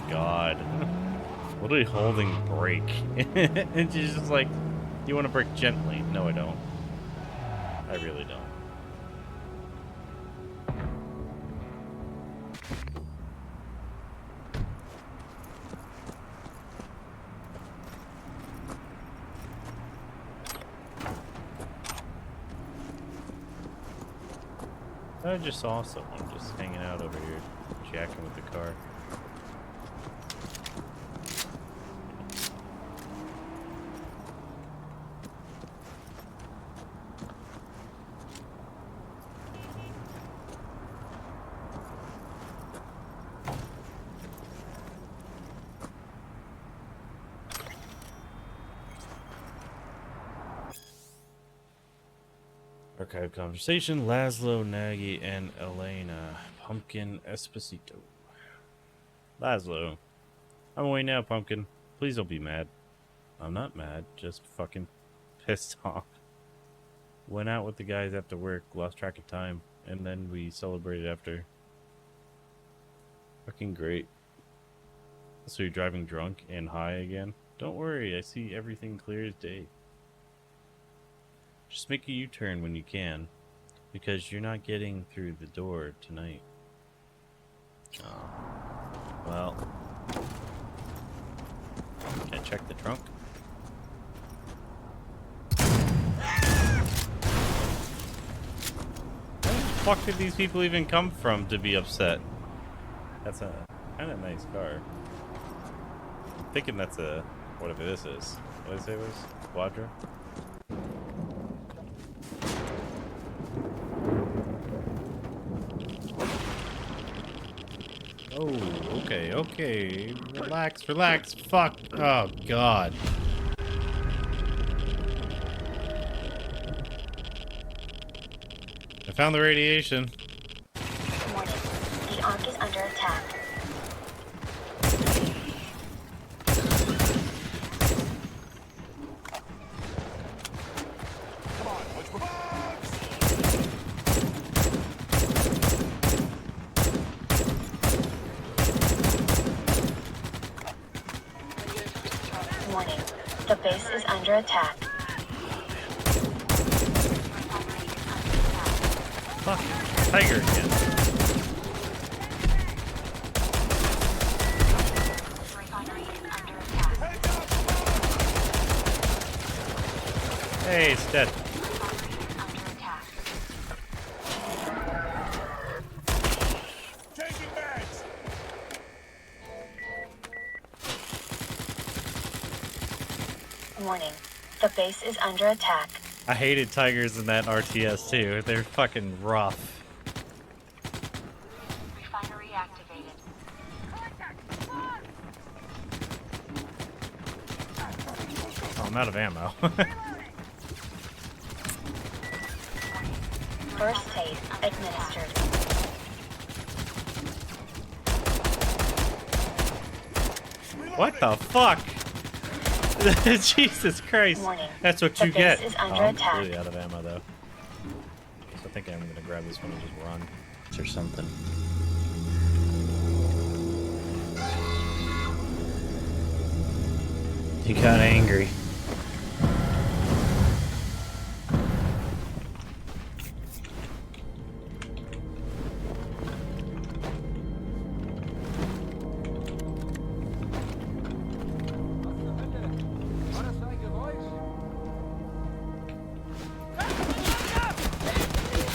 god. Literally holding brake. And she's just like, you want to brake gently? No, I don't. I really don't. I just saw someone just hanging out over here, jacking with the car. Archive conversation, Laszlo, Nagy, and Elena. Pumpkin Esposito. Laszlo. I'm away now, Pumpkin. Please don't be mad. I'm not mad, just fucking pissed off. Went out with the guys after work, lost track of time, and then we celebrated after. Fucking great. So you're driving drunk and high again? Don't worry, I see everything clear as day. Just make a U-turn when you can, because you're not getting through the door tonight. Oh. Well. Can I check the trunk? Where the fuck did these people even come from to be upset? That's a kind of nice car. I'm thinking that's a... whatever this is. What did I say it was? Quadra? Oh, okay, okay. Relax, relax. Fuck. Oh, God. I found the radiation. Warning. The Ark is under attack. Warning. The base is under attack. Fuck. Tiger again. Hey, it's dead. Warning. The base is under attack. I hated tigers in that RTS too. They're fucking rough. Refinery activated. Oh, I'm out of ammo. First aid administered. What the fuck? Jesus Christ. Warning. That's what The you base get. is under I'm attack. really out of ammo though. So I think I'm gonna grab this one and just run. Or something. He got angry.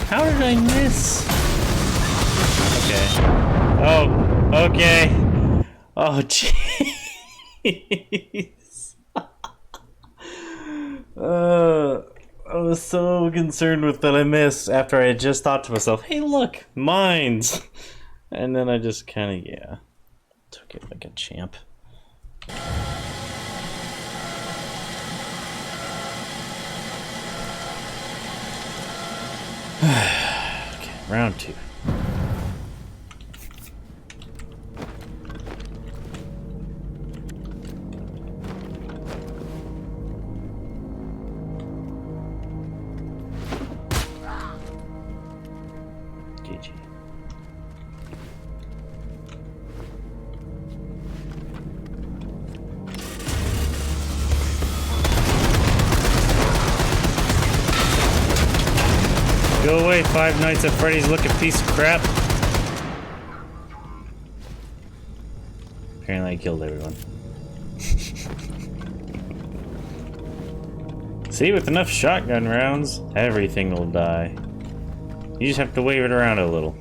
How did I miss? Okay. Oh, okay. Oh, jeez. I was so concerned with that I missed after I had just thought to myself, hey, look, mines. And then I just kind of, yeah, took it like a champ. Okay, round two. GG. Go away, Five Nights at Freddy's looking piece of crap. Apparently I killed everyone. See, with enough shotgun rounds, everything will die. You just have to wave it around a little.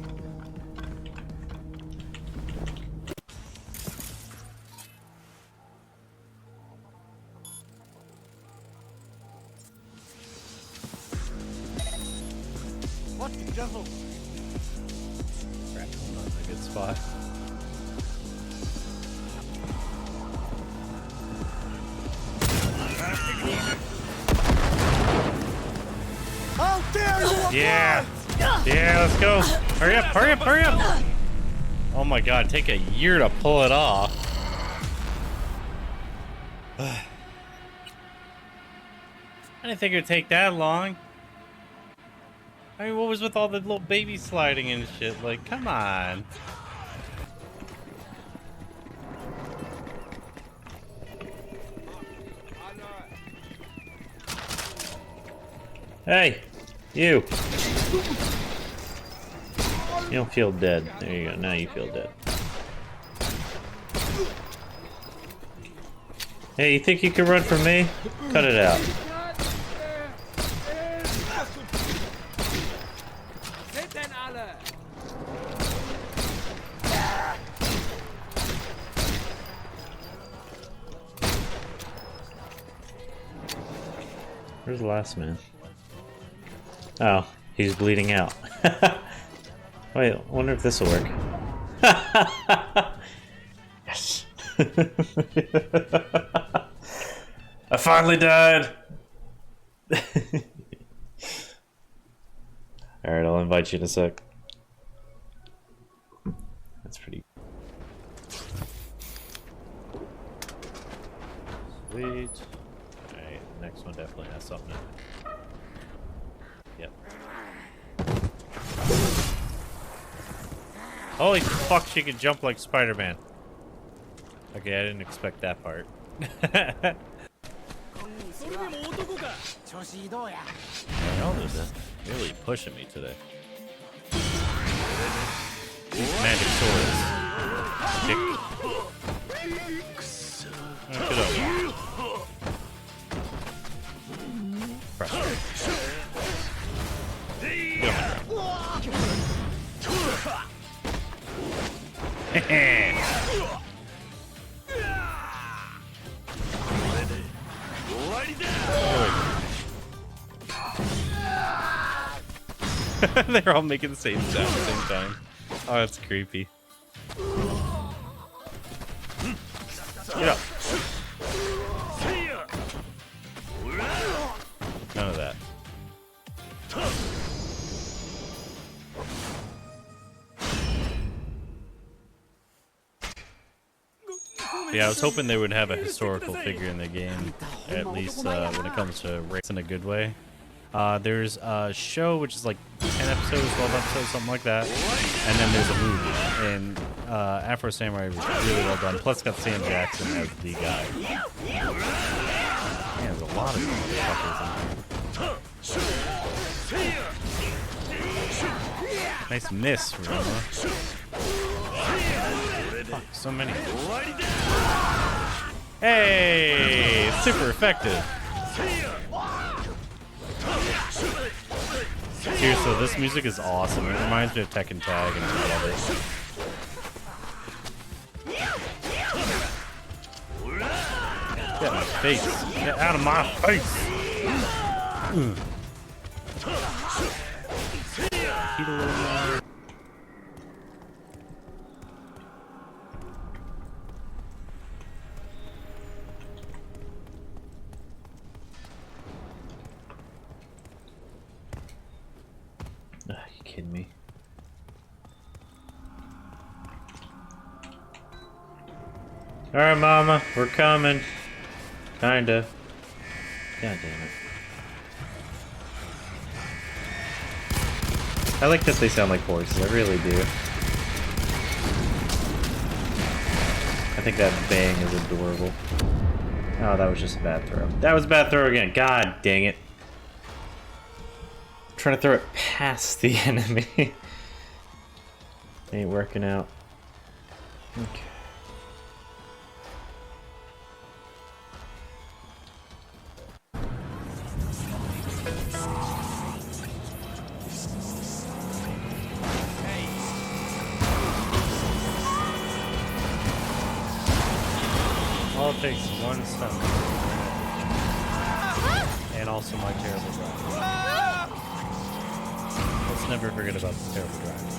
What the devil? Crap, hold on, a good spot. How dare you! Yeah! Yeah, let's go! Hurry up, hurry up, hurry up! Oh my god, take a year to pull it off. I didn't think it would take that long. I mean, what was with all the little baby sliding and shit? Like, come on. Hey, you. You don't feel dead. There you go. Now you feel dead. Hey, you think you can run from me? Cut it out. Where's the last man? Oh, he's bleeding out. Wait, I wonder if this will work. Yes. I finally died. Alright, I'll invite you in a sec. That's pretty sweet. Alright, next one definitely has something in it. Yep. Holy fuck, she can jump like Spider-Man. Okay, I didn't expect that part. What the hell is that? Really pushing me today. Magic swords. Dick. Get up. Frustrating. Get They're all making the same sound at the same time. Oh, that's creepy. Get up. None of that. Yeah, I was hoping they would have a historical figure in the game, at least when it comes to race in a good way. There's a show which is like 10 episodes, 12 episodes, something like that, and then there's a movie. And Afro Samurai was really well done. Plus, got Sam Jackson as the guy. Man, there's a lot of motherfuckers in here. Nice miss, Roma. Fuck, so many. Hey, super effective. Seriously, this music is awesome. It reminds me of Tekken Tag and I love it. Get out of my face. Get out of my face. Heat a little more. Kidding me? All right, Mama, we're coming. Kinda. God damn it. I like that they sound like horses. I really do. I think that bang is adorable. Oh, that was just a bad throw. That was a bad throw again. God dang it. trying to throw it past the enemy. Ain't working out. Okay. All it takes is one stun. And also my terrible drive. Let's never forget about the terrible drive.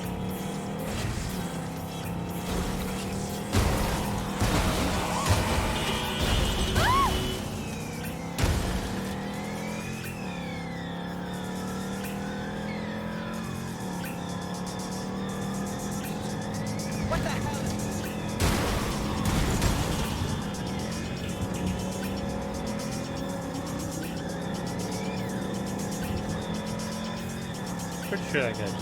Pretty sure that guy just...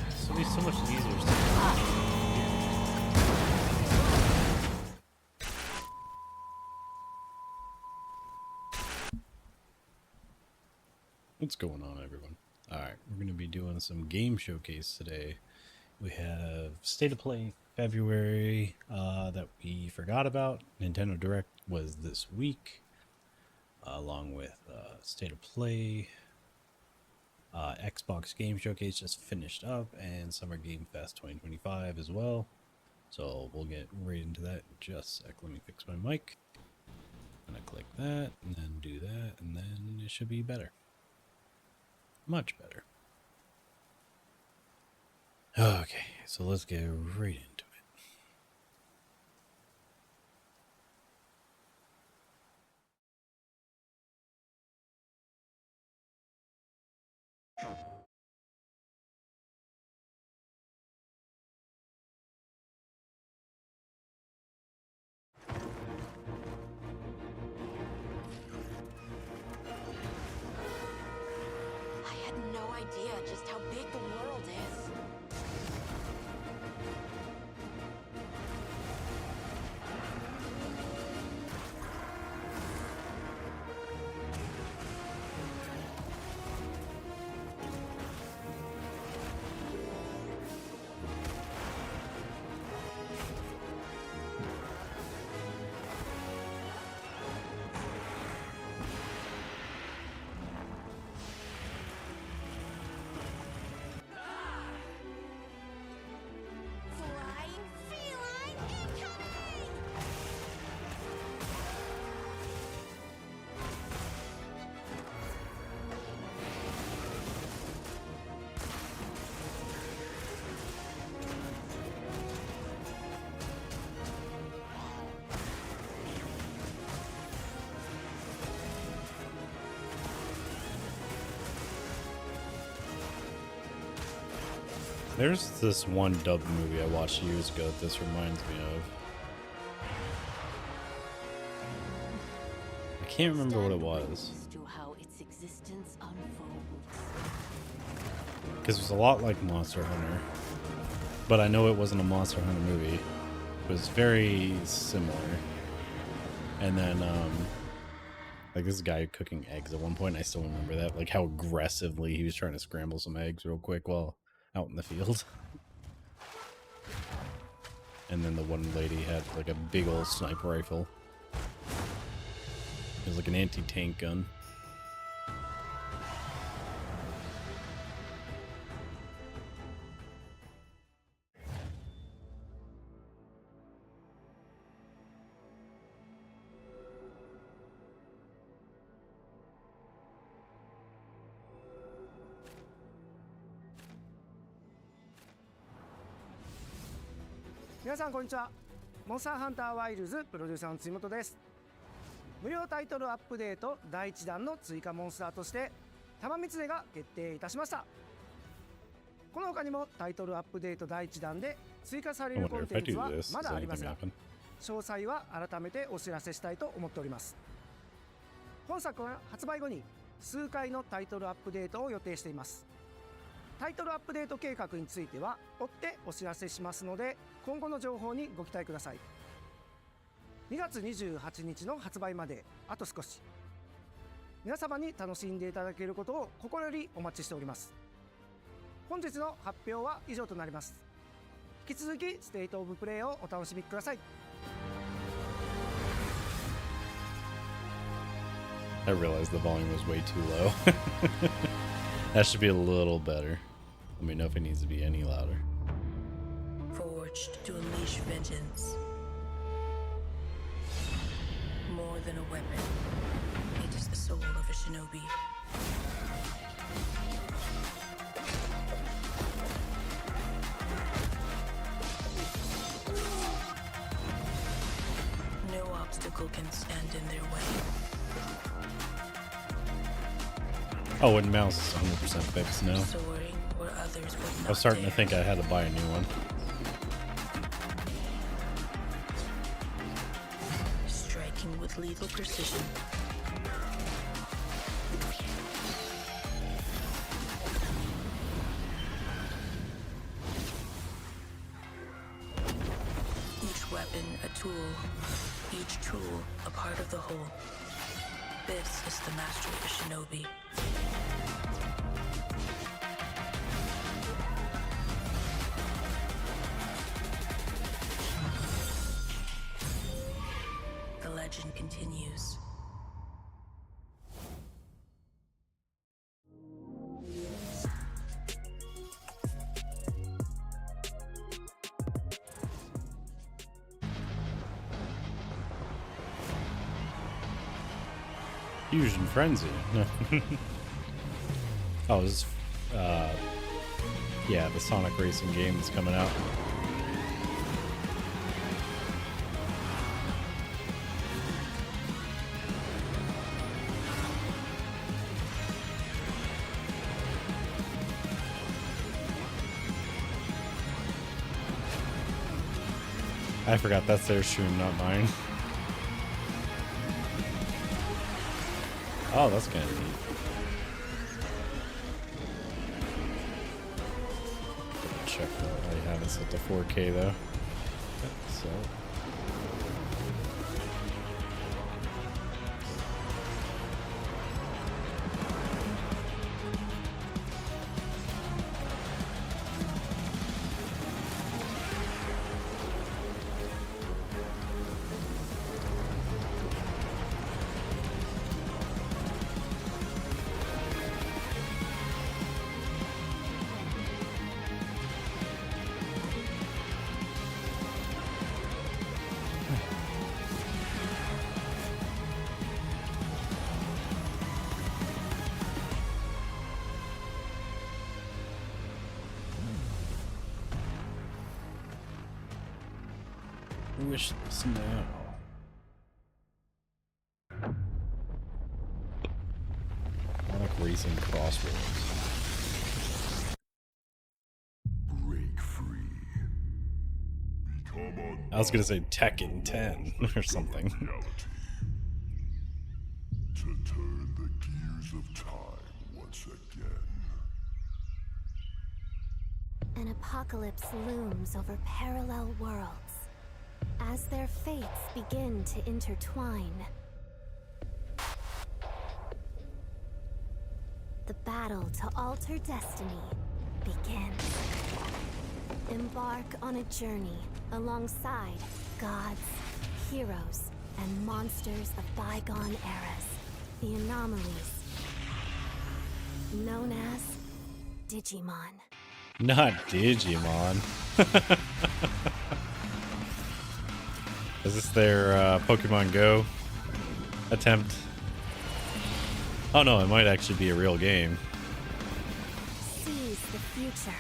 This will be so much easier. What's going on, everyone? Alright, we're going to be doing some game showcase today. We have State of Play February that we forgot about. Nintendo Direct was this week, along with State of Play. Xbox Game Showcase just finished up, and Summer Game Fest 2025 as well. So we'll get right into that in just a sec. Let me fix my mic. I'm going to click that, and then do that, and then it should be better. Much better. Okay, so let's get right into it. I had no idea just how big the world is. Flying feline incoming! There's this one dub movie I watched years ago that this reminds me of. I can't remember what it was. To how its existence unfolds. Because it was a lot like Monster Hunter. But I know it wasn't a Monster Hunter movie. It was very similar. And then, like this guy cooking eggs at one point, I still remember that. Like how aggressively he was trying to scramble some eggs real quick while out in the field. And then the one lady had like a big old sniper rifle. It was like an anti-tank gun.皆さんこんにちは。モンスターハンターワイルズプロデューサーの辻本です。無料タイトルアップデート第1弾の追加モンスターとして玉ミツネが決定いたしました。この他にもタイトルアップデート第1弾で追加されるコンテンツはまだありますが、詳細は改めてお知らせしたいと思っております。本作は発売後に数回のタイトルアップデートを予定しています。タイトルアップデート計画については追ってお知らせしますので、今後の情報にご期待ください。2月28日の発売まであと少し。皆様に楽しんでいただけることを心よりお待ちしております。本日の発表は以上となります。引き続きステートオブプレイをお楽しみください。 I realized the volume was way too low. That should be a little better. Let me know if it needs to be any louder. Forged to unleash vengeance. More than a weapon, it is the soul of a shinobi. No obstacle can stand in their way. Oh, and mouse is 100% fixed now. Soaring where others would not I was starting to dare. think I had to buy a new one. Striking with lethal precision. Each weapon a tool, each tool a part of the whole. This is the mastery of a shinobi. The legend continues. Fusion Frenzy. Oh, this is, yeah, the Sonic Racing game that's coming out. I forgot that's their stream, not mine. Oh, that's kind of neat. Check that. I have it set to 4K though. So. Wish this now. Sonic Racing Crossroads. Break free. Become I was gonna say Tekken 10 or something. reality. To turn the gears of time once again. An apocalypse looms over parallel worlds as their fates begin to intertwine. The battle to alter destiny begins. Embark on a journey alongside gods, heroes, and monsters of bygone eras. The anomalies, known as Digimon. Not Digimon. Is this their Pokemon Go attempt? Oh no, it might actually be a real game, Seize the future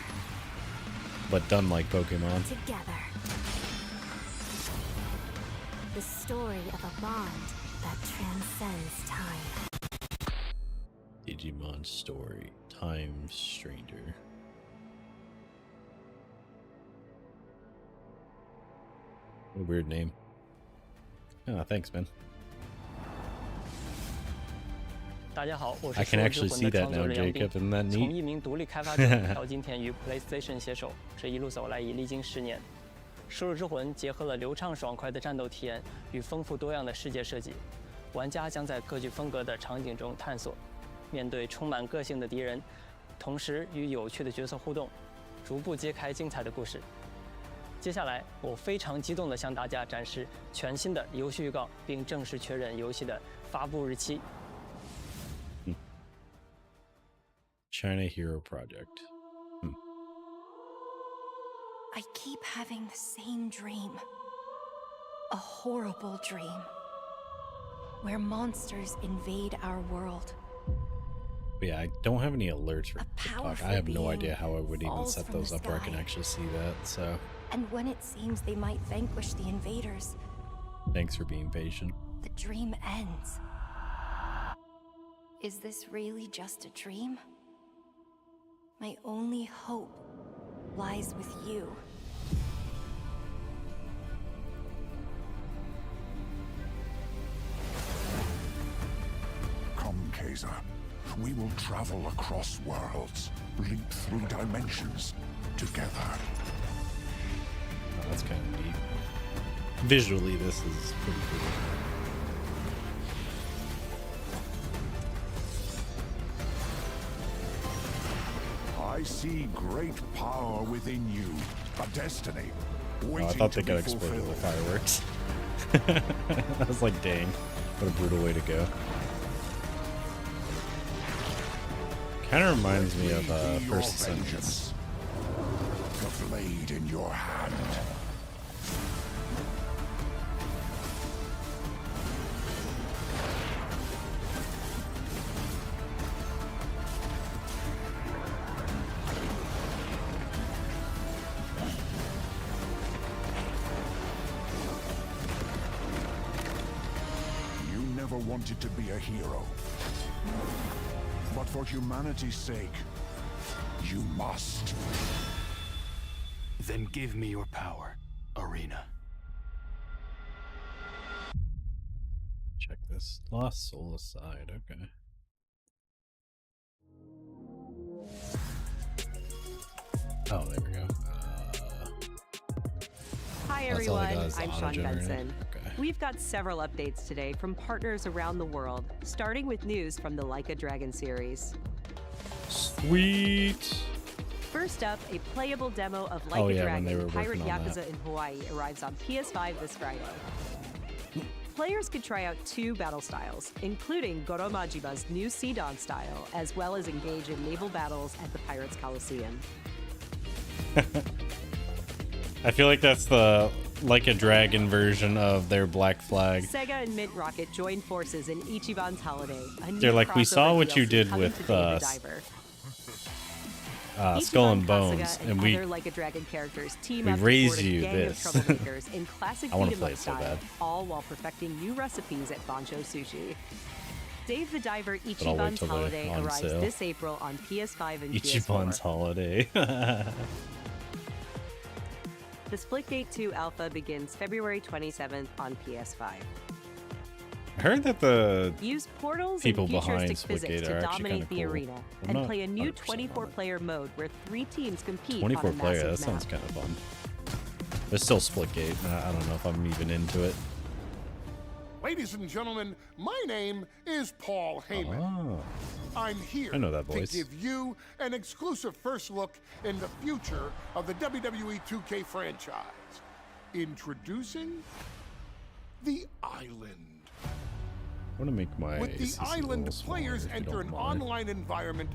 but done like Pokemon. together. The story of a bond that transcends time. Digimon Story, Time Stranger. What a weird name. Oh, thanks, man. 大家好，我是 I can 手 actually 指魂 see 的 that 创作 now, 人杨 Jacob. 斌。 Isn't that 从 neat? 一名独立开发者到今天与 PlayStation 携手，这一路走来已历经10年。输入之魂结合了流畅爽快的战斗体验与丰富多样的世界设计，玩家将在各具风格的场景中探索，面对充满个性的敌人，同时与有趣的角色互动，逐步揭开精彩的故事。接下来，我非常激动地向大家展示全新的游戏预告，并正式确认游戏的发布日期。China Hero Project. I keep having the same dream. A horrible dream. Where monsters invade our world. Yeah, I don't have any alerts for A TikTok. powerful I have no being idea how I would even falls set from those the up where I can sky. actually see that, so And when it seems they might vanquish the invaders, thanks for being patient. the dream ends. Is this really just a dream? My only hope lies with you. Come, Kaiser. We will travel across worlds, leap through dimensions, together. Oh, that's kind of neat. Visually, this is pretty cool. I see great power within you, a destiny waiting Oh, I thought they to got be exploded with fulfilled. fireworks. I was like, dang, what a brutal way to go. Kind of reminds me of Your First Ascendance. vengeance. The blade in your hand. You never wanted to be a hero. But for humanity's sake, you must. Then give me your power, Arena. Check this. Lost Soul Aside, okay. Oh, there we go. Hi That's all I everyone, got is the I'm Sean auto-generated. Benson. Okay. We've got several updates today from partners around the world, starting with news from the Like a Dragon series. Sweet. First up, a playable demo of Like Oh, a yeah, when they Dragon were Pirate working on Yakuza that. in Hawaii arrives on PS5 this Friday. Players could try out 2 battle styles, including Goro Majima's new Sidon style, as well as engage in naval battles at the Pirates Coliseum. I feel like that's the Like a Dragon version of their Black Flag. Sega and Mint Rocket joined forces in Ichiban's Holiday. A new They're like, we saw crossover what you DLC did coming with to Dave the Diver. Skull and Ichiban, Bones, Kasuga, and other Like a Dragon characters team we up to raise board a you gang this. of troublemakers in classic I wanna beat 'em play up it so style, bad. all while perfecting new recipes at Bancho Sushi. Dave the Diver But I'll wait Ichiban's till they're Holiday on arrives sale. this April on PS5 and Ichiban's PS4. Holiday. The Splitgate 2 alpha begins February 27th on PS5. I heard that the Use portals people and behind futuristic physics Splitgate to are actually dominate kinda the cool. arena I'm and not play a new 100% on it. 24-player mode where 3 teams compete 24 on a player, massive that sounds map. kind of fun. There's still Splitgate. I don't know if I'm even into it. Ladies and gentlemen, my name is Paul Heyman. Oh. I'm here I know that to voice. give you an exclusive first look in the future of the WWE 2K franchise. Introducing the Island. I want to make my With the CC a Island, little smaller, players if you enter don't an mind. online environment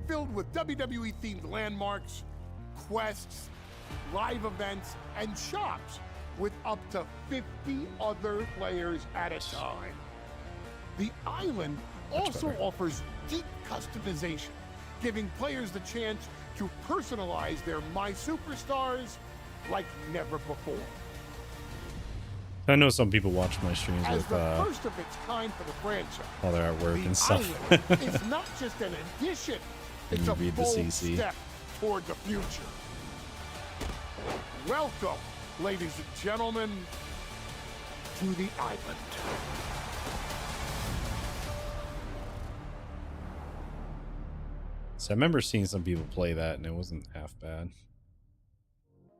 filled with WWE-themed landmarks, quests, live events, and shops with up to 50 other players at a time. The Island also better. offers deep customization, giving players the chance to personalize their My Superstars like never before. I know some people watch my streams As with the first of its kind for the franchise, while they're at work the and stuff. Island is not just an addition, it's You a read the bold CC. step toward the future. Welcome, ladies and gentlemen, to the Island. So I remember seeing some people play that, and it wasn't half bad.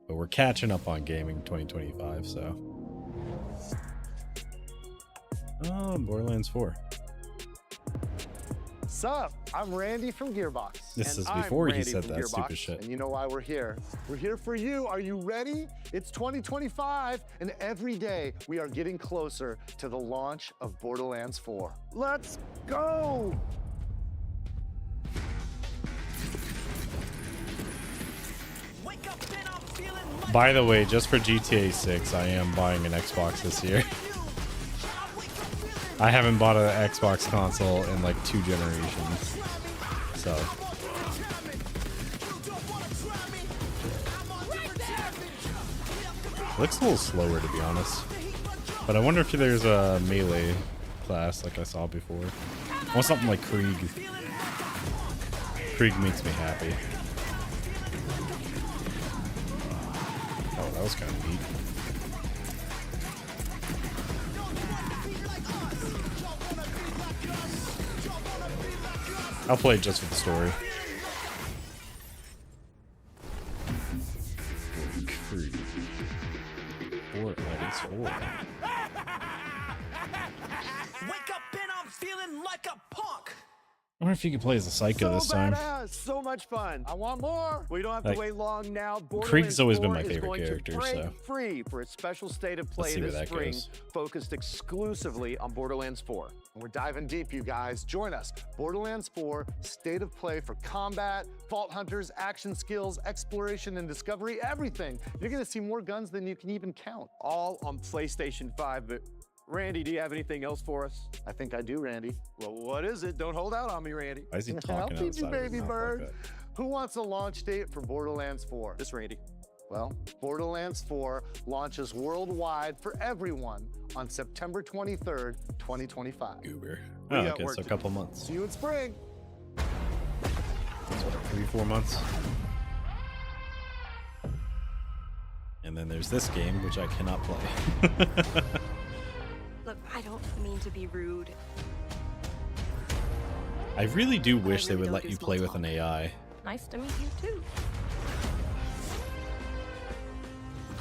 But we're catching up on gaming 2025, so. Oh, Borderlands 4. Sup? I'm Randy from Gearbox. This And is before I'm he Randy said from that Gearbox, stupid shit. And you know why we're here. We're here for you. Are you ready? It's 2025, and every day we are getting closer to the launch of Borderlands 4. Let's go! By the way, just for GTA 6, I am buying an Xbox this year. I haven't bought an Xbox console in like 2 generations. So. Looks a little slower, to be honest. But I wonder if there's a melee class like I saw before. I want something like Krieg. Krieg makes me happy. Oh, that was kind of neat. I'll play it just for the story. Krieg. Or that is 4. Wake up and I'm feeling like a punk. I wonder if you could play as a psycho this time. Badass, so much fun. I want more. We don't have Like, to wait long now. Krieg's always been 4 my is favorite going to character, break so. free for a special state of play see where this that spring, goes. focused exclusively on Borderlands 4. And we're diving deep, you guys. Join us. Borderlands 4, state of play for combat, vault hunters, action skills, exploration and discovery, everything. You're gonna see more guns than you can even count. All on PlayStation 5, but Randy, do you have anything else for us? I think I do, Randy. Well, what is it? Don't hold out on me, Randy. Why is he I'll talking feed outside you, of his baby mouth bird. like that? Who wants a launch date for Borderlands 4? This Randy. Well, Borderlands 4 launches worldwide for everyone on September 23rd, 2025. Uber. We Oh, got okay, work so a to couple do. months. See you in spring. So 3-4 months. And then there's this game, which I cannot play. Look, I don't mean to be rude. I really do wish they really would don't let do you small play with talk. an AI. Nice to meet you too.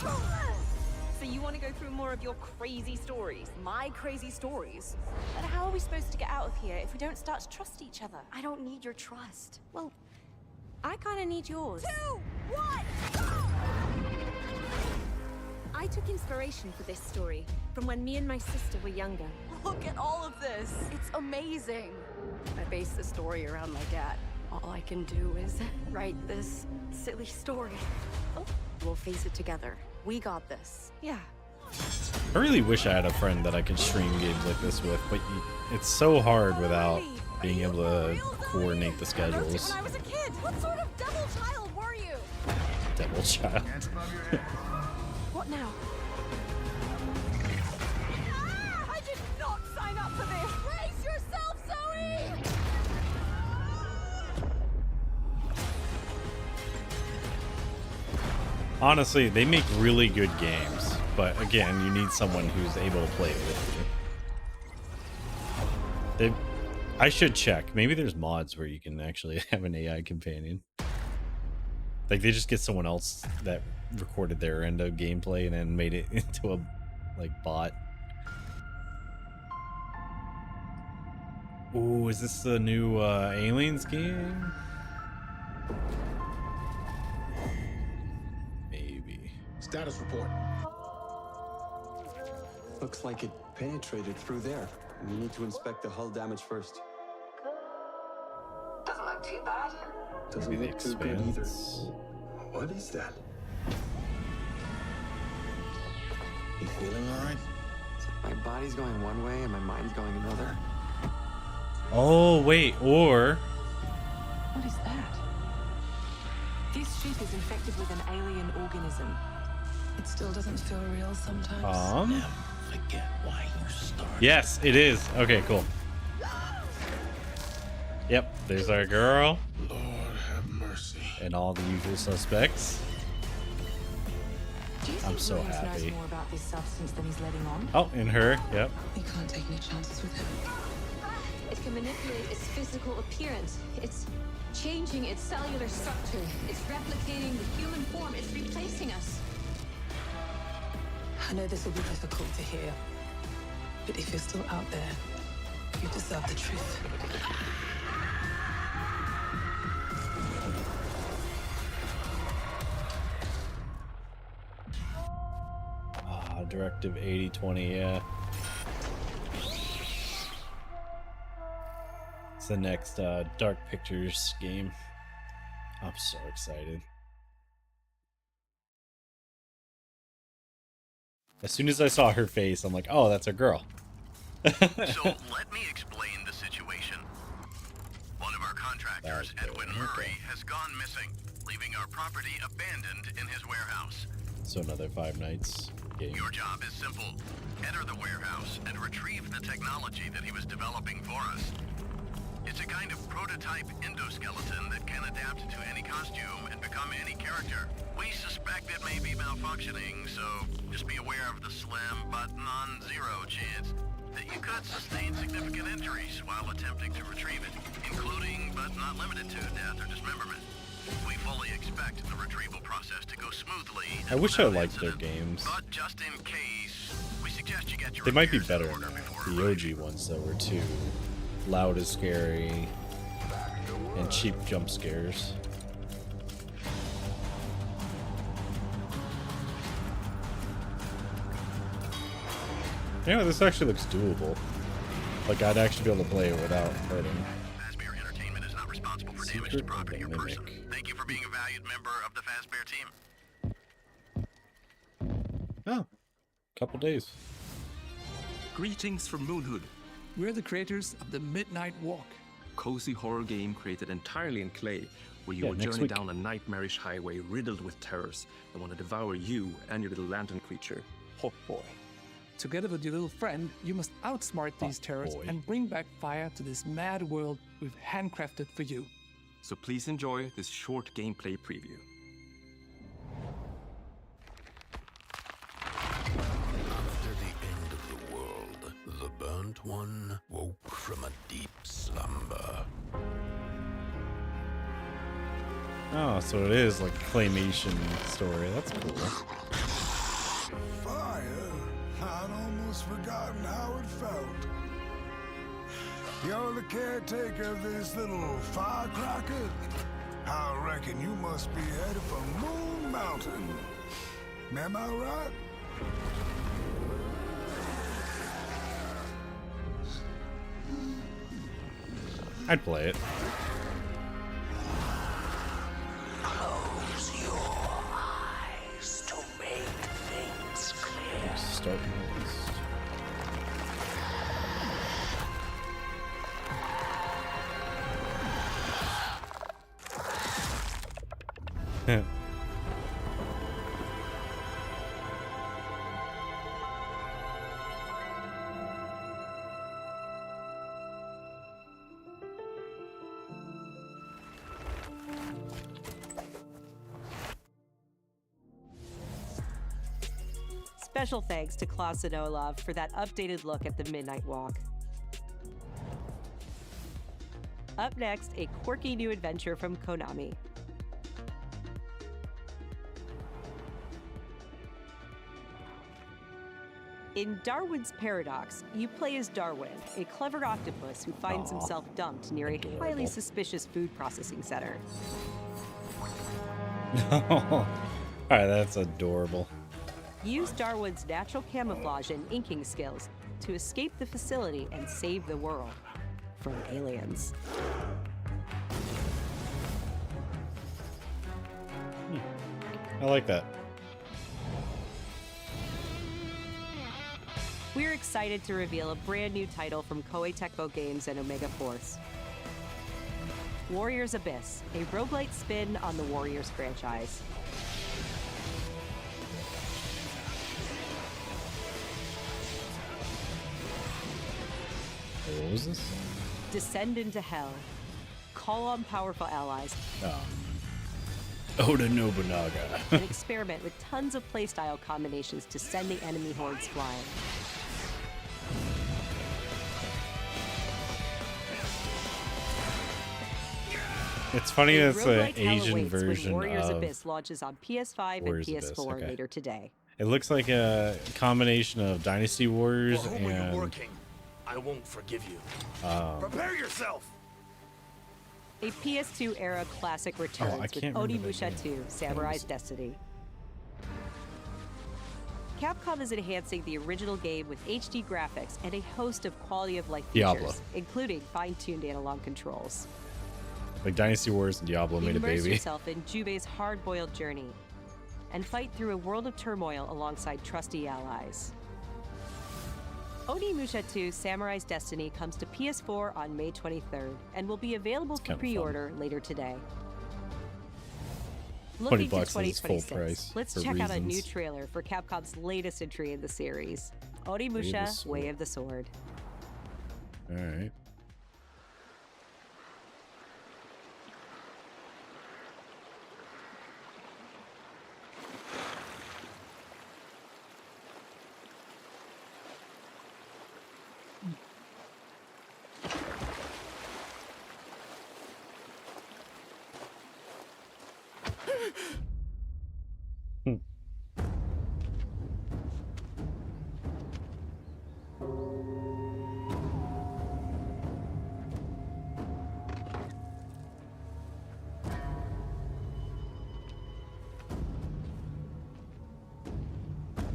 So you want to go through more of your crazy stories? My crazy stories? But how are we supposed to get out of here if we don't start to trust each other? I don't need your trust. Well, I kind of need yours. 2, 1, I took inspiration for this story from when me and my sister were younger. Look at all of this. It's amazing. I base the story around my dad. All I can do is write this silly story. Oh, we'll face it together. We got this. Yeah. I really wish I had a friend that I could stream games like this with, but it's so hard without being able to coordinate the schedules. When I was a kid, what sort of devil child were you? Devil child. What now? Ah, I did not sign up for this. Brace yourself, Zoe! Honestly, they make really good games, but again, you need someone who's able to play it with you. I should check. Maybe there's mods where you can actually have an AI companion. Like they just get someone else that recorded their end of gameplay and then made it into a bot. Ooh, is this the new Aliens game? Maybe. Status report. Looks like it penetrated through there. We need to inspect the hull damage first. Doesn't look too bad. Doesn't Maybe look too good either. What is that? You feeling all right? My body's going one way and my mind's going another. Oh, wait, or... What is that? This ship is infected with an alien organism. It still doesn't feel real sometimes. Forget why you started. Yes, it is. Okay, cool. Yep, there's our girl. Lord have mercy. And all the usual suspects. Do you I'm think so Williams happy. knows more about this substance than he's letting on? Oh, and her, yep. We can't take any chances with him. It can manipulate its physical appearance. It's changing its cellular structure. It's replicating the human form. It's replacing us. I know this will be difficult to hear, but if you're still out there, you deserve the truth. Directive 8020, yeah. It's the next Dark Pictures game. I'm so excited. As soon as I saw her face, I'm like, oh, that's a girl. So let me explain the situation. One of our contractors, Edwin Murray, has gone missing, leaving our property abandoned in his warehouse. So another Five Nights game. Your job is simple. Enter the warehouse and retrieve the technology that he was developing for us. It's a kind of prototype endoskeleton that can adapt to any costume and become any character. We suspect it may be malfunctioning, so just be aware of the slim but non-zero chance that you could sustain significant injuries while attempting to retrieve it, including but not limited to death or dismemberment. We fully expect the retrieval process to go smoothly. I wish I liked their games. But just in case, we suggest you get your They might be better than the OG ones that were too loud and scary and cheap jump scares. Yeah, this actually looks doable. Like I'd actually be able to play it without hurting. Fazbear Entertainment is not responsible for damage to property or person. Thank you for being a valued member of the Fazbear team. Oh, couple days. Greetings from Moonhood. We're the creators of the Midnight Walk, cozy horror game created entirely in clay, where you will journey down a nightmarish highway riddled with terrors that want to devour you and your little lantern creature, Hot Boy. Together with your little friend, you must outsmart these terrors and bring back fire to this mad world we've handcrafted for you. So please enjoy this short gameplay preview. After the end of the world, the burnt one woke from a deep slumber. Oh, so it is like a claymation story. That's cool. Fire? I'd almost forgotten how it felt. You're the caretaker of this little firecracker? I reckon you must be headed for Moon Mountain. Am I right? I'd play it. Close your eyes to make things clear. Start my list. Special thanks to Klaus and Olav for that updated look at the Midnight Walk. Up next, a quirky new adventure from Konami. In Darwin's Paradox, you play as Darwin, a clever octopus who finds himself dumped near a highly suspicious food processing center. Alright, that's adorable. Use Darwin's natural camouflage and inking skills to escape the facility and save the world from aliens. I like that. We're excited to reveal a brand new title from Koei Tecmo Games and Omega Force. Warriors Abyss, a roguelite spin on the Warriors franchise. What was this? Descend into hell. Call on powerful allies. Oda Nobunaga. And experiment with tons of playstyle combinations to send the enemy hordes flying. It's funny A that's an roguelike hell Asian awaits when version Warriors of Abyss launches on PS5 Warriors and Abyss, PS4 okay. later today. It looks like a combination of Dynasty Warriors For whom are you and working? I won't forgive you. Prepare yourself. A PS2 era classic returns with can't remember Onimusha that 2 Samurai's Destiny. Capcom is enhancing the original game with HD graphics and a host of quality of life features, Diablo. including fine-tuned analog controls. like Dynasty Warriors and Diablo made a Immerse baby. yourself in Jubei's hard-boiled journey and fight through a world of turmoil alongside trusty allies. Onimusha 2 Samurai's Destiny comes to PS4 on May 23rd and will be available for kinda pre-order later today. 20 Looking to bucks is full 2026, price let's for check out a new reasons. trailer for Capcom's latest entry in the series, Onimusha Way of the Sword. All right.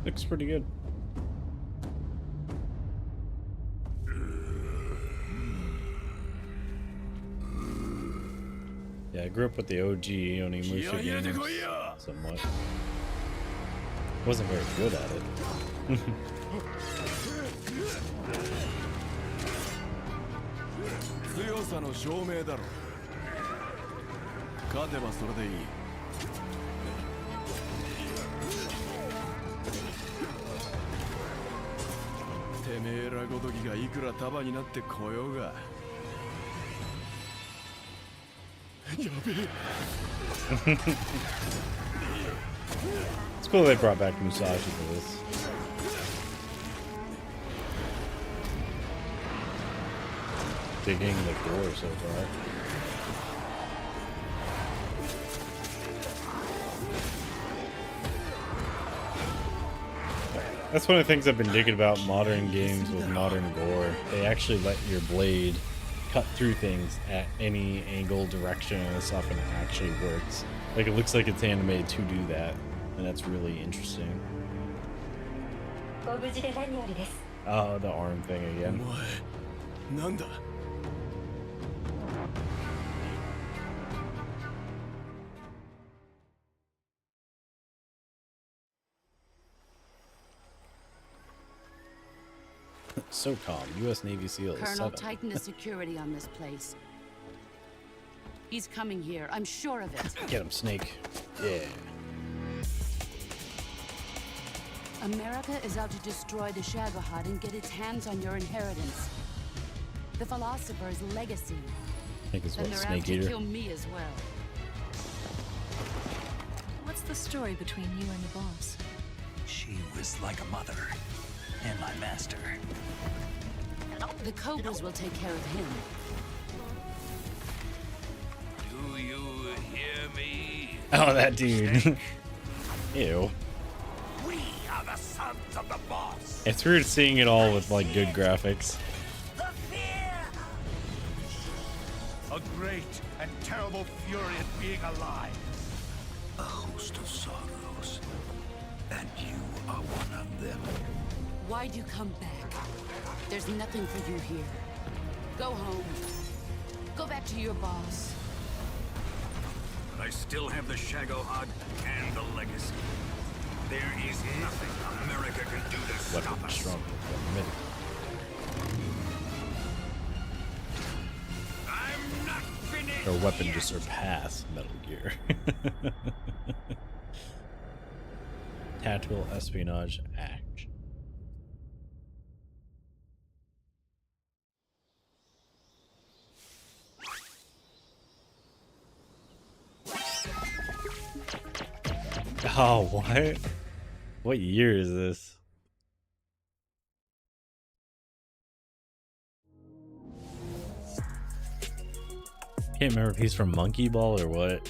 Looks pretty good. Yeah, I grew up with the OG Onimusha games somewhat. Wasn't very good at it. 強さの証明だろ。勝てばそれでいい。てめえらごときがいくら束になってこようが。やべえ。It's cool they brought back Musashi for this. Digging the door so far. That's one of the things I've been digging about modern games with modern gore. They actually let your blade cut through things at any angle, direction, and stuff, and it actually works. Like, it looks like it's animated to do that, and that's really interesting. Oh, the arm thing again. なんだ。 So calm. U.S. Navy SEALs. Colonel, 7. tighten the security on this place. He's coming here. I'm sure of it. Get him, Snake. Yeah. America is out to destroy the Shagohod and get its hands on your inheritance. The philosopher's legacy. I think it's And what, they're out Snake to Eater? kill me as well. What's the story between you and the boss? She was like a mother and my master. The Cobras will take care of him. Do you hear me? Oh, that dude. Ew. We are the sons of the boss. It's weird seeing it all with, like, good graphics. A great and terrible fury at being alive. A host of sorrows. And you are one of them. Why'd you come back? There's nothing for you here. Go home. Go back to your boss. But I still have the Shagohod and the legacy. There is nothing America can do to stop Weapon us. strong. I'm not finished. Or weapon to surpass Metal Gear. Tactical espionage action. Oh, what? What year is this? Can't remember if he's from Monkey Ball or what.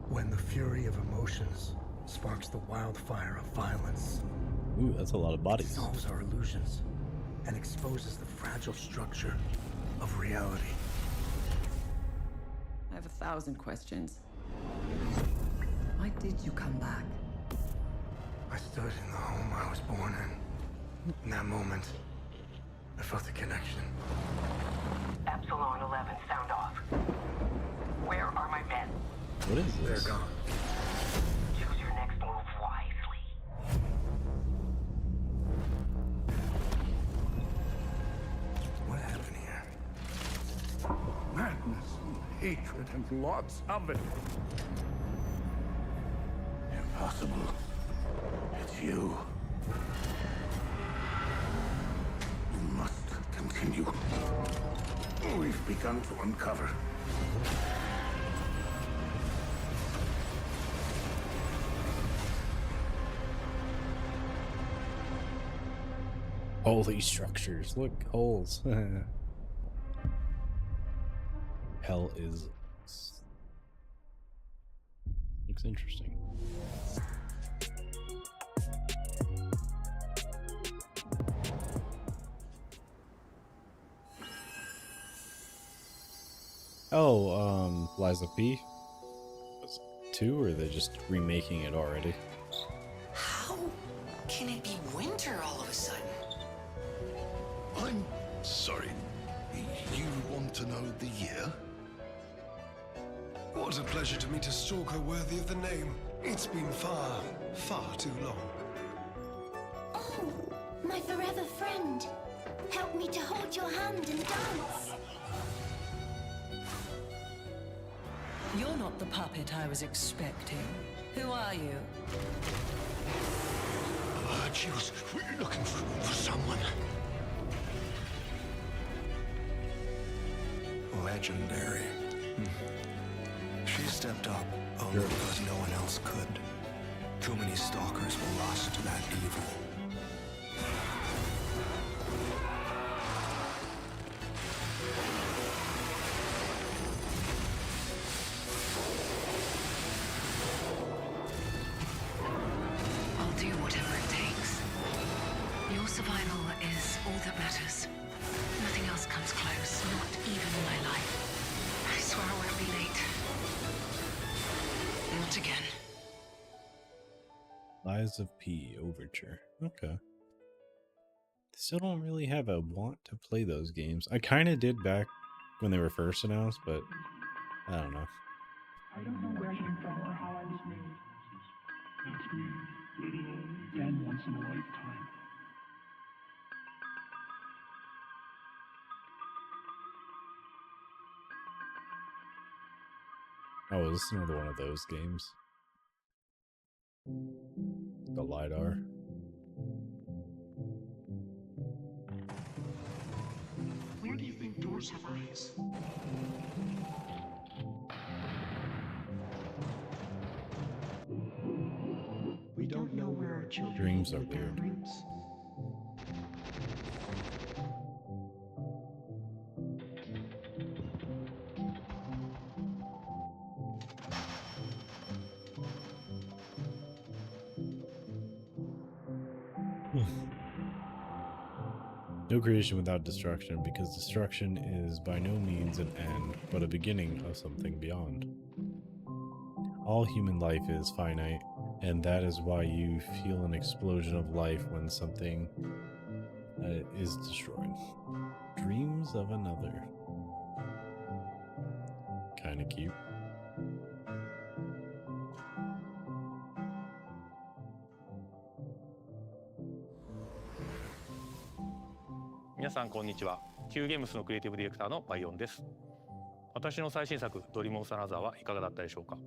When the fury of emotions sparks the wildfire of violence. Ooh, that's a lot of bodies. Dissolves our illusions and exposes the fragile structure of reality. I have 1,000 questions. Why did you come back? I stood in the home I was born in. In that moment, I felt a connection. Epsilon 11, sound off. Where are my men? What is this? They're gone. Choose your next move wisely. What happened here? Madness and hatred and lots of it. Impossible. It's you. You must continue. We've begun to uncover. Holy structures. Look, holes. Hell is... Looks interesting. Oh, Liza P. Was it 2, or are they just remaking it already? How can it be winter all of a sudden? I'm sorry. You want to know the year? What a pleasure to meet a stalker worthy of the name. It's been far, far too long. Oh, my forever friend. Help me to hold your hand and dance. You're not the puppet I was expecting. Who are you? She was looking for someone. Legendary. She stepped up only because no one else could. Too many stalkers were lost to that evil. I'll do whatever it takes. Your survival is all that matters. Nothing else comes close, not even my life. I swear I won't be late. Not again. Lies of P Overture. Okay. Still don't really have a want to play those games. I kind of did back when they were first announced, but I don't know. I don't know where I came from or how I was made. That's me, little again once in a lifetime. Oh, is this another one of those games? The LiDAR. Where do you think doors have eyes? We don't know where our children Dreams are get their weird. dreams. No creation without destruction, because destruction is by no means an end, but a beginning of something beyond. All human life is finite, and that is why you feel an explosion of life when something is destroyed. Dreams of another. Kinda cute.皆さんこんにちは。Qゲームスのクリエイティブディレクターのバイオンです。私の最新作ドリームオブサナザーはいかがだったでしょうか。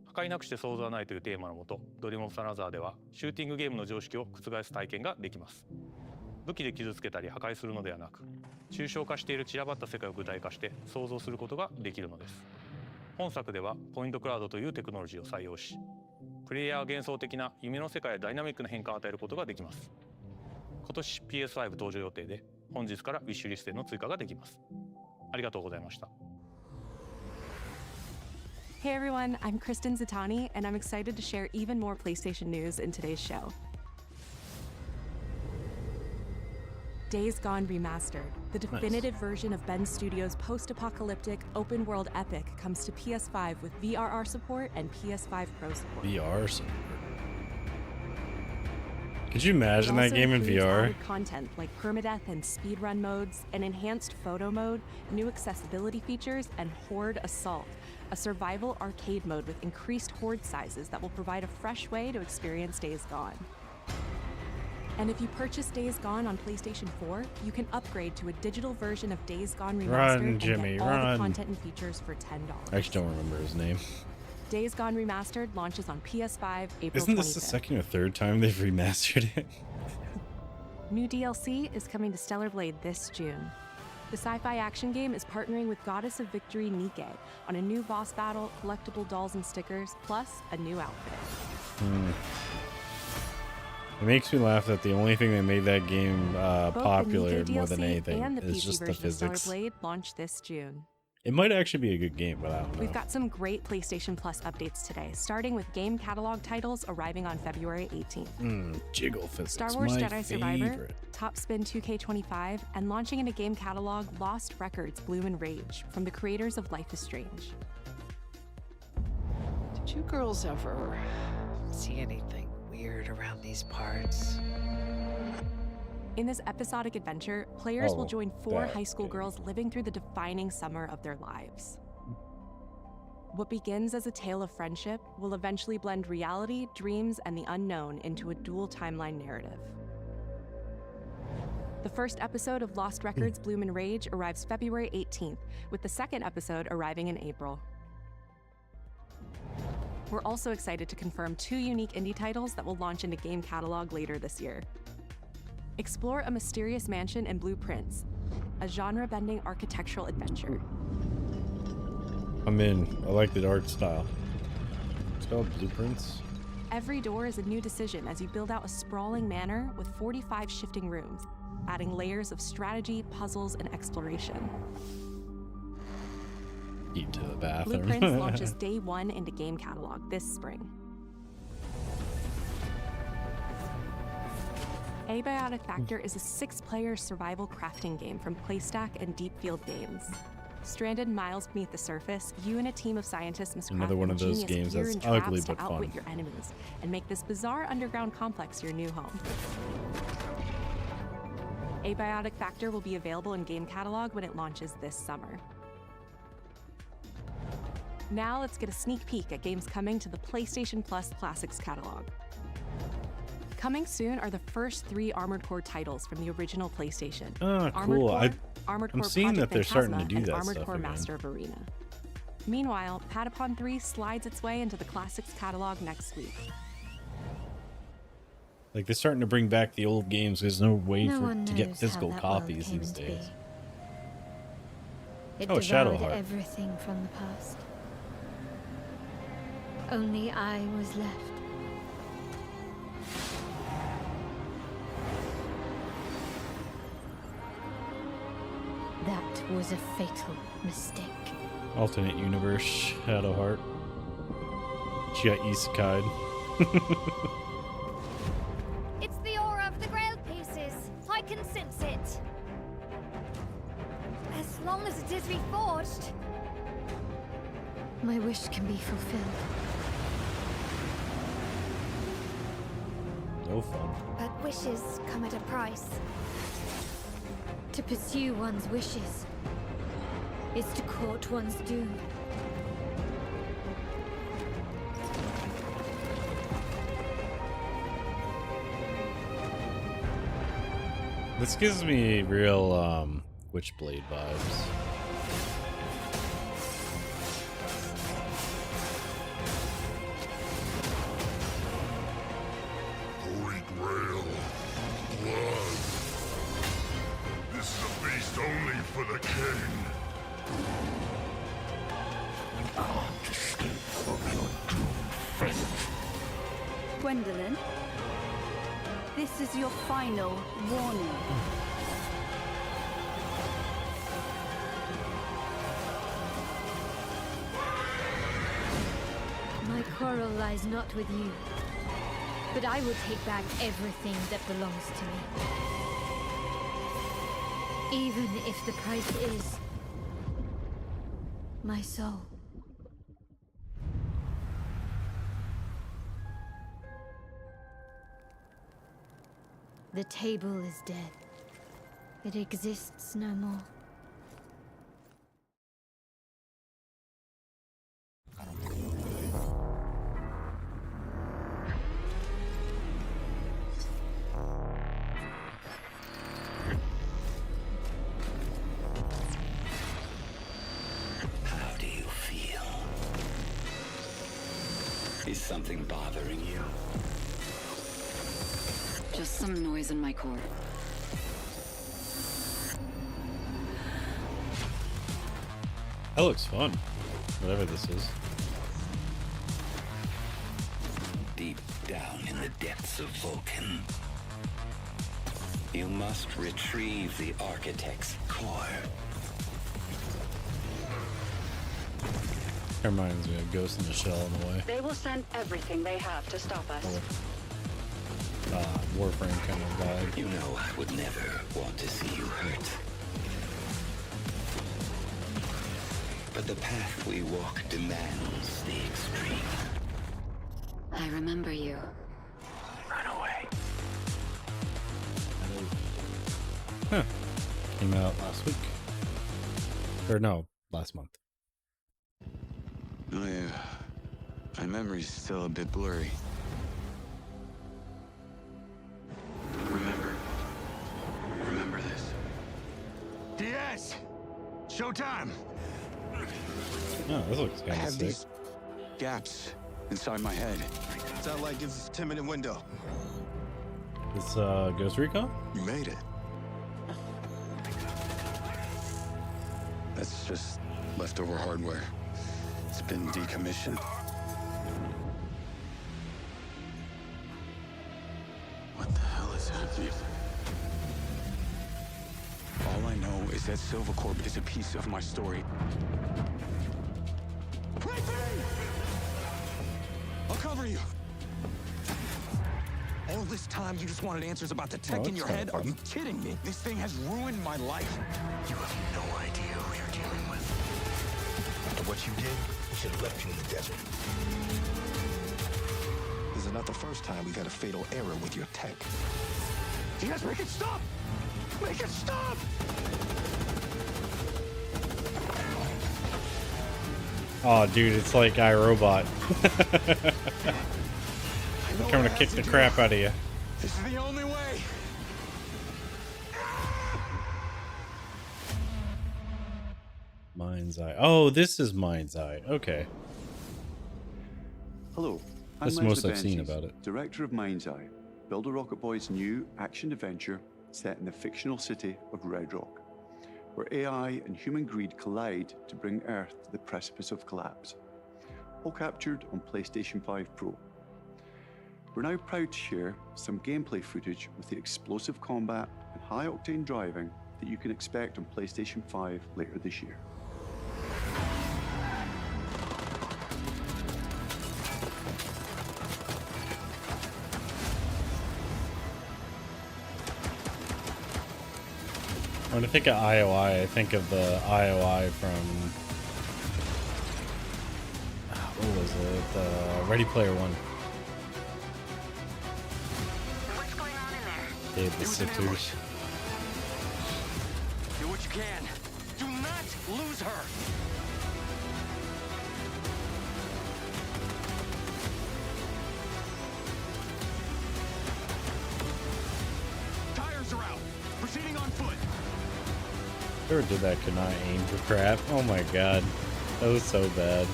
破壊なくして想像はないというテーマのもと、ドリームオブサナザーではシューティングゲームの常識を覆す体験ができます。武器で傷つけたり破壊するのではなく、抽象化している散らばった世界を具体化して想像することができるのです。本作ではポイントクラウドというテクノロジーを採用し、プレイヤーは幻想的な夢の世界やダイナミックな変化を与えることができます。今年 PS5 登場予定で、本日からウィッシュリストへの追加ができます。ありがとうございました。Hey everyone, I'm Kristen Zitani, and I'm excited to share even more PlayStation news in today's show. Days Gone Remastered, the definitive version of Ben Studios' post-apocalyptic open-world epic, comes to PS5 with VRR support and PS5 Pro support. VR support. Could you imagine that game in VR? Added content like permadeath and speedrun modes, an enhanced photo mode, new accessibility features, and Horde Assault, a survival arcade mode with increased horde sizes that will provide a fresh way to experience Days Gone. And if you purchase Days Gone on PlayStation 4, you can upgrade to a digital version of Days Gone Remastered and Jimmy, get all the content and features for $10. I actually don't remember his name. Days Gone Remastered launches on PS5 April 25th. Isn't this the second or third time they've remastered it? New DLC is coming to Stellar Blade this June. The sci-fi action game is partnering with Goddess of Victory Nike on a new boss battle, collectible dolls and stickers, plus a new outfit. It makes me laugh that the only thing that made that game popular Both more the than new DLC anything and the is PC just the version of Stellar physics. Blade launch this June. It might actually be a good game, but I don't know. We've got some great PlayStation Plus updates today, starting with game catalog titles arriving on February 18th. Jiggle physics, Star Wars my Jedi Survivor, favorite. Top Spin 2K25, and launching in a game catalog, Lost Records Bloom and Rage, from the creators of Life is Strange. Did you girls ever see anything weird around these parts? In this episodic adventure, players will join 4 high school girls living through the defining summer of their lives. What begins as a tale of friendship will eventually blend reality, dreams, and the unknown into a dual timeline narrative. The first episode of Lost Records Bloom and Rage arrives February 18th, with the second episode arriving in April. We're also excited to confirm 2 unique indie titles that will launch into game catalog later this year. Explore a mysterious mansion and blueprints, a genre-bending architectural adventure. I'm in. I like the art style. It's called Blueprints. Every door is a new decision as you build out a sprawling manor with 45 shifting rooms, adding layers of strategy, puzzles, and exploration. Eat to the bathroom. Blueprints launches day 1 into game catalog this spring. Abiotic Factor is a 6-player survival crafting game from Playstack and Deep Field Games. Stranded miles beneath the surface, you and a team of scientists must craft Another one of those ingenious games gear that's and traps ugly to but outwit fun. your enemies and make this bizarre underground complex your new home. Abiotic Factor will be available in game catalog when it launches this summer. Now let's get a sneak peek at games coming to the PlayStation Plus Classics catalog. Coming soon are the first 3 Armored Core titles from the original PlayStation. Oh, Armored cool. Core, Armored I'm Core seeing Project that they're starting to Phantasma, do and that Armored stuff Core again. Master of Arena. Meanwhile, Patapon 3 slides its way into the Classics catalog next week. Like, they're starting to bring back the old games. There's no way No for one to get knows physical how that world copies came these into days. It Oh, devoured Shadowheart. everything from the past. Only I was left. That was a fatal mistake. Alternate universe, Shadowheart. She got isekai'd. It's the aura of the Grail pieces. I can sense it. As long as it is reforged. My wish can be fulfilled. No fun. But wishes come at a price. To pursue one's wishes is to court one's doom. This gives me real Witchblade vibes. Holy Grail. Blood. This is a feast only for the king. You can't escape from your doomed fate. Gwendolyn. This is your final warning. My quarrel lies not with you, but I will take back everything that belongs to me. Even if the price is my soul. The table is dead. It exists no more. How do you feel? Is something bothering you? Just some noise in my core. That looks fun. Whatever this is. Deep down in the depths of Vulcan, you must retrieve the Architect's core. Reminds me of Ghost in the Shell in a way. They will send everything they have to stop us. Warframe kind of vibe. You know I would never want to see you hurt. But the path we walk demands the extreme. I remember you. Run away. Huh. Came out last week. Or no, last month. My memory's still a bit blurry. Remember this. DS! Showtime! Oh, this looks I kind of have sick. these gaps inside my head. Sound like it's a 10-minute window. It's Ghost Recon? You made it. That's just leftover hardware. It's been decommissioned. What the hell is happening? All I know is that Silvercorp is a piece of my story. I'll cover you. All this time you just wanted answers about the tech in your head? Are you kidding me? This thing has ruined my life. You have no idea who you're dealing with. After what you did, we should have left you in the desert. This is not the first time we've had a fatal error with your tech. You guys make it stop! Make it stop! Oh, dude, it's like iRobot. Coming to kick the crap out of you. This is the only way. Mind's Eye. Oh, this is Mind's Eye. Okay. Hello, That's the most I've seen about it. Director of Mind's Eye, Builder Rocket Boy's new action adventure set in the fictional city of Red Rock, where AI and human greed collide to bring Earth to the precipice of collapse. All captured on PlayStation 5 Pro. We're now proud to share some gameplay footage with the explosive combat and high-octane driving that you can expect on PlayStation 5 later this year. When I think of IOI, I think of the IOI from what was it? Ready Player One. What's going on in there? Dave the Sitters. Do what you can. Do not lose her. Tires are out. Proceeding on foot. Whoever did that could not aim for crap. Oh my god. That was so bad.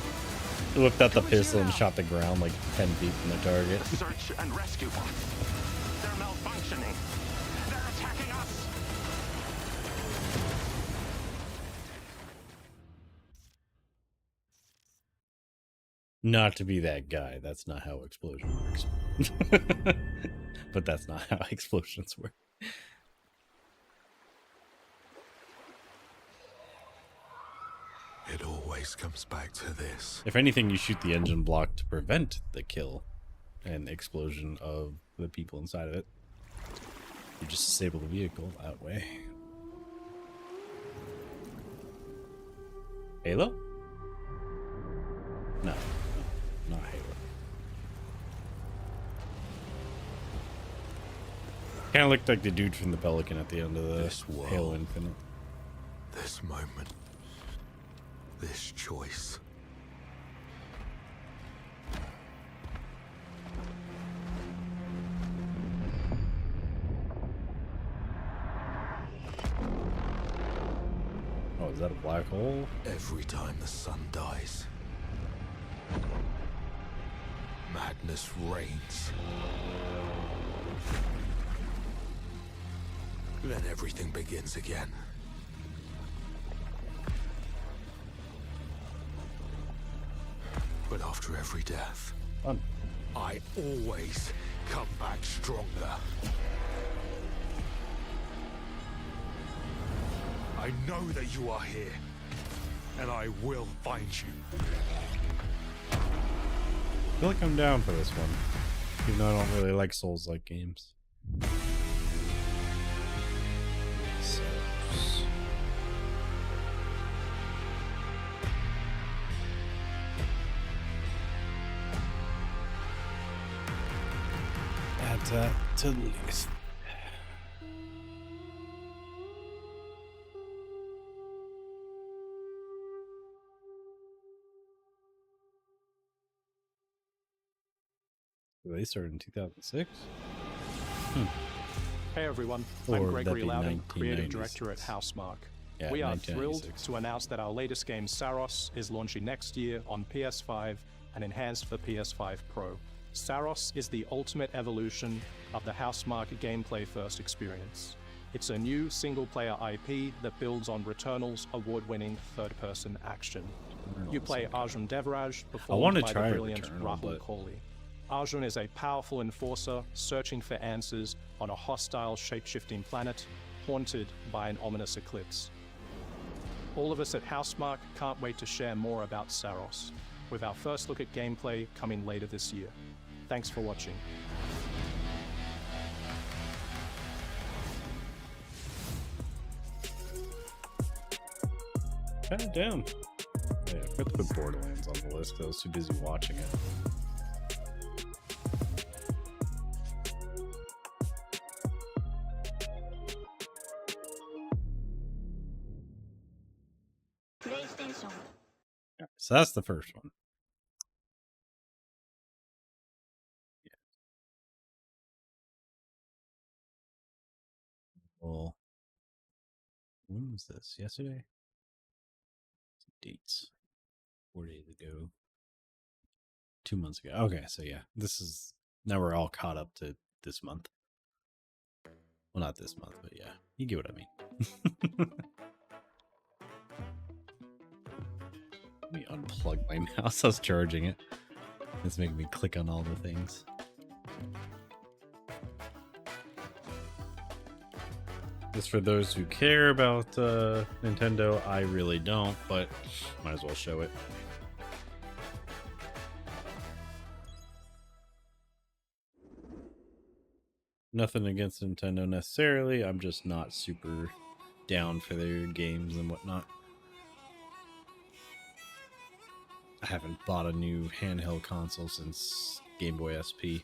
He whipped out the pistol and shot the ground like 10 feet from the target. Search and rescue bots. They're malfunctioning. Not to be that guy. That's not how explosion works. But that's not how explosions work. It always comes back to this. If anything, you shoot the engine block to prevent the kill and explosion of the people inside of it. You just disable the vehicle that way. Halo? No, not Halo. Kind of looked like the dude from the Pelican at the end of the Halo Infinite. This moment. This choice. Oh, is that a black hole? Every time the sun dies, madness reigns. Then everything begins again. But after every death, I always come back stronger. I know that you are here, and I will find you. I feel like I'm down for this one, even though I don't really like Souls-like games. To the list. They started in 2006? Hey everyone, Or I'm that'd Gregory be Loudon, Creative 1996. Director at Housemarque. Yeah, We are thrilled 1996. to announce that our latest game, Saros, is launching next year on PS5 and enhanced for PS5 Pro. Saros is the ultimate evolution of the Housemarque gameplay-first experience. It's a new single-player IP that builds on Returnal's award-winning third-person action. You play Arjun Devraj, wanna performed by try the brilliant Returnal, Rahul but- Kohli. Arjun is a powerful enforcer searching for answers on a hostile, shape-shifting planet haunted by an ominous eclipse. All of us at Housemarque can't wait to share more about Saros, with our first look at gameplay coming later this year. Thanks for watching. Cut it down. Yeah, I forgot to put Borderlands on the list. I was too busy watching it. So that's the first one. Yeah. Well, when was this? Yesterday? Dates. 4 days ago. 2 months ago. Okay, so yeah, this is now we're all caught up to this month. Well, not this month, but yeah, you get what I mean. Let me unplug my mouse. I was charging it. It's making me click on all the things. Just for those who care about Nintendo, I really don't, but might as well show it. Nothing against Nintendo necessarily. I'm just not super down for their games and whatnot. I haven't bought a new handheld console since Game Boy SP.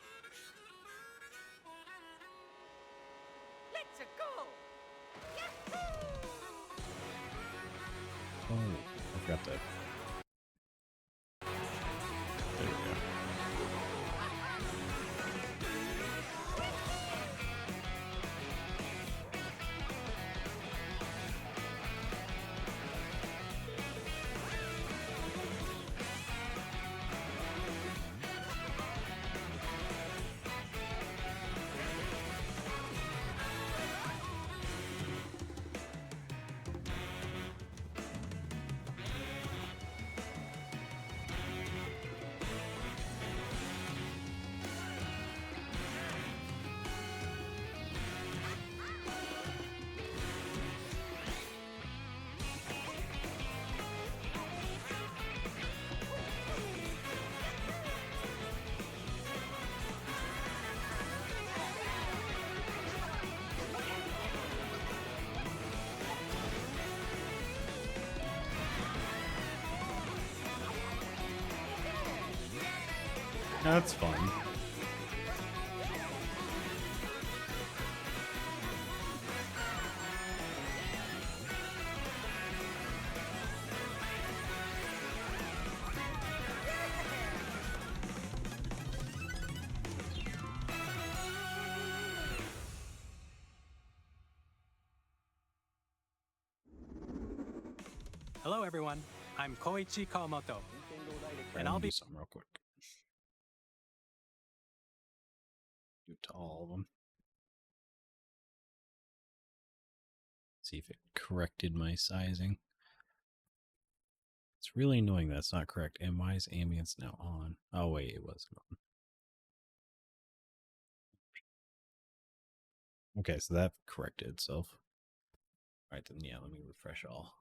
Oh, I forgot that. There we go. That's fun. Hello everyone, I'm Koichi Kawamoto, and I'll be something real quick. Do it to all of them. See if it corrected my sizing. It's really annoying that's not correct. And why is ambience now on? Oh wait, it wasn't on. Okay, so that corrected itself. All right, then yeah, let me refresh all.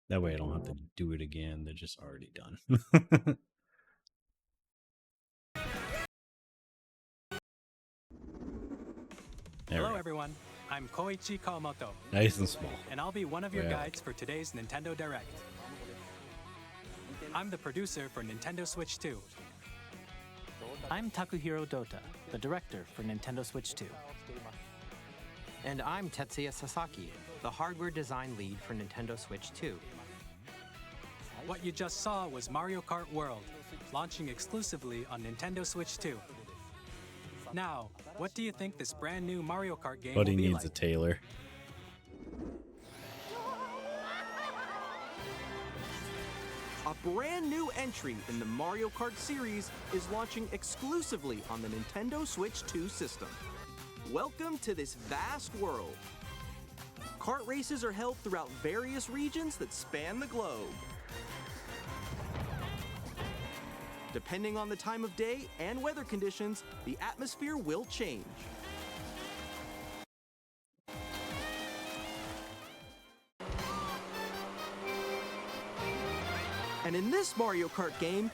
That way I don't have to do it again. They're just already done. Hello everyone, I'm Koichi Kawamoto. Nice and small. And I'll be one of your Yeah. guides for today's Nintendo Direct. I'm the producer for Nintendo Switch 2. I'm Takuhiro Dota, the director for Nintendo Switch 2. And I'm Tetsuya Sasaki, the hardware design lead for Nintendo Switch 2. What you just saw was Mario Kart World, launching exclusively on Nintendo Switch 2. Now, what do you think this brand new Mario Kart game Buddy will be needs like? a tailor. A brand new entry in the Mario Kart series is launching exclusively on the Nintendo Switch 2 system. Welcome to this vast world. Kart races are held throughout various regions that span the globe. Depending on the time of day and weather conditions, the atmosphere will change. And in this Mario Kart game,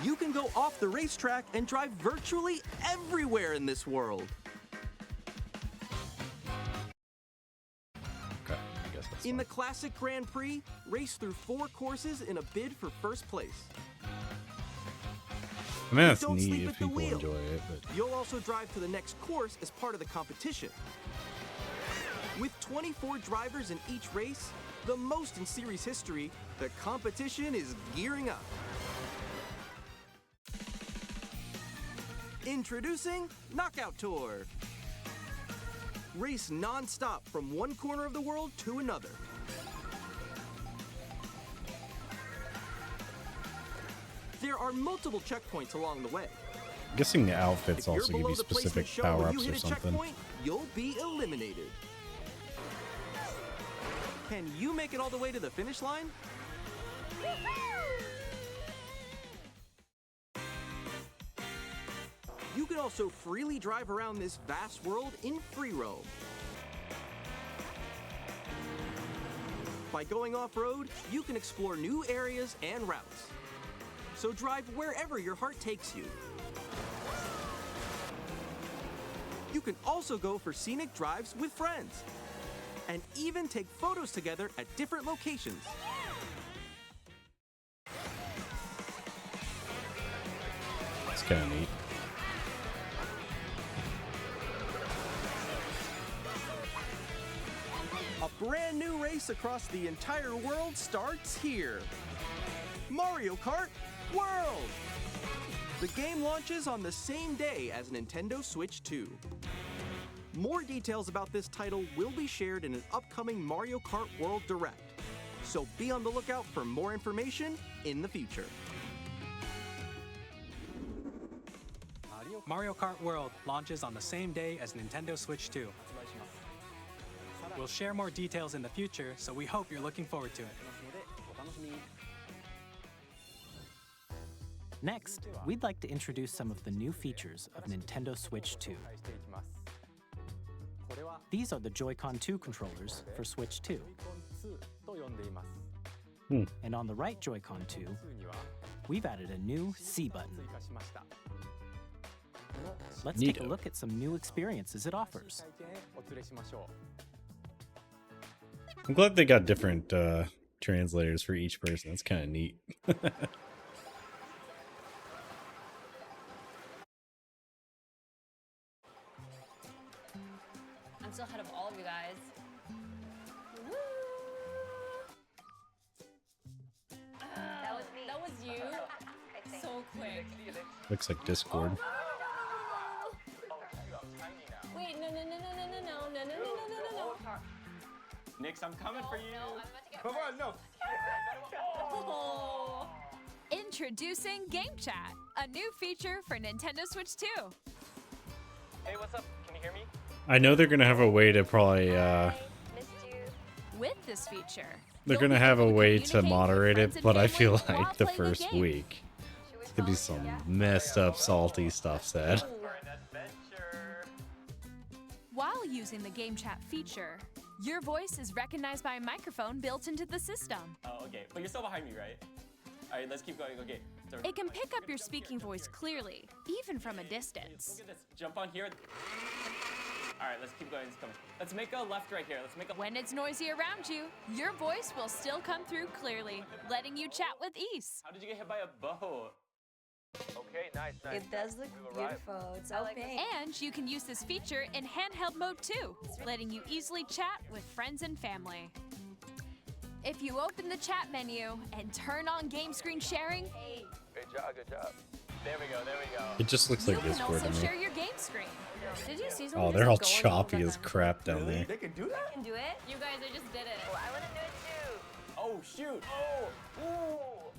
you can go off the racetrack and drive virtually everywhere in this world. Okay, I guess that's In the classic Grand Prix, race through 4 courses in a bid for first place. I mean, that's Don't neat sleep if at the people wheel. enjoy it, but You'll also drive to the next course as part of the competition. With 24 drivers in each race, the most in series history, the competition is gearing up. Introducing Knockout Tour. Race non-stop from one corner of the world to another. There are multiple checkpoints along the way. I'm guessing the outfits If you're also give below you the placement specific shown when you power-ups hit or a something. checkpoint, you'll be eliminated. Can you make it all the way to the finish line? You can also freely drive around this vast world in free roam. By going off-road, you can explore new areas and routes. So drive wherever your heart takes you. You can also go for scenic drives with friends, and even take photos together at different locations. It's kind of neat. A brand new race across the entire world starts here. Mario Kart World! The game launches on the same day as Nintendo Switch 2. More details about this title will be shared in an upcoming Mario Kart World Direct, so be on the lookout for more information in the future. Mario Kart World launches on the same day as Nintendo Switch 2. We'll share more details in the future, so we hope you're looking forward to it. Next, we'd like to introduce some of the new features of Nintendo Switch 2. These are the Joy-Con 2 controllers for Switch 2. And on the right Joy-Con 2, we've added a new C button. Let's take a Neato. look at some new experiences it offers. I'm glad they got different translators for each person. That's kind of neat. I'm still ahead of all of you guys. That was you. So quick. Looks like Discord. Wait, no. Nix, I'm coming for you. Come on, no. Introducing Game Chat, a new feature for Nintendo Switch 2. Hey, what's up? Can you hear me? I know they're gonna have a way to probably With this feature, they're gonna have a way to moderate it, but I feel like the first week it's gonna be some messed up salty stuff said. While using the Game Chat feature, your voice is recognized by a microphone built into the system. Oh, okay. But you're still behind me, right? All right, let's keep going. Okay. So, It can pick up your speaking voice clearly, even from a distance. look at this. Jump on here. All right, let's keep going. It's coming. Let's make a left right here. Let's make a. When it's noisy around you, your voice will still come through clearly, letting you chat with ease. How did you get hit by a boat? Okay, nice. It does look beautiful. It's okay. And you can use this feature in handheld mode too, letting you easily chat with friends and family. If you open the chat menu and turn on game screen sharing, Good job. Good job. There we go. It just looks like you can Discord also to me. share your game screen. Did you see Oh, they're all choppy as crap down there. They can do that? can do it? You guys, I just did it. Oh, I want to do it too. Oh, shoot.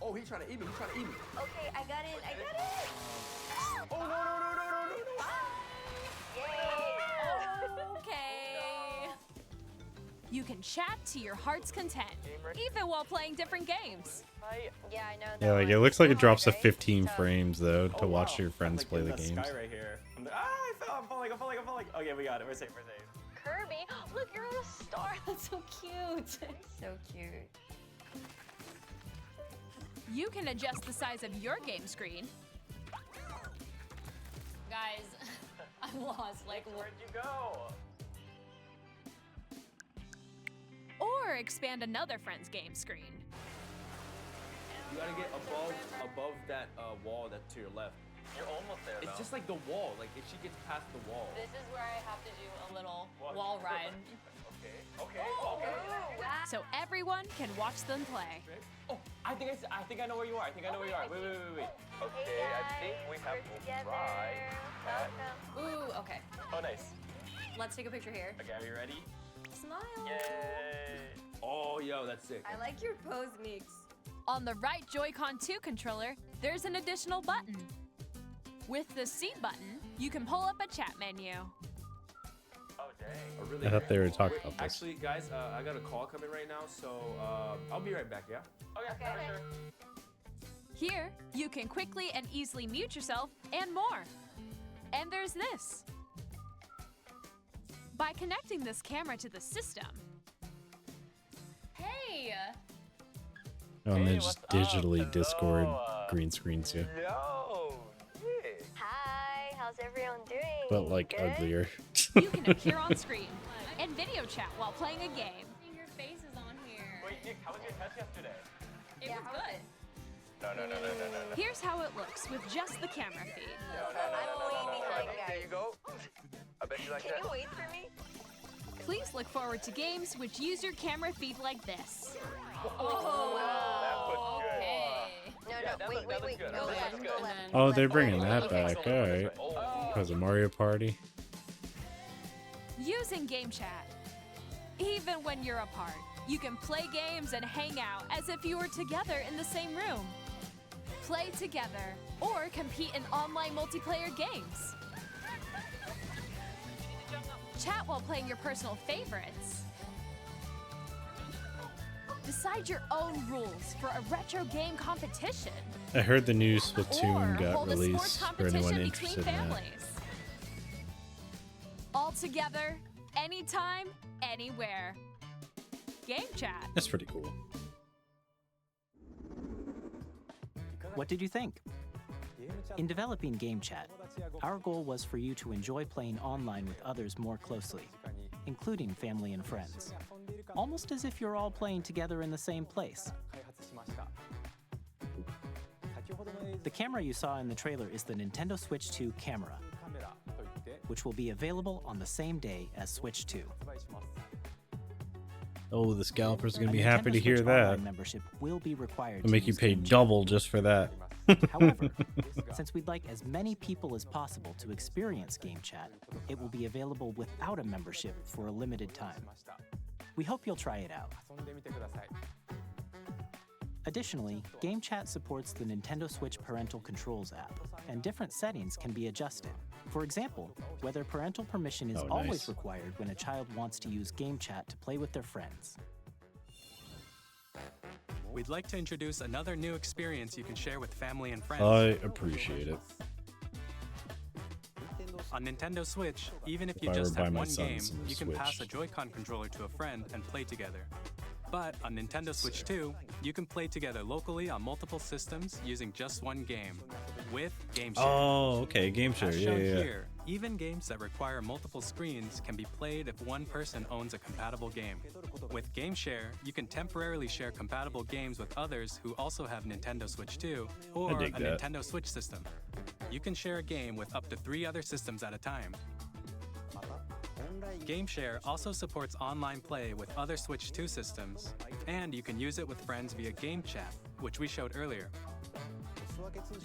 Oh, he's trying to eat me. Okay, I got it. Oh, no. Okay. You can chat to your heart's content, even while playing different games. Yeah, I know. Yeah, like it looks like it drops to 15 frames though to watch your friends play the games. Sky right here. I'm falling. Okay, we got it. We're safe. Kirby, look, you're on a star. That's so cute. So cute. You can adjust the size of your game screen, Guys, I'm lost. Like, Where'd you go? or expand another friend's game screen. You gotta get above that wall that's to your left. You're almost there, It's just like the wall. Like if she gets past the wall. This is where I have to do a little wall ride. Okay. So everyone can watch them play. Oh, I think I know where you are. Wait. Okay, I think we have to try. Ooh, okay. Oh, nice. Let's take a picture here. Okay, are you ready? Smile. Yay! Oh, yo, that's sick. I like your pose, Mix. On the right Joy-Con 2 controller, there's an additional button. With the C button, you can pull up a chat menu. Oh, dang. Really I thought they were talking about this. Actually, guys, I got a call coming right now, so I'll be right back, yeah? Okay, for sure. Here, you can quickly and easily mute yourself and more. And there's this. By connecting this camera to the system, Hey! Oh, and then just digitally Discord green screens you, Yo! Hi, how's everyone doing? but like uglier. you can appear on screen and video chat while playing a game. Your face is on here. Wait, Nick, how was your test yesterday? It was good. No. Here's how it looks with just the camera feed. I'm way behind, guys. There you go. I bet you like Can that. you wait for me? Please look forward to games which use your camera feed like this. Oh, okay. No, wait. Go left. Oh, they're bringing that back. All right, because of Mario Party. Using Game Chat. Even when you're apart, you can play games and hang out as if you were together in the same room. Play together or compete in online multiplayer games. Chat while playing your personal favorites. Decide your own rules for a retro game competition. I heard the new Splatoon Or got hold a released sports for anyone competition interested between in that. families. All together, anytime, anywhere. Game Chat. That's pretty cool. What did you think? In developing Game Chat, our goal was for you to enjoy playing online with others more closely, including family and friends, almost as if you're all playing together in the same place. The camera you saw in the trailer is the Nintendo Switch 2 camera, which will be available on the same day as Switch 2. Oh, the scalpers are going to be A happy Nintendo to hear Switch that. Online membership will be required They'll to make you use pay Game Chat. double just for that. However, since we'd like as many people as possible to experience Game Chat, it will be available without a membership for a limited time. We hope you'll try it out. Additionally, Game Chat supports the Nintendo Switch Parental Controls app, and different settings can be adjusted. For example, whether parental permission is always required when a child wants to use Game Chat to play with their friends. We'd like to introduce another new experience you can share with family and friends. I appreciate it. On Nintendo Switch, even if you If I were just buy have my one son game, some you can Switch. pass a Joy-Con controller to a friend and play together. But on Nintendo Switch 2, you can play together locally on multiple systems using just one game, with Game Share. Oh, okay, Game Share, As yeah, shown yeah. here, even games that require multiple screens can be played if one person owns a compatible game. With Game Share, you can temporarily share compatible games with others who also have Nintendo Switch 2 or a dig that. Nintendo Switch system. You can share a game with up to 3 other systems at a time. Game Share also supports online play with other Switch 2 systems, and you can use it with friends via Game Chat, which we showed earlier.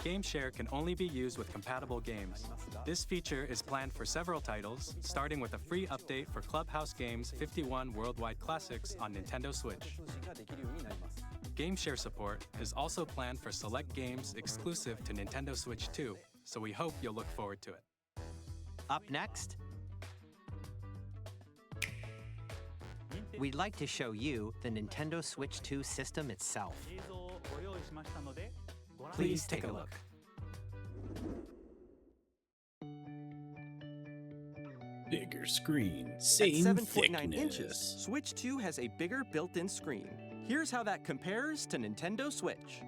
Game Share can only be used with compatible games. This feature is planned for several titles, starting with a free update for Clubhouse Games 51 Worldwide Classics on Nintendo Switch. Game Share support is also planned for select games exclusive to Nintendo Switch 2, so we hope you'll look forward to it. Up next, we'd like to show you the Nintendo Switch 2 system itself. Please take a look. Bigger screen, At same 7.9 inches, thickness. Switch 2 has a bigger built-in screen. Here's how that compares to Nintendo Switch.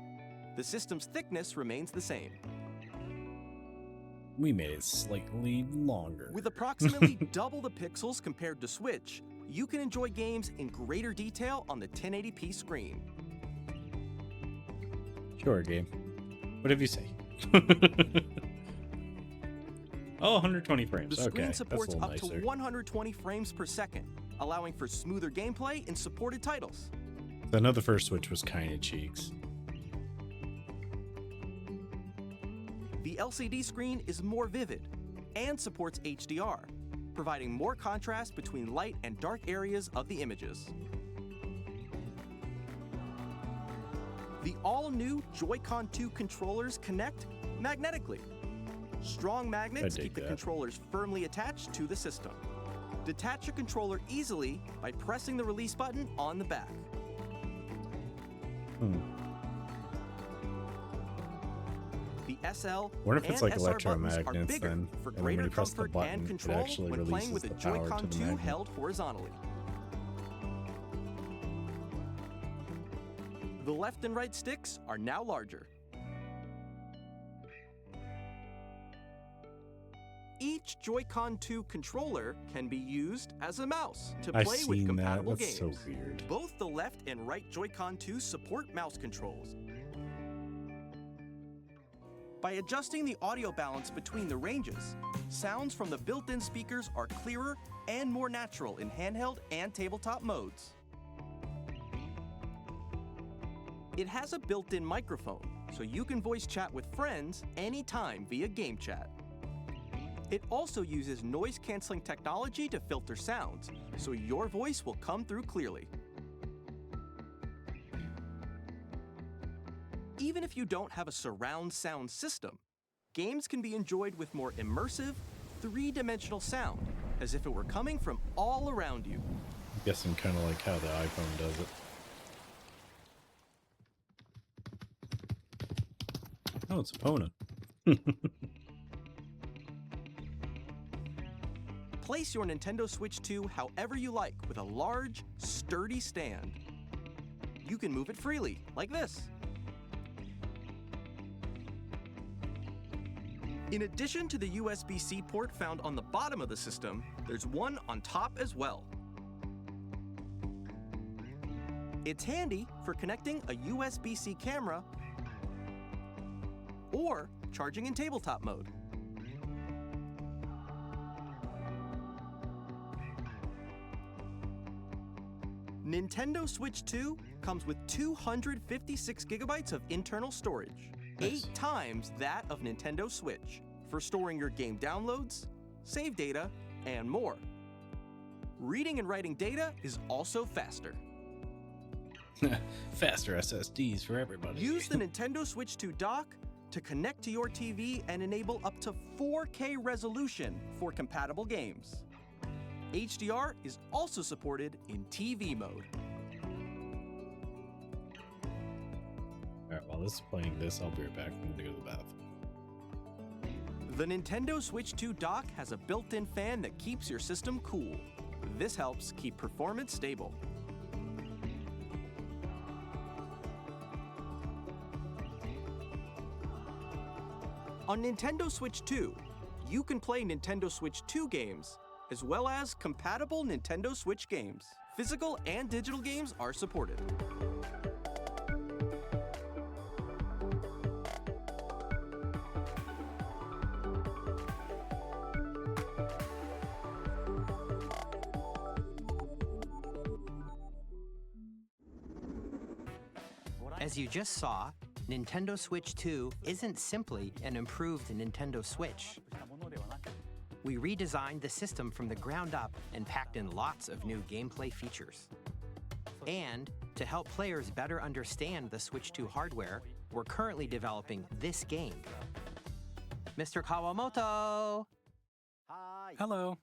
The system's thickness remains the same. We made it slightly longer. With approximately double the pixels compared to Switch, you can enjoy games in greater detail on the 1080p screen. Sure, game. Whatever you say. Oh, 120 frames. The Okay, screen that's a supports little up to nicer. 120 frames per second, allowing for smoother gameplay in supported titles. I know the first Switch was kind of cheeks. The LCD screen is more vivid and supports HDR, providing more contrast between light and dark areas of the images. The all-new Joy-Con 2 controllers connect magnetically. Strong magnets dig keep the that. controllers firmly attached to the system. Detach a controller easily by pressing the release button on the back. The SL Wonder if it's and like SR buttons are electromagnets bigger then, for and then when greater you press the comfort button, and it control actually when playing releases with a the power Joy-Con to the 2 magnet. held horizontally. The left and right sticks are now larger. Each Joy-Con 2 controller can be used as a mouse to I've play seen with that. compatible That's games. so weird. Both the left and right Joy-Con 2 support mouse controls. By adjusting the audio balance between the ranges, sounds from the built-in speakers are clearer and more natural in handheld and tabletop modes. It has a built-in microphone, so you can voice chat with friends anytime via Game Chat. It also uses noise-canceling technology to filter sounds, so your voice will come through clearly. Even if you don't have a surround sound system, games can be enjoyed with more immersive, three-dimensional sound, as if it were coming from all around you. I'm guessing kind of like how the iPhone does it. Oh, it's Epona. Place your Nintendo Switch 2 however you like with a large, sturdy stand. You can move it freely, like this. In addition to the USB-C port found on the bottom of the system, there's one on top as well. It's handy for connecting a USB-C camera or charging in tabletop mode. Nintendo Switch 2 comes with 256 gigabytes of internal storage, 8 times that of Nintendo Switch, for storing your game downloads, save data, and more. Reading and writing data is also faster. Faster SSDs for everybody. Use the Nintendo Switch 2 dock to connect to your TV and enable up to 4K resolution for compatible games. HDR is also supported in TV mode. Alright, while this is playing this, I'll be right back. I'm gonna go to the bathroom. The Nintendo Switch 2 dock has a built-in fan that keeps your system cool. This helps keep performance stable. On Nintendo Switch 2, you can play Nintendo Switch 2 games, as well as compatible Nintendo Switch games. Physical and digital games are supported. As you just saw, Nintendo Switch 2 isn't simply an improved Nintendo Switch. We redesigned the system from the ground up and packed in lots of new gameplay features. And to help players better understand the Switch 2 hardware, we're currently developing this game. Mr. Kawamoto! Hello.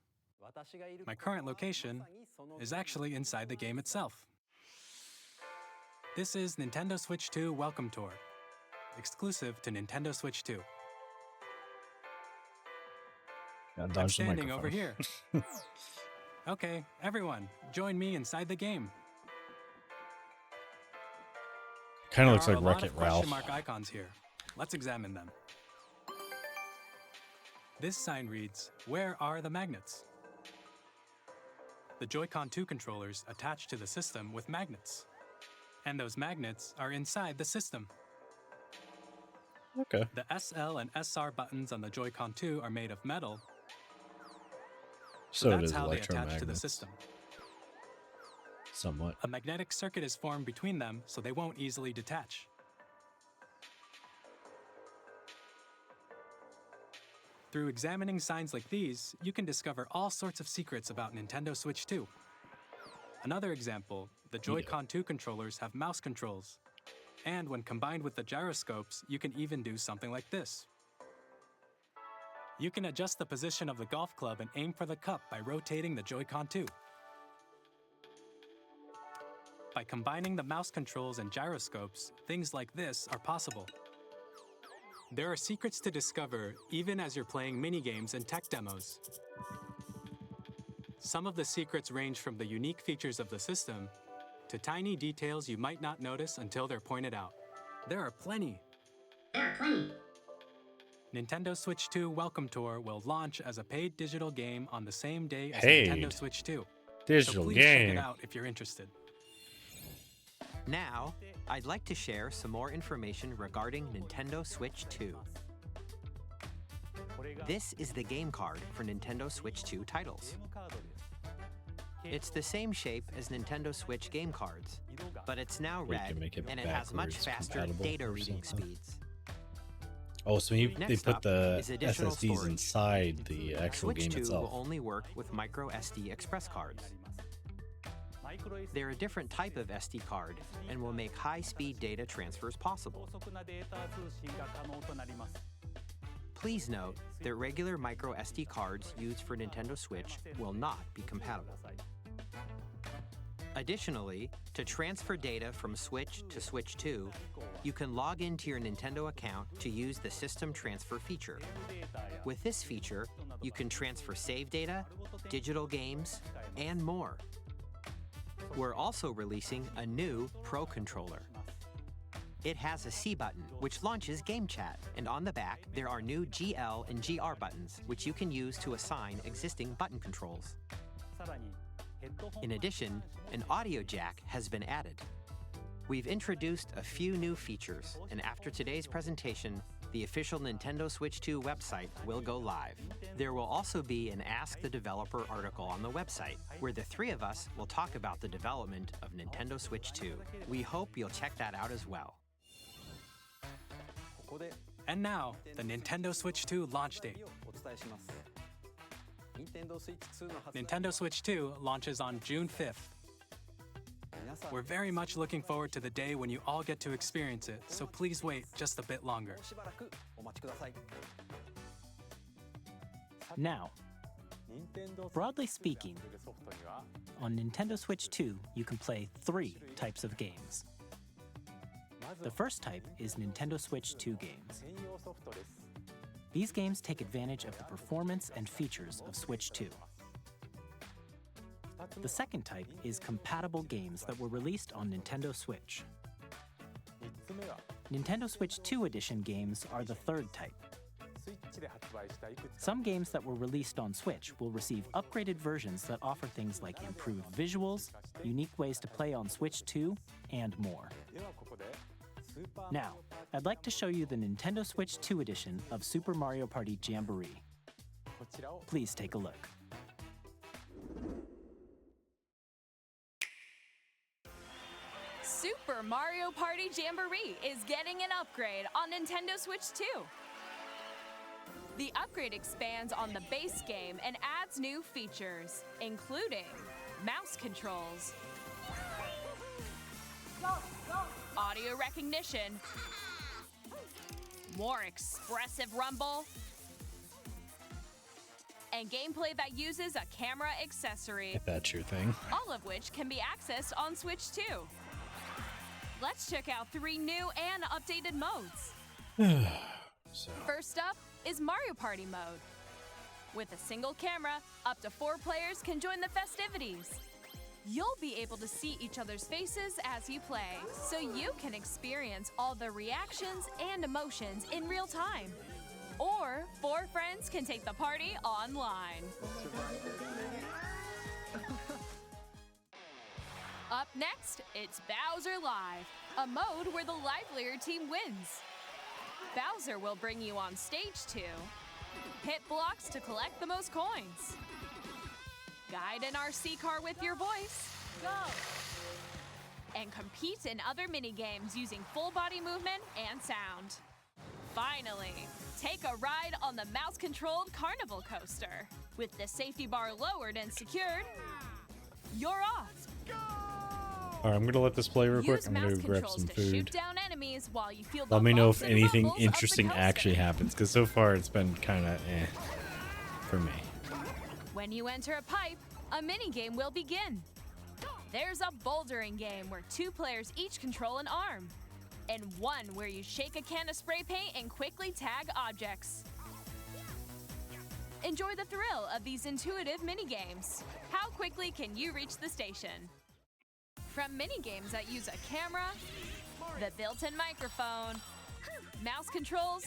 My current location is actually inside the game itself. This is Nintendo Switch 2 Welcome Tour, exclusive to Nintendo Switch 2. I'm standing over here. Okay, everyone, join me inside the game. Kind of looks like There are a lot Wreck-It of Ralph. question mark icons here. Let's examine them. This sign reads, "Where are the magnets?" The Joy-Con 2 controllers attach to the system with magnets. And those magnets are inside the system. Okay. The SL and SR buttons on the Joy-Con 2 are made of metal. So it that's is how they attach to the electromagnets. system. Somewhat. A magnetic circuit is formed between them so they won't easily detach. Through examining signs like these, you can discover all sorts of secrets about Nintendo Switch 2. Another example, the Joy-Con 2 controllers have mouse controls. And when combined with the gyroscopes, you can even do something like this. You can adjust the position of the golf club and aim for the cup by rotating the Joy-Con 2. By combining the mouse controls and gyroscopes, things like this are possible. There are secrets to discover even as you're playing minigames and tech demos. Some of the secrets range from the unique features of the system to tiny details you might not notice until they're pointed out. There are plenty. Nintendo Switch 2 Welcome Tour will launch as a paid digital game on the same day as Paid Nintendo Switch 2. digital so please game. check it out if you're interested. Now, I'd like to share some more information regarding Nintendo Switch 2. This is the game card for Nintendo Switch 2 titles. It's the same shape as Nintendo Switch game cards, but it's now Where you can red make it and it has much backwards faster compatible data or reading something. speeds. Oh, so they Next put up the is additional SSDs storage. inside the actual Switch game 2 itself. will only work with micro SD express cards. They're a different type of SD card and will make high-speed data transfers possible. Please note that regular micro SD cards used for Nintendo Switch will not be compatible. Additionally, to transfer data from Switch to Switch 2, you can log into your Nintendo account to use the System Transfer feature. With this feature, you can transfer save data, digital games, and more. We're also releasing a new Pro controller. It has a C button, which launches Game Chat, and on the back, there are new GL and GR buttons, which you can use to assign existing button controls. In addition, an audio jack has been added. We've introduced a few new features, and after today's presentation, the official Nintendo Switch 2 website will go live. There will also be an Ask the Developer article on the website, where the three of us will talk about the development of Nintendo Switch 2. We hope you'll check that out as well. And now, the Nintendo Switch 2 launch date. Nintendo Switch 2 launches on June 5th. We're very much looking forward to the day when you all get to experience it, so please wait just a bit longer. Now, broadly speaking, on Nintendo Switch 2, you can play 3 types of games. The first type is Nintendo Switch 2 games. These games take advantage of the performance and features of Switch 2. The second type is compatible games that were released on Nintendo Switch. Nintendo Switch 2 Edition games are the third type. Some games that were released on Switch will receive upgraded versions that offer things like improved visuals, unique ways to play on Switch 2, and more. Now, I'd like to show you the Nintendo Switch 2 edition of Super Mario Party Jamboree. Please take a look. Super Mario Party Jamboree is getting an upgrade on Nintendo Switch 2. The upgrade expands on the base game and adds new features, including mouse controls, audio recognition, more expressive rumble, and gameplay that uses a camera accessory. If that's your thing. All of which can be accessed on Switch 2. Let's check out 3 new and updated modes. First up is Mario Party mode. With a single camera, up to 4 players can join the festivities. You'll be able to see each other's faces as you play, so you can experience all the reactions and emotions in real time. Or 4 friends can take the party online. Up next, it's Bowser Live, a mode where the livelier team wins. Bowser will bring you on stage to hit blocks to collect the most coins, guide an RC car with your voice, go, and compete in other mini-games using full body movement and sound. Finally, take a ride on the mouse-controlled carnival coaster. With the safety bar lowered and secured, you're off. Alright, I'm gonna let this play real quick. Use I'm gonna mouse go grab controls some to food. shoot down enemies while you feel the Let me know bumps if and anything rumbles of the interesting coaster. actually happens, because so far it's been kind of for me. When you enter a pipe, a mini-game will begin. There's a bouldering game where 2 players each control an arm, and one where you shake a can of spray paint and quickly tag objects. Enjoy the thrill of these intuitive mini-games. How quickly can you reach the station? From mini-games that use a camera, the built-in microphone, mouse controls,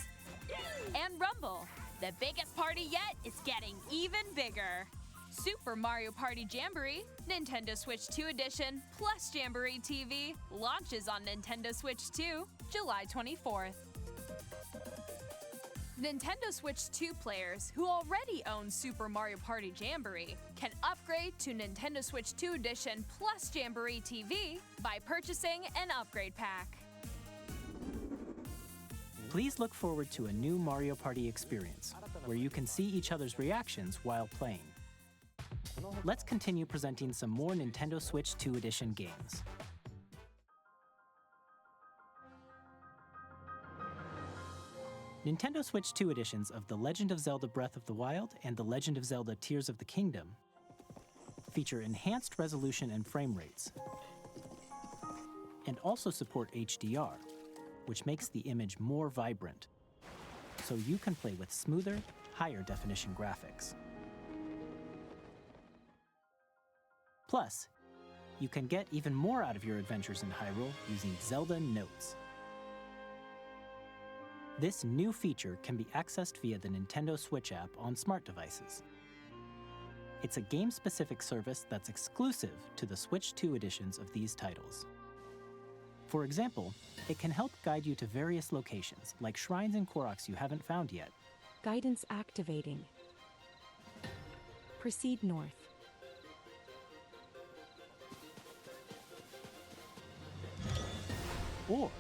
and rumble, the biggest party yet is getting even bigger. Super Mario Party Jamboree, Nintendo Switch 2 Edition, plus Jamboree TV launches on Nintendo Switch 2, July 24th. Nintendo Switch 2 players who already own Super Mario Party Jamboree can upgrade to Nintendo Switch 2 Edition plus Jamboree TV by purchasing an upgrade pack. Please look forward to a new Mario Party experience, where you can see each other's reactions while playing. Let's continue presenting some more Nintendo Switch 2 Edition games. Nintendo Switch 2 editions of The Legend of Zelda Breath of the Wild and The Legend of Zelda Tears of the Kingdom feature enhanced resolution and frame rates, and also support HDR, which makes the image more vibrant, so you can play with smoother, higher definition graphics. Plus, you can get even more out of your adventures in Hyrule using Zelda Notes, This new feature can be accessed via the Nintendo Switch app on smart devices. It's a game-specific service that's exclusive to the Switch 2 editions of these titles. For example, it can help guide you to various locations, like shrines and Koroks you haven't found yet. Guidance activating. Proceed north. Or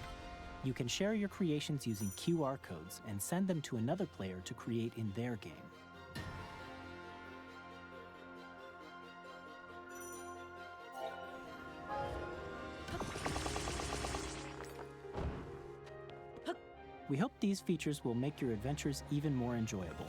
you can share your creations using QR codes and send them to another player to create in their game. We hope these features will make your adventures even more enjoyable.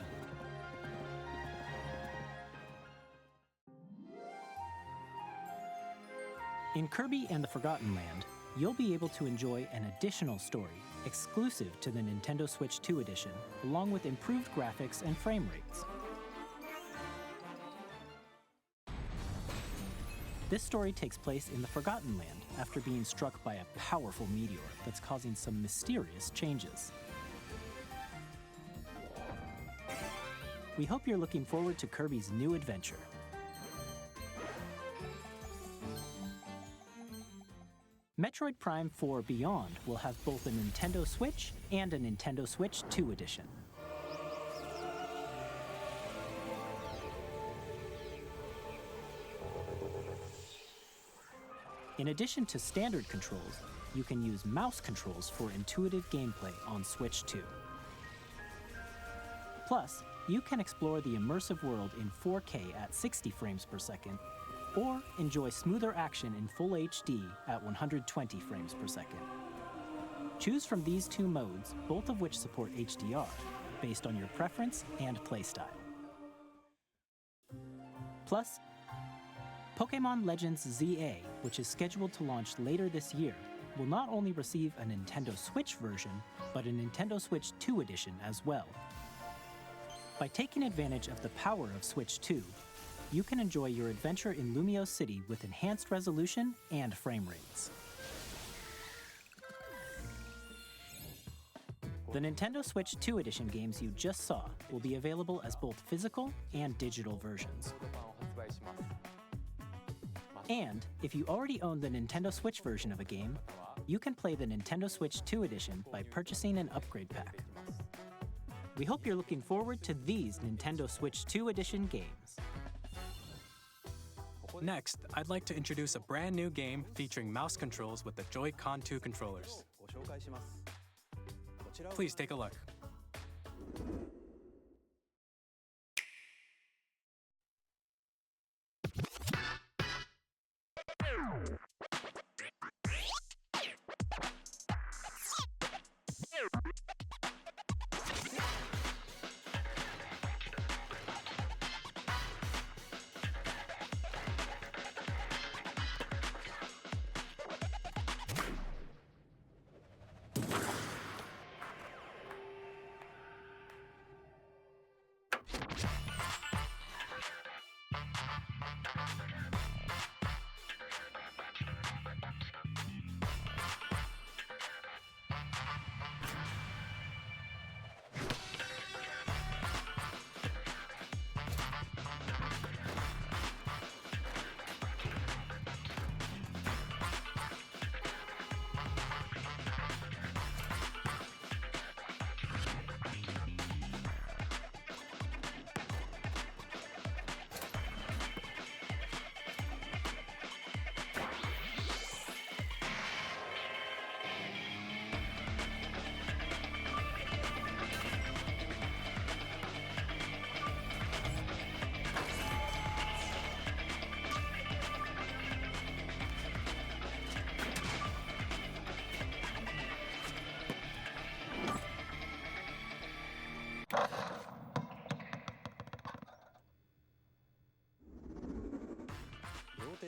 In Kirby and the Forgotten Land, you'll be able to enjoy an additional story exclusive to the Nintendo Switch 2 edition, along with improved graphics and frame rates. This story takes place in the Forgotten Land after being struck by a powerful meteor that's causing some mysterious changes. We hope you're looking forward to Kirby's new adventure. Metroid Prime 4 Beyond will have both a Nintendo Switch and a Nintendo Switch 2 edition. In addition to standard controls, you can use mouse controls for intuitive gameplay on Switch 2. Plus, you can explore the immersive world in 4K at 60 frames per second, or enjoy smoother action in Full HD at 120 frames per second. Choose from these two modes, both of which support HDR, based on your preference and playstyle. Plus, Pokémon Legends ZA, which is scheduled to launch later this year, will not only receive a Nintendo Switch version, but a Nintendo Switch 2 edition as well. By taking advantage of the power of Switch 2, you can enjoy your adventure in Lumio City with enhanced resolution and frame rates. The Nintendo Switch 2 edition games you just saw will be available as both physical and digital versions. And if you already own the Nintendo Switch version of a game, you can play the Nintendo Switch 2 edition by purchasing an upgrade pack. We hope you're looking forward to these Nintendo Switch 2 edition games. Next, I'd like to introduce a brand new game featuring mouse controls with the Joy-Con 2 controllers. Please take a look.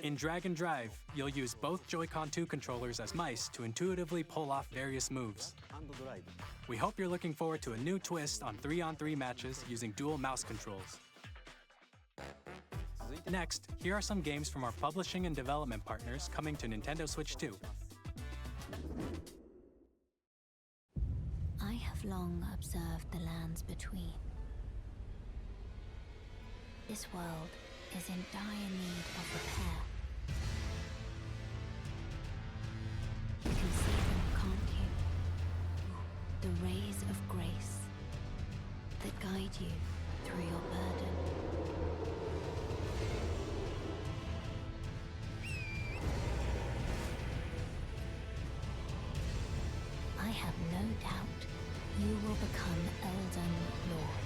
In Drag and Drive, you'll use both Joy-Con 2 controllers as mice to intuitively pull off various moves. We hope you're looking forward to a new twist on 3-on-3 matches using dual mouse controls. Next, here are some games from our publishing and development partners coming to Nintendo Switch 2. I have long observed the lands between. This world is in dire need of repair. You can see them, can't you? The rays of grace that guide you through your burden. I have no doubt you will become Elden Lord.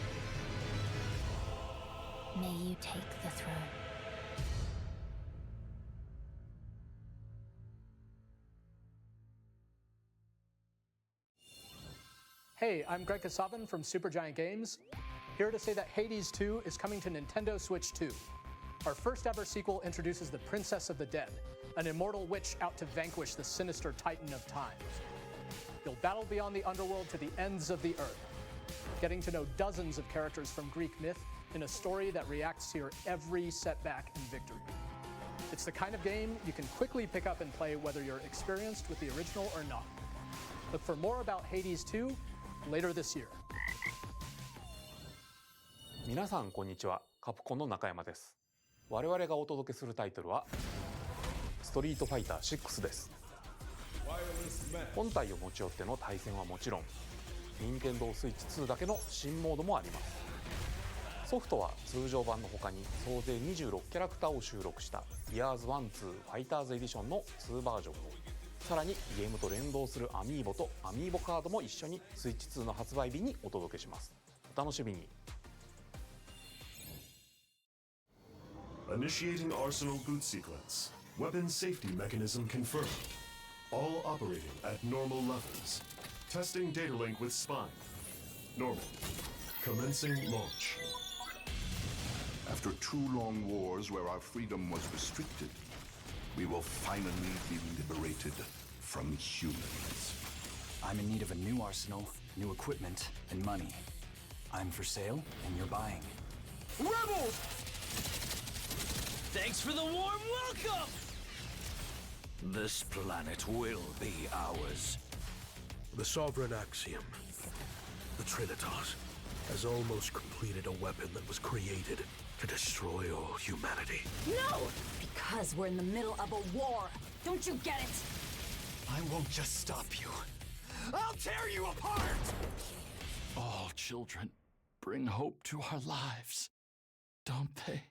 May you take the throne. Hey, I'm Greg Kasavin from Supergiant Games, here to say that Hades 2 is coming to Nintendo Switch 2. Our first ever sequel introduces the Princess of the Dead, an immortal witch out to vanquish the sinister Titan of Time. You'll battle beyond the underworld to the ends of the earth, getting to know dozens of characters from Greek myth in a story that reacts to your every setback and victory. It's the kind of game you can quickly pick up and play whether you're experienced with the original or not. Look for more about Hades 2 later this year. 皆さんこんにちは、カプコンの中山です。我々がお届けするタイトルはストリートファイター6です。本体を持ち寄っての対戦はもちろん、任天堂スイッチ2だけの新モードもあります。ソフトは通常版の他に総勢26キャラクターを収録した Years 1-2 Fighters Edition の2バージョンを、さらにゲームと連動するアミーボとアミーボカードも一緒にスイッチ2の発売日にお届けします。お楽しみに。Initiating Arsenal boot sequence. Weapon safety mechanism confirmed. All operating at normal levels. Testing data link with spine. Normal. Commencing launch. After 2 long wars where our freedom was restricted, we will finally be liberated from humans. I'm in need of a new arsenal, new equipment, and money. I'm for sale, and you're buying. Rebels! Thanks for the warm welcome! This planet will be ours. The Sovereign Axiom, the Trinitas, has almost completed a weapon that was created to destroy all humanity. No! Because we're in the middle of a war. Don't you get it? I won't just stop you. I'll tear you apart! All children bring hope to our lives, don't they?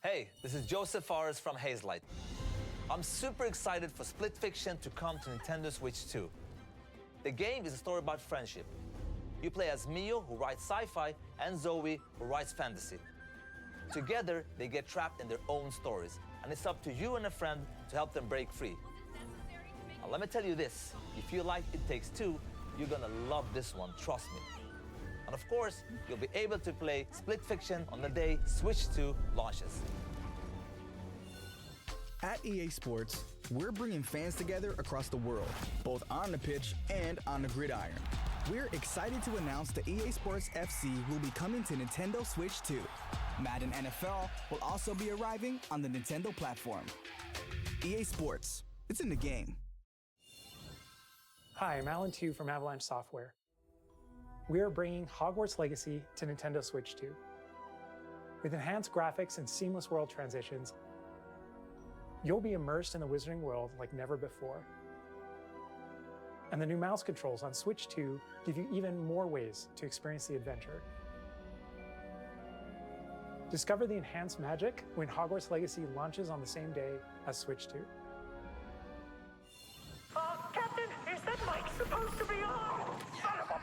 Hey, this is Joseph Fares from Hazelight. I'm super excited for Split Fiction to come to Nintendo Switch 2. The game is a story about friendship. You play as Mio, who writes sci-fi, and Zoe, who writes fantasy. Together, they get trapped in their own stories, and it's up to you and a friend to help them break free. Now, let me tell you this, if you like It Takes Two, you're gonna love this one, trust me. And of course, you'll be able to play Split Fiction on the day Switch 2 launches. At EA Sports, we're bringing fans together across the world, both on the pitch and on the gridiron. We're excited to announce that EA Sports FC will be coming to Nintendo Switch 2. Madden NFL will also be arriving on the Nintendo platform. EA Sports, it's in the game. Hi, I'm Alan Tu from Avalanche Software. We are bringing Hogwarts Legacy to Nintendo Switch 2. With enhanced graphics and seamless world transitions, you'll be immersed in the wizarding world like never before. And the new mouse controls on Switch 2 give you even more ways to experience the adventure. Discover the enhanced magic when Hogwarts Legacy launches on the same day as Switch 2. Captain, is that mic supposed to be on? Son of a...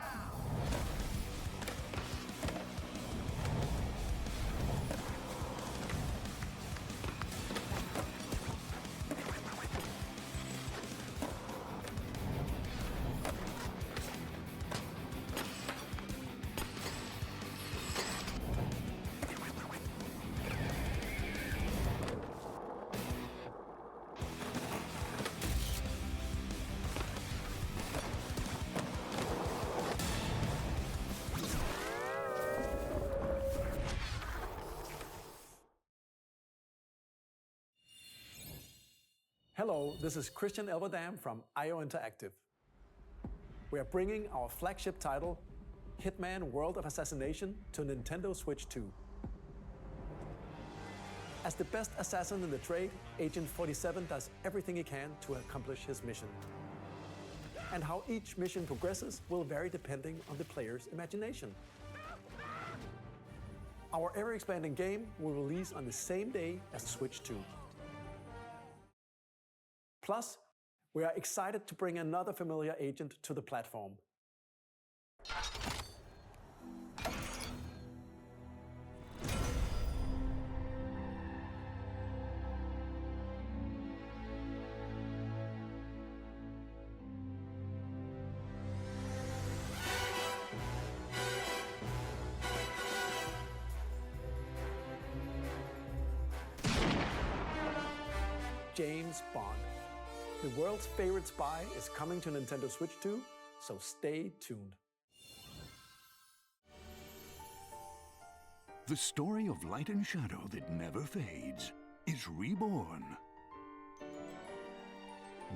Hello, this is Christian Elverdam from IO Interactive. we are bringing our flagship title, Hitman World of Assassination, to Nintendo Switch 2. As the best assassin in the trade, Agent 47 does everything he can to accomplish his mission. And how each mission progresses will vary depending on the player's imagination. Our ever-expanding game will release on the same day as Switch 2. Plus, we are excited to bring another familiar agent to the platform. James Bond. The world's favorite spy is coming to Nintendo Switch 2, so stay tuned. The story of light and shadow that never fades is reborn.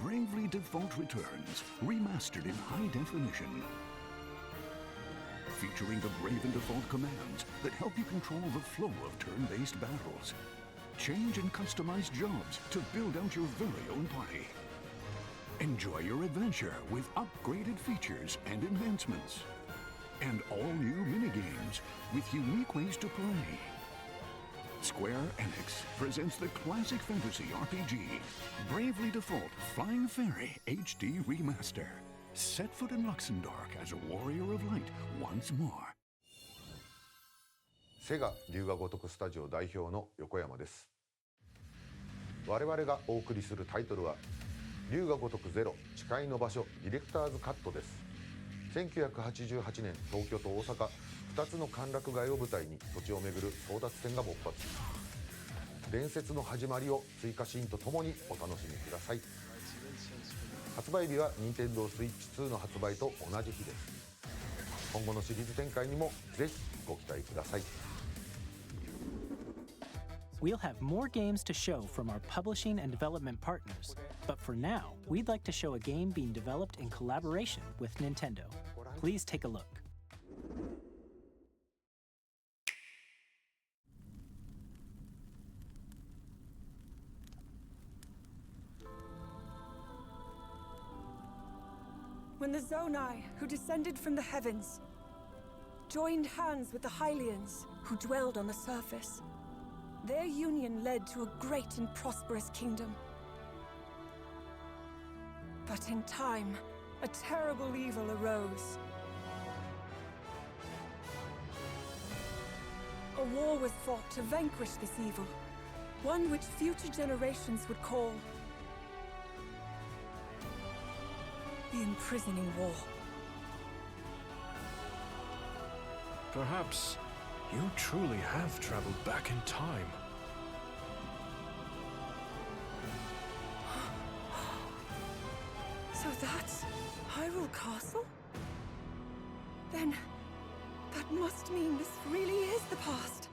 Bravely Default returns, remastered in high definition. Featuring the Brave and Default commands that help you control the flow of turn-based battles. Change and customize jobs to build out your very own party. Enjoy your adventure with upgraded features and enhancements. And all new minigames with unique ways to play. Square Enix presents the classic fantasy RPG, Bravely Default Flying Fairy HD Remaster. Set foot in Luxembourg as a warrior of light once more. セガ龍が如くスタジオ代表の横山です。我々がお送りするタイトルは龍が如くゼロ誓いの場所ディレクターズカットです。1988年東京と大阪2つの歓楽街を舞台に土地を巡る争奪戦が勃発。伝説の始まりを追加シーンとともにお楽しみください。発売日は Nintendo Switch 2の発売と同じ日です。今後のシリーズ展開にもぜひご期待ください。We'll have more games to show from our publishing and development partners, but for now, we'd like to show a game being developed in collaboration with Nintendo. Please take a look. When the Zonai, who descended from the heavens, joined hands with the Hylians, who dwelled on the surface, their union led to a great and prosperous kingdom. But in time, a terrible evil arose. A war was fought to vanquish this evil, one which future generations would call the Imprisoning War. Perhaps you truly have traveled back in time. So that's Hyrule Castle? Then that must mean this really is the past.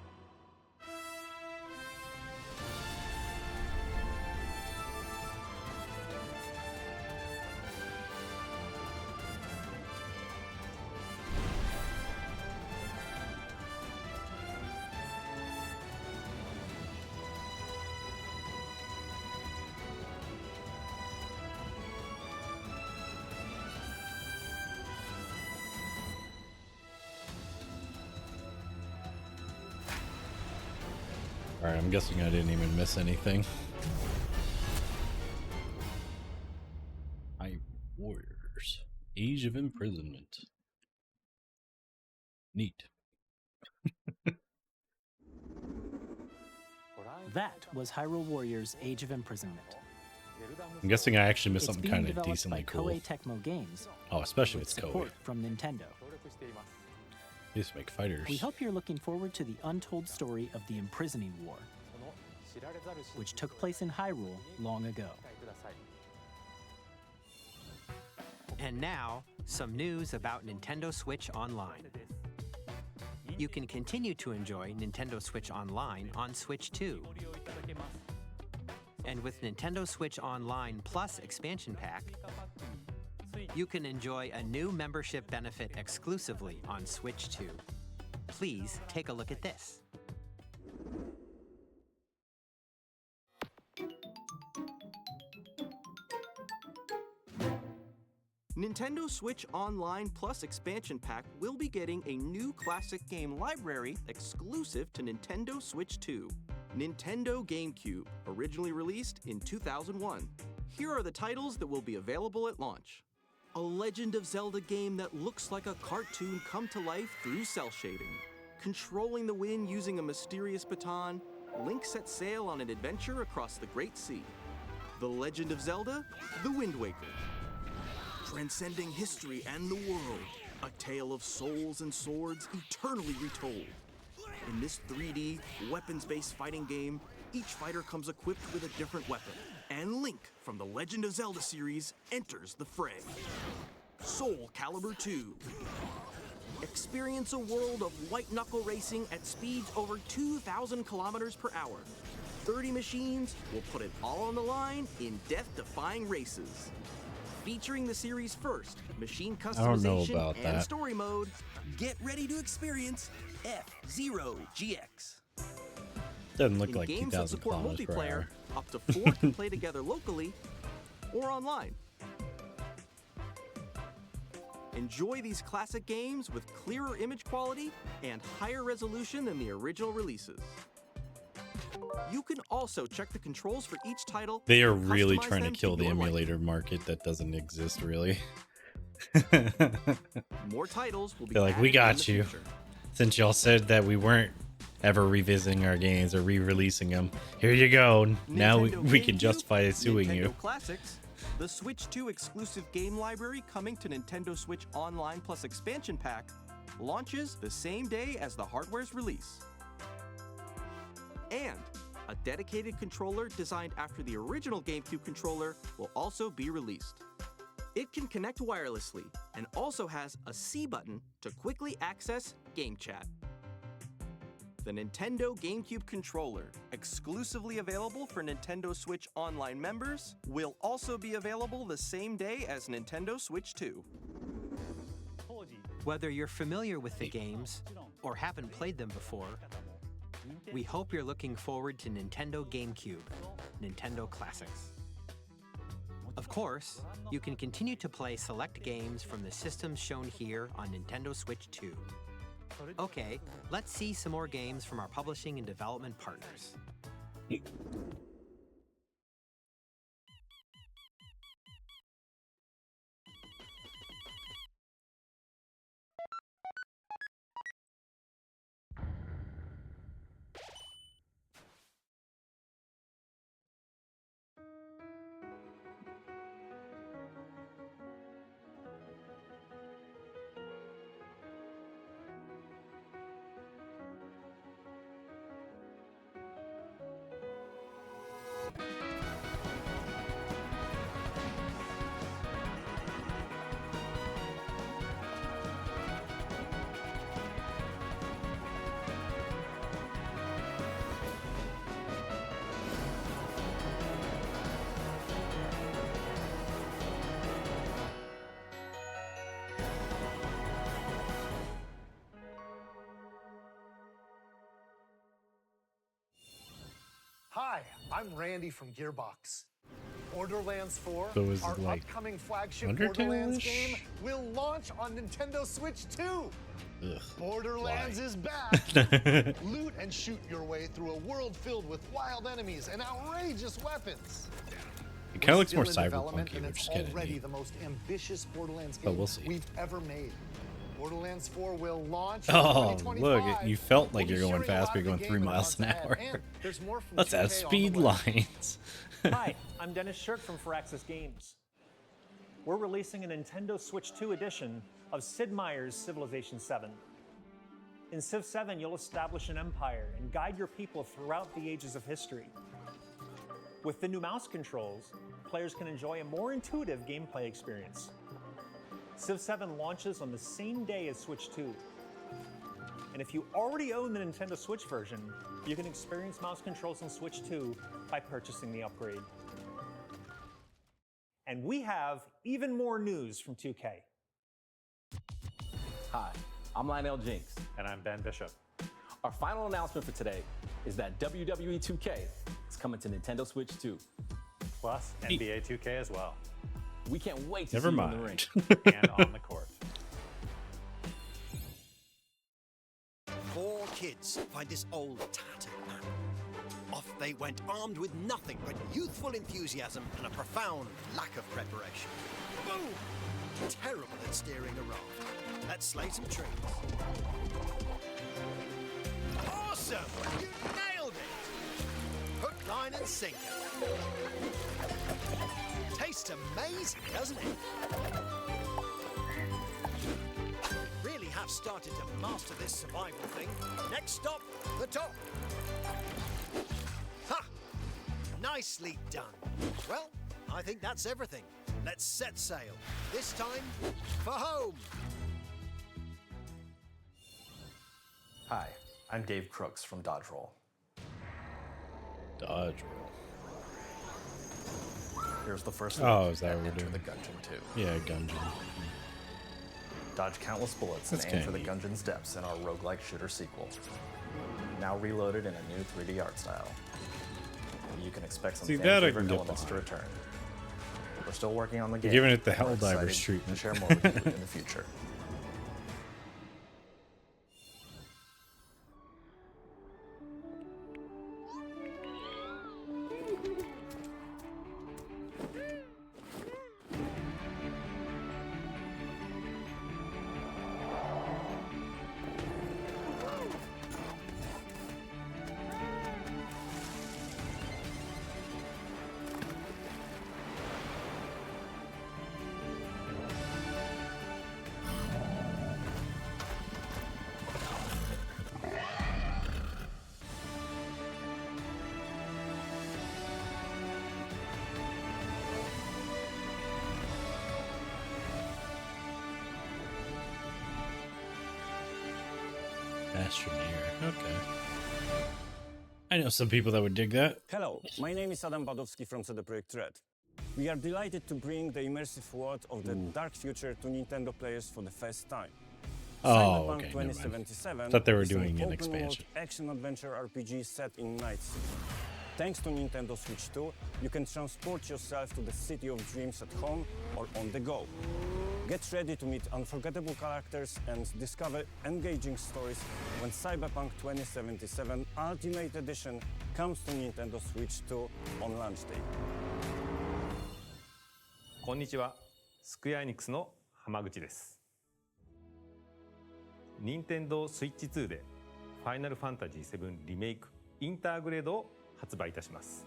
Alright, I'm guessing I didn't even miss anything. Hyrule Warriors. Age of Imprisonment. Neat. That was Hyrule Warriors Age of Imprisonment. I'm guessing I actually missed It's something being kind of developed decently by cool. Koei Tecmo Games. Oh, especially with with Koei. support from Nintendo. They used to make fighters. We hope you're looking forward to the untold story of the Imprisoning War, which took place in Hyrule long ago. And now, some news about Nintendo Switch Online. You can continue to enjoy Nintendo Switch Online on Switch 2. And with Nintendo Switch Online Plus expansion pack, You can enjoy a new membership benefit exclusively on Switch 2. Please take a look at this. Nintendo Switch Online Plus Expansion Pack will be getting a new classic game library exclusive to Nintendo Switch 2. Nintendo GameCube, originally released in 2001. Here are the titles that will be available at launch. A Legend of Zelda game that looks like a cartoon come to life through cel shading. Controlling the wind using a mysterious baton, Link sets sail on an adventure across the Great Sea. The Legend of Zelda: The Wind Waker. Transcending history and the world, a tale of souls and swords eternally retold. In this 3D, weapons-based fighting game, each fighter comes equipped with a different weapon, and Link from the Legend of Zelda series enters the fray. Soul Calibur 2. Experience a world of white-knuckle racing at speeds over 2,000 kilometers per hour. 30 machines will put it all on the line in death-defying races. Featuring the series' first machine customization and story mode, get ready to experience F-Zero GX. Doesn't look In like games that 2,000 support kilometers per multiplayer, hour. up to 4 can play together locally or online. Enjoy these classic games with clearer image quality and higher resolution than the original releases. You can also check the controls for each title. They are and really customize trying to them kill the your liking. emulator market that doesn't exist, really. More titles will be They're like, we added in got the you. future. Since y'all said that we weren't ever revisiting our games or re-releasing them, here you go. Now we Nintendo can GameCube, justify suing Nintendo you. Classics, the Switch 2 exclusive game library coming to Nintendo Switch Online Plus Expansion Pack launches the same day as the hardware's release. And a dedicated controller designed after the original GameCube controller will also be released. It can connect wirelessly and also has a C button to quickly access Game Chat. The Nintendo GameCube controller, exclusively available for Nintendo Switch Online members, will also be available the same day as Nintendo Switch 2. Whether you're familiar with the games or haven't played them before, we hope you're looking forward to Nintendo GameCube, Nintendo Classics. Of course, you can continue to play select games from the systems shown here on Nintendo Switch 2. Okay, let's see some more games from our publishing and development partners. Hi, I'm Randy from Gearbox. Borderlands 4, So is it our like upcoming flagship Undertale-ish? Borderlands game, will launch on Nintendo Switch 2. Ugh, Borderlands why? is back. Loot and shoot your way through a world filled with wild enemies and outrageous weapons. It kind of looks more We're still in development, cyberpunk-y, and which it's is kind of already neat. the most ambitious Borderlands But game we'll see. we've ever made. Borderlands 4 will launch Oh, in 2025. look, you felt like We'll be you're going sharing a fast, lot but of you're the going 3 game in the miles an months ahead, hour. and there's more from Let's have 2K on the speed way. lines. Hi, I'm Dennis Shirk from Firaxis Games. We're releasing a Nintendo Switch 2 edition of Sid Meier's Civilization 7. In Civ 7, you'll establish an empire and guide your people throughout the ages of history. With the new mouse controls, players can enjoy a more intuitive gameplay experience. Civ 7 launches on the same day as Switch 2. And if you already own the Nintendo Switch version, you can experience mouse controls on Switch 2 by purchasing the upgrade. And we have even more news from 2K. Hi, I'm Lionel Jinks. And I'm Ben Bishop. Our final announcement for today is that WWE 2K is coming to Nintendo Switch 2. Plus NBA 2K as well. We can't wait to Never see mind. you in the ring. And on the court. 4 kids find this old tattered map. Off they went armed with nothing but youthful enthusiasm and a profound lack of preparation. Boom! Terrible at steering a raft. Let's slay some trees. Awesome! You nailed it! Hook, line and sinker. Tastes amazing, doesn't it? Really have started to master this survival thing. Next stop, the top. Ha! Nicely done. Well, I think that's everything. Let's set sail. This time, for home. Hi, I'm Dave Crooks from Dodge Roll. Dodge Here's the first Oh, look is that at what we're Enter doing? the Gungeon 2. Yeah, Gungeon. Dodge countless bullets That's and aim for the kinda Gungeon's depths in our roguelike shooter sequel. Now reloaded in a new 3D art style. You can expect some See, fan that I favorite can get elements to behind. return. We're still working on the They're game. giving it the and we're Helldivers excited treatment. to share more with you in the future. Astroneer. Okay. I know some people that would dig that. Hello, my name is Adam Badowski from CD Projekt Red. We are delighted to bring the immersive world of the dark future to Nintendo players for the first time. Oh, Cyberpunk okay, never mind. 2077 Thought they were is doing an open-world expansion. action-adventure RPG set in Night City. Thanks to Nintendo Switch 2, you can transport yourself to the city of dreams at home or on the go. Get ready to meet unforgettable characters and discover engaging stories when Cyberpunk 2077 Ultimate Edition comes to Nintendo Switch 2 on launch day. こんにちは。スクエアエニックスの浜口です。任天堂スイッチ2でファイナルファンタジー7リメイクインターグレードを発売いたします。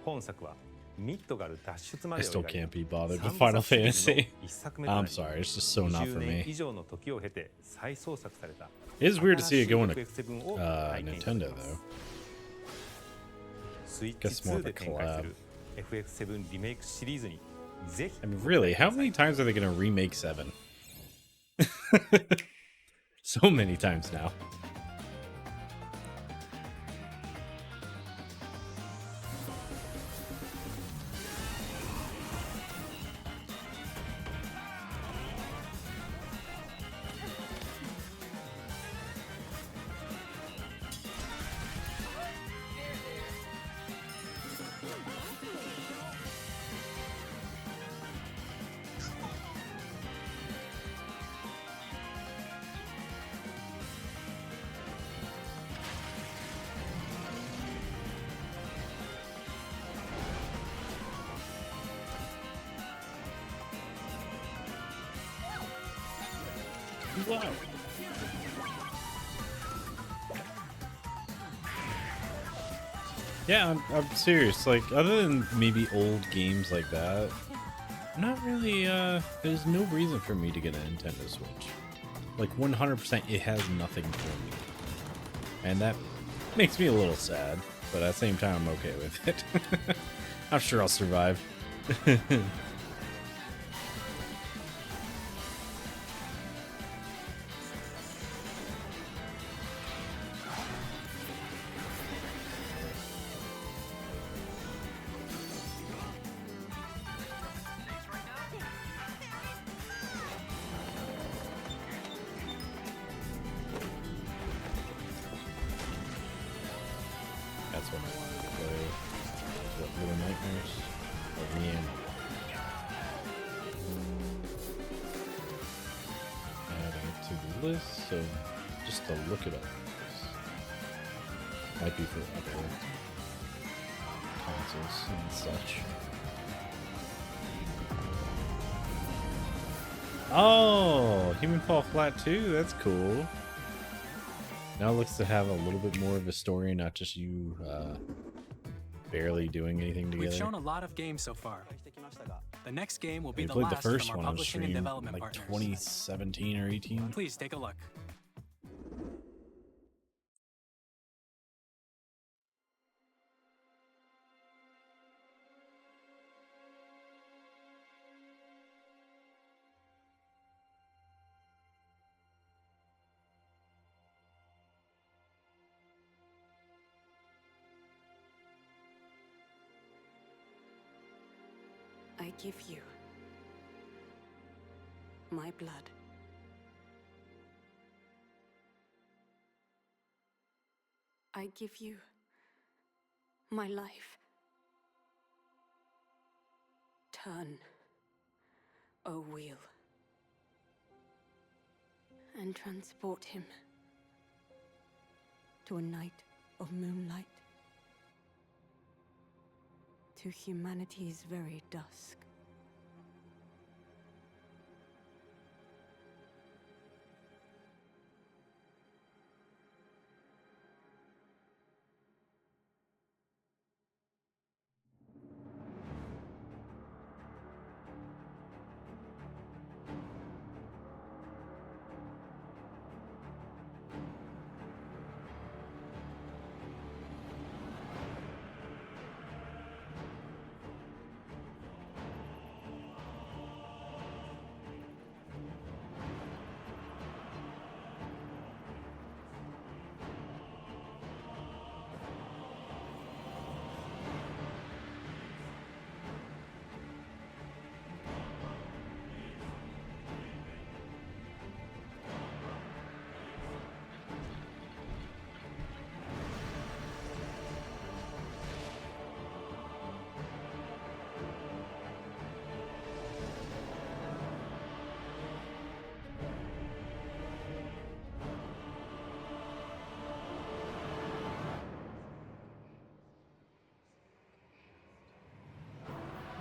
本作はミッドガル脱出ま I でを still 描いた can't be bothered 三 with 部 Final 作シリーズの Fantasy. 一作目とな I'm り sorry, it's just so not 20 for 年 me. 以上の時を経て再創作された It is weird to see it going to 新しい FF7 を体験いただ Nintendo きます though. スイッチ Guess more 2 of a で展開 collab. する FF7 リメイクシリーズにぜひ I mean, really, how many times are they going to remake 7? So many times now. Wow. Yeah, I'm serious. Like, other than maybe old games like that, not really, there's no reason for me to get a Nintendo Switch. Like, 100% it has nothing for me. And that makes me a little sad, but at the same time, I'm okay with it. I'm sure I'll survive. That's what I wanted to play. What, Little Nightmares? Or Leanne? Adding to the list, so just to look it up. Might be for other consoles and such. Oh, Human Fall Flat 2, that's cool. Now it looks to have a little bit more of a story, not just you barely doing anything together. We've shown a lot of games so far. The next game will be We the played last the first from one our on publishing and stream development like partners. 2017 or 18. Please take a look. I give you my blood. I give you my life. Turn, O wheel, and transport him to a night of moonlight, to humanity's very dusk.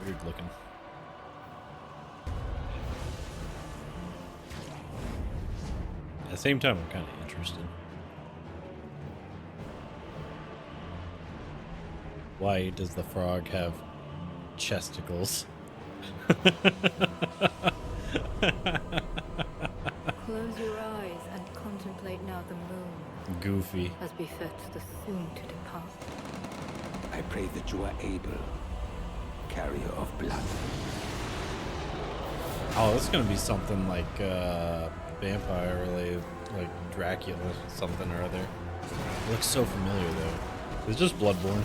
Weird looking. At the same time, I'm kind of interested. Why does the frog have chesticles? Close your eyes and contemplate now the moon. Goofy. As befits the soon to depart. I pray that you are able, carrier of blood. Oh, it's gonna be something like vampire related, like Dracula something or other. It looks so familiar though. It's just Bloodborne.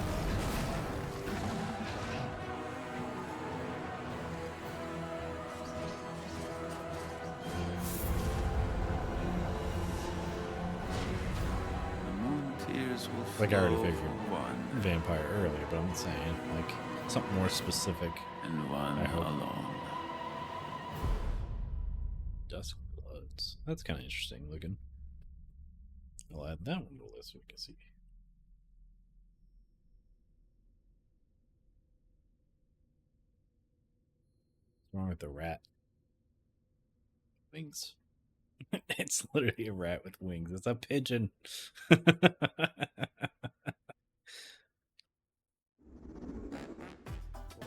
Like I already figured vampire earlier, but I'm saying like something more specific. And one I hope. alone. Dusk Bloods. That's kind of interesting looking. I'll add that one to the list so we can see. What's wrong with the rat? Wings. It's literally a rat with wings. It's a pigeon.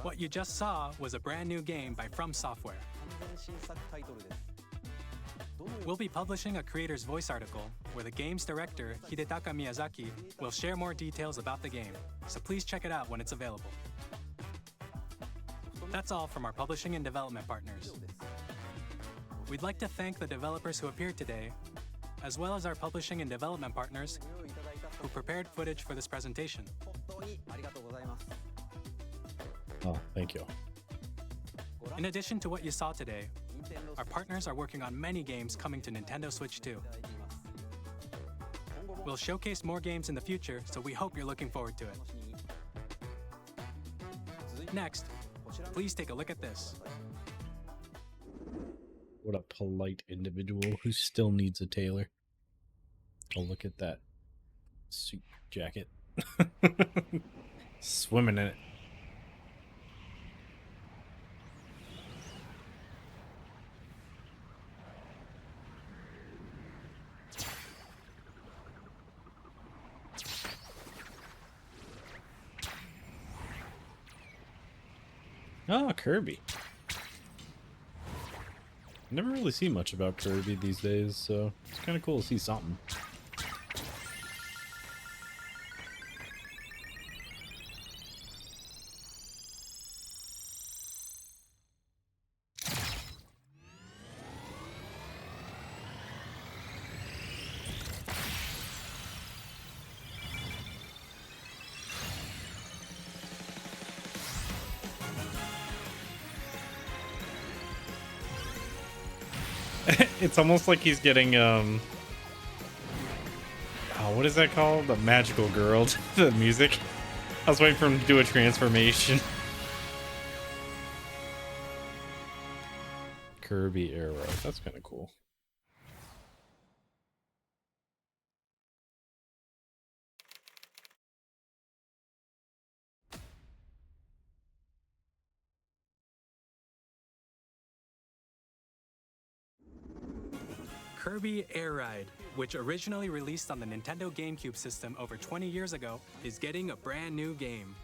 What you just saw was a brand new game by From Software. We'll be publishing a creator's voice article where the game's director, Hidetaka Miyazaki, will share more details about the game, so please check it out when it's available. That's all from our publishing and development partners. We'd like to thank the developers who appeared today, as well as our publishing and development partners who prepared footage for this presentation. Oh, thank you. In addition to what you saw today, our partners are working on many games coming to Nintendo Switch 2. We'll showcase more games in the future, so we hope you're looking forward to it. Next, please take a look at this. What a polite individual who still needs a tailor. Oh, look at that suit jacket. Swimming in it. Oh, Kirby. Never really see much about Kirby these days, so it's kind of cool to see something. It's almost like he's getting oh, what is that called? The magical girl, the music. I was waiting for him to do a transformation. Kirby arrow. That's kind of cool. Kirby Air Ride, which originally released on the Nintendo GameCube system over 20 years ago, is getting a brand new game.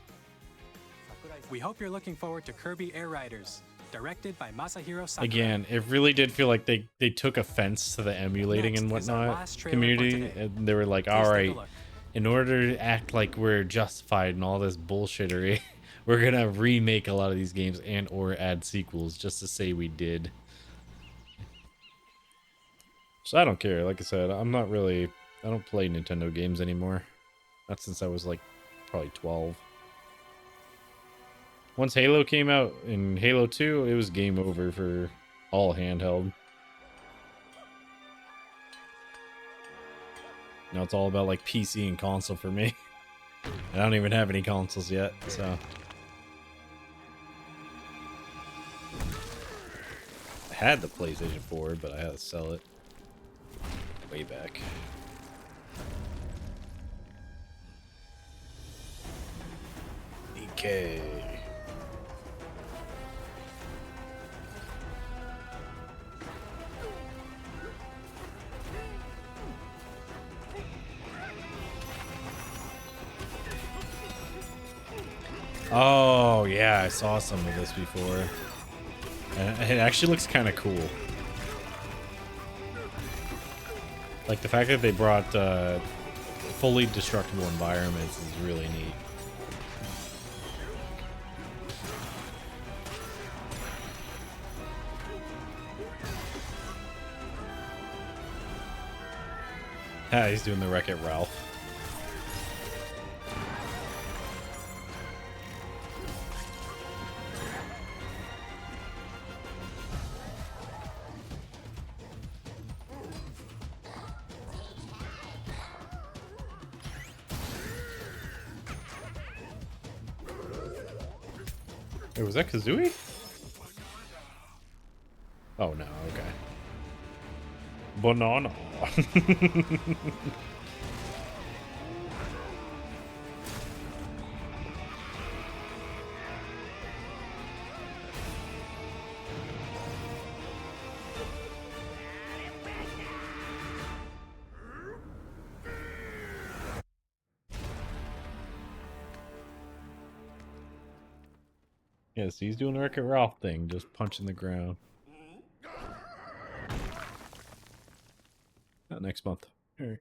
We hope you're looking forward to Kirby Air Riders, directed by Masahiro Sakurai. Again, it really did feel like they took offense to the emulating Next and is our whatnot last trailer for community, today. and they were like, Please all take a right, look. in order to act like we're justified and all this bullshittery, we're gonna remake a lot of these games and or add sequels just to say we did. So I don't care. Like I said, I don't play Nintendo games anymore. Not since I was like probably 12. Once Halo came out in Halo 2, it was game over for all handheld. Now it's all about like PC and console for me. I don't even have any consoles yet, so. I had the PlayStation 4, but I had to sell it way back. DK. Oh, yeah, I saw some of this before. And it actually looks kind of cool. Like, the fact that they brought fully destructible environments is really neat. Ah, he's doing the Wreck-It Ralph. Wait, was that Kazooie? Oh no, okay. Banana. Yes, he's doing the Wreck-It Ralph thing, just punching the ground. Not next month. Alright.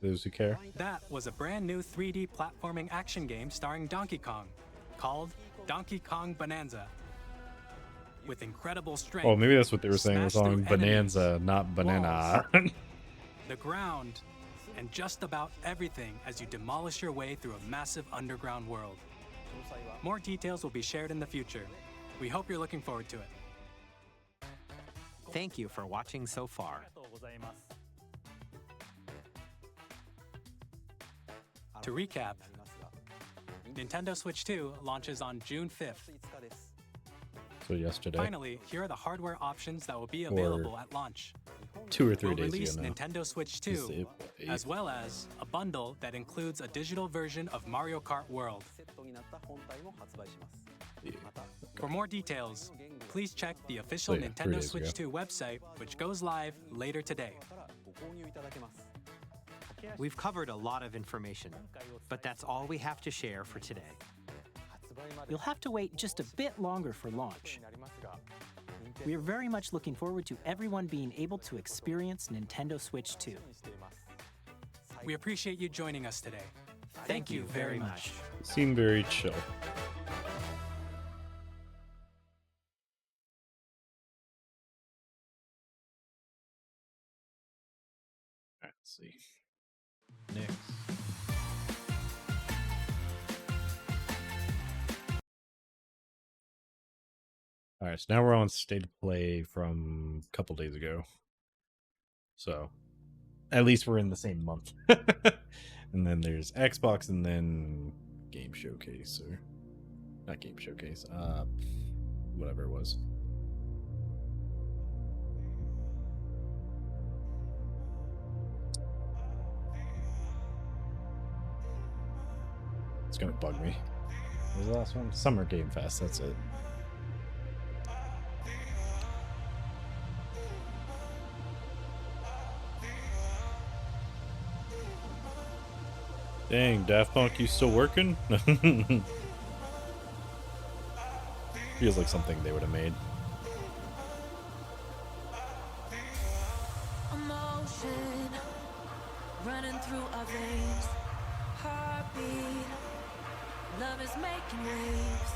Those who care. That was a brand new 3D platforming action game starring Donkey Kong, called Donkey Kong Bonanza. With incredible strength. Oh, maybe that's what they were saying. The smash song through Bonanza, not Banana. the ground, and just about everything as you demolish your way through a massive underground world. More details will be shared in the future. We hope you're looking forward to it. Thank you for watching so far. To recap, Nintendo Switch 2 launches on June 5th. So yesterday. Finally, here are the hardware options that will be available at launch. 2 or 3 We'll days release ago now. Nintendo Switch 2, as well as a bundle that includes a digital version of Mario Kart World. For more details, please check the official So yeah, 3 Nintendo days Switch ago. 2 website, which goes live later today. We've covered a lot of information, but that's all we have to share for today. You'll have to wait just a bit longer for launch. We are very much looking forward to everyone being able to experience Nintendo Switch 2. We appreciate you joining us today. Thank you very much. Seem very chill. Alright, let's see. Next. Alright, so now we're on State of Play from a couple days ago. So, at least we're in the same month. And then there's Xbox and then Game Showcase, or not Game Showcase, whatever it was. It's gonna bug me. What was the last one? Summer Game Fest, that's it. Dang, Daft Punk, you still working? Feels like something they would have made. Emotion running through our veins, heartbeat, love is making waves.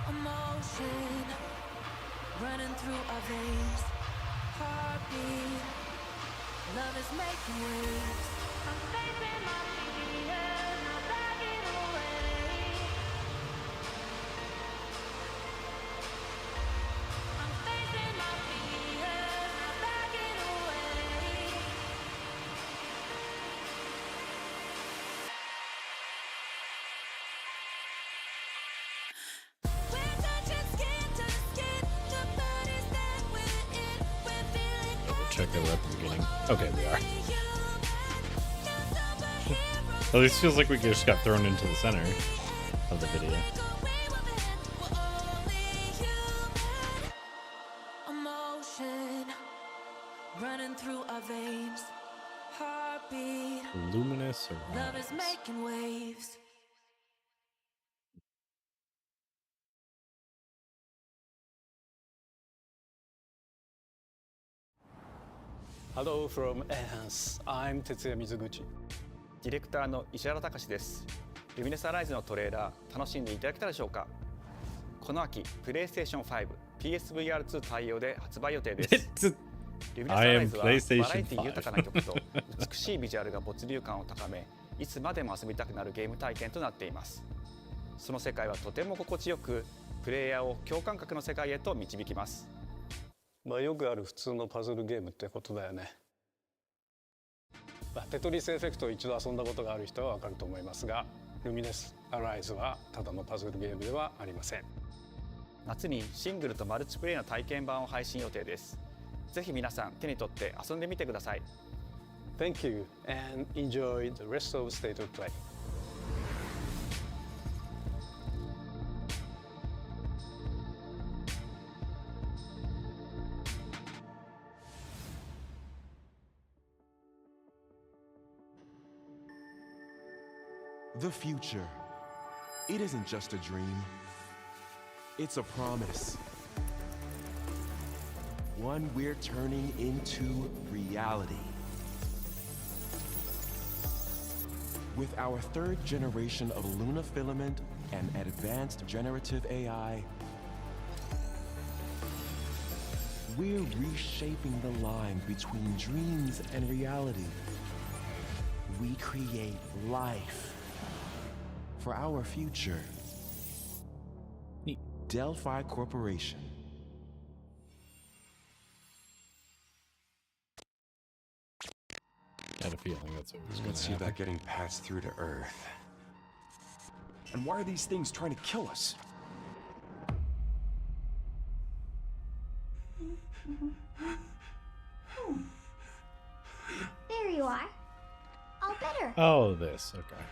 Emotion running through our veins, heartbeat, love is making waves. I'm facing my fears, not backing away. I'm facing my fears, not backing away. We're touching skin to skin, the bodies that we're in. We're feeling We'll check it at the beginning. Okay, we are. At least feels like we just got thrown into the center of the video. emotion running through our veins, heartbeat, Luminous love is Arise. making waves. Hello from Enhance. I'm Tetsuya Mizuguchi. ディレクターの石原隆です。ルミネスアライズのトレーラー楽しんでいただけたでしょうか。この秋、PlayStation 5、PSVR2 対応で発売予定です。ルミネスアライズはバラエティ豊かな曲と美しいビジュアルが没入感を高め、いつまでも遊びたくなるゲーム体験となっています。その世界はとても心地よく、プレイヤーを共感覚の世界へと導きます。よくある普通のパズルゲームってことだよね。テトリスエフェクトを一度遊んだことがある人はわかると思いますが、ルミネスアライズはただのパズルゲームではありません。夏にシングルとマルチプレイの体験版を配信予定です。ぜひ皆さん手に取って遊んでみてください。Thank you and enjoy the rest of State of Play. The future. It isn't just a dream. It's a promise. One we're turning into reality. With our third generation of Luna filament and advanced generative AI, we're reshaping the line between dreams and reality. We create life for our future. Delphi Corporation. I had a feeling that's what was Let's see going to about happen. getting passed through to Earth. And why are these things trying to kill us? There you are. All better. Oh, this. Okay.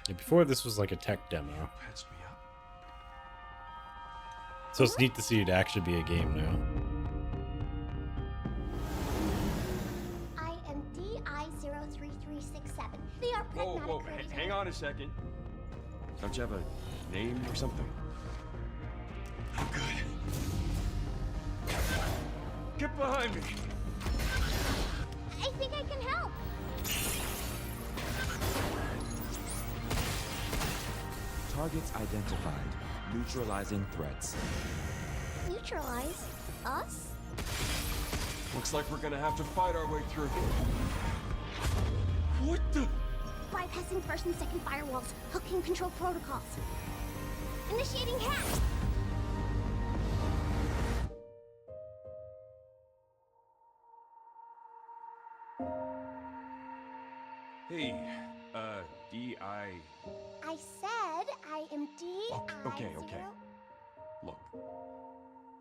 Yeah, before this was like a tech demo. Patched me up. So it's neat to see it actually be a game now. I am DI-03367. They are Whoa, pragmatic whoa, Kirby hang on a second. Don't you have a name or something? I'm good. Get behind me! I think I can help. Targets identified. Neutralizing threats. Neutralize us? Looks like we're gonna have to fight our way through. What the? Bypassing first and second firewalls. Hooking control protocols. Initiating hack. Hey, D.I. I said I am DI. Okay. Look,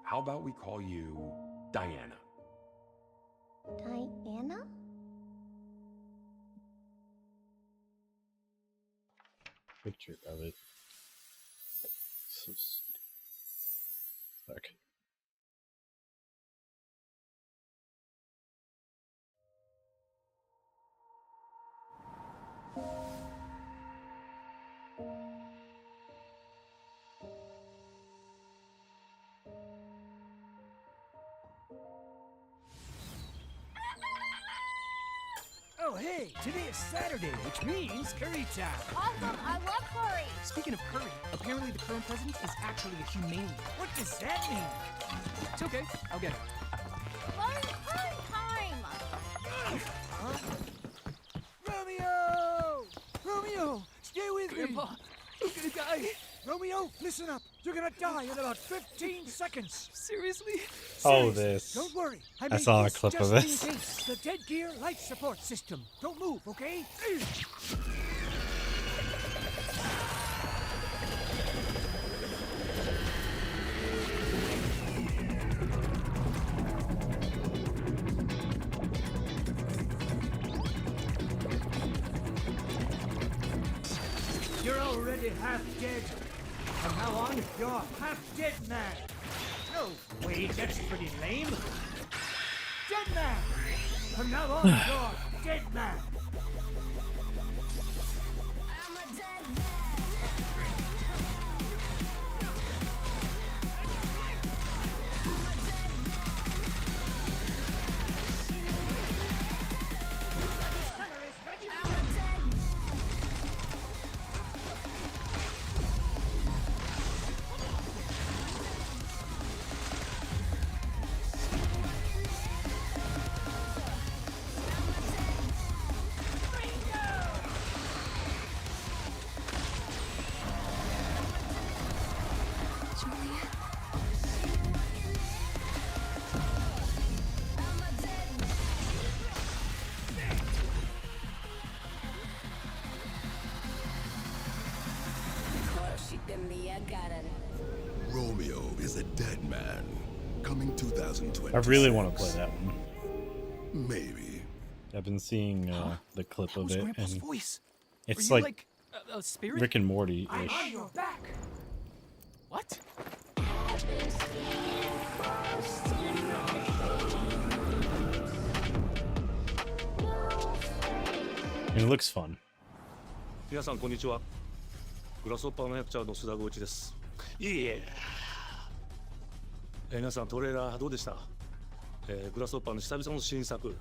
how about we call you Diana? Diana? Picture of it. So fuck. Oh, hey, today is Saturday, which means curry time. Awesome, I love curry. Speaking of curry, apparently the current president is actually a humane. What does that mean? It's okay, I'll get it. Fun curry time. Romeo! Romeo, stay with Grandpa, me. I'm gonna die. Romeo, listen up. You're gonna die in about 15 seconds. Seriously? Oh, this. Don't worry. I saw a made clip just of this. in case. The dead gear life support system. Don't move, okay? You're already half dead. From now on, you're half dead man. No, wait, that's pretty lame. Dead man. From now on, you're dead man. Romeo is a dead man. Coming 2020. I really want to play that one. Maybe. I've been seeing the clip of it, Grandpa's and voice. it's Were you like a spirit? Rick and Morty-ish. I'm on your back. What? And it looks fun. 皆さんこんにちは。グラスホッパーの役者の須田剛一です。いえ。皆さんトレーラーどうでした？グラスホッパーの久々の新作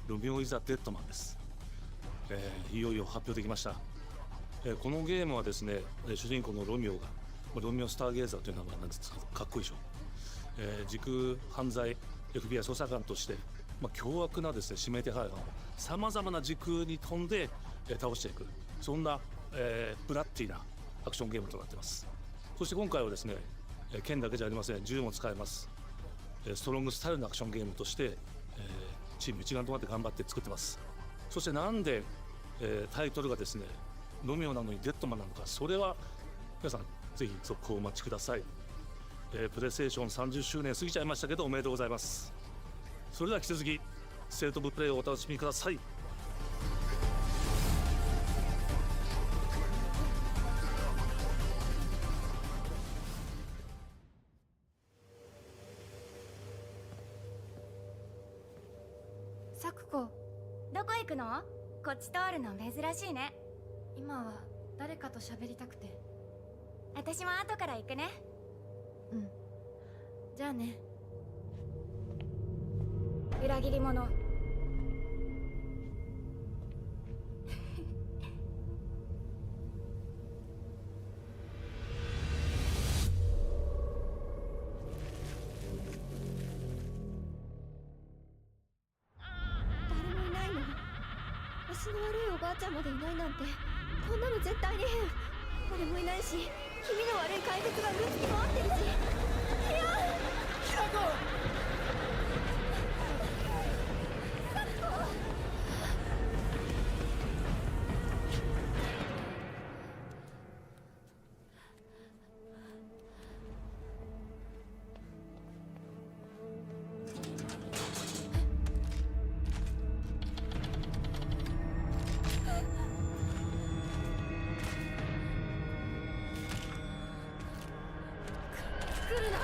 ロミオイザデッドマンです。いよいよ発表できました。このゲームはですね、主人公のロミオがロミオスターゲーザーという名前なんですけどかっこいいでしょ。時空犯罪 FBI 捜査官として、凶悪なですね指名手配犯をさまざまな時空に飛んで、倒していくそんな、ブラッディなアクションゲームとなっています。そして今回はですね、剣だけじゃありません。銃も使えます。ストロングスタイルのアクションゲームとして、チーム一丸となって頑張って作ってます。そしてなんで、タイトルがですねロミオなのにデッドマンなのか、それは皆さんぜひ続報をお待ちください。プレイステーション30周年過ぎちゃいましたけど、おめでとうございます。それでは引き続きステートオブプレイをお楽しみください。サクコ、どこ行くの？こっち通るの珍しいね。今は誰かと喋りたくて。私も後から行くね。うん。じゃあね。裏切り者。誰もいないの？足の悪いおばあちゃんまでいないなんて、こんなの絶対に変。誰もいないし、気味の悪い怪物がうろつき回ってるし。いや、キラコ！来るな。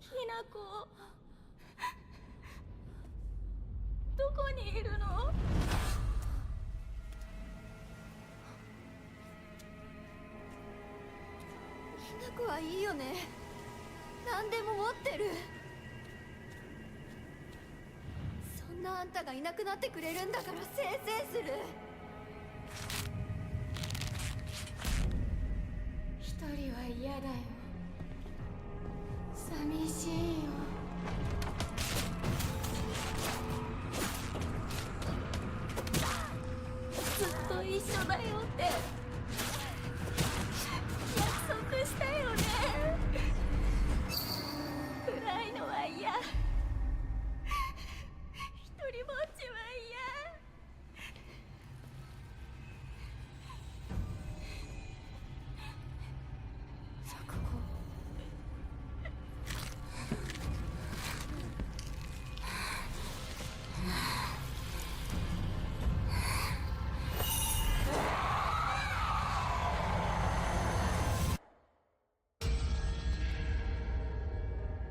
ひなこ、どこにいるの？ひなこはいいよね。何でも持ってる。そんなあんたがいなくなってくれるんだからせいせいする。一人は嫌だよ。寂しいよ。ずっと一緒だよって約束したよね。暗いのは嫌。一人ぼっちは嫌。サクコ。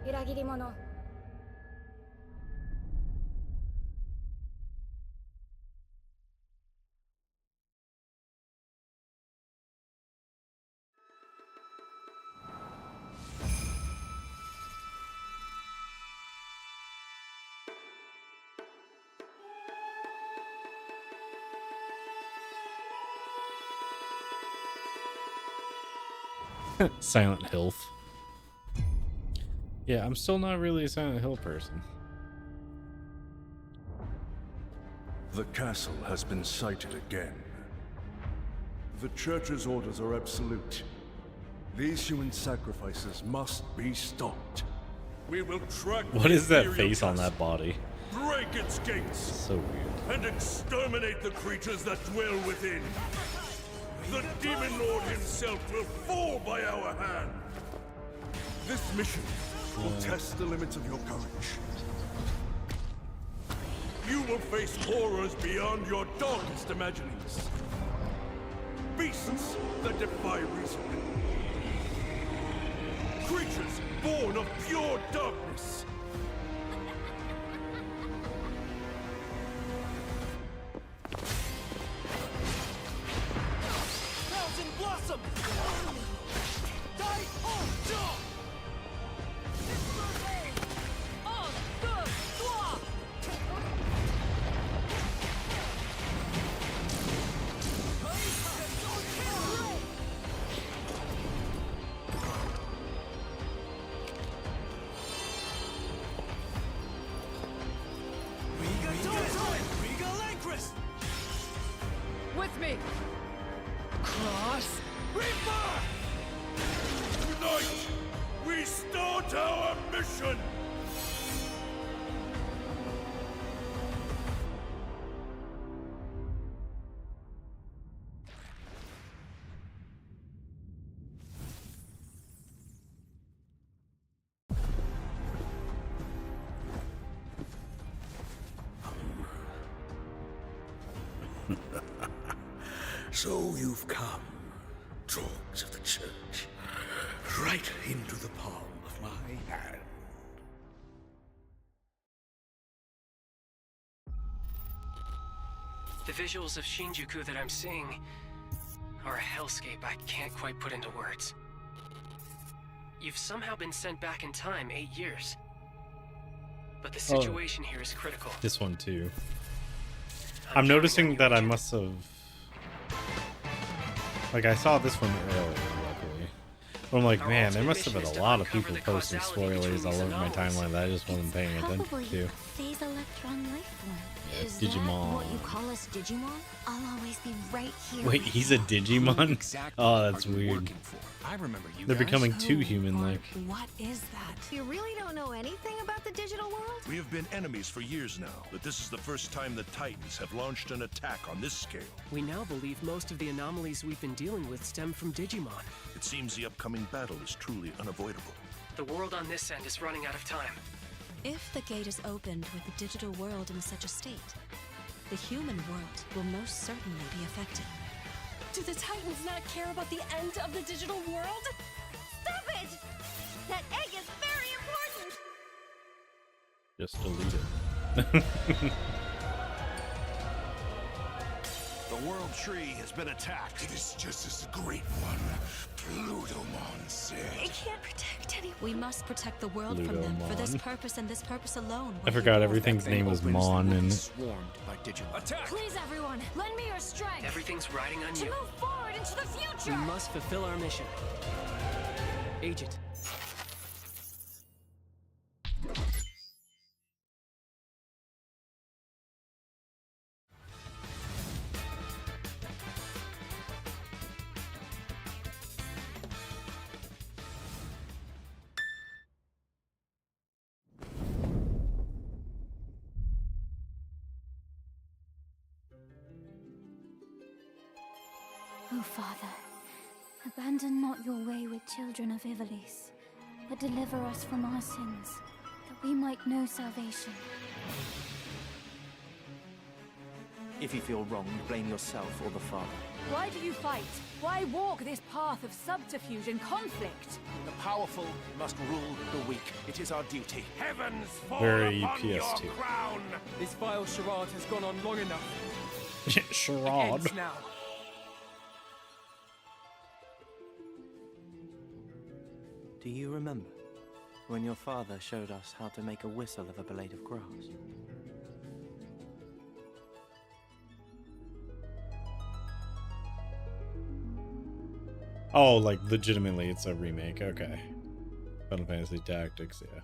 裏切り者。Silent Hill. Yeah, I'm still not really a Silent Hill person. The castle has been sighted again. The Church's orders are absolute. These human sacrifices must be stopped. We will track. What is that face on that body? Break its gates. So weird. And exterminate the creatures that dwell within. The Demon Lord himself will fall by our hand. This mission will test the limits of your courage. You will face horrors beyond your darkest imaginings. Beasts that defy reason. Creatures born of pure darkness. Thousand Blossom! Die on Dawn! On the floor! So you've come, dogs of the church, right into the palm of my hand. The visuals of Shinjuku that I'm seeing are a hellscape I can't quite put into words. You've somehow been sent back in time 8 years. But the situation here is critical. This one too. I'm noticing that I must have... Like, I saw this one earlier, luckily. But I'm like, man, there must have been a lot of people posting spoilers all over my timeline that I just wasn't paying attention to. Phase electron life form. Yeah, Is Digimon. that what you call us Digimon? I'll always be right here. Wait, he's a Digimon? Oh, that's weird. I remember you They're guys. becoming too human-like. What is that? You really don't know anything about the digital world? We have been enemies for years now, but this is the first time the Titans have launched an attack on this scale. We now believe most of the anomalies we've been dealing with stem from Digimon. It seems the upcoming battle is truly unavoidable. The world on this end is running out of time. If the gate is opened with the digital world in such a state, the human world will most certainly be affected. Do the Titans not care about the end of the digital world? Stop it! That egg is very important! Just delete it. The world tree has been attacked. It is just as the great one, Plutomon, said. It can't protect anyone. We must protect the world from them. For this purpose and this purpose alone. I forgot everything's name was Mon and... Swarmed by Digimon. Attack! Please, everyone, lend me your strength. Everything's riding on to you. move forward into the future. We must fulfill our mission. Agent. O Father, abandon not your wayward children of Ivalice, but deliver us from our sins, that we might know salvation. If you feel wrong, blame yourself or the Father. Why do you fight? Why walk this path of subterfuge and conflict? The powerful must rule the weak. It is our duty. Heavens fall Very upon your PS2. crown! This vile charade has gone on long enough. Charade. It ends now. Do you remember when your father showed us how to make a whistle of a blade of grass? Oh, like legitimately, it's a remake. Okay. Final Fantasy Tactics, yeah.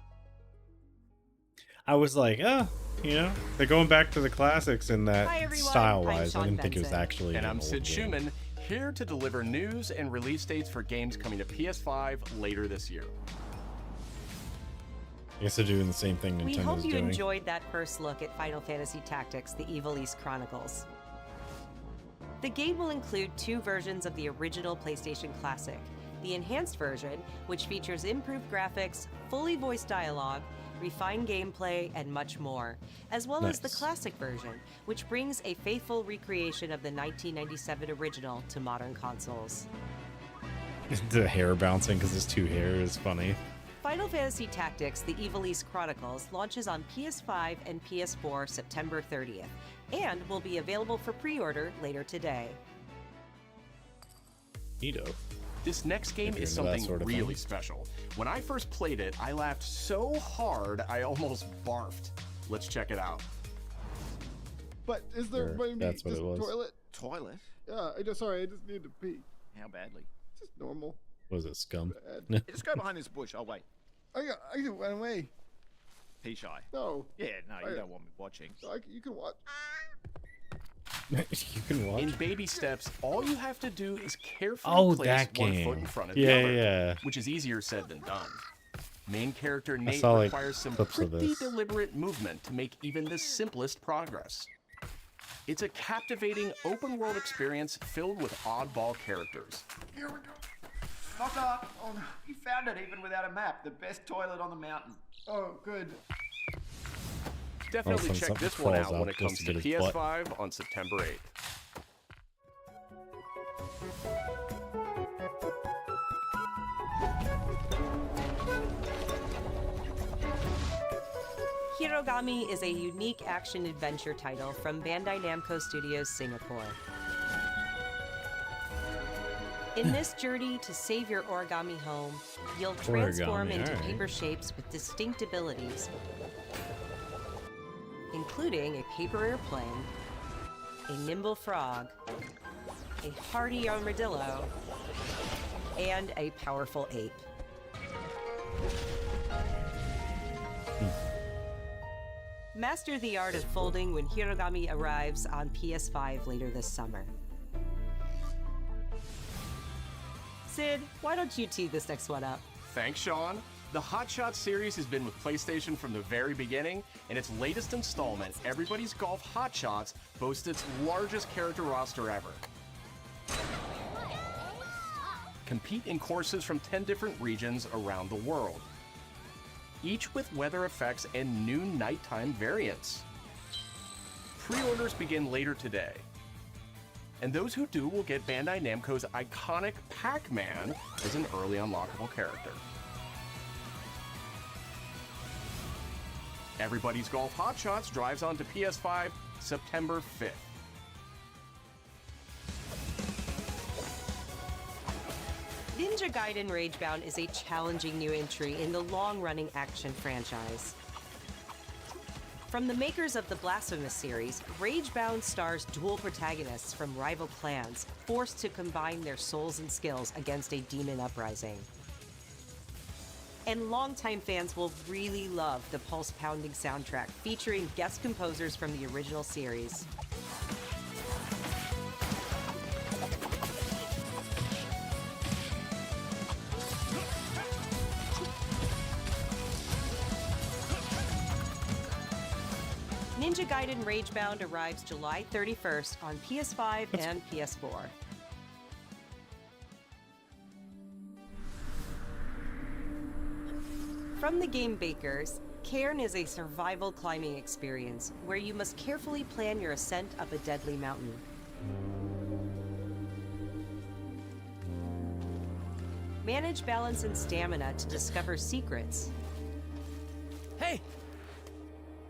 I was like, oh, you know, they're going back to the classics in that Hi, everyone. style-wise. I'm I Sean didn't think it was Benson. actually And an I'm old Sid game. Schumann, here to deliver news and release dates for games coming to PS5 later this year. I guess they're doing the same thing We Nintendo's hope you doing. enjoyed that first look at Final Fantasy Tactics: The Evil East Chronicles. The game will include 2 versions of the original PlayStation Classic. The enhanced version, which features improved graphics, fully voiced dialogue, refined gameplay, and much more, as well as the Nice. classic version, which brings a faithful recreation of the 1997 original to modern consoles. The hair bouncing because his 2 hair is funny. Final Fantasy Tactics: The Evil East Chronicles launches on PS5 and PS4 September 30th, and will be available for pre-order later today. Neato. This next game If you're is into that something sort of really thing. special. When I first played it, I laughed so hard I almost barfed. Let's check it out. But is there Sure, maybe that's what just it was. toilet? Toilet? Yeah, sorry, I just need to pee. How badly? Just normal. Was it scum? Just go behind this bush. I'll wait. I can run away. Pea shy. No. Yeah, no, you don't want me watching. You can watch. You can watch. In baby steps, all you have to do is carefully Oh, place that one game. foot in front of Yeah, the other, yeah. which is easier said than done. Main character Nate saw, like, requires some clips of pretty this. deliberate movement to make even the simplest progress. It's a captivating open-world experience filled with oddball characters. Here we go. Not up. Oh, no. You found it even without a map. The best toilet on the mountain. Oh, good. Definitely Well, check something this one falls out when out it just comes to to get his butt. PS5 on September 8th. Hirogami is a unique action-adventure title from Bandai Namco Studios Singapore. In this journey to save your origami home, you'll transform into paper shapes with distinct abilities, including a paper airplane, a nimble frog, a hardy armadillo, and a powerful ape. Master the art of folding when Hirogami arrives on PS5 later this summer. Sid, why don't you tee this next one up? Thanks, Sean. The Hot Shots series has been with PlayStation from the very beginning, and its latest installment, Everybody's Golf Hot Shots, boasts its largest character roster ever. Compete in courses from 10 different regions around the world, each with weather effects and new nighttime variants. Pre-orders begin later today, and those who do will get Bandai Namco's iconic Pac-Man as an early unlockable character. Everybody's Golf Hot Shots drives onto PS5 September 5th. Ninja Gaiden Ragebound is a challenging new entry in the long-running action franchise. From the makers of the Blasphemous series, Ragebound stars dual protagonists from rival clans, forced to combine their souls and skills against a demon uprising. And longtime fans will really love the pulse-pounding soundtrack featuring guest composers from the original series. Ninja Gaiden Ragebound arrives July 31st on PS5 and PS4. From the game Bakers, Cairn is a survival climbing experience where you must carefully plan your ascent up a deadly mountain. Manage balance and stamina to discover secrets. Hey!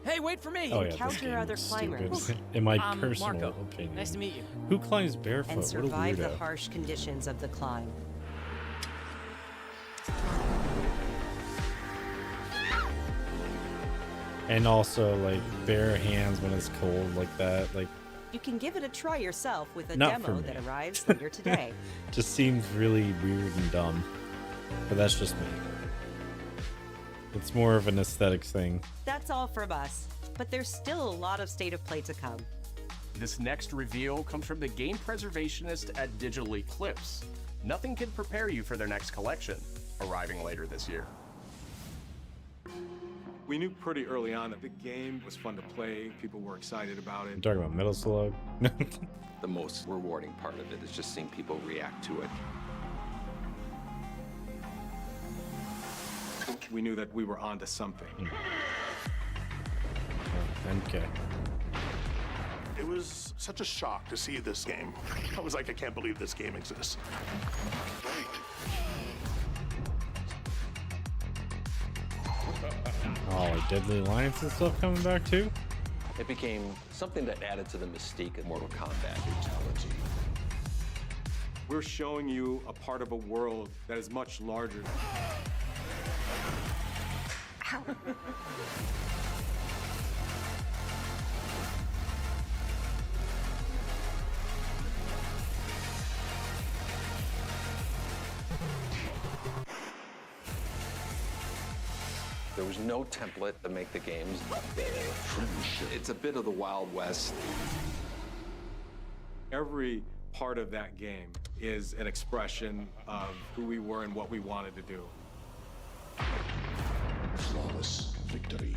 Hey, wait for me! Oh, yeah, Encounter other climbers. In my personal Marco. opinion. Nice to meet you. Who climbs barefoot? And What a survive the weirdo. harsh conditions of the climb. And also, like, bare hands when it's cold like that. Like, You can give it a try yourself with a Not for demo me. that arrives later today. just seems really weird and dumb. But that's just me. It's more of an aesthetics thing. That's all from us, but there's still a lot of State of Play to come. This next reveal comes from the game preservationist at Digital Eclipse. Nothing can prepare you for their next collection, arriving later this year. We knew pretty early on that the game was fun to play. People were excited about I'm it. talking about Metal Slug. The most rewarding part of it is just seeing people react to it. We knew that we were onto something. MK. It was such a shock to see this game. I was like, I can't believe this game exists. Oh, like Deadly Alliance and stuff coming back too? It became something that added to the mystique of Mortal Kombat brutality. We're showing you a part of a world that is much larger. There was no template to make the games. It's a bit of the Wild West. Every part of that game is an expression of who we were and what we wanted to do. Flawless victory.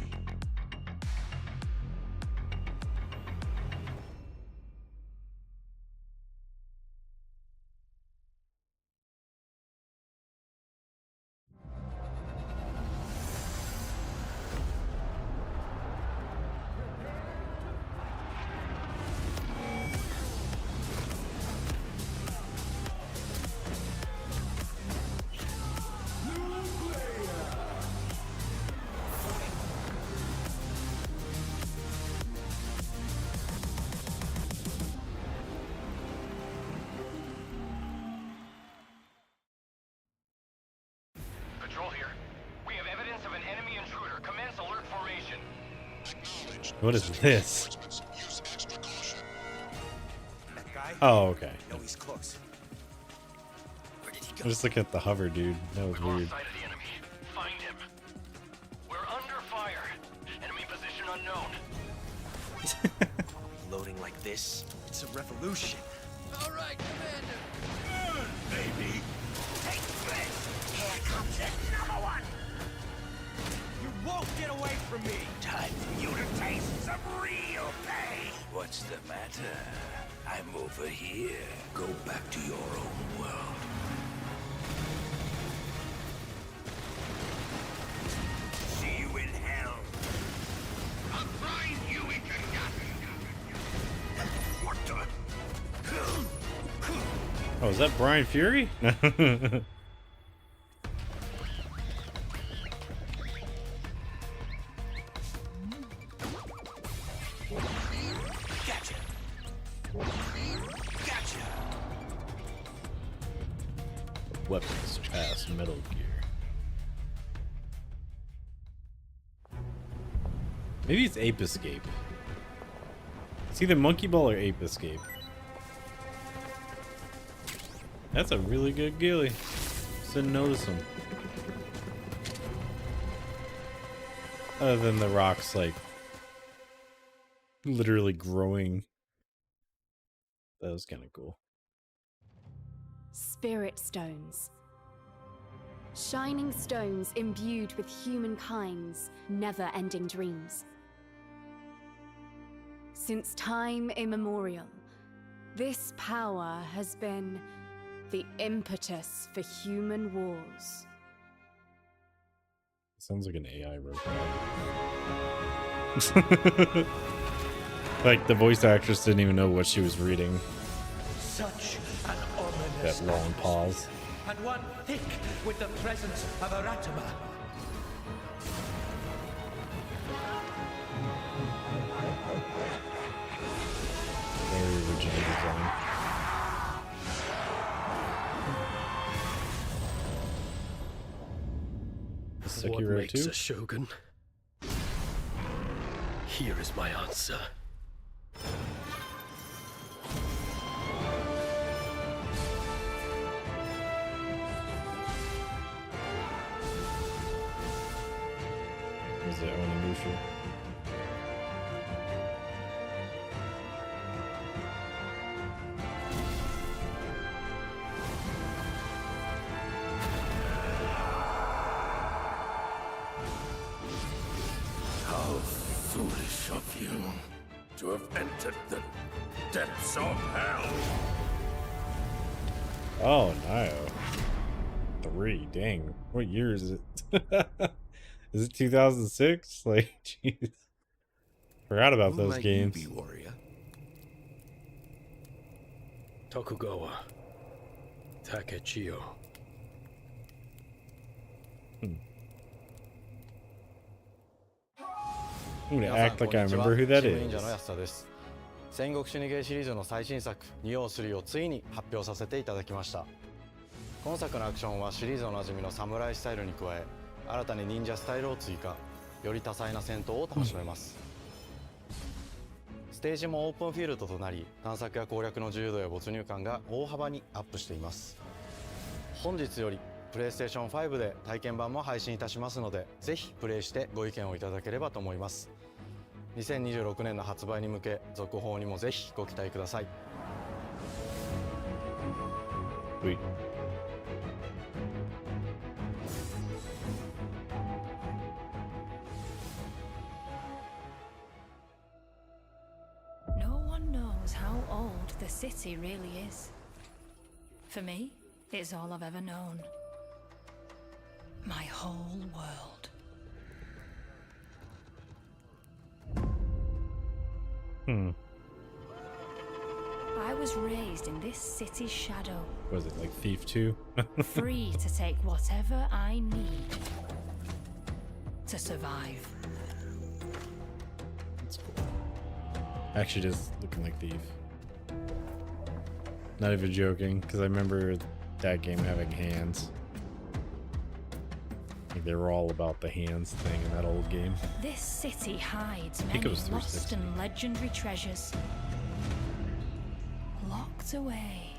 What is this? Oh, okay. No, he's close. Where did he go? I just look at the hover, dude. That was weird. Find him. We're under fire. Enemy position unknown. Loading like this? It's a revolution. All right, Commander. Baby. Take this. Here comes another one. You won't get away from me. Time for you to taste some real pain. What's the matter? I'm over here. Go back to your own world. See you in hell. I'll grind you into nothing. What the? Oh, is that Brian Fury? Gotcha. Gotcha. Weapons past Metal Gear. Maybe it's Ape Escape. It's either Monkey Ball or Ape Escape. That's a really good ghillie. Just didn't notice him. Other than the rocks, like, literally growing. That was kind of cool. Spirit stones. Shining stones imbued with humankind's never-ending dreams. Since time immemorial, this power has been the impetus for human wars. Sounds like an AI robot. Like the voice actress didn't even know what she was reading. Such an ominous That long pause. and one thick with the presence of Aratama. Very original design. What Sekiro makes 2? a shogun? Here is my answer. Was it Onimusha? How foolish of you to have entered the depths of hell. Oh, no. 3, dang. What year is it? Is it 2006? Like, jeez. Forgot about Who those might games. you be, warrior? Tokugawa. Takechiyo. I'm gonna act like I remember who that is. 戦国死にゲーシリーズの最新作「ニオー3」をついに発表させていただきました。今作のアクションはシリーズおなじみのサムライスタイルに加え、新たに忍者スタイルを追加、より多彩な戦闘を楽しめます。ステージもオープンフィールドとなり、探索や攻略の自由度や没入感が大幅にアップしています。本日よりプレイステーション5で体験版も配信いたしますので、ぜひプレイしてご意見をいただければと思います。2026年の発売に向け、続報にもぜひご期待ください。Wait. No one knows how old the city really is. For me, it's all I've ever known. My whole world. I was raised in this city's shadow. Was it like Thief 2? Free to take whatever I need to survive. That's cool. Actually, just looking like Thief. Not even joking, because I remember that game having hands. Like they were all about the hands thing in that old game. This city hides think it many was 360. lost and legendary treasures. Locked away,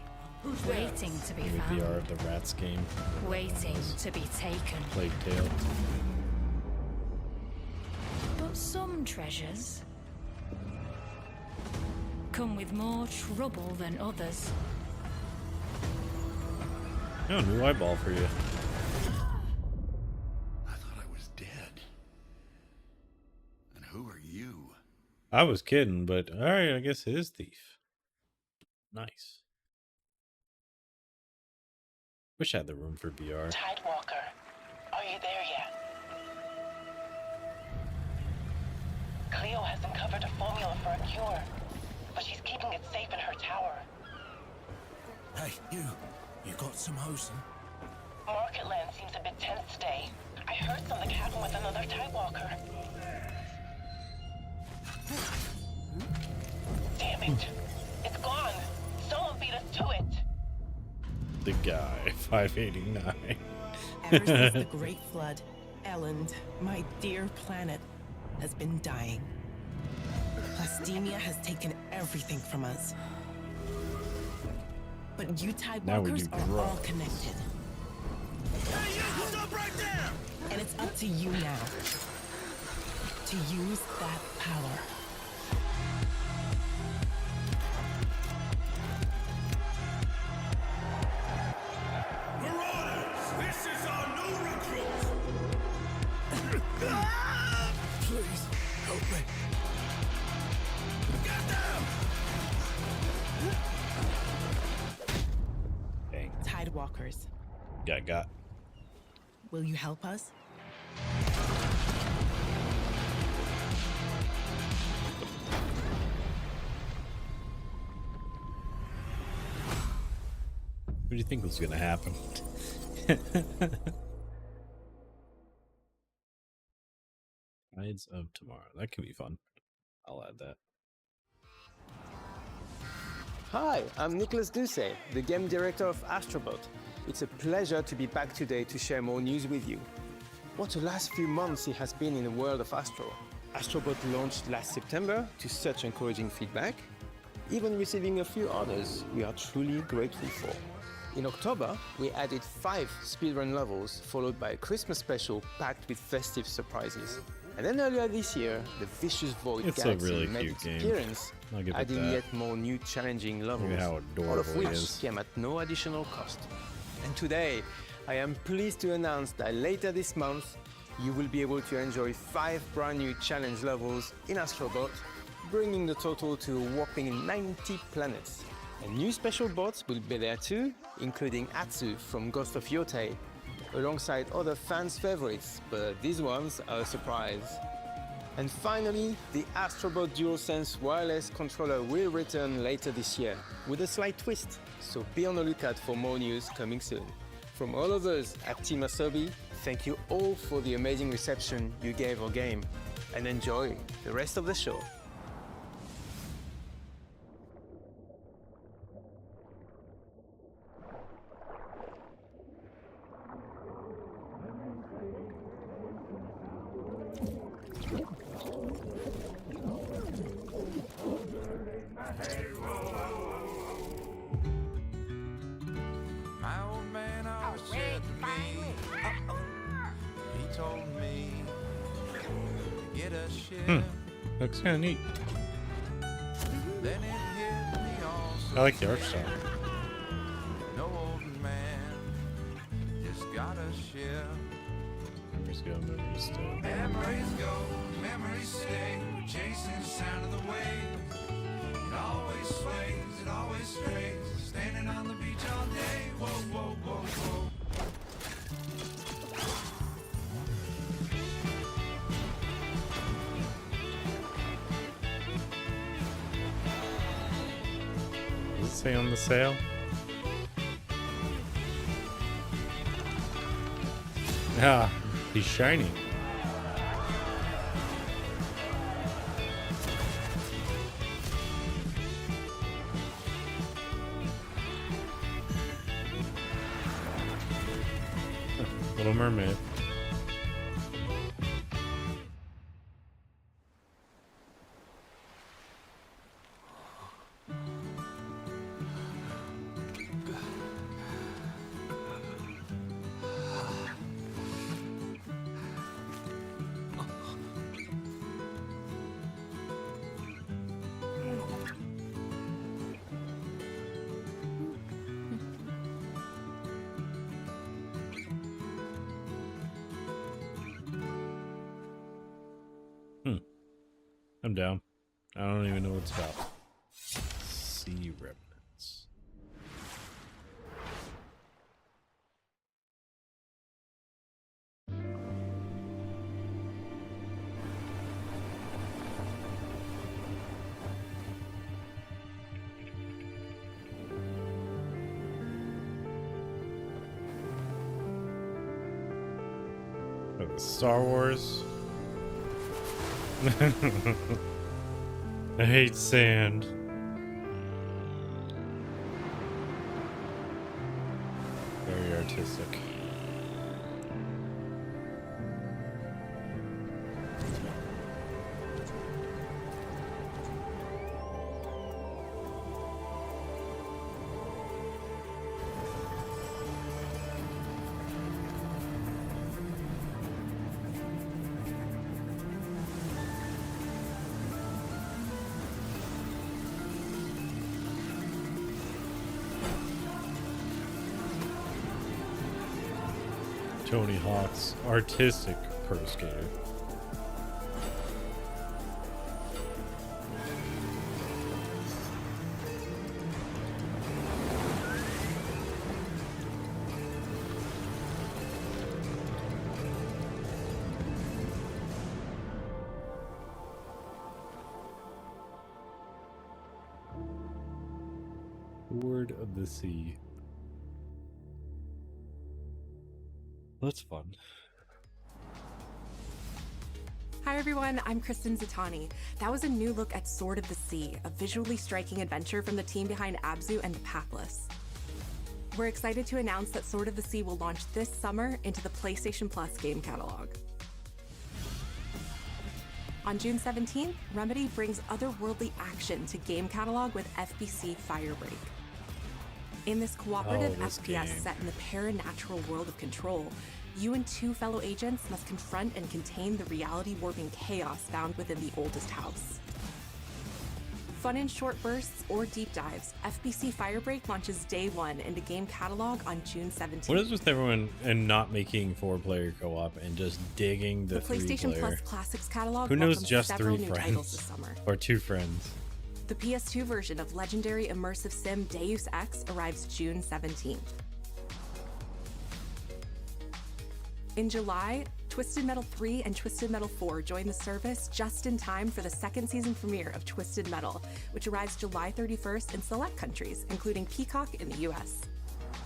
waiting to be found, BigBeard, the Rats game. waiting to be taken. Plague Tale. But some treasures come with more trouble than others. Oh, new eyeball for you. I thought I was dead. And who are you? I was kidding, but alright, I guess it is Thief. Nice. Wish I had the room for BR. Tidewalker, are you there yet? Cleo has uncovered a formula for a cure, but she's keeping it safe in her tower. Hey, you got some hosen? Marketland seems a bit tense today. I heard something happen with another Tidewalker. Damn it. It's gone. Someone beat us to it. The guy, 589. Ever since the Great Flood, Elland, my dear planet, has been dying. Plastemia has taken everything from us. But you Tidewalkers are all connected. Hey, you stop right there! And it's up to you now to use that power. Marauders, this is our new recruit! Please, help me. Get them! Dang. Tidewalkers, Got. will you help us? What do you think was gonna happen? Tides of Tomorrow. That can be fun. I'll add that. Hi, I'm Nicholas Ducey, the game director of Astrobot. It's a pleasure to be back today to share more news with you. What a last few months it has been in the world of Astro. Astrobot launched last September to such encouraging feedback, even receiving a few honors we are truly grateful for. In October, we added 5 speedrun levels, followed by a Christmas special packed with festive surprises. And then earlier this year, the Vicious Void It's a Galaxy really made cute its game. appearance, I'll give it adding that. yet more new challenging levels, Look at how all of adorable which he is. came at no additional cost. And today, I am pleased to announce that later this month, you will be able to enjoy 5 brand new challenge levels in Astrobot, bringing the total to a whopping 90 planets. And new special bots will be there too, including Atsu from Ghost of Yotei, alongside other fans' favorites, but these ones are a surprise. And finally, the Astrobot DualSense wireless controller will return later this year, with a slight twist, so be on the lookout for more news coming soon. From all of us at Team Asobi, thank you all for the amazing reception you gave our game, and enjoy the rest of the show. My old man always said to me, he told me to get a ship. Looks kind of neat. Then it hit me also. I like the art style. No old man just got a ship. Memories go, memories stay. Memories go, memories stay. We're chasing the sound of the waves. It always sways, it always strays. Standing on the beach all day. Whoa, whoa, whoa, whoa. Does it say on the sail? Ah, he's shining. Little Mermaid. I'm down. I don't even know what it's about. Sea remnants. Oh, Star Wars. I hate sand. Very artistic. Tony Hawk's artistic pro skater. Word of the Sea. That's fun. Hi everyone, I'm Kristen Zatani. That was a new look at Sword of the Sea, a visually striking adventure from the team behind Abzu and the Pathless. We're excited to announce that Sword of the Sea will launch this summer into the PlayStation Plus game catalog. On June 17th, Remedy brings otherworldly action to game catalog with FBC Firebreak. In this cooperative FPS set in the paranatural world of Control, you and two fellow agents must confront and contain the reality-warping chaos found within the oldest house. Fun in short bursts or deep dives, FBC Firebreak launches day one into game catalog on June 17th. What is with everyone and not making 4-player co-op and just digging the PlayStation 3-player? Plus Classics catalog Who knows welcomes just several 3 new titles this friends summer. or 2 friends? The PS2 version of legendary immersive sim Deus Ex arrives June 17th. In July, Twisted Metal 3 and Twisted Metal 4 join the service just in time for the second season premiere of Twisted Metal, which arrives July 31st in select countries, including Peacock in the US.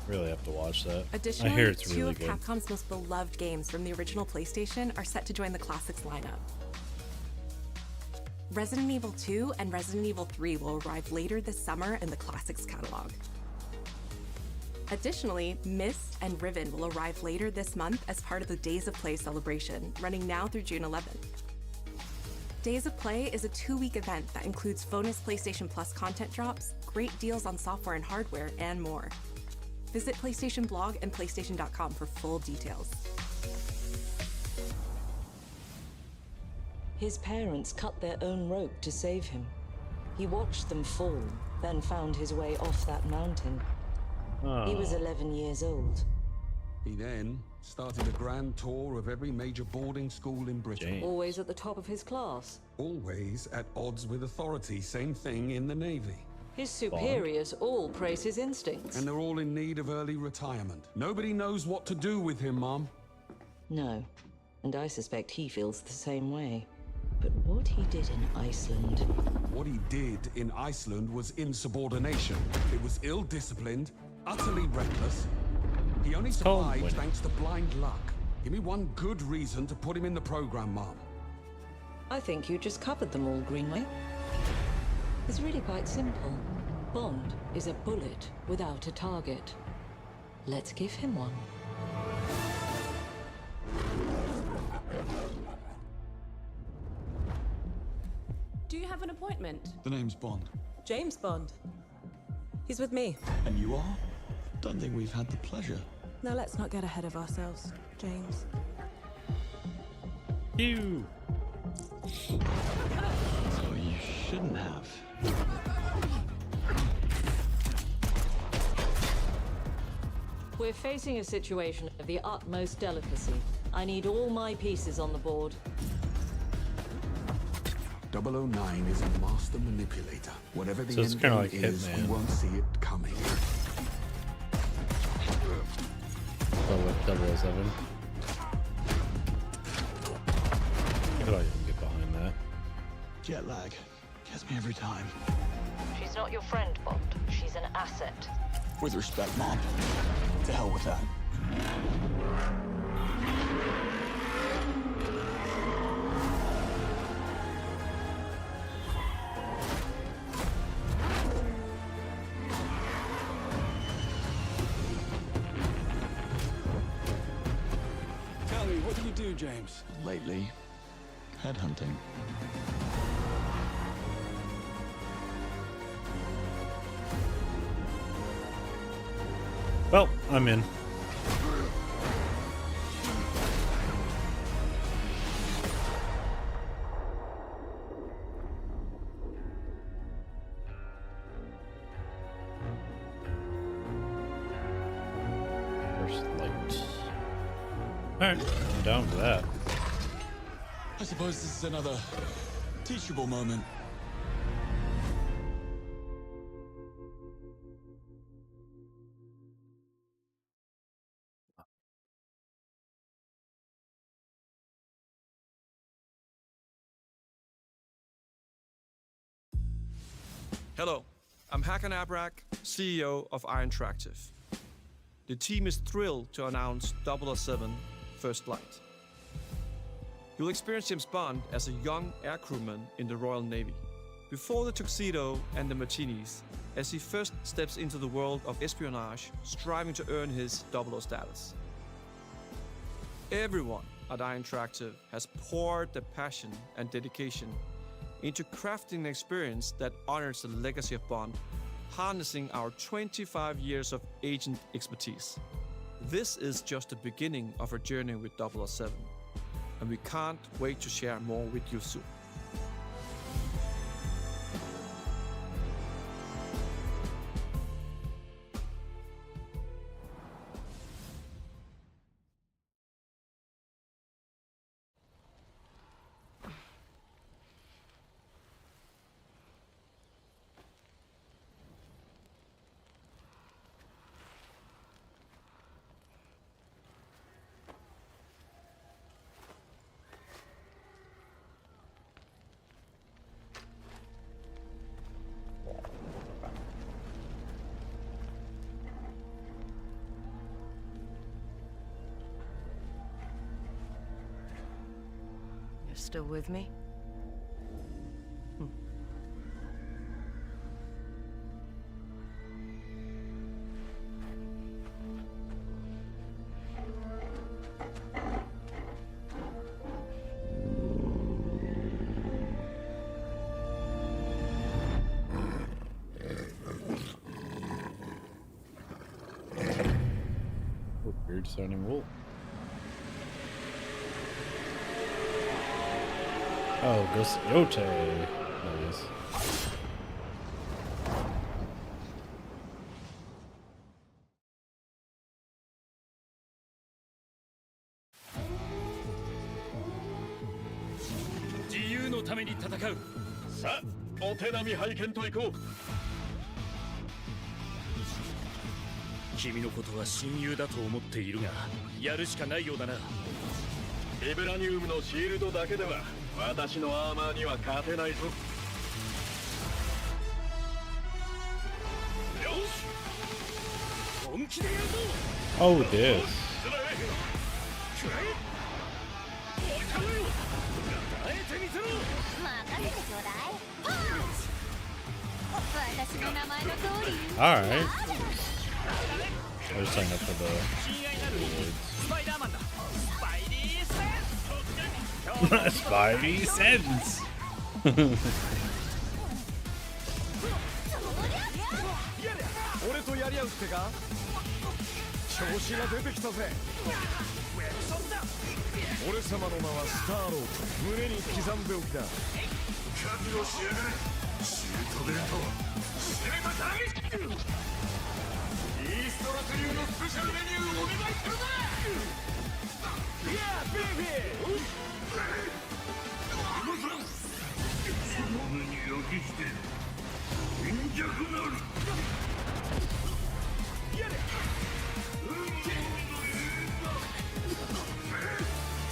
Really have to watch that. Additionally, I hear it's two really of good. Capcom's most beloved games from the original PlayStation are set to join the Classics lineup. Resident Evil 2 and Resident Evil 3 will arrive later this summer in the Classics catalog. Additionally, Myst and Riven will arrive later this month as part of the Days of Play celebration, running now through June 11th. Days of Play is a 2-week event that includes bonus PlayStation Plus content drops, great deals on software and hardware, and more. Visit PlayStation Blog and PlayStation.com for full details. His parents cut their own rope to save him. He watched them fall, then found his way off that mountain. He was 11 years old. He then started a grand tour of every major boarding school in Britain. Always at the top of his class. Always at odds with authority. Same thing in the Navy. His superiors all praise his instincts. And they're all in need of early retirement. Nobody knows what to do with him, Mom. No, and I suspect he feels the same way. But what he did in Iceland... What he did in Iceland was insubordination. It was ill-disciplined, utterly reckless. He only survived thanks to blind luck. Give me one good reason to put him in the program, Mom. I think you just covered them all, Greenway. It's really quite simple. Bond is a bullet without a target. Let's give him one. Do you have an appointment? The name's Bond. James Bond. He's with me. And you are? Don't think we've had the pleasure. Now let's not get ahead of ourselves, James. You. So you shouldn't have. We're facing a situation of the utmost delicacy. I need all my pieces on the board. 009 is a master manipulator. Whatever the So it's end kinda game like is, we Hitman. won't see it coming. Oh, what? 007. How do I even get behind that? Jet lag gets me every time. She's not your friend, Bond. She's an asset. With respect, Mom. To hell with that. Tell me, what do you do, James? Lately, headhunting. Well, I'm in. First light. Alright, I'm down for that. I suppose this is another teachable moment. Hello, I'm Hakan Abrak, CEO of Iron Interactive. The team is thrilled to announce 007 First Light. You'll experience James Bond as a young air crewman in the Royal Navy, before the tuxedo and the martinis, as he first steps into the world of espionage, striving to earn his 00 status. Everyone at Iron Interactive has poured their passion and dedication into crafting an experience that honors the legacy of Bond, harnessing our 25 years of agent expertise. This is just the beginning of our journey with 007, and we can't wait to share more with you soon. You're still with me? Oh, weird sounding wolf. Oh, Yote. Nice. Oh, this. Alright. I was signing up for the rewards. Spidey sense! 俺とやり合うってか？調子が出てきたぜ。俺様の名はスターロード。胸に刻んでおきだ。覚悟しやがれ。シュートベルト。シュートターゲット。イーストロス流のスペシャルメニューお願いするぜ。いや、ベイビー。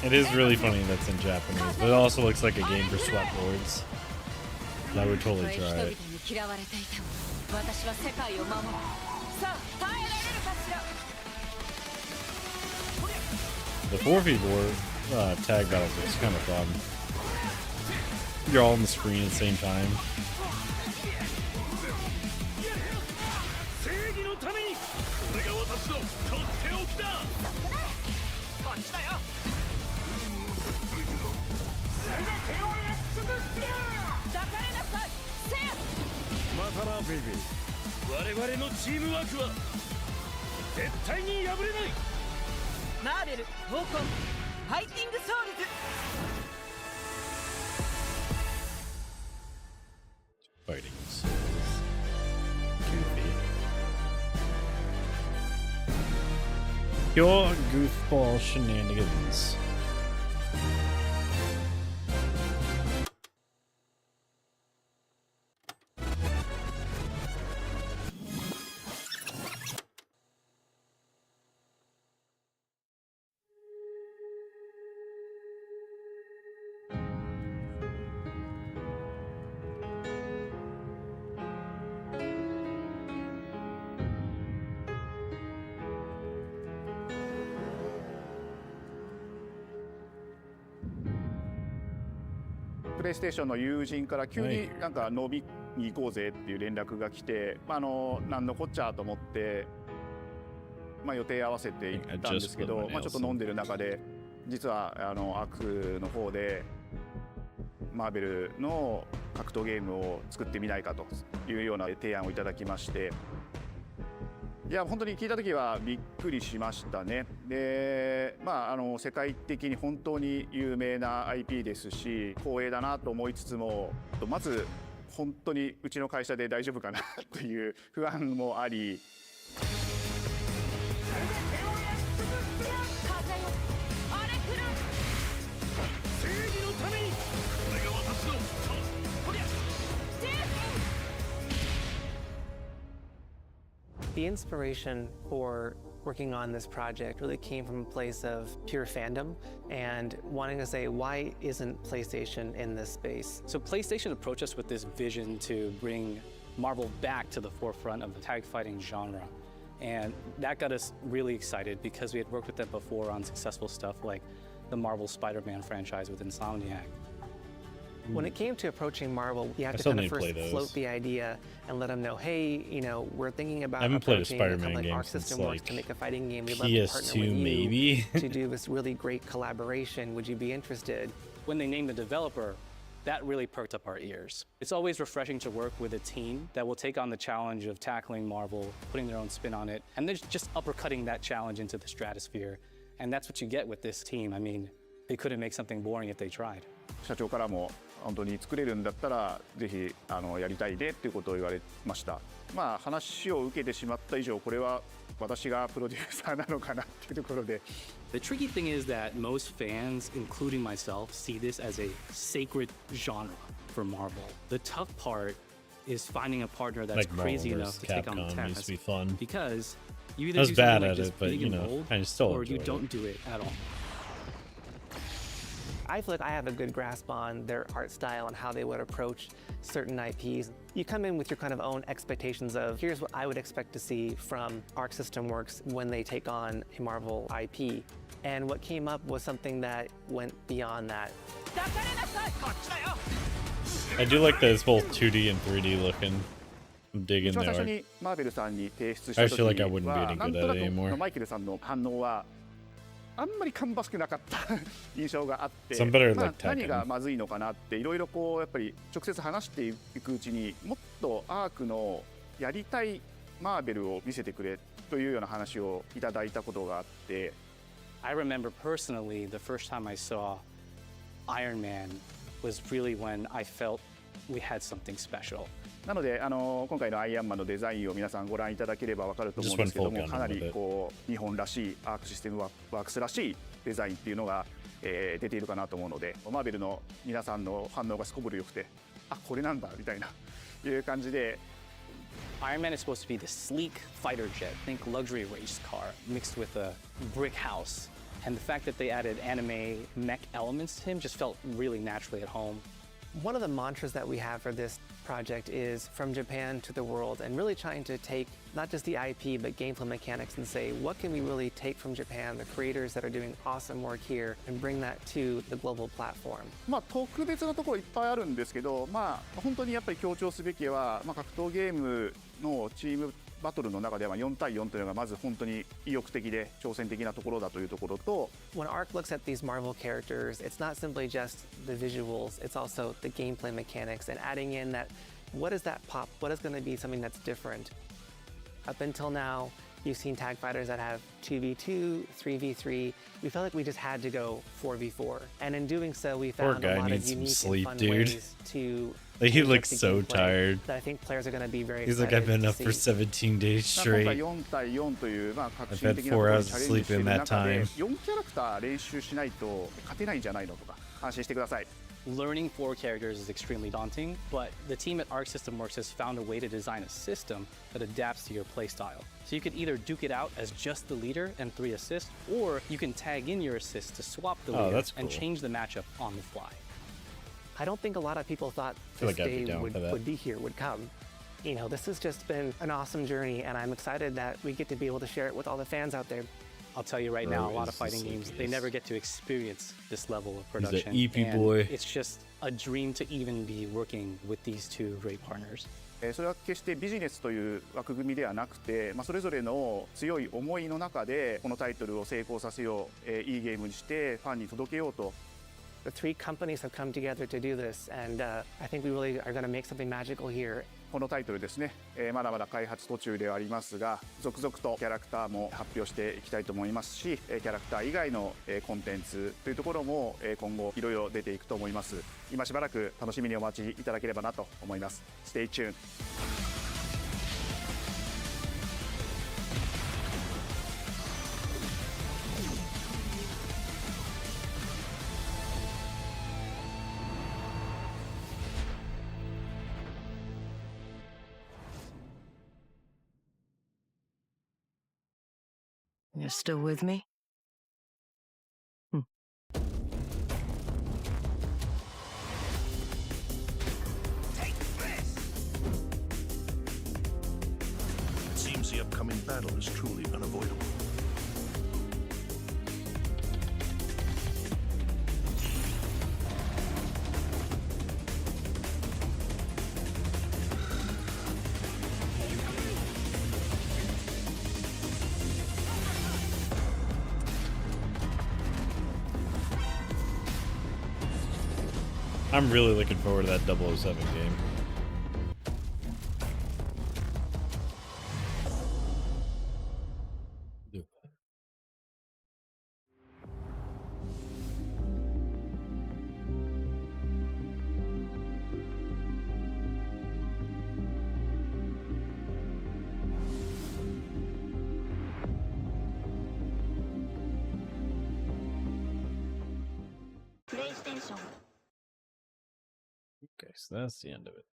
It is really funny that's in Japanese, but it also looks like a game for sweatboards. I would totally try it. The 4v4 tag battles is kind of fun. You're all on the screen at the same time. Fighting souls. Goofy. Your goofball shenanigans.プレイステーションの友人から急になんか飲みに行こうぜっていう連絡が来て、なんのこっちゃと思って、予定合わせて行ったんですけど、ちょっと飲んでる中で実はアクの方でマーベルの格闘ゲームを作ってみないかというような提案をいただきまして。いや本当に聞いた時はびっくりしましたね。で、世界的に本当に有名な IP ですし光栄だなと思いつつも、まず本当にうちの会社で大丈夫かなという不安もあり。The inspiration for working on this project really came from a place of pure fandom and wanting to say, why isn't PlayStation in this space? So PlayStation approached us with this vision to bring Marvel back to the forefront of the tag fighting genre. And that got us really excited because we had worked with them before on successful stuff like the Marvel Spider-Man franchise with Insomniac. When it came to approaching Marvel, you have to kind of first float the idea and let them know, hey, we're thinking about approaching a company like Arc System Works to make a fighting game. We'd love to partner with you to do this really great collaboration. Would you be interested? When they named the developer, that really perked up our ears. It's always refreshing to work with a team that will take on the challenge of tackling Marvel, putting their own spin on it, and then just uppercutting that challenge into the stratosphere. And that's what you get with this team. I mean, they couldn't make something boring if they tried. 社長からも本当に作れるんだったらぜひやりたいでっていうことを言われました。話を受けてしまった以上これは私がプロデューサーなのかなっていうところで。The tricky thing is that most fans, including myself, see this as a sacred genre for Marvel. The tough part is finding a partner that's like crazy enough to take on the task. Used to be fun. Because you either I was do bad something at like it, but big and bold, I still or you don't it. do it at all. I feel like I have a good grasp on their art style and how they would approach certain IPs. You come in with your kind of own expectations of, here's what I would expect to see from Arc System Works when they take on a Marvel IP. And what came up was something that went beyond that. I do like that it's both 2D and 3D looking. I'm digging the art. I feel like I wouldn't be any good at it anymore. あんまり芳しくなかった印象があって、何がまずいのかなっていろいろやっぱり直接話していくうちにもっとアークのやりたいマーベルを見せてくれというような話をいただいたことがあって。I remember personally the first time I saw Iron Man was really when I felt we had something special. なので今回のアイアンマンのデザインを皆さんご覧いただければ分かると思うんですけども、かなり日本らしいアークシステムワークスらしいデザインっていうのが、出ているかなと思うので、マーベルの皆さんの反応がすこぶる良くてあこれなんだみたいないう感じで。Iron Man is supposed to be the sleek fighter jet, think luxury race car, mixed with a brick house. And the fact that they added anime mech elements to him just felt really naturally at home. One of the mantras that we have for this project is from Japan to the world, and really trying to take not just the IP but gameplay mechanics and say, what can we really take from Japan, the creators that are doing awesome work here, and bring that to the global platform. 特別なところいっぱいあるんですけど、本当にやっぱり強調すべきは、格闘ゲームのチームバトルの中では4対4というのがまず本当に意欲的で挑戦的なところだというところと。When ARC looks at these Marvel characters, it's not simply just the visuals, it's also the gameplay mechanics and adding in that what is that pop? What is going to be something that's different? Up until now, you've seen tag fighters that have 2v2, 3v3. We felt like we just had to go 4v4. And in doing so, we found a lot of unique and fun ways to like he looks so tired. That I think players are going to be very He's excited like, I've been to up for see. 17 days straight. I've had 4 hours of sleep in that time. 4キャラクター練習しないと勝てないんじゃないのとか安心してください。Learning 4 characters is extremely daunting, but the team at Arc System Works has found a way to design a system that adapts to your playstyle. So you could either duke it out as just the leader and 3 assists, or you can tag in your assists to swap the leader and change the matchup on the fly. I don't think a lot of people thought this day would be here, would come. You know, this has just been an awesome journey, and I'm excited that we get to be able to share it with all the fans out there. I'll tell you right now, a lot of fighting games, they never get to experience this level of production. He's an EP boy. It's just a dream to even be working with these 2 great partners. それは決してビジネスという枠組みではなくて、それぞれの強い思いの中でこのタイトルを成功させよう、いいゲームにしてファンに届けようと。The 3 companies have come together to do this, and I think we really are going to make something magical here. このタイトルですね、まだまだ開発途中ではありますが、続々とキャラクターも発表していきたいと思いますし、キャラクター以外のコンテンツというところも今後いろいろ出ていくと思います。今しばらく楽しみにお待ちいただければなと思います。Stay tuned. You're still with me? It seems the upcoming battle is truly unavoidable. I'm really looking forward to that 007 game. Okay, so that's the end of it.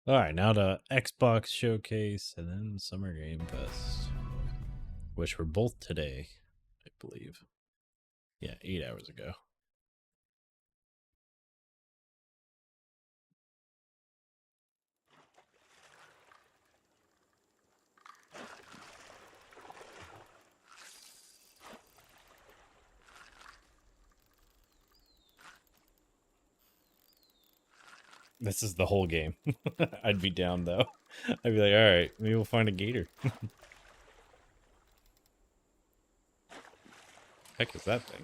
All right, now to Xbox Showcase and then Summer Game Fest, which were both today, I believe. Yeah, 8 hours ago. This is the whole game. I'd be down though. I'd be like, all right, maybe we'll find a gator. Heck is that thing?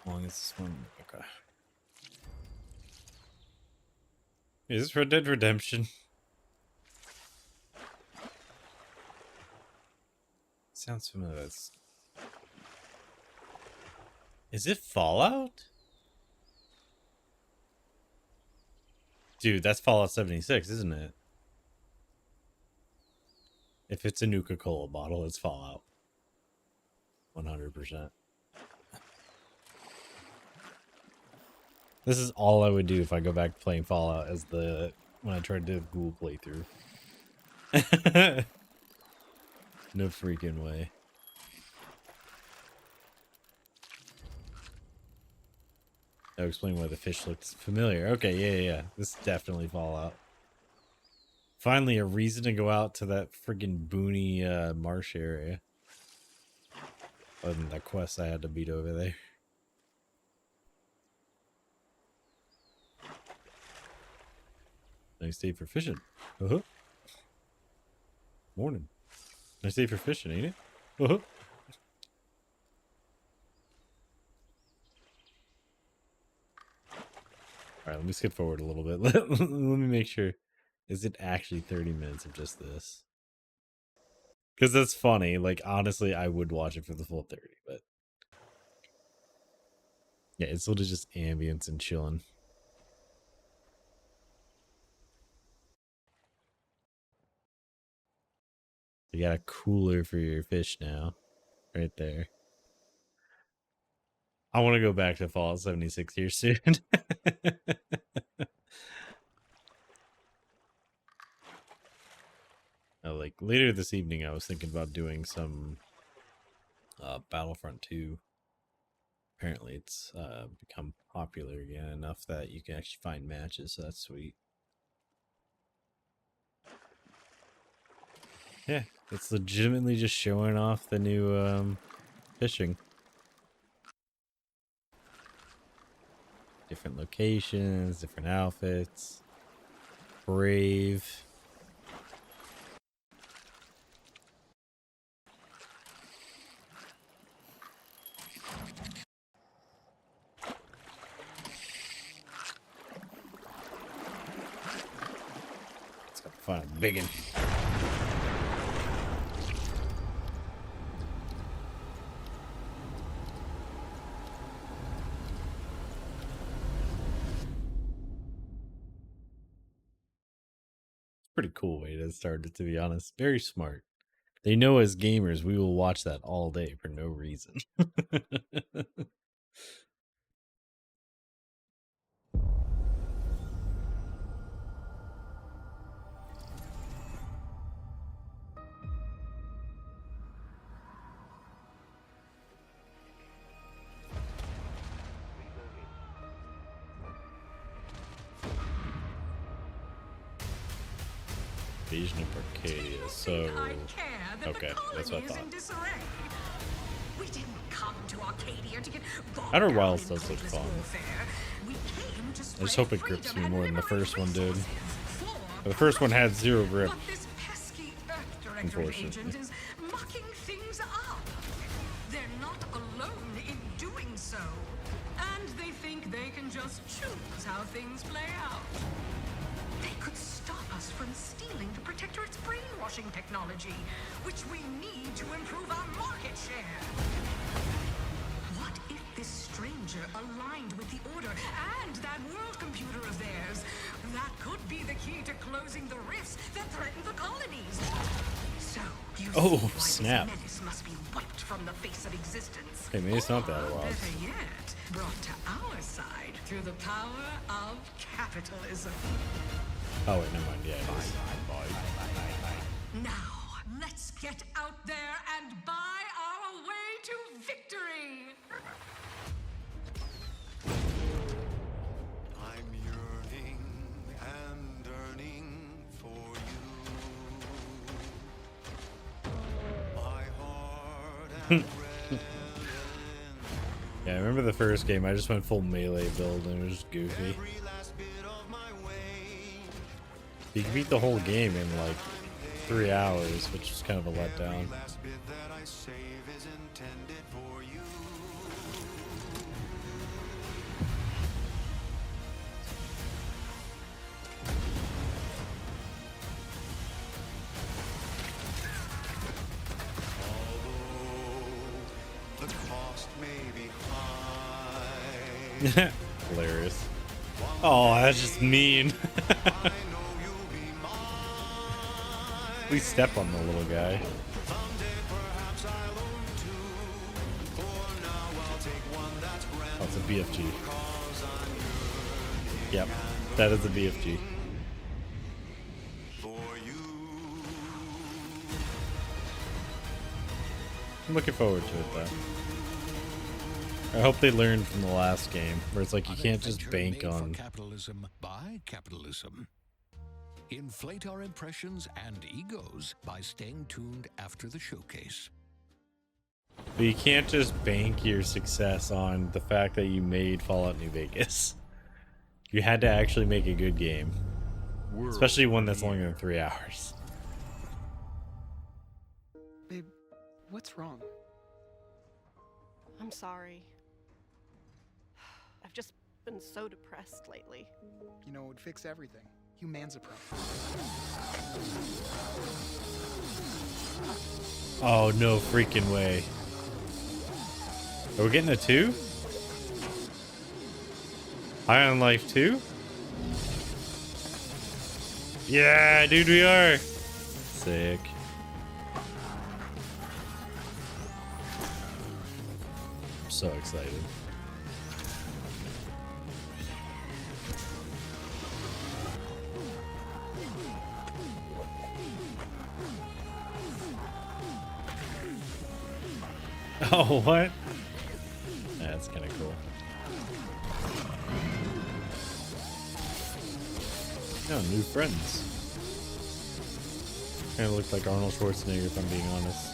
How long is this one? Okay. Is this Red Dead Redemption? Sounds familiar. Is it Fallout? Dude, that's Fallout 76, isn't it? If it's a Nuka-Cola bottle, it's Fallout. 100%. This is all I would do if I go back to playing Fallout as when I tried to Google playthrough. No freaking way. I'll explain why the fish looks familiar. Okay, yeah. This is definitely Fallout. Finally, a reason to go out to that friggin' boony marsh area. Other than that quest I had to beat over there. Nice day for fishing. Uh-huh. Morning. Nice day for fishing, ain't it? Uh-huh. Alright, let me skip forward a little bit. Let me make sure. Is it actually 30 minutes of just this? Because that's funny. Like, honestly, I would watch it for the full 30, but... yeah, it's sort of just ambience and chilling. You got a cooler for your fish now. Right there. I want to go back to Fallout 76 here soon. Like later this evening, I was thinking about doing some Battlefront 2. Apparently, it's become popular again enough that you can actually find matches. So that's sweet. Yeah, it's legitimately just showing off the new fishing. Different locations, different outfits. Brave. Let's go find a big one. Pretty cool way to start it, to be honest. Very smart. They know as gamers we will watch that all day for no reason. Invasion of Arcadia, so... okay, that's what I thought. We didn't come to Arcadia to get Outer Wilds does look fun. I just hope it grips me more than the first one did. But the first one had zero grip. Unfortunately. mucking things up. They're not alone in doing so. And they think they can just choose how things play out. They could stop us from stealing the Protectorate's brainwashing technology, which we need to improve our market share. What if this stranger aligned with the Order and that world computer of theirs? That could be the key to closing the rifts that threaten the colonies. So, you see why snap. this menace must be wiped from the face of existence. Hey, maybe it's not that a lot. Better yet, brought to our side through the power of capitalism. Oh wait, never mind. Yeah, it is. Now, let's get out there and buy our way to victory. I'm yearning and yearning for you. My heart and Yeah, I remember the first game. I just went full melee build and it was just goofy. You can beat the whole game in like 3 hours, which is kind of a letdown. Hilarious. Oh, that's just mean. Please step on the little guy. Oh, it's a BFG. Yep, that is a BFG. I'm looking forward to it, though. I hope they learned from the last game, where it's like you can't just bank on... Capitalism by capitalism. Inflate our impressions and egos by staying tuned after the showcase. But you can't just bank your success on the fact that you made Fallout New Vegas. You had to actually make a good game. Especially one that's longer than 3 hours. Babe, what's wrong? I'm sorry. I've just been so depressed lately. You know, it would fix everything. Humanzapro. Oh, no freaking way. Are we getting a 2? High on Life 2? Yeah, dude, we are. Sick. I'm so excited. Oh, what? That's kind of cool. Oh, new friends. Kind of looked like Arnold Schwarzenegger, if I'm being honest.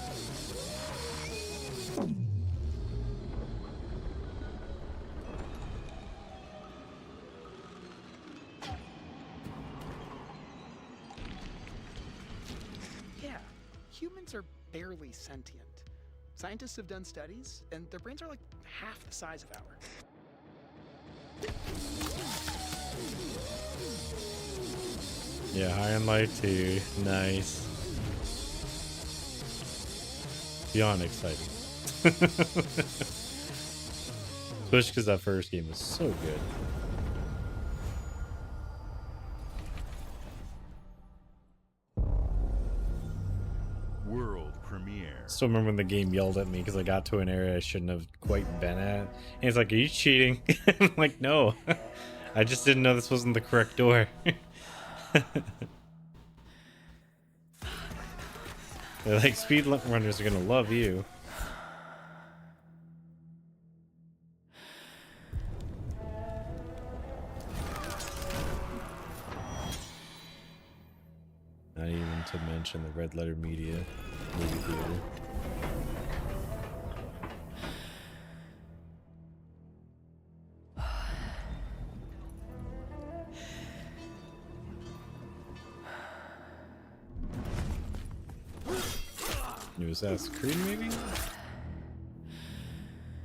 Yeah, humans are barely sentient. Scientists have done studies, and their brains are like half the size of ours. Yeah, High on Life 2. Nice. Beyond exciting. Especially because that first game was so good. World premiere. Still remember when the game yelled at me because I got to an area I shouldn't have quite been at. And it's like, are you cheating? I'm like, no. I just didn't know this wasn't the correct door. They're like, speedrunners are gonna love you. Not even to mention the Red Letter Media movie theater. New Assassin's Creed, maybe?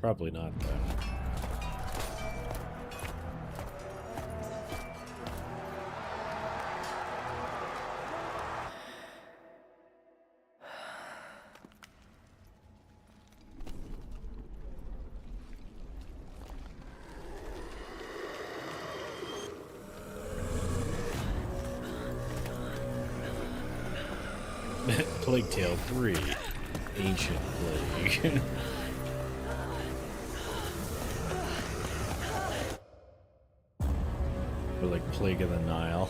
Probably not, though. Plague Tale 3. Ancient Plague. Or like Plague of the Nile.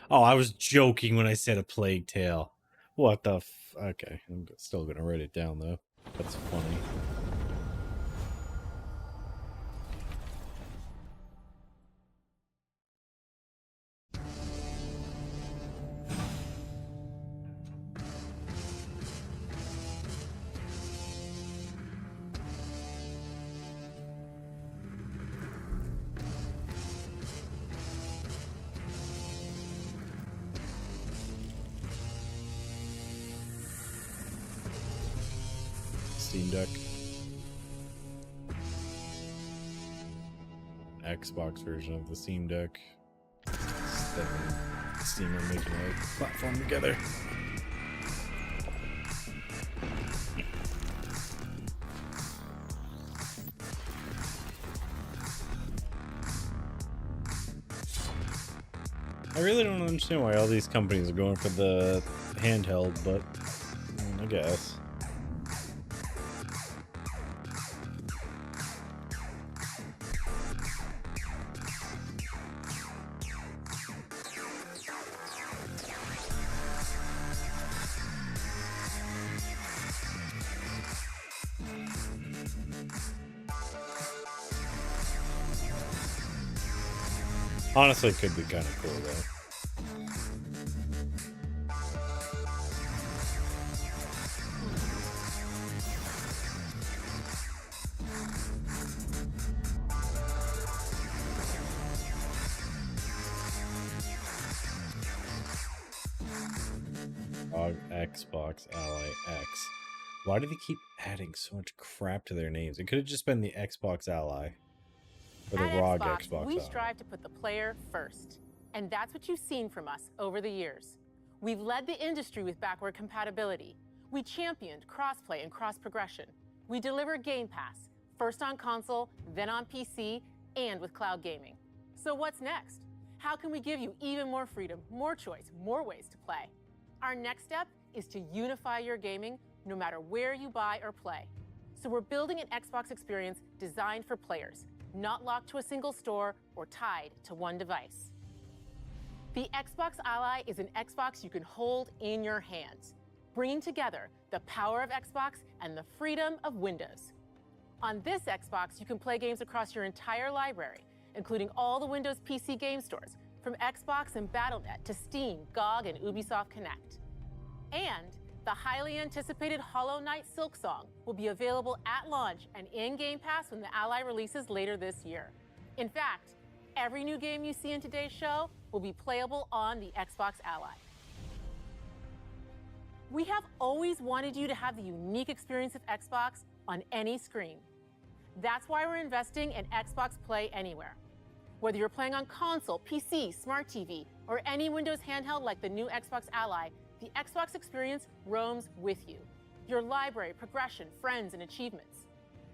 Oh, I was joking when I said a Plague Tale. What the f... Okay, I'm still gonna write it down though. That's funny. Steam Deck. Xbox version of the Steam Deck. Steam are making a platform together. I really don't understand why all these companies are going for the handheld, but I guess. Honestly, it could be kind of cool, though. Xbox Ally X. Why do they keep adding so much crap to their names? It could have just been the Xbox Ally. Or the ROG Xbox we Ally. strive to put the player first. And that's what you've seen from us over the years. We've led the industry with backward compatibility. We championed crossplay and cross-progression. We deliver Game Pass, first on console, then on PC, and with cloud gaming. So what's next? How can we give you even more freedom, more choice, more ways to play? Our next step is to unify your gaming no matter where you buy or play. So we're building an Xbox experience designed for players, not locked to a single store or tied to one device. The Xbox Ally is an Xbox you can hold in your hands, bringing together the power of Xbox and the freedom of Windows. On this Xbox, you can play games across your entire library, including all the Windows PC game stores, from Xbox and Battle.net to Steam, GOG, and Ubisoft Connect. And the highly anticipated Hollow Knight Silksong will be available at launch and in Game Pass when the Ally releases later this year. In fact, every new game you see in today's show will be playable on the Xbox Ally. We have always wanted you to have the unique experience of Xbox on any screen. That's why we're investing in Xbox Play Anywhere. Whether you're playing on console, PC, smart TV, or any Windows handheld like the new Xbox Ally, the Xbox experience roams with you. Your library, progression, friends, and achievements.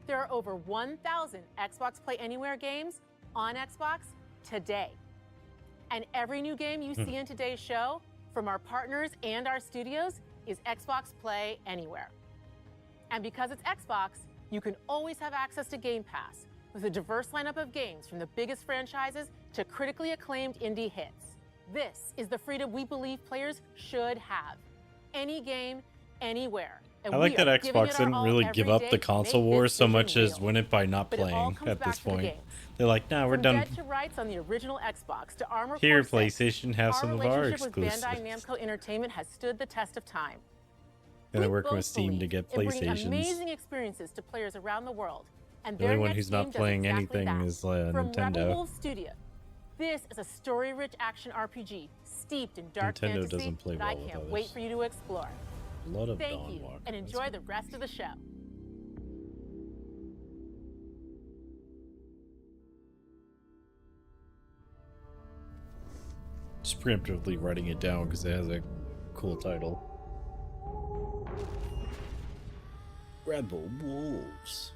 There are over 1,000 Xbox Play Anywhere games on Xbox today. And every new game you see in today's show, from our partners and our studios, is Xbox Play Anywhere. And because it's Xbox, you can always have access to Game Pass with a diverse lineup of games from the biggest franchises to critically acclaimed indie hits. This is the freedom we believe players should have. Any game, anywhere. And I like that Xbox didn't really give up the console wars so much as win it by not playing at this point. They're like, nah, we're done. From Dead to Rights on the original Xbox to Armored Here, Core 6, PlayStation, have some of our relationship with exclusives. Bandai Namco Entertainment has stood the test of time. And they're working with Steam to get Bringing PlayStations. amazing experiences to players around the world. And The only their one next who's game not does playing exactly anything that. is From Rebel Nintendo. Wolf Studio. This is a story-rich action RPG steeped in dark Nintendo fantasy doesn't play that I well with can't others. wait for you to explore. A lot of Thank Dawn you, Walker. and enjoy the rest of the show. Just preemptively writing it down because it has a cool title. Rebel Wolves.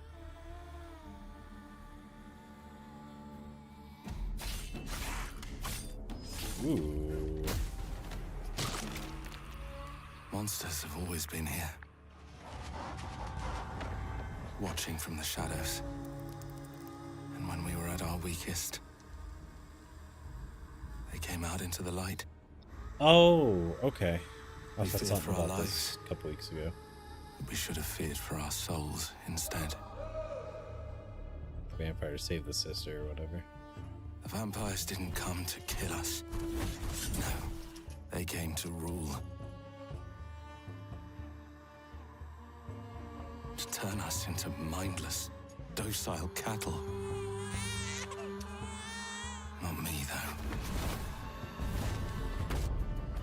Ooh. Monsters have always been here. Watching from the shadows. And when we were at our weakest, they came out into the light. Oh, okay. I We thought feared something for our about lives. this a couple weeks ago. But we should have feared for our souls instead. Vampire saved the sister or whatever. The vampires didn't come to kill us. No, they came to rule. To turn us into mindless, docile cattle. Not me, though.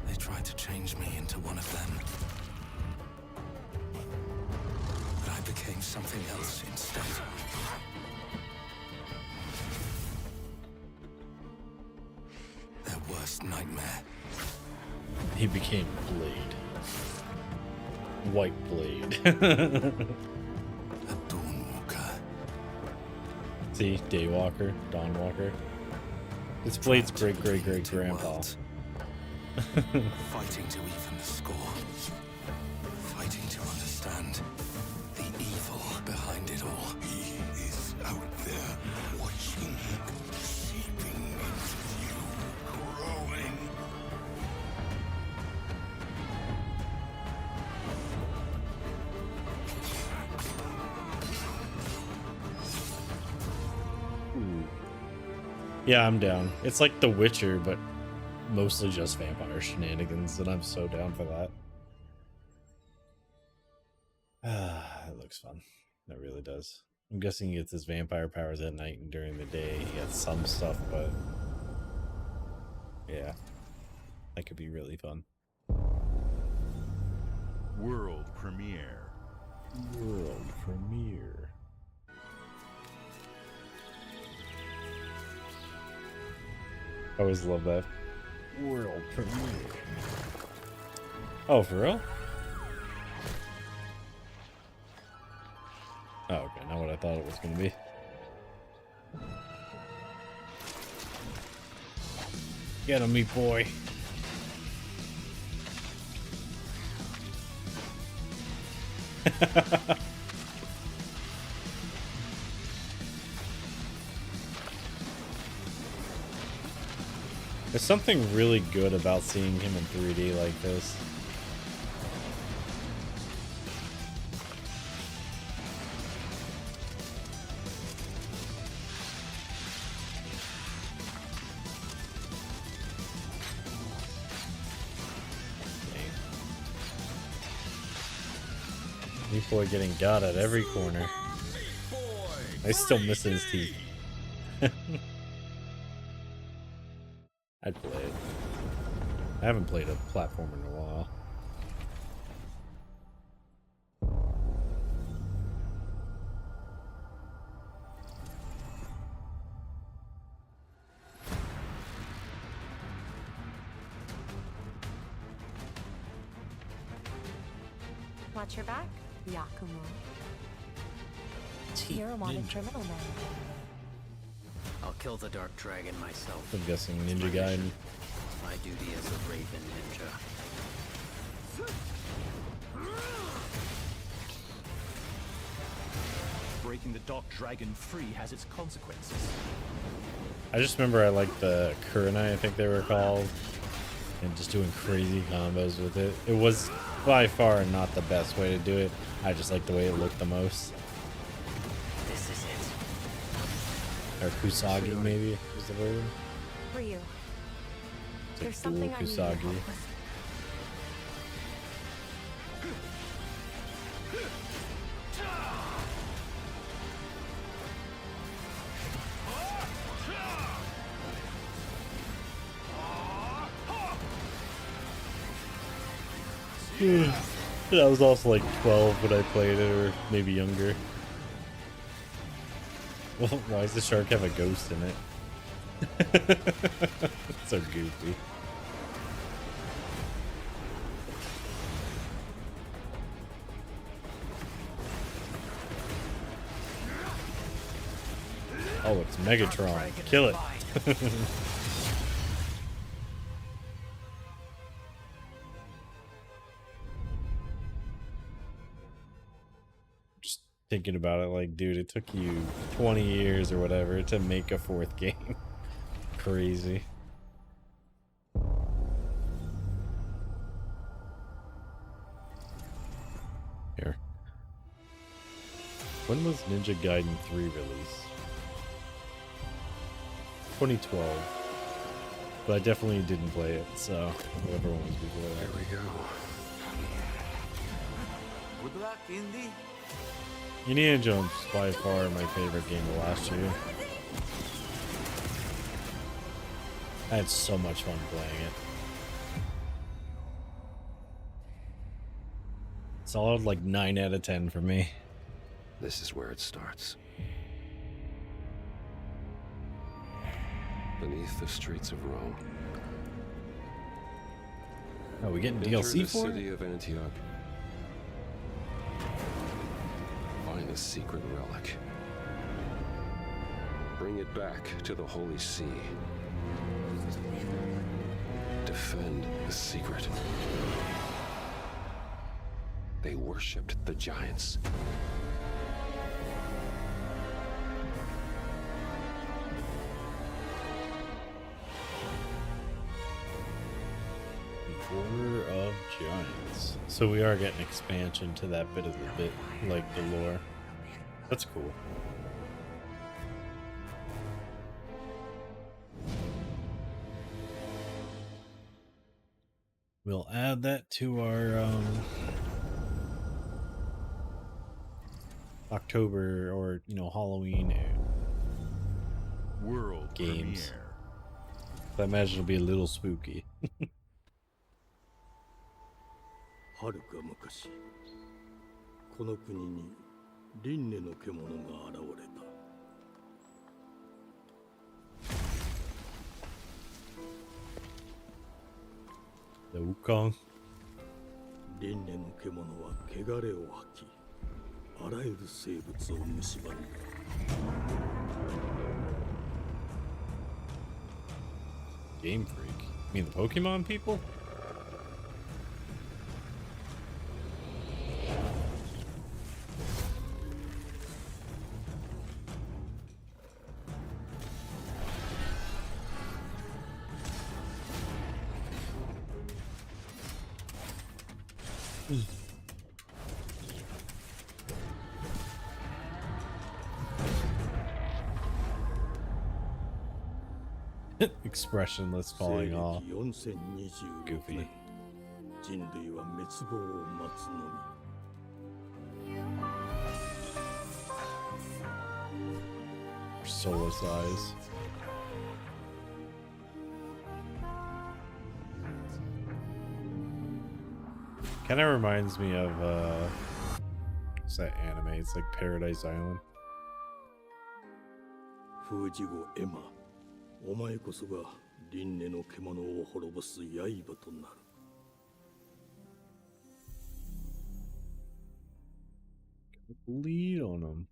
They tried to change me into one of them. But I became something else instead. Their worst nightmare. He became Blade. White Blade. A Dawnwalker. See, Daywalker, Dawnwalker. It's Blade's great-great-great-grandpa. Fighting to even the score. Fighting to understand the evil behind it all. He is out there watching, seeping into you, growing. Yeah, I'm down. It's like The Witcher, but mostly just vampire shenanigans, and I'm so down for that. It looks fun. It really does. I'm guessing he gets his vampire powers at night, and during the day he gets some stuff, but yeah, that could be really fun. World premiere. World premiere. I always love that. World premiere. Oh, for real? Oh, okay, not what I thought it was going to be. Get him, meat boy. There's something really good about seeing him in 3D like this. Meat boy getting got at every corner. I still miss his teeth. I'd play it. I haven't played a platformer in a while. Watch your back, Yakumo. You're a wanted criminal now. I'll kill the Dark Dragon myself. I'm guessing Ninja Gaiden. My duty as a Raven Ninja. Breaking the Dark Dragon free has its consequences. I just remember I liked the Kurenai, I think they were called, and just doing crazy combos with it. It was by far not the best way to do it. I just like the way it looked the most. This is it. Or Kusagi, maybe, was the word. Ryu, It's there's like something I need your Kusagi. help with. I was also like 12 when I played it, or maybe younger. Well, why does the shark have a ghost in it? So goofy. Oh, it's Megatron. Kill it. Just thinking about it, like, dude, it took you 20 years or whatever to make a fourth game. Crazy. Here. When was Ninja Gaiden 3 released? 2012. But I definitely didn't play it, so whatever one was before that. Here we go. Good luck, Indy. Indiana Jones is by far my favorite game of last year. I had so much fun playing it. Solid like 9 out of 10 for me. This is where it starts. Beneath the streets of Rome. Oh, we getting Enter DLC the for city it? of Antioch. Find a secret relic. Bring it back to the Holy See. defend the secret. They worshipped the giants. Order of Giants. So we are getting expansion to that bit of the bit, like the lore. That's cool. We'll add that to our October or Halloween world games. premiere. I imagine it'll be a little spooky. はるか昔この国に輪廻の獣が現れた The Wukong. 輪廻の獣は汚れを吐きあらゆる生物を蝕んだ Game Freak. You mean the Pokemon people? Expressionless falling off. Goofy. 人類は滅亡を待つのみ Soulless eyes. Kind of reminds me of what's that anime? It's like Paradise Island. 封じ子エマお前こそが輪廻の獣を滅ぼす刃となる Lead on them.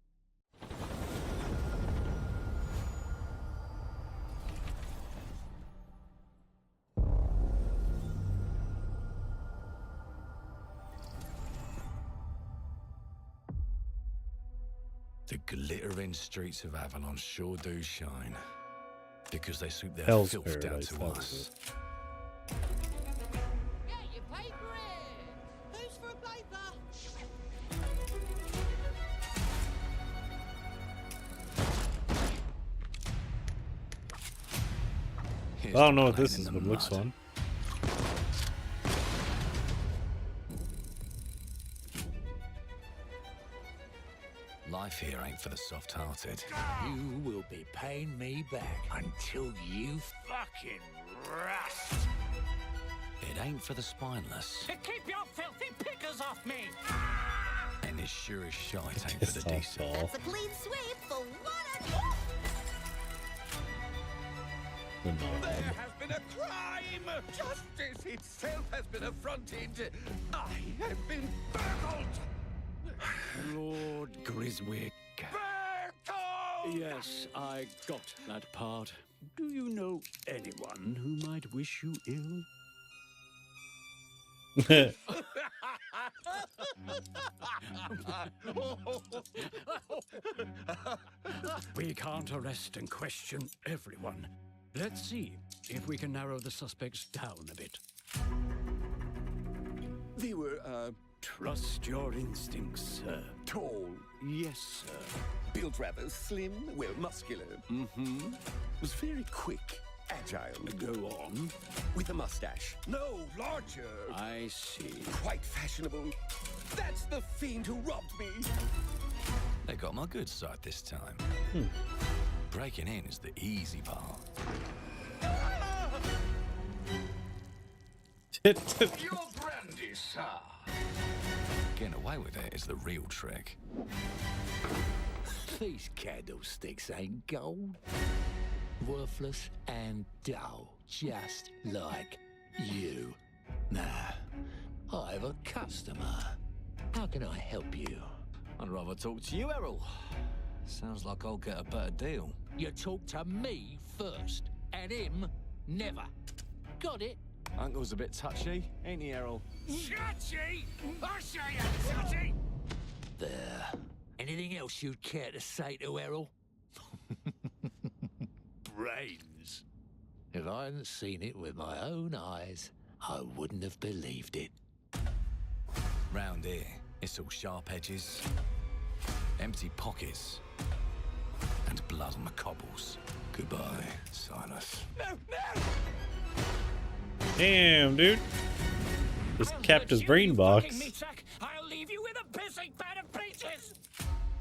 The glittering streets of Avalon sure do shine. Because they sweep their Hell's filth Paradise, down that to was us. I don't know what this is, but it looks fun. Life here ain't for the soft-hearted. You will be paying me back until you fucking rust. It ain't for the spineless. Keep your filthy pickers off me! And it sure as shite ain't for the decent. That's a clean sweep for what There has been a crime! Justice itself has been affronted! I have been burgled! Lord Griswick. Yes, I got that part. Do you know anyone who might wish you ill? We can't arrest and question everyone. Let's see if we can narrow the suspects down a bit. They were, Trust your instincts, sir. tall, Yes, sir. built rather slim, well, muscular. Mm-hmm. Was very quick, agile. Go on. With a mustache. No, larger. I see. Quite fashionable. That's the fiend who robbed me. They got my good side this time. Breaking in is the easy part. Your brandy, sir. Getting away with it is the real trick. These candlesticks ain't gold. Worthless and dull, just like you. Nah, I have a customer. How can I help you? I'd rather talk to you, Errol. Sounds like I'll get a better deal. You talk to me first, and him never. Got it? Uncle's a bit touchy, ain't he, Errol? Touchy? I'll show you, touchy! There. Anything else you'd care to say to Errol? Brains. If I hadn't seen it with my own eyes, I wouldn't have believed it. Round here, it's all sharp edges, empty pockets, and blood on the cobbles. Goodbye, Silas. No, no! Damn, dude. Just capped his brain box. I'll leave you with a pissing bed of peaches!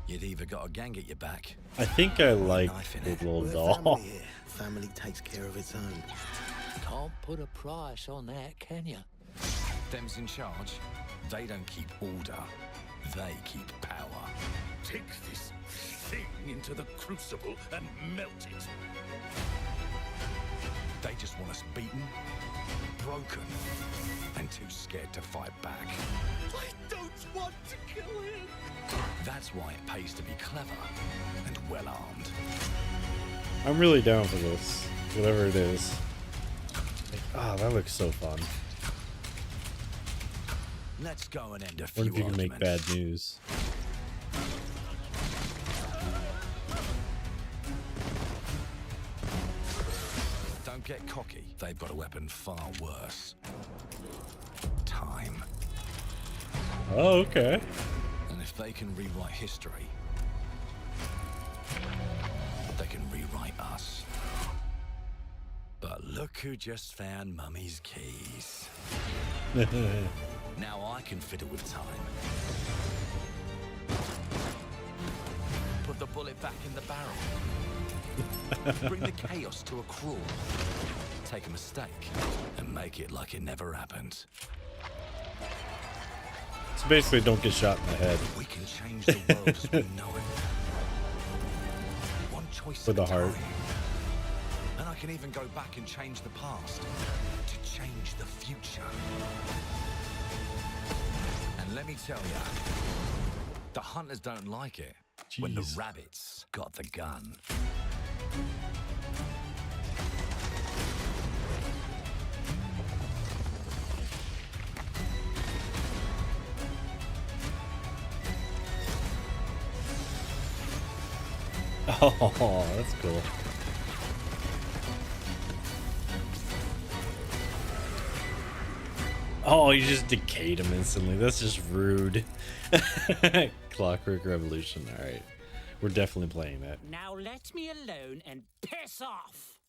You'd either got a gang at your back. I think I like the little doll. Family takes care of its own. Can't put a price on that, can you? Them's in charge. They don't keep order. They keep power. Take this thing into the crucible and melt it. They just want us beaten, broken, and too scared to fight back. I don't want to kill him! That's why it pays to be clever and well-armed. I'm really down for this, whatever it is. Ah, that looks so fun. Let's go and end a What few if you can make arguments. bad news? Don't get cocky. They've got a weapon far worse. Time. Oh, okay. And if they can rewrite history, they can rewrite us. But look who just found Mummy's keys. Now I can fiddle with time. Put the bullet back in the barrel. Bring the chaos to a crawl. Take a mistake and make it like it never happened. So basically, don't get shot in the head. We can change the world as we know it. One choice With at a heart. time. And I can even go back and change the past to change the future. And let me tell you, the hunters don't like it when the Jeez. rabbits got the gun. Oh, that's cool. Oh, you just decayed him instantly. That's just rude. Clockwork Revolution. All right. We're definitely playing that. Now let me alone and piss off!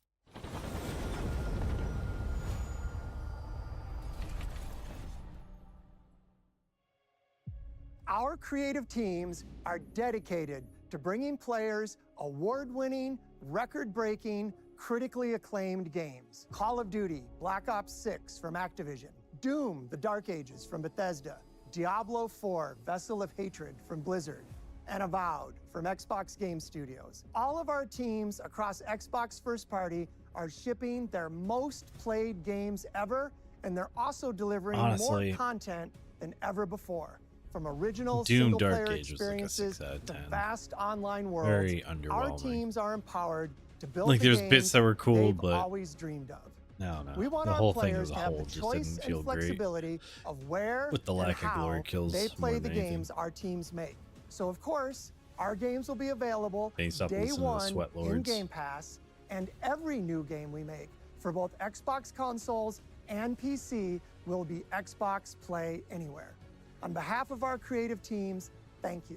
Our creative teams are dedicated to bringing players award-winning, record-breaking, critically acclaimed games. Call of Duty, Black Ops 6 from Activision, Doom, The Dark Ages from Bethesda, Diablo 4, Vessel of Hatred from Blizzard, and Avowed from Xbox Game Studios. All of our teams across Xbox First Party are shipping their most played games ever, and they're also delivering Honestly, more content than ever before. From original Doom single-player Dark Age was like a experiences 6 out of to 10. vast online worlds, Very our underwhelming. teams are empowered to build Like, the there's games bits that were cool, they've but always dreamed of. no. We want The our whole thing players as a to have whole the just choice didn't feel and great. flexibility of where With the and lack of how glory kills they more play the than anything. games our teams make. So of course, our games will be available They stop day listening to one Sweat in Lords. Game Pass, and every new game we make for both Xbox consoles and PC will be Xbox Play Anywhere. On behalf of our creative teams, thank you.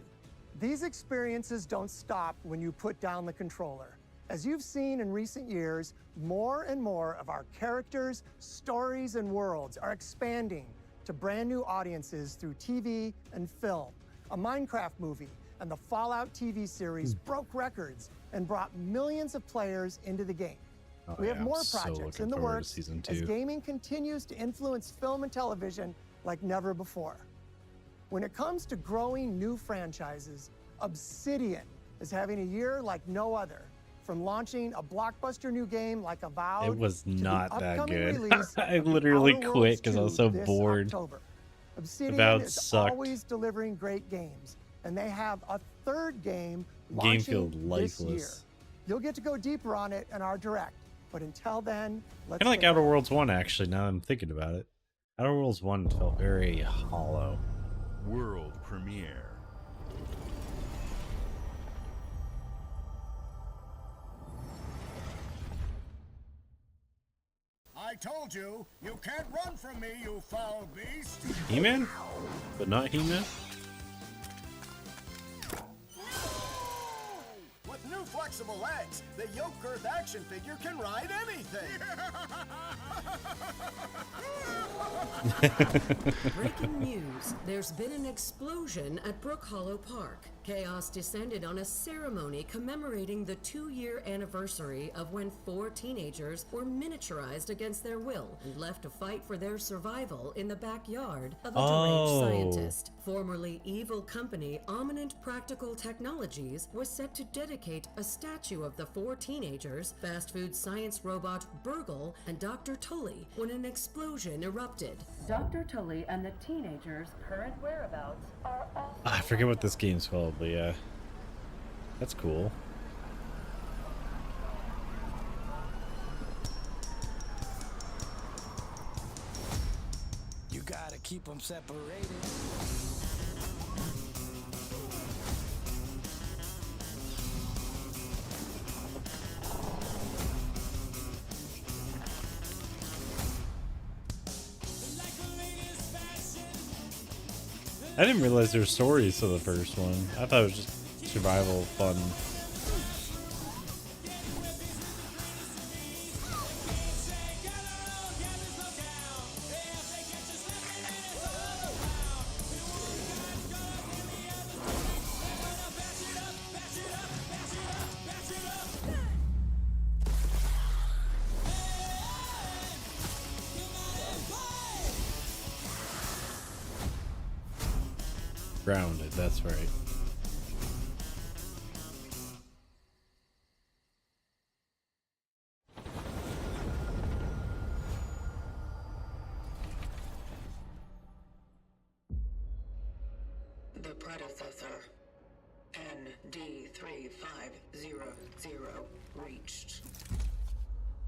These experiences don't stop when you put down the controller. As you've seen in recent years, more and more of our characters, stories, and worlds are expanding to brand new audiences through TV and film. A Minecraft movie and the Fallout TV series broke records and brought millions of players into the game. Oh, We have yeah, I'm more so projects looking in the forward to works season as 2. gaming continues to influence film and television like never before. When it comes to growing new franchises, Obsidian is having a year like no other. From launching a blockbuster new game like Avowed, It was to the not that upcoming good. release I of literally Outer quit Worlds because I was 2 so this bored. October. Obsidian Avowed is sucked. always delivering great games, and they have a third game Game launching felt this year. lifeless. You'll get to go deeper on it in our direct. But until then, let's Kind of like get Outer Worlds 1, actually, now that I'm thinking about it. Outer Worlds 1 felt very hollow. World premiere. I told you, you can't run from me, you foul beast! He-Man? But not He-Man? With new flexible legs, the yoke girth action figure can ride anything! Breaking news. There's been an explosion at Brook Hollow Park. Chaos descended on a ceremony commemorating the 2-year anniversary of when 4 teenagers were miniaturized against their will and left to fight for their survival in the backyard of a deranged scientist. Formerly evil company Ominent Practical Technologies was set to dedicate a statue of the 4 teenagers, fast food science robot Burgle, and Dr. Tully when an explosion erupted. Dr. Tully and the teenagers' current whereabouts are also... I forget what this game's called, but yeah. That's cool. You gotta keep them separated. I didn't realize there were stories to the first one. I thought it was just survival fun. Grounded, that's right. The predecessor, ND3500, reached.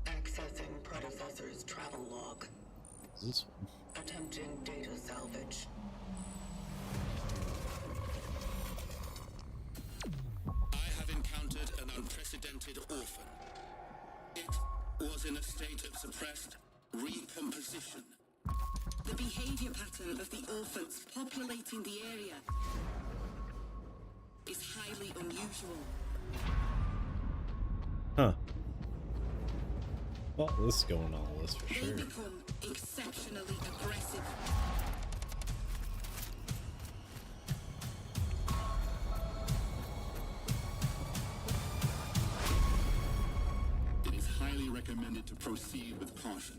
Accessing predecessor's travel log. This one. Attempting data salvage. Encountered an unprecedented orphan. It was in a state of suppressed recomposition. The behavior pattern of the orphans populating the area is highly unusual. Huh. Well, this is going on the list for sure. They become exceptionally aggressive. Recommended to proceed with caution.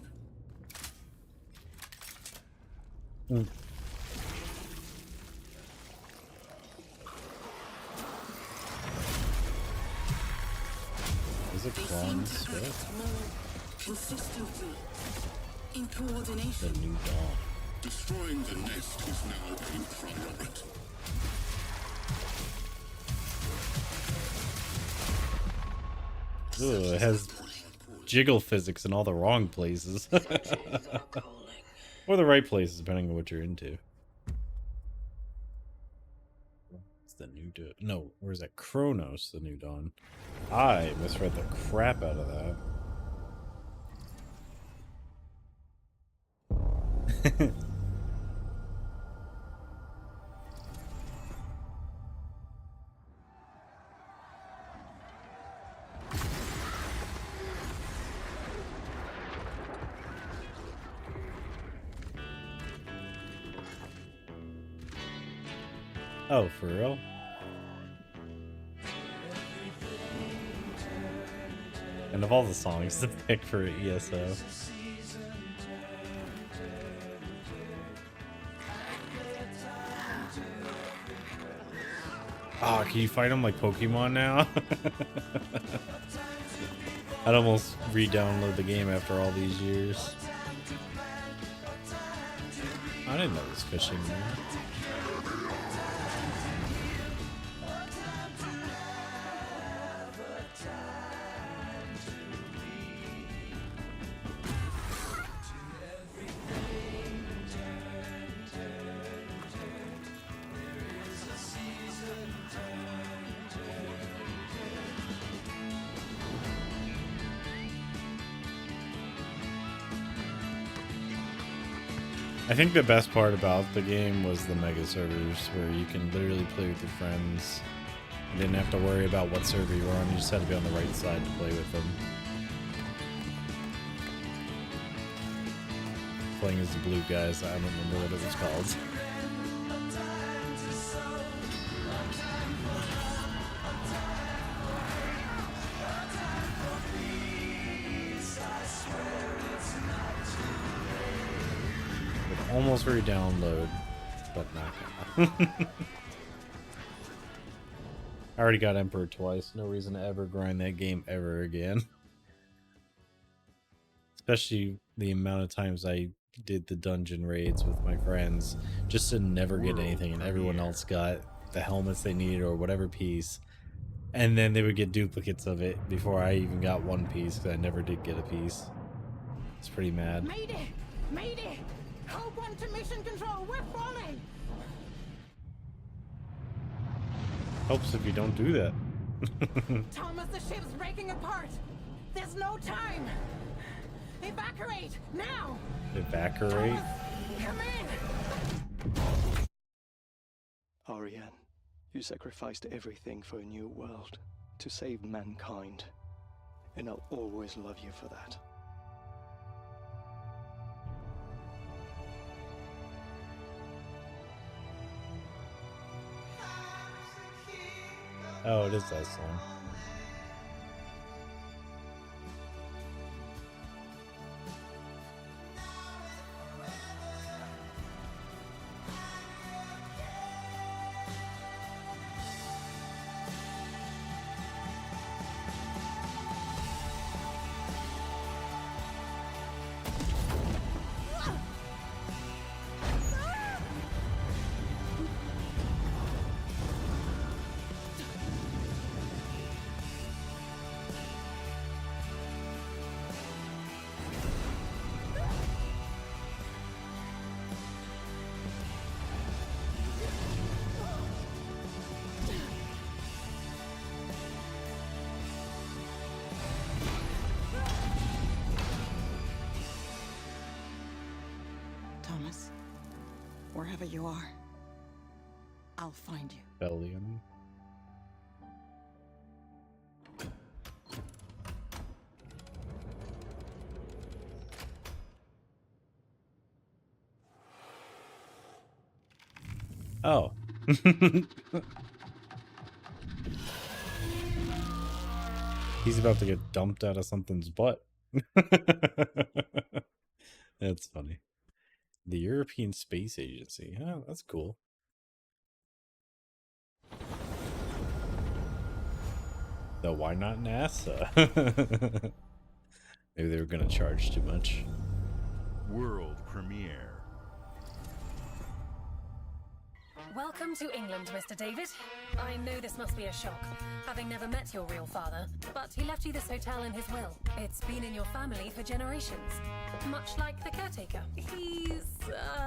Is it Clone Swift? Consistency in coordination. The New Dawn. Destroying the nest is now a priority. Ooh, it has jiggle physics in all the wrong places. Or the right places, depending on what you're into. It's the New Dawn. No, where's that? Kronos, the New Dawn. I misread the crap out of that. Oh, for real? And of all the songs to pick for ESO. Oh, can you fight them like Pokemon now? I'd almost re-download the game after all these years. I didn't know it was fishing there. I think the best part about the game was the mega servers, where you can literally play with your friends. You didn't have to worry about what server you were on, you just had to be on the right side to play with them. Playing as the blue guys, I don't remember what it was called. Almost re-download, but not gonna. I already got Emperor twice. No reason to ever grind that game ever again. Especially the amount of times I did the dungeon raids with my friends just to never get anything, and everyone else got the helmets they needed or whatever piece, and then they would get duplicates of it before I even got one piece because I never did get a piece. It's pretty mad. Mayday! Mayday! Hold one to mission control. We're falling. Helps if you don't do that. Thomas, the ship's breaking apart. There's no time. Evacuate now. Evacuate? Thomas, come in. Ariane, you sacrificed everything for a new world, to save mankind. And I'll always love you for that. Oh, it is that song. Thomas, wherever you are, I'll find you. Bellion. Oh. He's about to get dumped out of something's butt. That's funny. The European Space Agency. Oh, that's cool. So why not NASA? Maybe they were going to charge too much. World premiere. Welcome to England, Mr. David. I know this must be a shock, having never met your real father, but he left you this hotel in his will. It's been in your family for generations, much like the caretaker. He's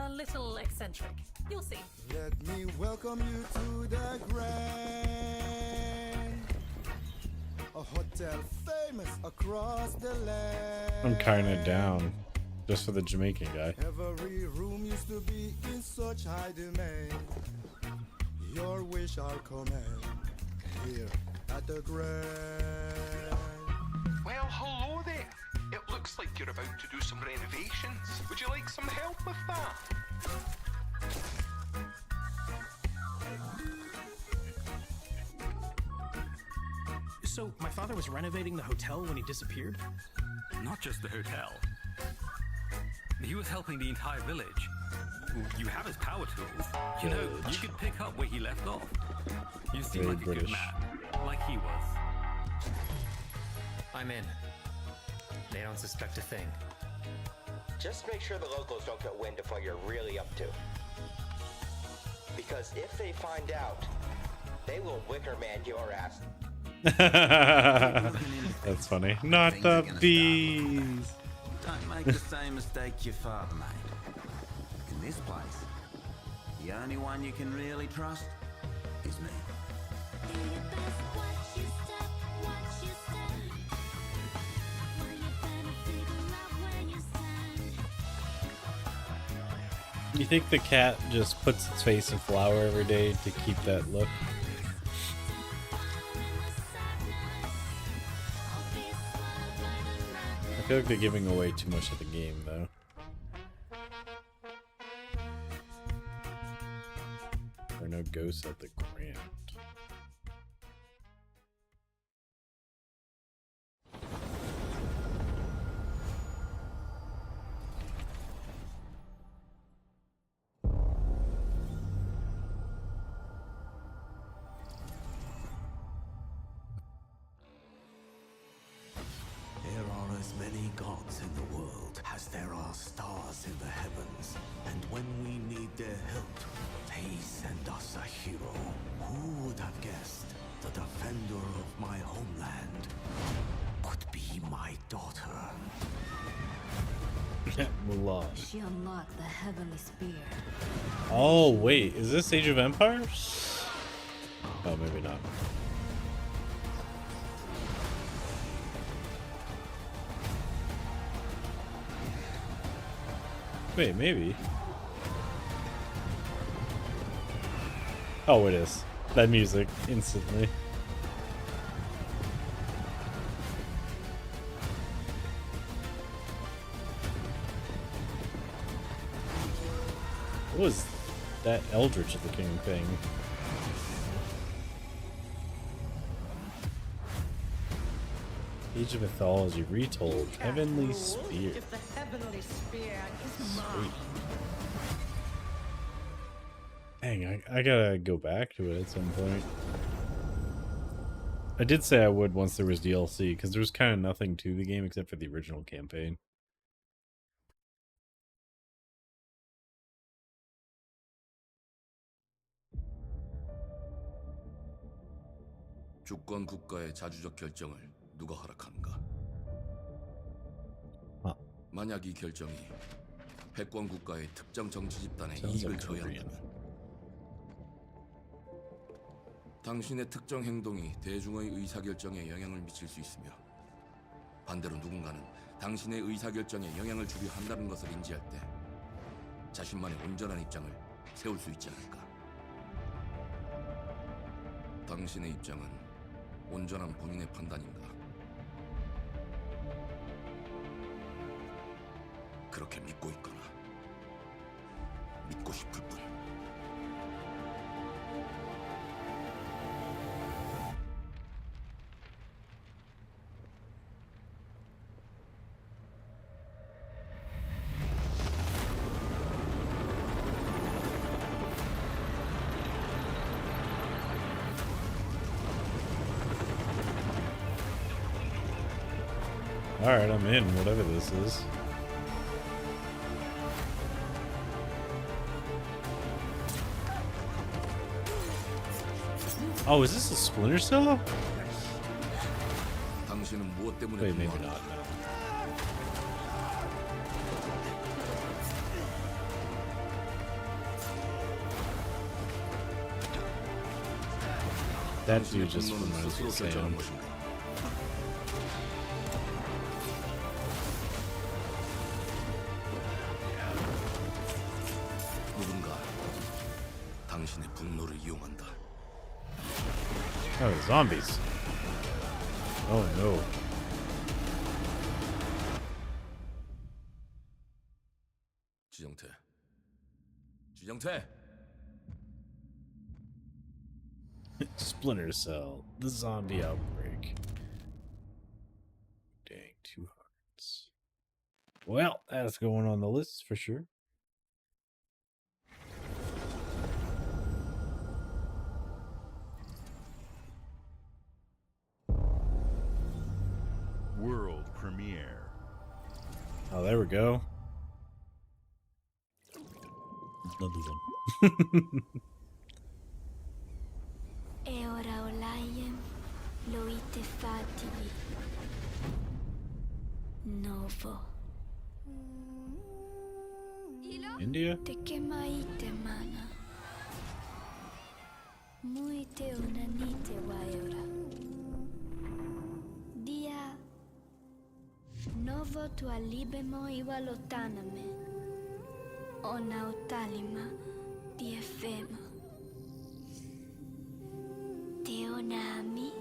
a little eccentric. You'll see. Let me welcome you to the Grand, a hotel famous across the land. I'm kind of down, just for the Jamaican guy. Every room used to be in such high demand. Your wish I'll command here at the Grand. Well, hello there. It looks like you're about to do some renovations. Would you like some help with that? So, my father was renovating the hotel when he disappeared? Not just the hotel. He was helping the entire village. You have his power tools. You know, you could pick up where he left off. You seem Very like a British. good man, like he was. I'm in. They don't suspect a thing. Just make sure the locals don't get wind of what you're really up to. Because if they find out, they will wicker man your ass. That's funny. Not the bees. Don't make the same mistake your father made. In this place, the only one you can really trust is me. You think the cat just puts its face in flour every day to keep that look? I feel like they're giving away too much of the game, though. There are no ghosts at the Grand. There are as many gods in the world as there are stars in the heavens. And when we need their help, they send us a hero. Who would have guessed the defender of my homeland would be my daughter? Lost. She unlocked the heavenly spear. Oh, wait. Is this Age of Empires? Oh, maybe not. Wait, maybe. Oh, it is. That music, instantly. What was that Eldritch of the King thing? Age of Mythology retold. Heavenly Spear. If the heavenly spear is Sweet. Dang, I gotta go back to it at some point. I did say I would once there was DLC, because there was kind of nothing to the game except for the original campaign. 주권 국가의 자주적 결정을 누가 허락하는가? 만약 이 결정이 패권 국가의 특정 정치 집단의 이익을 저해한다면 당신의 특정 행동이 대중의 의사결정에 영향을 미칠 수 있으며 반대로 누군가는 당신의 의사결정에 영향을 주려 한다는 것을 인지할 때 자신만의 온전한 입장을 세울 수 있지 않을까? 당신의 입장은 온전한 본인의 판단인가? 그렇게 믿고 있거나 믿고 싶을 뿐. Alright, I'm in, whatever this is. Oh, is this a Splinter Cell? Wait, maybe not. No. That dude just reminds me of Sam. 당신의 분노를 이용한다. Oh, zombies. Oh no. 지정태. 지정태. Splinter Cell, the zombie outbreak. Dang, 2 hearts. Well, that's going on the list for sure. World premiere. Oh, there we go. Another one. E ora olaiem loite fativi. Novo. India? Te kemaite mana. Muite unanite waiora. Dia. Novo tu alibemo iwa lotaname. Ona utalima di efema. Te onami.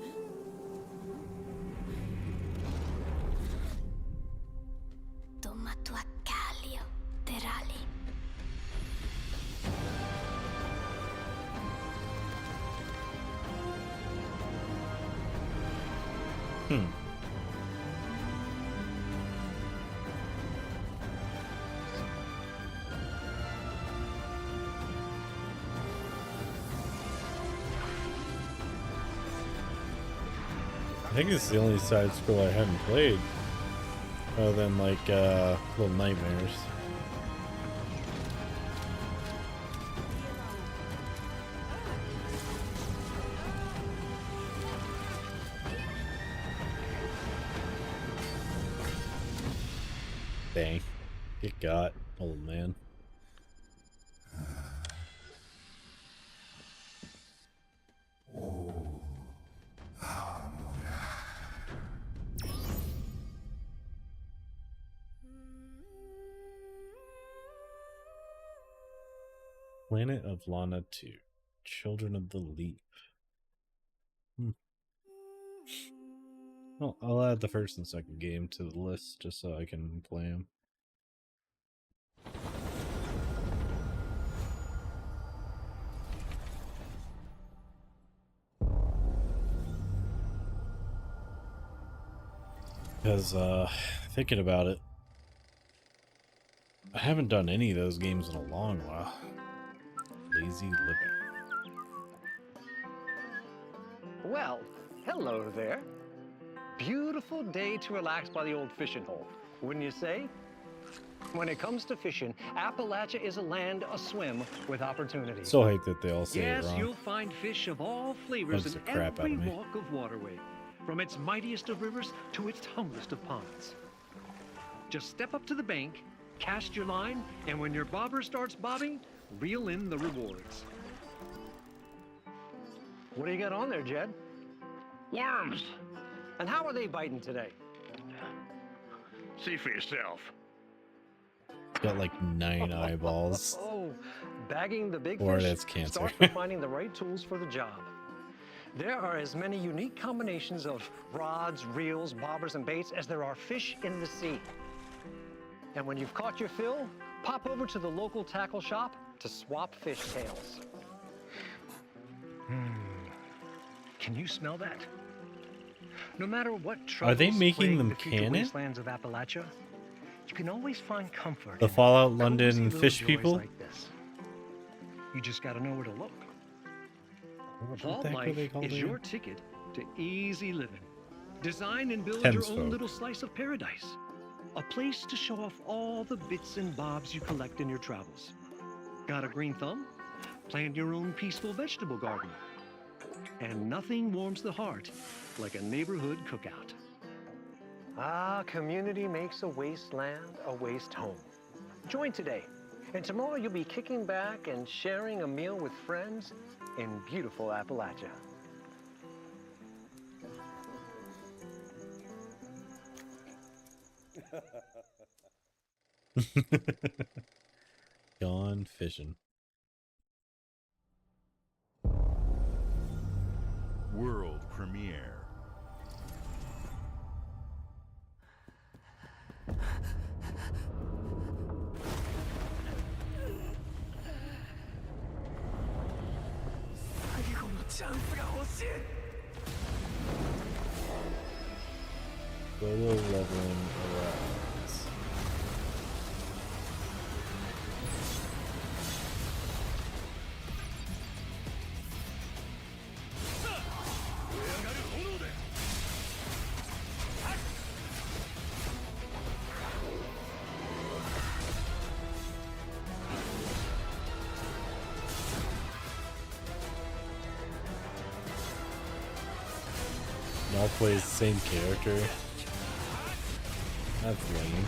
Toma tua calio, terali. I think it's the only side scroll I haven't played, other than like Little Nightmares. Dang, get got, old man. Planet of Lana 2, Children of the Leap. Well, I'll add the first and second game to the list just so I can play them. Because, thinking about it, I haven't done any of those games in a long while. Lazy living. Well, hello there. Beautiful day to relax by the old fishing hole, wouldn't you say? When it comes to fishing, Appalachia is a land aswim with opportunity. So hyped that they all say it wrong. Yes, you'll find fish of all flavors Bugs in the crap out every of me. walk of waterway, from its mightiest of rivers to its humblest of ponds. Just step up to the bank, cast your line, and when your bobber starts bobbing, reel in the rewards. What do you got on there, Jed? Worms. And how are they biting today? See for yourself. Got like 9 eyeballs. Oh, bagging the big Or fish that's cancer. starts with finding the right tools for the job. There are as many unique combinations of rods, reels, bobbers, and baits as there are fish in the sea. And when you've caught your fill, pop over to the local tackle shop to swap fish tails. Can you smell that? No matter what troubles Are they making plague them the future canon? wastelands of Appalachia, you can always find comfort The in Fallout cozy London little fish joys people? like this. You just got to know where to look. What Vault the heck are Life they called is again? your ticket to easy living. Design and build Thames your own folk. little slice of paradise. A place to show off all the bits and bobs you collect in your travels. Got a green thumb? Plant your own peaceful vegetable garden. And nothing warms the heart like a neighborhood cookout. Ah, community makes a wasteland a waste home. Join today, and tomorrow you'll be kicking back and sharing a meal with friends in beautiful Appalachia. Gone fishing. World premiere. Solo leveling arrives. All plays the same character. That's lame.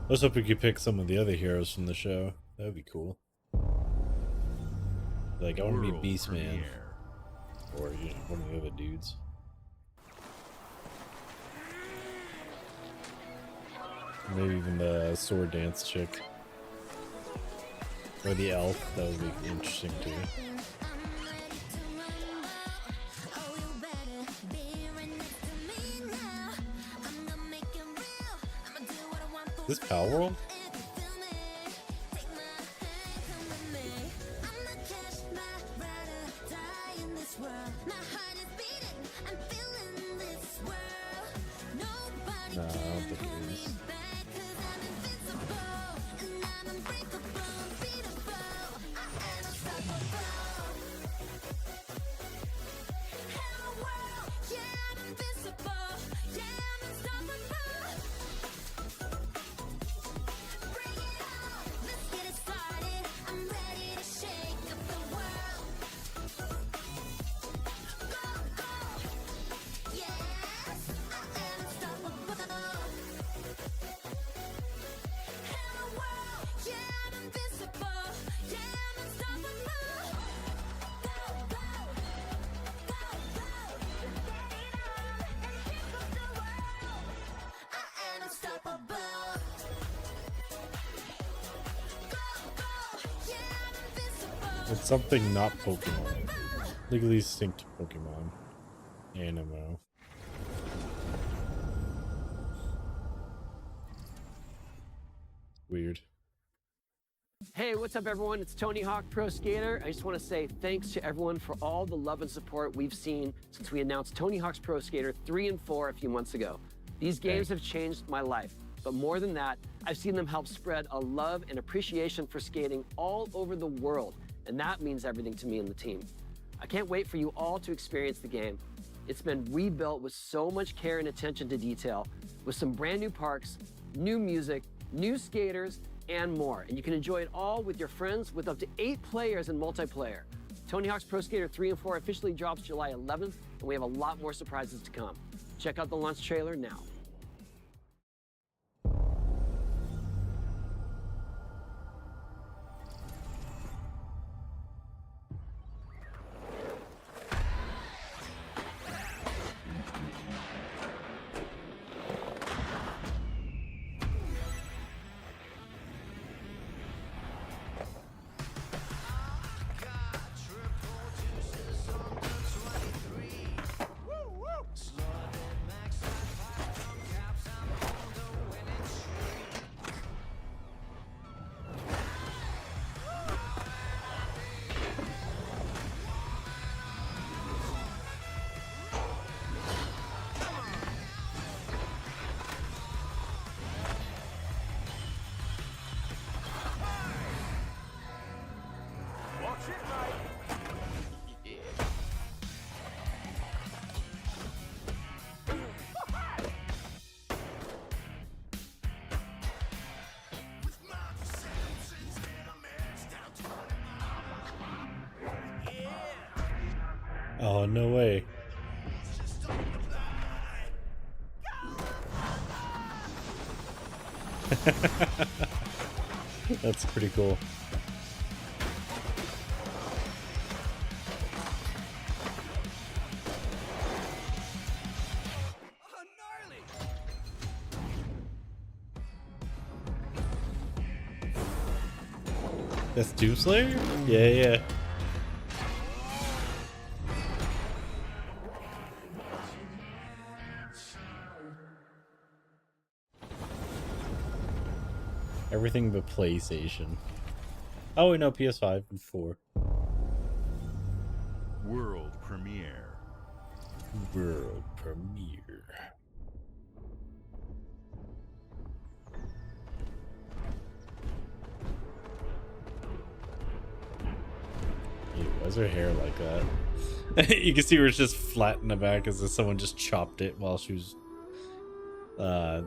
was hoping we could pick some of the other heroes from the show. That would be cool. Like, I want to be Beastman. Or, you know, one of the other dudes. Maybe even the sword dance chick. Or the elf. That would be interesting too. Is this Pal World? No, I don't think it is. It's something not Pokemon. Legally distinct Pokemon. Animo. Weird. Hey, what's up everyone? It's Tony Hawk Pro Skater. I just want to say thanks to everyone for all the love and support we've seen since we announced Tony Hawk's Pro Skater 3 and 4 a few months ago. These games have changed my life, but more than that, I've seen them help spread a love and appreciation for skating all over the world, and that means everything to me and the team. I can't wait for you all to experience the game. It's been rebuilt with so much care and attention to detail, with some brand new parks, new music, new skaters, and more. And you can enjoy it all with your friends with up to 8 players in multiplayer. Tony Hawk's Pro Skater 3 and 4 officially drops July 11th, and we have a lot more surprises to come. Check out the launch trailer now. Oh, no way. That's pretty cool. That's Doomslayer? Yeah, yeah. Everything but PlayStation. Oh, wait, no, PS5 and 4. World premiere. World premiere. Ew, why is her hair like that? You can see where it's just flat in the back as if someone just chopped it while she was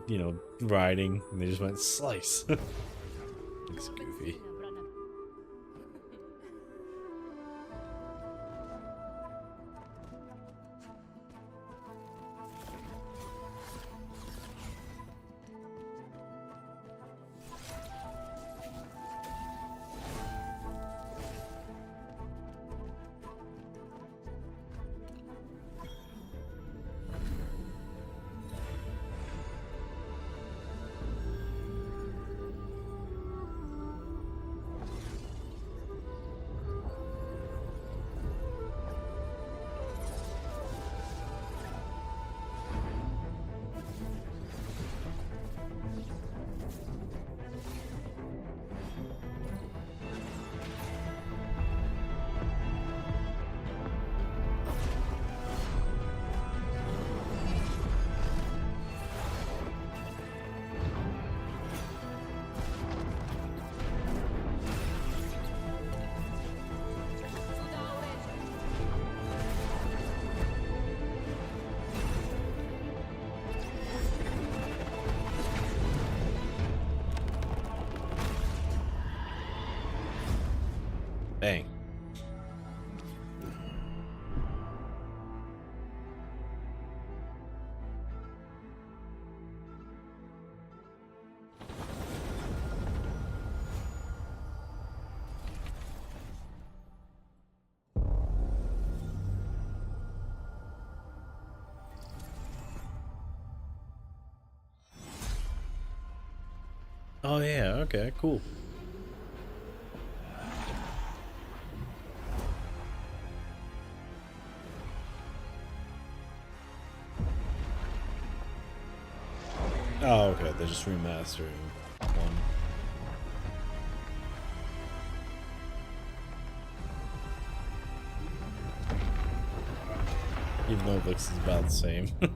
you know, riding, and they just went slice. Looks goofy. Oh yeah, okay, cool. Oh, okay, they're just remastering one. Even though it looks about the same. Look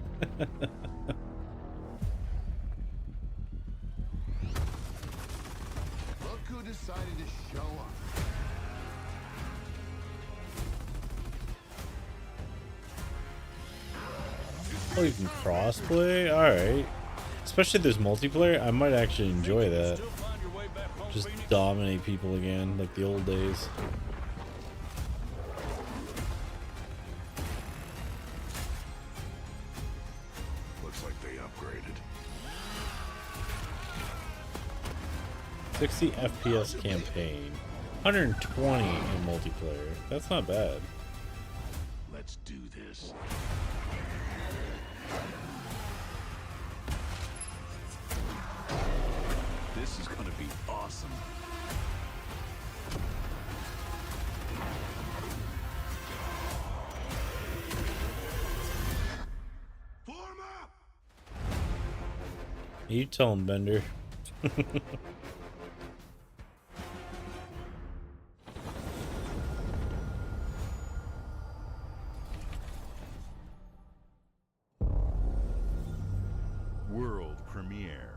who decided to show up. Oh, you can crossplay? Alright. Especially if there's multiplayer, I might actually enjoy that. Just dominate people again, like the old days. Looks like they upgraded. 60 FPS campaign. 120 in multiplayer. That's not bad. Let's do this. This is gonna be awesome. You tell him, Bender. World premiere.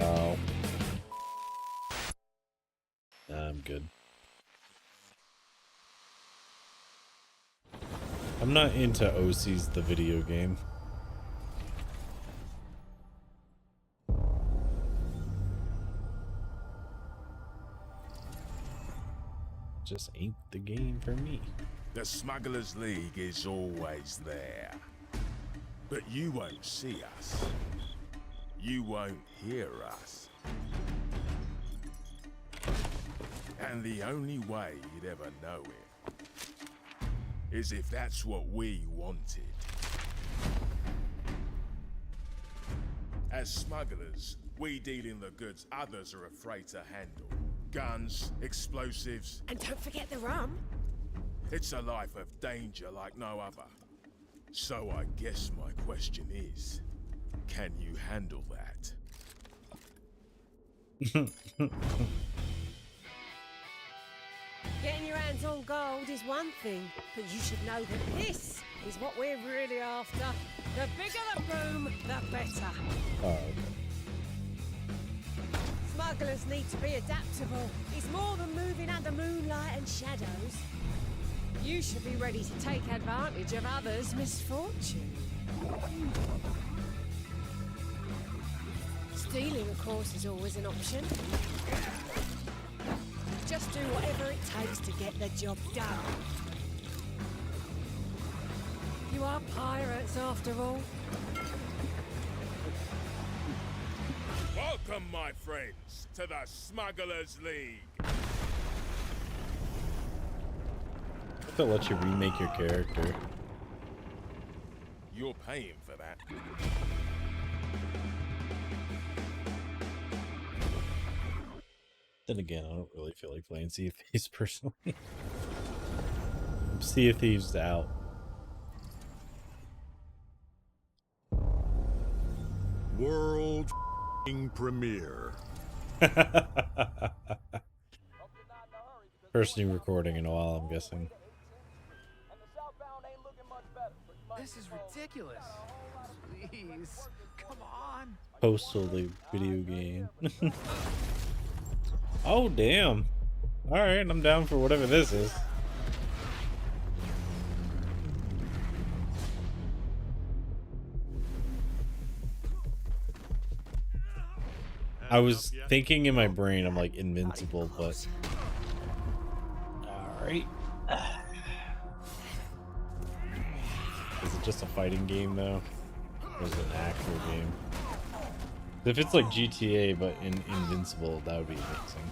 Oh. I'm good. I'm not into OC's the video game. Just ain't the game for me. The Smugglers League is always there. But you won't see us. You won't hear us. And the only way you'd ever know it is if that's what we wanted. As smugglers, we deal in the goods others are afraid to handle. Guns, explosives. And don't forget the rum. It's a life of danger like no other. So I guess my question is, can you handle that? Getting your hands on gold is one thing, but you should know that this is what we're really after. The bigger the boom, the better. Oh, okay. Smugglers need to be adaptable. It's more than moving under moonlight and shadows. You should be ready to take advantage of others' misfortune. Stealing, of course, is always an option. Just do whatever it takes to get the job done. You are pirates, after all. Welcome, my friends, to the Smugglers League. I thought let you remake your character. You're paying for that. Then again, I don't really feel like playing Sea of Thieves personally. Sea of Thieves out. World premiere. First new recording in a while, I'm guessing. This is ridiculous. Please, come on. Postal the video game. Oh damn! All right, I'm down for whatever this is. I was thinking in my brain, I'm like invincible, but all right. Is it just a fighting game though, or is it an actual game? If it's like GTA but in invincible, that would be amazing.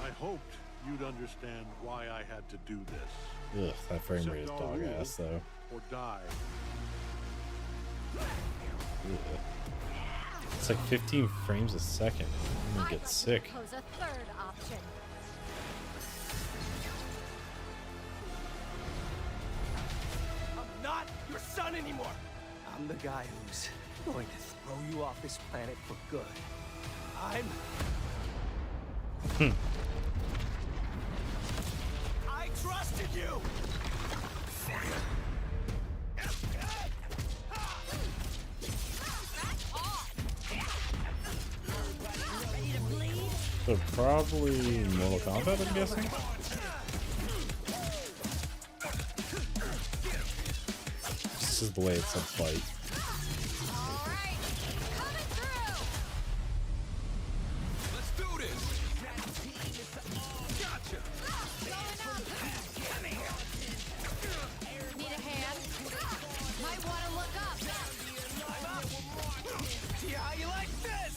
I hoped you'd understand why I had to do this. Ugh, that frame rate is dog ass though. Or die. Ugh. It's like 15 frames a second. I'm gonna get sick. Propose a third option. I'm not your son anymore. I'm the guy who's going to throw you off this planet for good. I trusted you. So probably Mortal Kombat, I'm guessing. This is the way it's a fight. Let's do this. Gotcha. Need a hand? Might want to look up. See how you like this?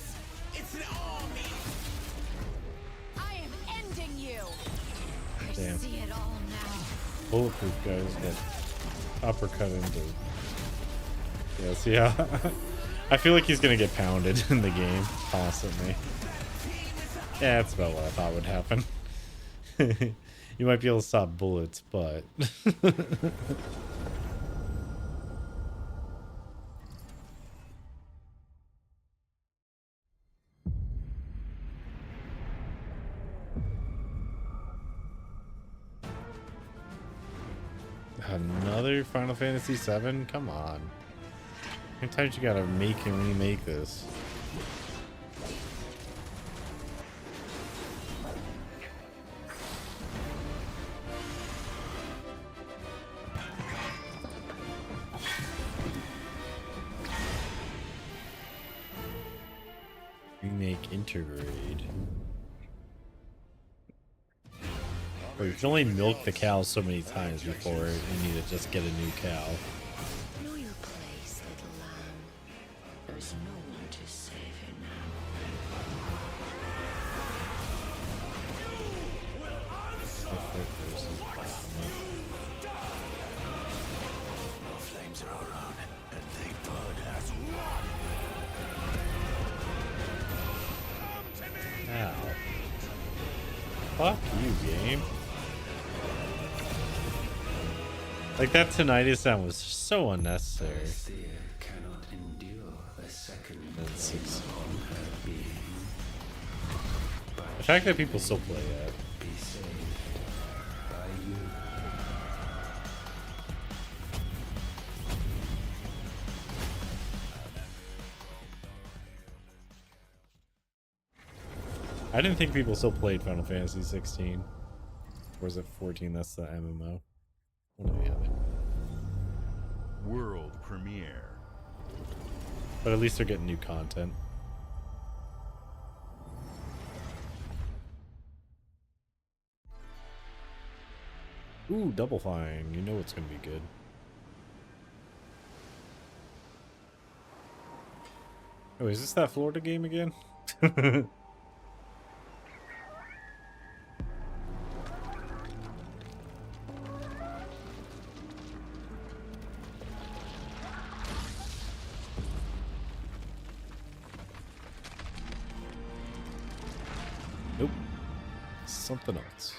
It's an army. I am ending you. I Damn. see it all now. Bulletproof guys get uppercut into. Yeah, see how I feel like he's gonna get pounded in the game constantly. Yeah, that's about what I thought would happen. You might be able to stop bullets, but another Final Fantasy VII? Come on. How many times you gotta make and remake this? Remake Intergrade. Well, you can only milk the cow so many times before you need to just get a new cow. Know your place, little lamb. There's no one to save you No flames are around, and they burn as one. Ow. Fuck you, game. Like, that tinnitus sound was so unnecessary. Cannot endure a second That's six. on her being. The fact that people still play that. Be saved by you. I didn't think people still played Final Fantasy 16. Or is it 14? That's the MMO. One or the other. World premiere. But at least they're getting new content. Ooh, Double Fine. You know it's gonna be good. Oh, is this that Florida game again? Nope. Something else.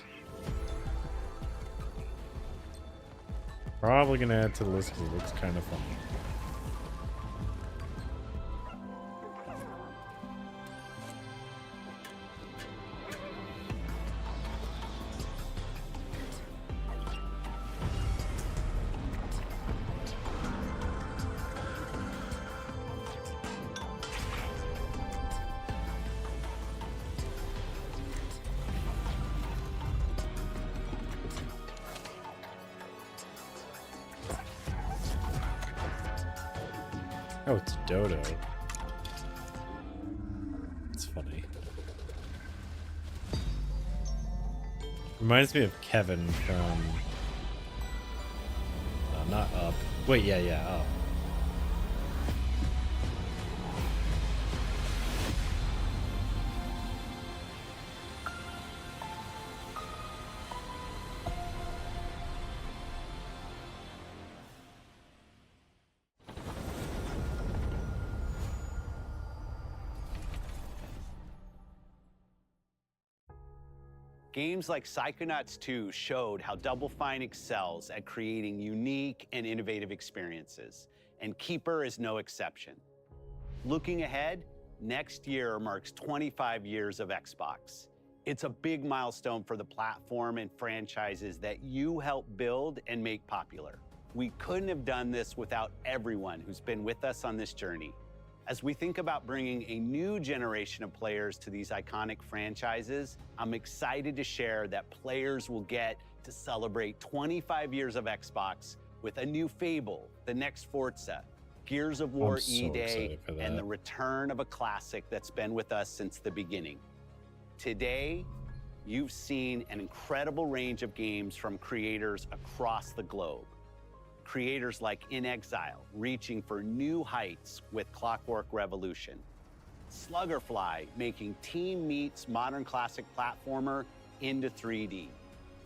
Probably gonna add to the list because it looks kind of fun. Oh, it's Dodo. It's funny. Reminds me of Kevin from... not Up. Wait, yeah, Up. Games like Psychonauts 2 showed how Double Fine excels at creating unique and innovative experiences, and Keeper is no exception. Looking ahead, next year marks 25 years of Xbox. It's a big milestone for the platform and franchises that you helped build and make popular. We couldn't have done this without everyone who's been with us on this journey. As we think about bringing a new generation of players to these iconic franchises, I'm excited to share that players will get to celebrate 25 years of Xbox with a new Fable, the next Forza, Gears of War E-Day, and the return of a classic that's been with us since the beginning. Today, you've seen an incredible range of games from creators across the globe. Creators like In Exile, reaching for new heights with Clockwork Revolution. Sluggerfly, making Team Meat's modern classic platformer into 3D.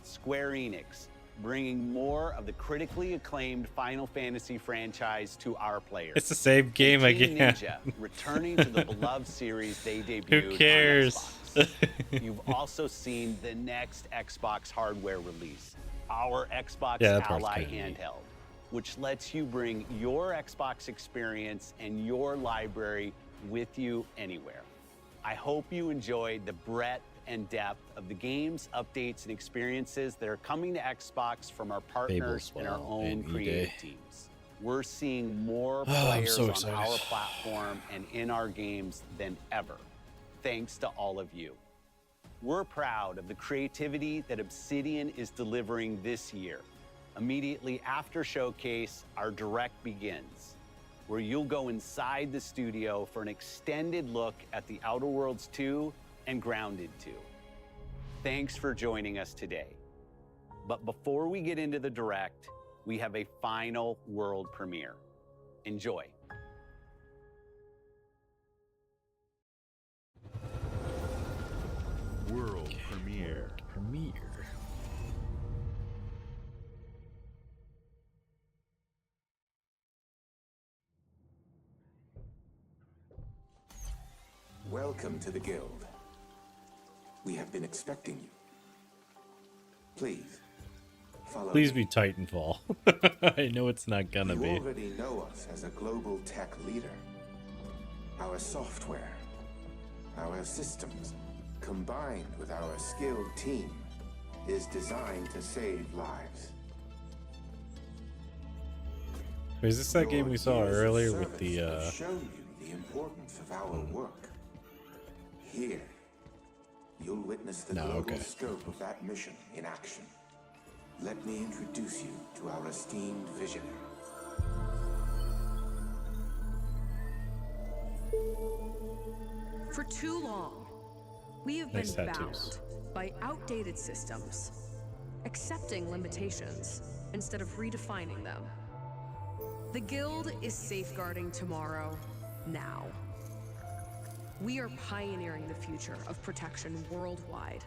Square Enix, bringing more of the critically acclaimed Final Fantasy franchise to our players. It's the same game again. Ninja, returning to the beloved series they debuted. Who cares? On Xbox. You've also seen the next Xbox hardware release, our Xbox Ally handheld, which lets you bring your Xbox experience and your library with you anywhere. I hope you enjoyed the breadth and depth of the games, updates, and experiences that are coming to Xbox from our partners and our own creative teams. We're seeing more players on our platform and in our games than ever, thanks to all of you. We're proud of the creativity that Obsidian is delivering this year. Immediately after Showcase, our Direct begins, where you'll go inside the studio for an extended look at The Outer Worlds 2 and Grounded 2. Thanks for joining us today. But before we get into the Direct, we have a final world premiere. Enjoy. World premiere. Welcome to the Guild. We have been expecting you. Please, follow Please me. be Titanfall. I know it's not gonna You be. already know us as a global tech leader. Our software, our systems, combined with our skilled team, is designed to save lives. Is this that game we saw earlier with the Show you the importance of our work. Here, you'll witness the global scope of that mission in action. Let me introduce you to our esteemed visionary. For too long, we have Nice been tattoos. bound by outdated systems, accepting limitations instead of redefining them. The Guild is safeguarding tomorrow, now. We are pioneering the future of protection worldwide.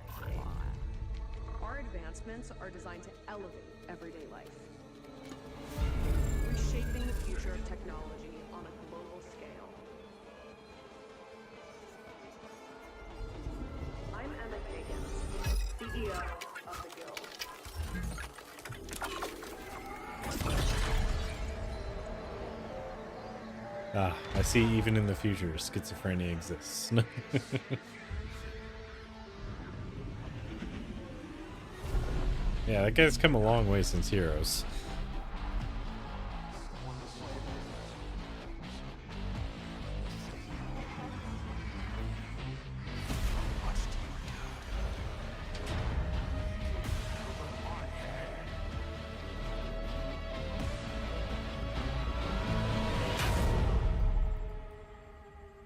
Our advancements are designed to elevate everyday life, reshaping the future of technology on a global scale. I'm Emma Kagan, CEO of the Guild. Ah, I see even in the future, schizophrenia exists. Yeah, that guy's come a long way since Heroes.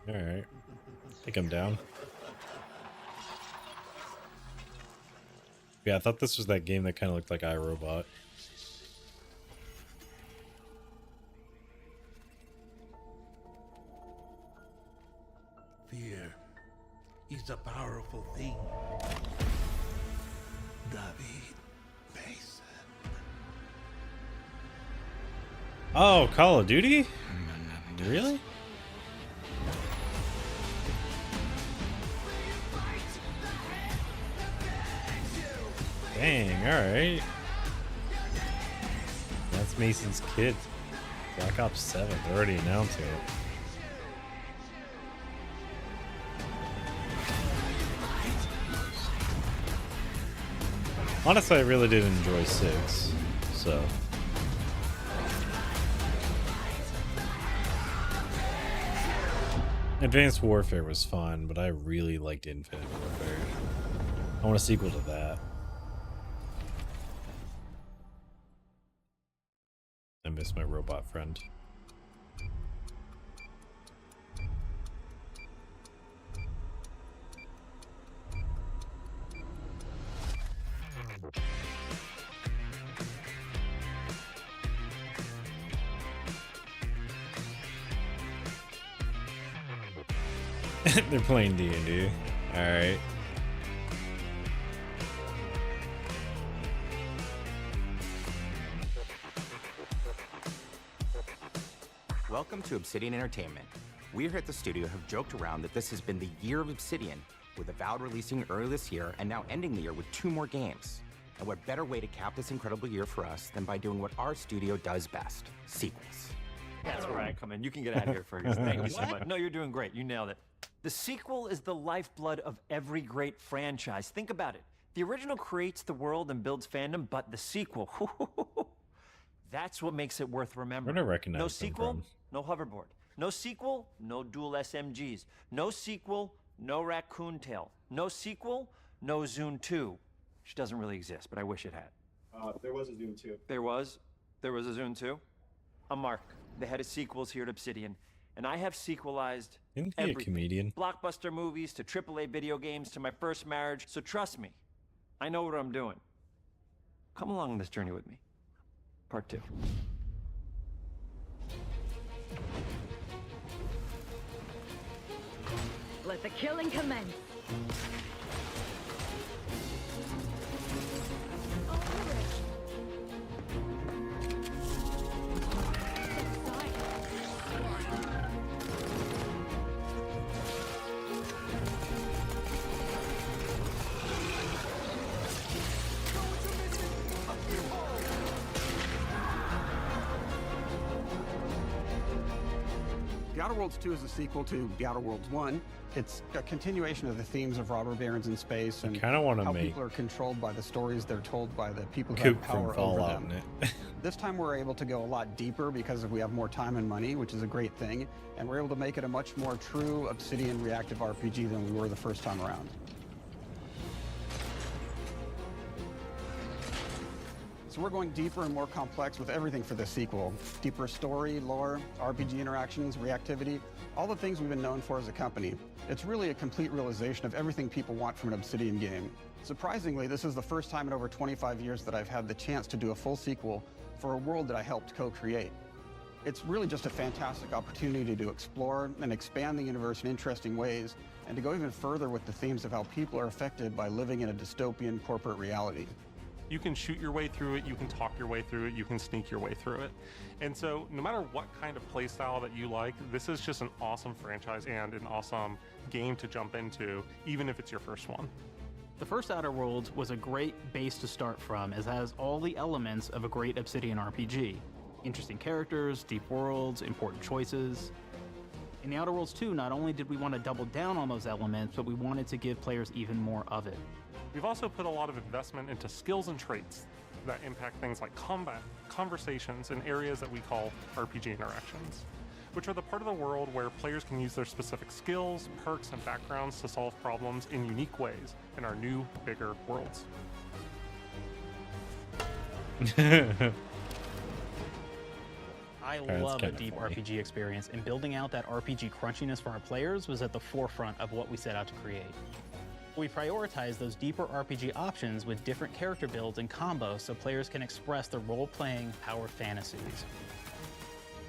Alright. I think I'm down. Yeah, I thought this was that game that kind of looked like iRobot. Fear is a powerful thing. David Mason. Oh, Call of Duty? Really? Dang, alright. That's Mason's kid. Black Ops 7, they're already announcing it. Honestly, I really did enjoy 6, so. Advanced Warfare was fun, but I really liked Infinite Warfare. I want a sequel to that. I miss my robot friend. They're playing D&D. Alright. Welcome to Obsidian Entertainment. We here at the studio have joked around that this has been the year of Obsidian, with Avowed releasing early this year and now ending the year with 2 more games. And what better way to cap this incredible year for us than by doing what our studio does best, sequels. That's where I come in. You can get out of here, Fergus. Thank you so much. No, you're doing great. You nailed it. The sequel is the lifeblood of every great franchise. Think about it. The original creates the world and builds fandom, but the sequel, that's what makes it worth remembering. Where do I recognize No them sequel, from? no hoverboard. No sequel, no dual SMGs. No sequel, no raccoon tail. No sequel, no Zune 2. Which doesn't really exist, but I wish it had. There was a Zune 2. There was? There was a Zune 2? I'm Mark, the head of sequels here at Obsidian, and I have sequelized Isn't he a everything. comedian? Blockbuster movies to AAA video games to my first marriage, so trust me, I know what I'm doing. Come along on this journey with me. Part 2. Let the killing commence. The Outer Worlds 2 is a sequel to The Outer Worlds 1. It's a continuation of the themes of robber barons in space and kinda wanna how make people are controlled by the stories they're told by the people who Coop have from power over Fallout them. in it. This time we're able to go a lot deeper because we have more time and money, which is a great thing, and we're able to make it a much more true Obsidian reactive RPG than we were the first time around. So we're going deeper and more complex with everything for this sequel. Deeper story, lore, RPG interactions, reactivity, all the things we've been known for as a company. It's really a complete realization of everything people want from an Obsidian game. Surprisingly, this is the first time in over 25 years that I've had the chance to do a full sequel for a world that I helped co-create. It's really just a fantastic opportunity to explore and expand the universe in interesting ways, and to go even further with the themes of how people are affected by living in a dystopian corporate reality. You can shoot your way through it, you can talk your way through it, you can sneak your way through it. And so no matter what kind of play style that you like, this is just an awesome franchise and an awesome game to jump into, even if it's your first one. The first Outer Worlds was a great base to start from, as it has all the elements of a great Obsidian RPG. Interesting characters, deep worlds, important choices. In the Outer Worlds 2, not only did we want to double down on those elements, but we wanted to give players even more of it. We've also put a lot of investment into skills and traits that impact things like combat, conversations, and areas that we call RPG interactions, which are the part of the world where players can use their specific skills, perks, and backgrounds to solve problems in unique ways in our new, bigger worlds. I That's love a kinda deep funny. RPG experience, and building out that RPG crunchiness for our players was at the forefront of what we set out to create. We prioritize those deeper RPG options with different character builds and combos so players can express their role-playing power fantasies.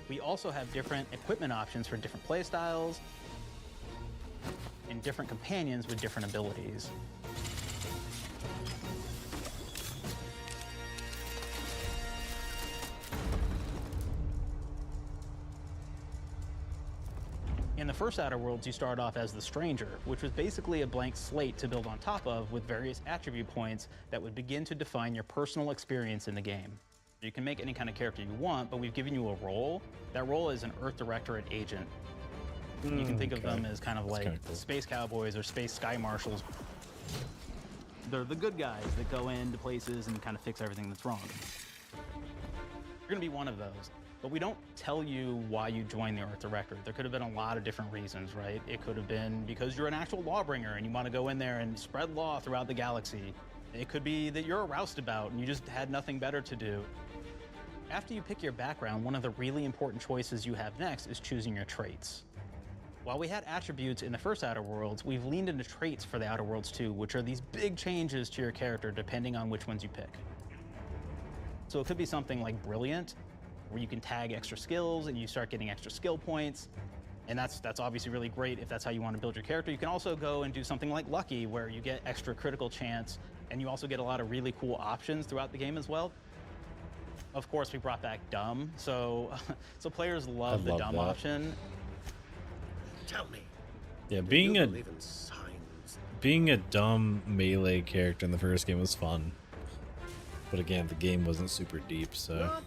We also have different equipment options for different playstyles and different companions with different abilities. In the first Outer Worlds, you start off as the Stranger, which was basically a blank slate to build on top of with various attribute points that would begin to define your personal experience in the game. You can make any kind of character you want, but we've given you a role. That role is an Earth Directorate agent. You can think of them as kind of like space cowboys or space sky marshals. They're the good guys that go into places and kind of fix everything that's wrong. You're gonna be one of those. But we don't tell you why you joined the Earth Directorate. There could have been a lot of different reasons, right? It could have been because you're an actual lawbringer and you want to go in there and spread law throughout the galaxy. It could be that you're a roustabout and you just had nothing better to do. After you pick your background, one of the really important choices you have next is choosing your traits. While we had attributes in the first Outer Worlds, we've leaned into traits for the Outer Worlds too, which are these big changes to your character depending on which ones you pick. So it could be something like Brilliant, where you can tag extra skills and you start getting extra skill points. And that's obviously really great if that's how you want to build your character. You can also go and do something like Lucky, where you get extra critical chance, and you also get a lot of really cool options throughout the game as well. Of course, we brought back Dumb, so players love the Dumb option. Tell me. Yeah, do being you a believe in signs? being a dumb melee character in the first game was fun. But again, the game wasn't super deep, so. Not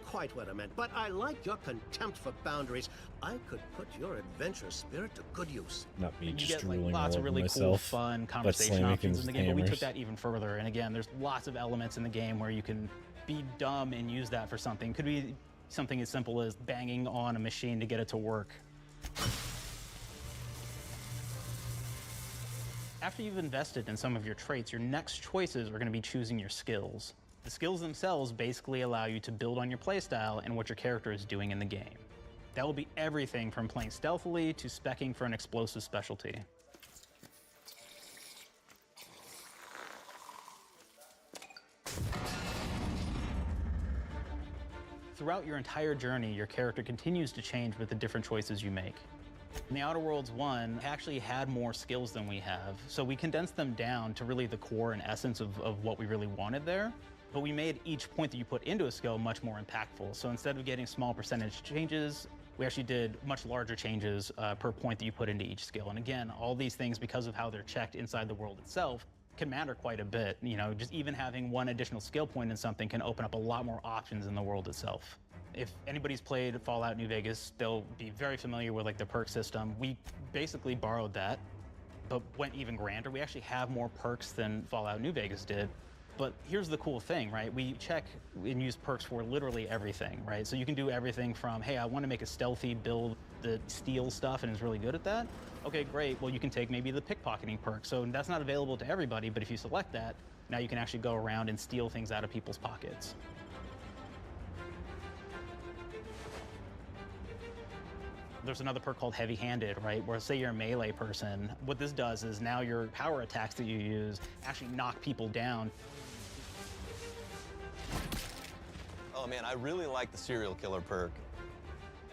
quite what I meant, but I like your contempt for boundaries. I could put your adventurous spirit to good use. Not me You just get like drooling lots all of over really cool, myself. fun by conversation slamming options things in the with game, but we took hammers. that even further. And again, there's lots of elements in the game where you can be dumb and use that for something. Could be something as simple as banging on a machine to get it to work. After you've invested in some of your traits, your next choices are going to be choosing your skills. The skills themselves basically allow you to build on your playstyle and what your character is doing in the game. That will be everything from playing stealthily to speccing for an explosive specialty. Throughout your entire journey, your character continues to change with the different choices you make. In the Outer Worlds 1, actually had more skills than we have, so we condensed them down to really the core and essence of what we really wanted there. But we made each point that you put into a skill much more impactful. So instead of getting small percentage changes, we actually did much larger changes per point that you put into each skill. And again, all these things, because of how they're checked inside the world itself, can matter quite a bit. You know, just even having one additional skill point in something can open up a lot more options in the world itself. If anybody's played Fallout New Vegas, they'll be very familiar with like the perk system. We basically borrowed that, but went even grander. We actually have more perks than Fallout New Vegas did. But here's the cool thing, right? We check and use perks for literally everything, right? So you can do everything from, hey, I want to make a stealthy build that steals stuff and is really good at that. Okay, great. Well, you can take maybe the pickpocketing perk. So that's not available to everybody, but if you select that, now you can actually go around and steal things out of people's pockets. There's another perk called heavy-handed, right? Where say you're a melee person, what this does is now your power attacks that you use actually knock people down. Oh man, I really like the serial killer perk.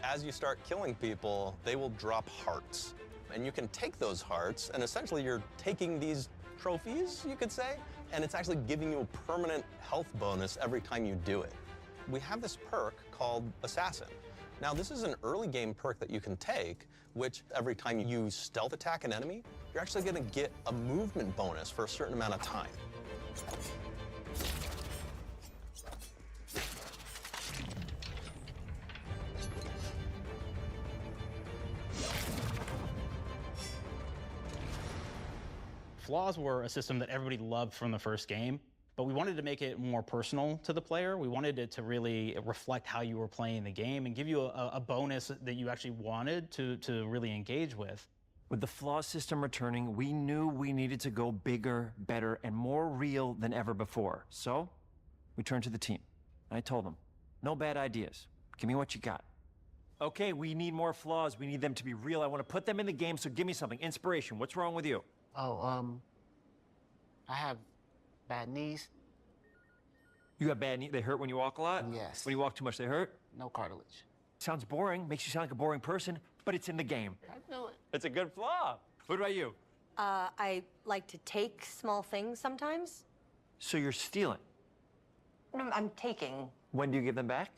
As you start killing people, they will drop hearts. And you can take those hearts, and essentially you're taking these trophies, you could say, and it's actually giving you a permanent health bonus every time you do it. We have this perk called Assassin. Now, this is an early game perk that you can take, which every time you stealth attack an enemy, you're actually going to get a movement bonus for a certain amount of time. Flaws were a system that everybody loved from the first game, but we wanted to make it more personal to the player. We wanted it to really reflect how you were playing the game and give you a bonus that you actually wanted to really engage with. With the flaw system returning, we knew we needed to go bigger, better, and more real than ever before. So, we turned to the team. I told them, no bad ideas. Give me what you got. Okay, we need more flaws. We need them to be real. I want to put them in the game, so give me something. Inspiration. What's wrong with you? Oh, I have bad knees. You got bad knees? They hurt when you walk a lot? Yes. When you walk too much, they hurt? No cartilage. Sounds boring. Makes you sound like a boring person, but it's in the game. I know it. It's a good flaw. What about you? I like to take small things sometimes. So you're stealing. No, I'm taking. When do you give them back?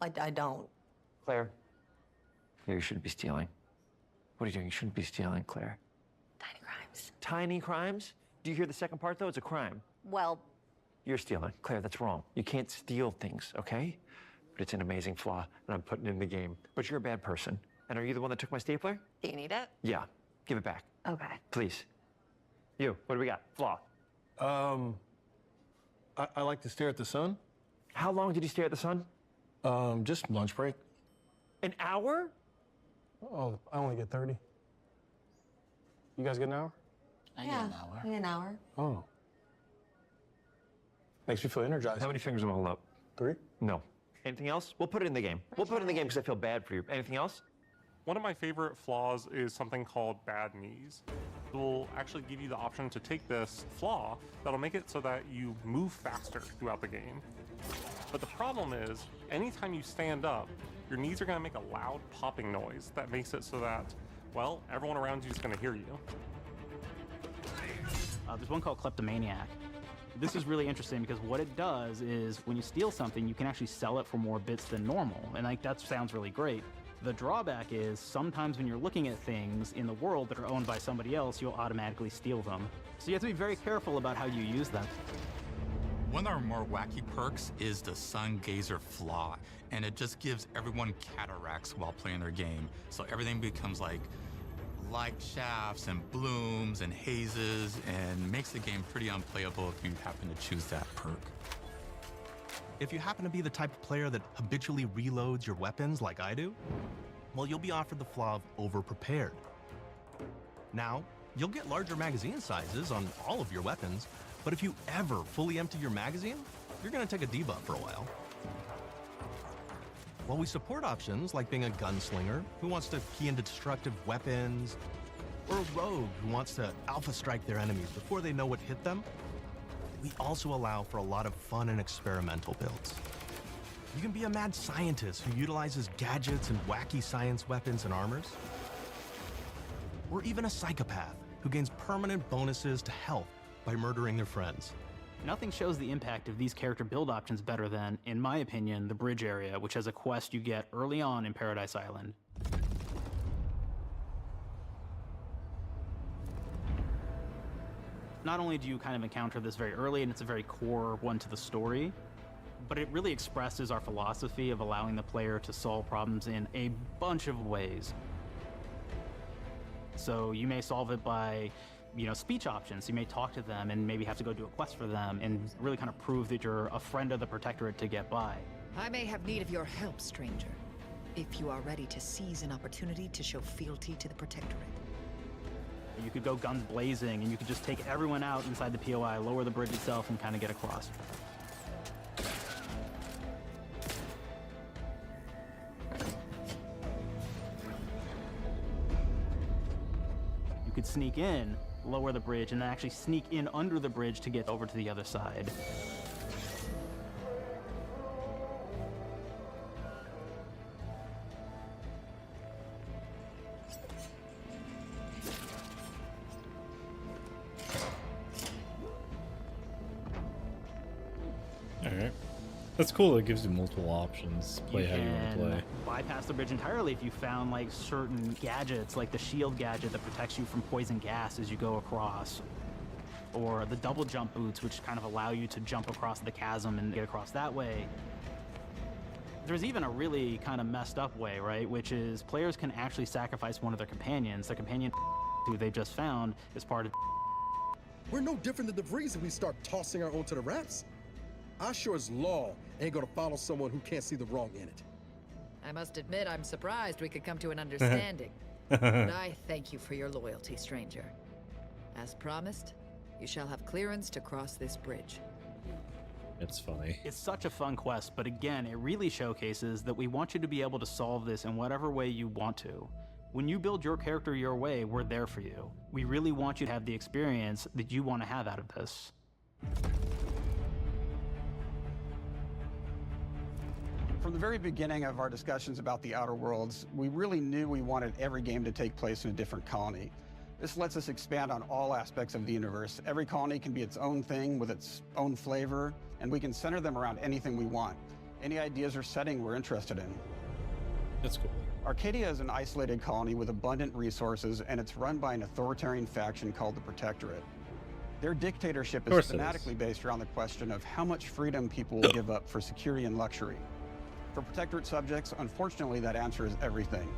I don't. Claire. Claire, you shouldn't be stealing. What are you doing? You shouldn't be stealing, Claire. Tiny crimes. Tiny crimes? Do you hear the second part, though? It's a crime. Well, You're stealing. Claire, that's wrong. You can't steal things, okay? But it's an amazing flaw, and I'm putting it in the game. But you're a bad person. And are you the one that took my stapler? do you need it? Yeah. Give it back. Okay. Please. You, what do we got? Flaw. I like to stare at the sun. How long did you stare at the sun? Just lunch break. An hour? Oh, I only get 30. You guys get an hour? I get an hour. An hour. Oh. Makes me feel energized. How many fingers am I holding up? 3? No. Anything else? We'll put it in the game. We'll put it in the game because I feel bad for you. Anything else? One of my favorite flaws is something called bad knees. It will actually give you the option to take this flaw that'll make it so that you move faster throughout the game. But the problem is, anytime you stand up, your knees are going to make a loud popping noise that makes it so that, well, everyone around you is going to hear you. There's one called Kleptomaniac. This is really interesting because what it does is when you steal something, you can actually sell it for more bits than normal. And like that sounds really great. The drawback is sometimes when you're looking at things in the world that are owned by somebody else, you'll automatically steal them. So you have to be very careful about how you use them. One of our more wacky perks is the Sun Gazer Flaw, and it just gives everyone cataracts while playing their game. So everything becomes like light shafts and blooms and hazes, and makes the game pretty unplayable if you happen to choose that perk. If you happen to be the type of player that habitually reloads your weapons like I do, well, you'll be offered the flaw of overprepared. Now, you'll get larger magazine sizes on all of your weapons, but if you ever fully empty your magazine, you're gonna take a debuff for a while. While we support options like being a gunslinger who wants to key into destructive weapons, or a rogue who wants to alpha strike their enemies before they know what hit them, we also allow for a lot of fun and experimental builds. You can be a mad scientist who utilizes gadgets and wacky science weapons and armors, or even a psychopath who gains permanent bonuses to health by murdering their friends. Nothing shows the impact of these character build options better than, in my opinion, the bridge area, which has a quest you get early on in Paradise Island. Not only do you kind of encounter this very early, and it's a very core one to the story, but it really expresses our philosophy of allowing the player to solve problems in a bunch of ways. So you may solve it by, speech options. You may talk to them and maybe have to go do a quest for them and really kind of prove that you're a friend of the Protectorate to get by. I may have need of your help, stranger, if you are ready to seize an opportunity to show fealty to the Protectorate. You could go guns blazing and you could just take everyone out inside the POI, lower the bridge itself, and kind of get across. You could sneak in, lower the bridge, and then actually sneak in under the bridge to get over to the other side. Alright. That's cool. It gives you multiple options. Play how you want to play. Bypass the bridge entirely if you found like certain gadgets, like the shield gadget that protects you from poison gas as you go across, or the double jump boots, which kind of allow you to jump across the chasm and get across that way. There's even a really kind of messed up way, right? Which is players can actually sacrifice one of their companions. The companion who they just found is part of. We're no different than the Breeze if we start tossing our own to the raps. I sure as law ain't gonna follow someone who can't see the wrong in it. I must admit, I'm surprised we could come to an understanding. But I thank you for your loyalty, stranger. As promised, you shall have clearance to cross this bridge. It's funny. It's such a fun quest, but again, it really showcases that we want you to be able to solve this in whatever way you want to. When you build your character your way, we're there for you. We really want you to have the experience that you want to have out of this. From the very beginning of our discussions about the Outer Worlds, we really knew we wanted every game to take place in a different colony. This lets us expand on all aspects of the universe. Every colony can be its own thing with its own flavor, and we can center them around anything we want. Any ideas or setting we're interested in. That's cool. Arcadia is an isolated colony with abundant resources, and it's run by an authoritarian faction called the Protectorate. Their dictatorship is thematically based around the question of how much freedom people will give up for security and luxury. For Protectorate subjects, unfortunately, that answer is everything.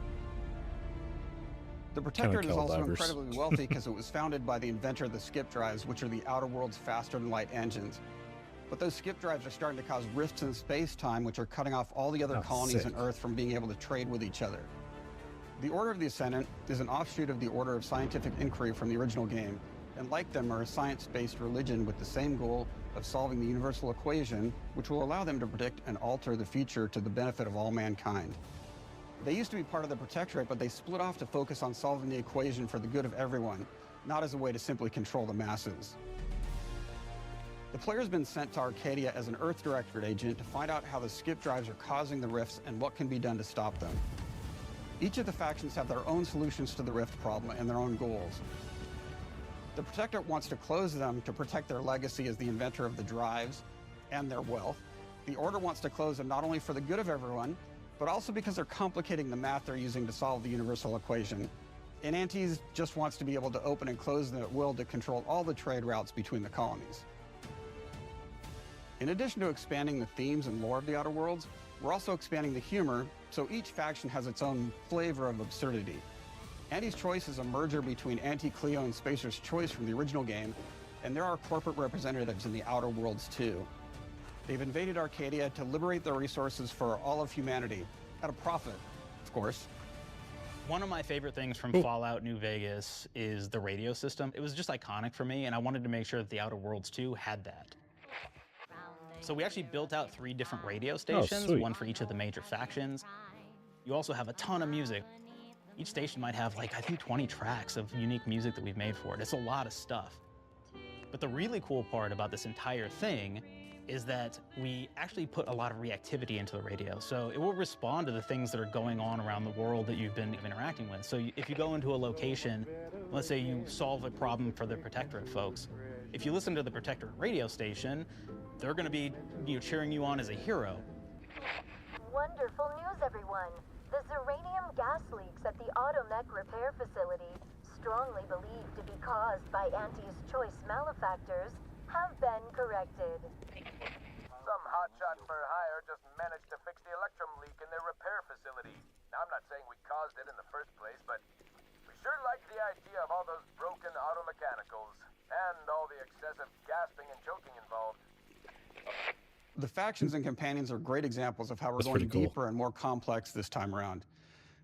The Protectorate is also incredibly wealthy because it was founded by the inventor of the skip drives, which are the Outer World's faster-than-light engines. But those skip drives are starting to cause rifts in space-time, which are cutting off all the other colonies on Earth from being able to trade with each other. The Order of the Ascendant is an offshoot of the Order of Scientific Inquiry from the original game, and like them are a science-based religion with the same goal of solving the universal equation, which will allow them to predict and alter the future to the benefit of all mankind. They used to be part of the Protectorate, but they split off to focus on solving the equation for the good of everyone, not as a way to simply control the masses. The player's been sent to Arcadia as an Earth Directorate agent to find out how the skip drives are causing the rifts and what can be done to stop them. Each of the factions have their own solutions to the rift problem and their own goals. The Protectorate wants to close them to protect their legacy as the inventor of the drives and their wealth. The Order wants to close them not only for the good of everyone, but also because they're complicating the math they're using to solve the universal equation. And Antes just wants to be able to open and close them at will to control all the trade routes between the colonies. In addition to expanding the themes and lore of the Outer Worlds, we're also expanding the humor, so each faction has its own flavor of absurdity. Anti's Choice is a merger between Anti-Cleo and Spacer's Choice from the original game, and there are corporate representatives in the Outer Worlds too. They've invaded Arcadia to liberate their resources for all of humanity, at a profit, of course. One of my favorite things from Fallout New Vegas is the radio system. It was just iconic for me, and I wanted to make sure that the Outer Worlds 2 had that. So we actually built out 3 different radio stations, one for each of the major factions. You also have a ton of music. Each station might have, like, I think 20 tracks of unique music that we've made for it. It's a lot of stuff. But the really cool part about this entire thing is that we actually put a lot of reactivity into the radio. So it will respond to the things that are going on around the world that you've been interacting with. So if you go into a location, let's say you solve a problem for the Protectorate folks, if you listen to the Protectorate radio station, they're going to be cheering you on as a hero. Wonderful news, everyone. The Zeranium gas leaks at the Automech repair facility, strongly believed to be caused by Anti's Choice malefactors, have been corrected. Some hotshot for hire just managed to fix the electrum leak in their repair facility. Now, I'm not saying we caused it in the first place, but we sure like the idea of all those broken auto mechanicals and all the excessive gasping and choking involved. The factions and companions are great examples of how we're going deeper and more complex this time around.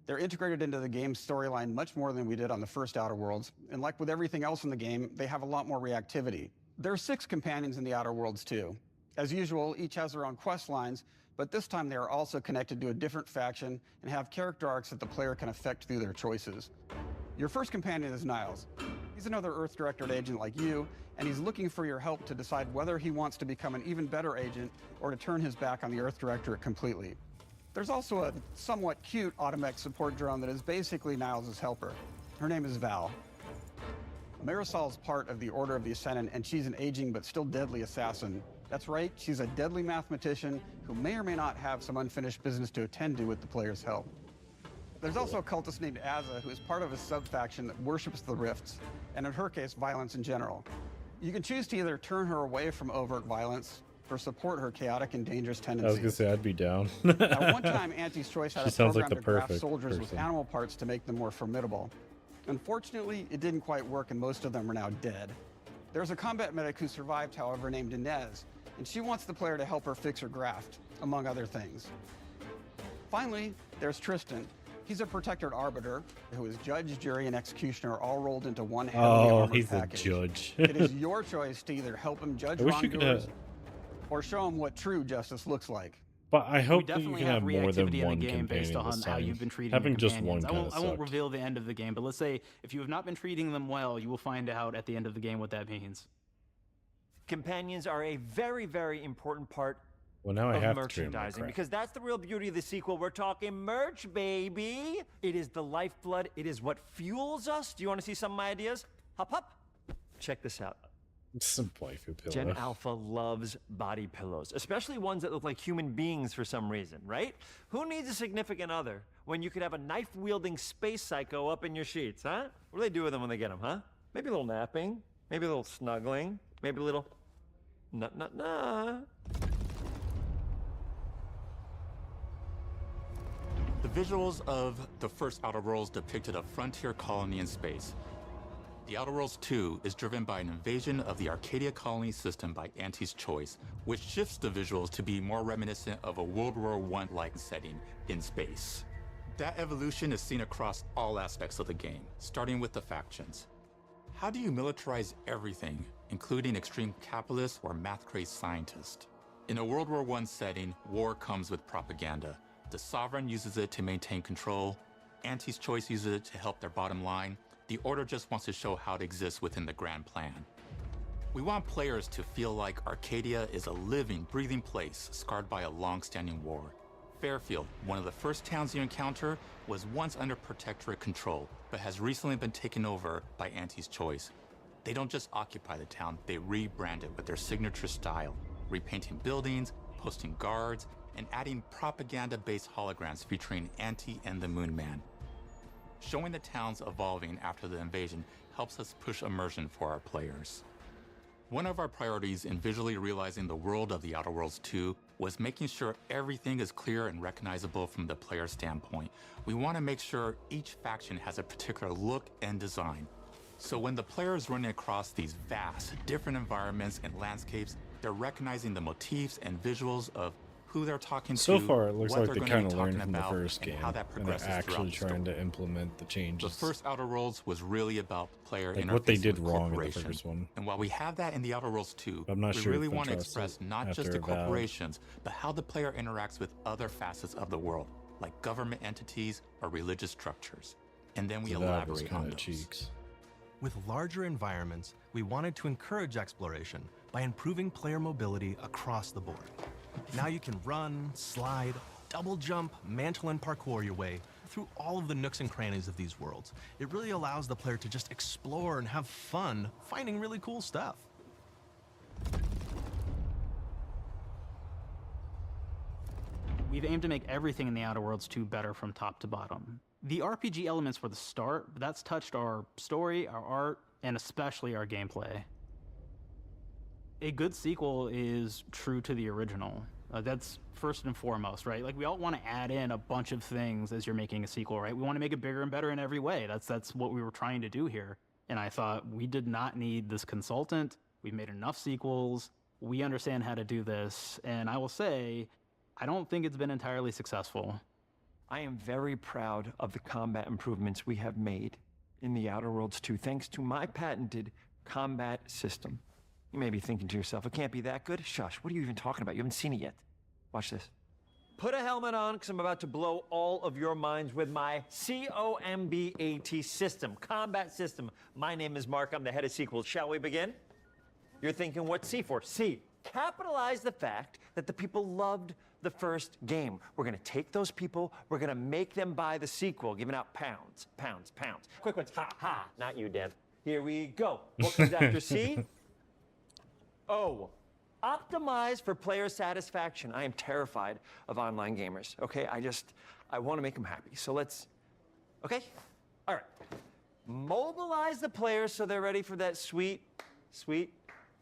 They're integrated into the game's storyline much more than we did on the first Outer Worlds, and like with everything else in the game, they have a lot more reactivity. There are 6 companions in the Outer Worlds too. As usual, each has their own quest lines, but this time they are also connected to a different faction and have character arcs that the player can affect through their choices. Your first companion is Niles. He's another Earth Directorate agent like you, and he's looking for your help to decide whether he wants to become an even better agent or to turn his back on the Earth Directorate completely. There's also a somewhat cute Automech support drone that is basically Niles' helper. Her name is Val. Marisol's part of the Order of the Ascendant, and she's an aging but still deadly assassin. That's right, she's a deadly mathematician who may or may not have some unfinished business to attend to with the player's help. There's also a cultist named Azza, who is part of a sub-faction that worships the rifts, and in her case, violence in general. You can choose to either turn her away from overt violence or support her chaotic and dangerous tendencies. I was gonna say I'd be down. At one time, Anti's Choice had a program to graft soldiers with animal parts to make them more formidable. Unfortunately, it didn't quite work, and most of them are now dead. There's a combat medic who survived, however, named Inez, and she wants the player to help her fix her graft, among other things. Finally, there's Tristan. He's a Protectorate arbiter who is judge, jury, and executioner all rolled into one heavily armored he's package. a judge. It is your choice to either help him judge wrongdoers or show them what true justice looks like. But I We hope that you definitely can have have more than reactivity in the one game based companion on this how time. you've been treating Having your just companions. one I kind of won't sucked. reveal the end of the game, but let's say if you have not been treating them well, you will find out at the end of the game what that means. Companions are a very, very important part Well, now I of have to train my merchandising, crap. because that's the real beauty of the sequel. We're talking merch, baby. It is the lifeblood. It is what fuels us. Do you want to see some of my ideas? Hop, hop. Check this out. Some waifu pillow. Gen Alpha loves body pillows, especially ones that look like human beings for some reason, right? Who needs a significant other when you could have a knife-wielding space psycho up in your sheets, huh? What do they do with them when they get them, huh? Maybe a little napping, maybe a little snuggling, maybe a little nut. The visuals of the first Outer Worlds depicted a frontier colony in space. The Outer Worlds 2 is driven by an invasion of the Arcadia colony system by Anti's Choice, which shifts the visuals to be more reminiscent of a World War I-like setting in space. That evolution is seen across all aspects of the game, starting with the factions. How do you militarize everything, including extreme capitalists or math-crazed scientists? In a World War I setting, war comes with propaganda. The Sovereign uses it to maintain control, Anti's Choice uses it to help their bottom line. The Order just wants to show how it exists within the grand plan. We want players to feel like Arcadia is a living, breathing place scarred by a long-standing war. Fairfield, one of the first towns you encounter, was once under protectorate control, but has recently been taken over by Anti's Choice. They don't just occupy the town, they rebrand it with their signature style, repainting buildings, posting guards, and adding propaganda-based holograms featuring Anti and the Moon Man. Showing the towns evolving after the invasion helps us push immersion for our players. One of our priorities in visually realizing the world of the Outer Worlds 2 was making sure everything is clear and recognizable from the player standpoint. We want to make sure each faction has a particular look and design. So when the player is running across these vast, different environments and landscapes, they're recognizing the motifs and visuals of who they're talking to. So far, it looks what like they they're kind gonna of be learned talking from the about, first and game, how that and they're progresses throughout actually the trying story. to implement the changes. The first Outer Worlds was really about player Like interface what they did with wrong in the corporations. first one. And while we have that in the Outer Worlds 2, I'm not we sure really if I want to trust express it not just after the Avowed. corporations, but how the player interacts with other facets of the world, like government entities or religious structures. And then we So that was elaborate on kinda those. cheeks. With larger environments, we wanted to encourage exploration by improving player mobility across the board. Now you can run, slide, double jump, mantle, and parkour your way through all of the nooks and crannies of these worlds. It really allows the player to just explore and have fun finding really cool stuff. We've aimed to make everything in the Outer Worlds 2 better from top to bottom. The RPG elements were the start, but that's touched our story, our art, and especially our gameplay. A good sequel is true to the original. That's first and foremost, right? Like, we all want to add in a bunch of things as you're making a sequel, right? We want to make it bigger and better in every way. That's what we were trying to do here. And I thought, we did not need this consultant. We've made enough sequels. We understand how to do this. And I will say, I don't think it's been entirely successful. I am very proud of the combat improvements we have made in the Outer Worlds 2, thanks to my patented combat system. You may be thinking to yourself, it can't be that good. Shush, what are you even talking about? You haven't seen it yet. Watch this. Put a helmet on, because I'm about to blow all of your minds with my COMBAT system, combat system. My name is Mark, I'm the head of sequels. Shall we begin? You're thinking, what's C for? C, capitalize the fact that the people loved the first game. We're gonna take those people, we're gonna make them buy the sequel, giving out pounds, pounds, pounds. Quick ones, ha, ha, not you, Dan. Here we go. What comes after C? O. Optimize for player satisfaction. I am terrified of online gamers, okay? I want to make them happy. So let's, okay? All right. Mobilize the players so they're ready for that sweet, sweet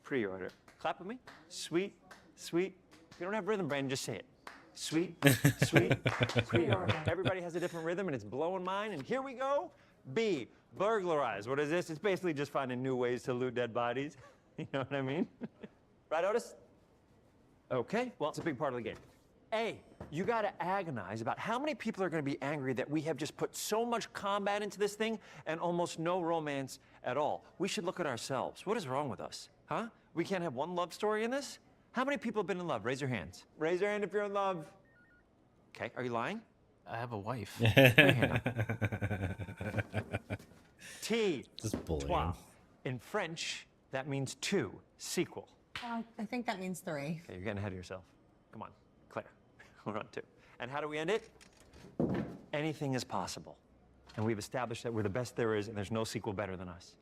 pre-order. Clap with me. Sweet, sweet. If you don't have rhythm, Brandon, just say it. Sweet, sweet pre-order. Everybody has a different rhythm, and it's blowing mine. And here we go. B, burglarize. What is this? It's basically just finding new ways to loot dead bodies. You know what I mean? Right, Otis? Okay, well, it's a big part of the game. A, you gotta agonize about how many people are gonna be angry that we have just put so much combat into this thing and almost no romance at all. We should look at ourselves. What is wrong with us, huh? We can't have one love story in this? How many people have been in love? Raise your hands. Raise your hand if you're in love. Okay, are you lying? I have a wife. Put your hand up. T. Just bullying. Trois. In French, that means two. Sequel. I think that means 3. Okay, you're getting ahead of yourself. Come on, Claire. We're on 2. And how do we end it? Anything is possible. And we've established that we're the best there is, and there's no sequel better than us.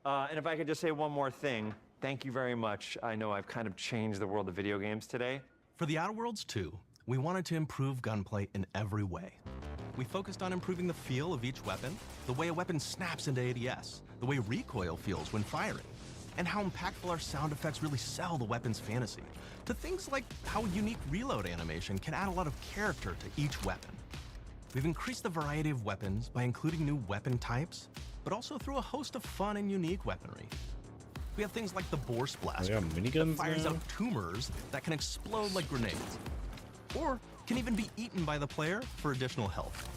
And if I could just say one more thing, thank you very much. I know I've kind of changed the world of video games today. For The Outer Worlds 2, we wanted to improve gunplay in every way. We focused on improving the feel of each weapon, the way a weapon snaps into ADS, the way recoil feels when firing, and how impactful our sound effects really sell the weapon's fantasy, to things like how unique reload animation can add a lot of character to each weapon. We've increased the variety of weapons by including new weapon types, but also through a host of fun and unique weaponry. We have things like the Borscht Blaster that fires out tumors that can explode like grenades, or can even be eaten by the player for additional health.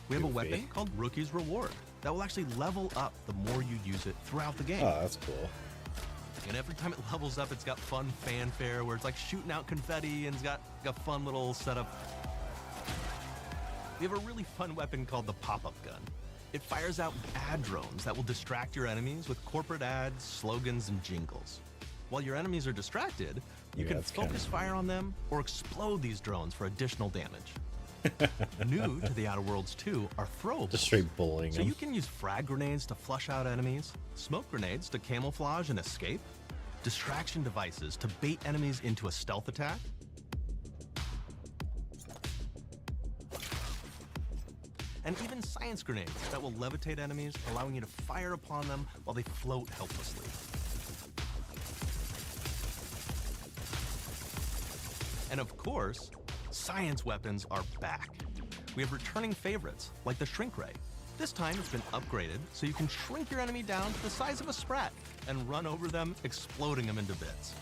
We have a weapon called Rookie's Reward that will actually level up the more you use it throughout the game. Oh, that's cool. And every time it levels up, it's got fun fanfare where it's like shooting out confetti and it's got a fun little setup. We have a really fun weapon called the pop-up gun. It fires out ad drones that will distract your enemies with corporate ads, slogans, and jingles. While your enemies are distracted, you can focus fire on them or explode these drones for additional damage. New to The Outer Worlds 2 are throwables. Just straight bullying So them. you can use frag grenades to flush out enemies, smoke grenades to camouflage and escape, distraction devices to bait enemies into a stealth attack, and even science grenades that will levitate enemies, allowing you to fire upon them while they float helplessly. And of course, science weapons are back. We have returning favorites, like the Shrink Ray. This time it's been upgraded so you can shrink your enemy down to the size of a sprat and run over them, exploding them into bits.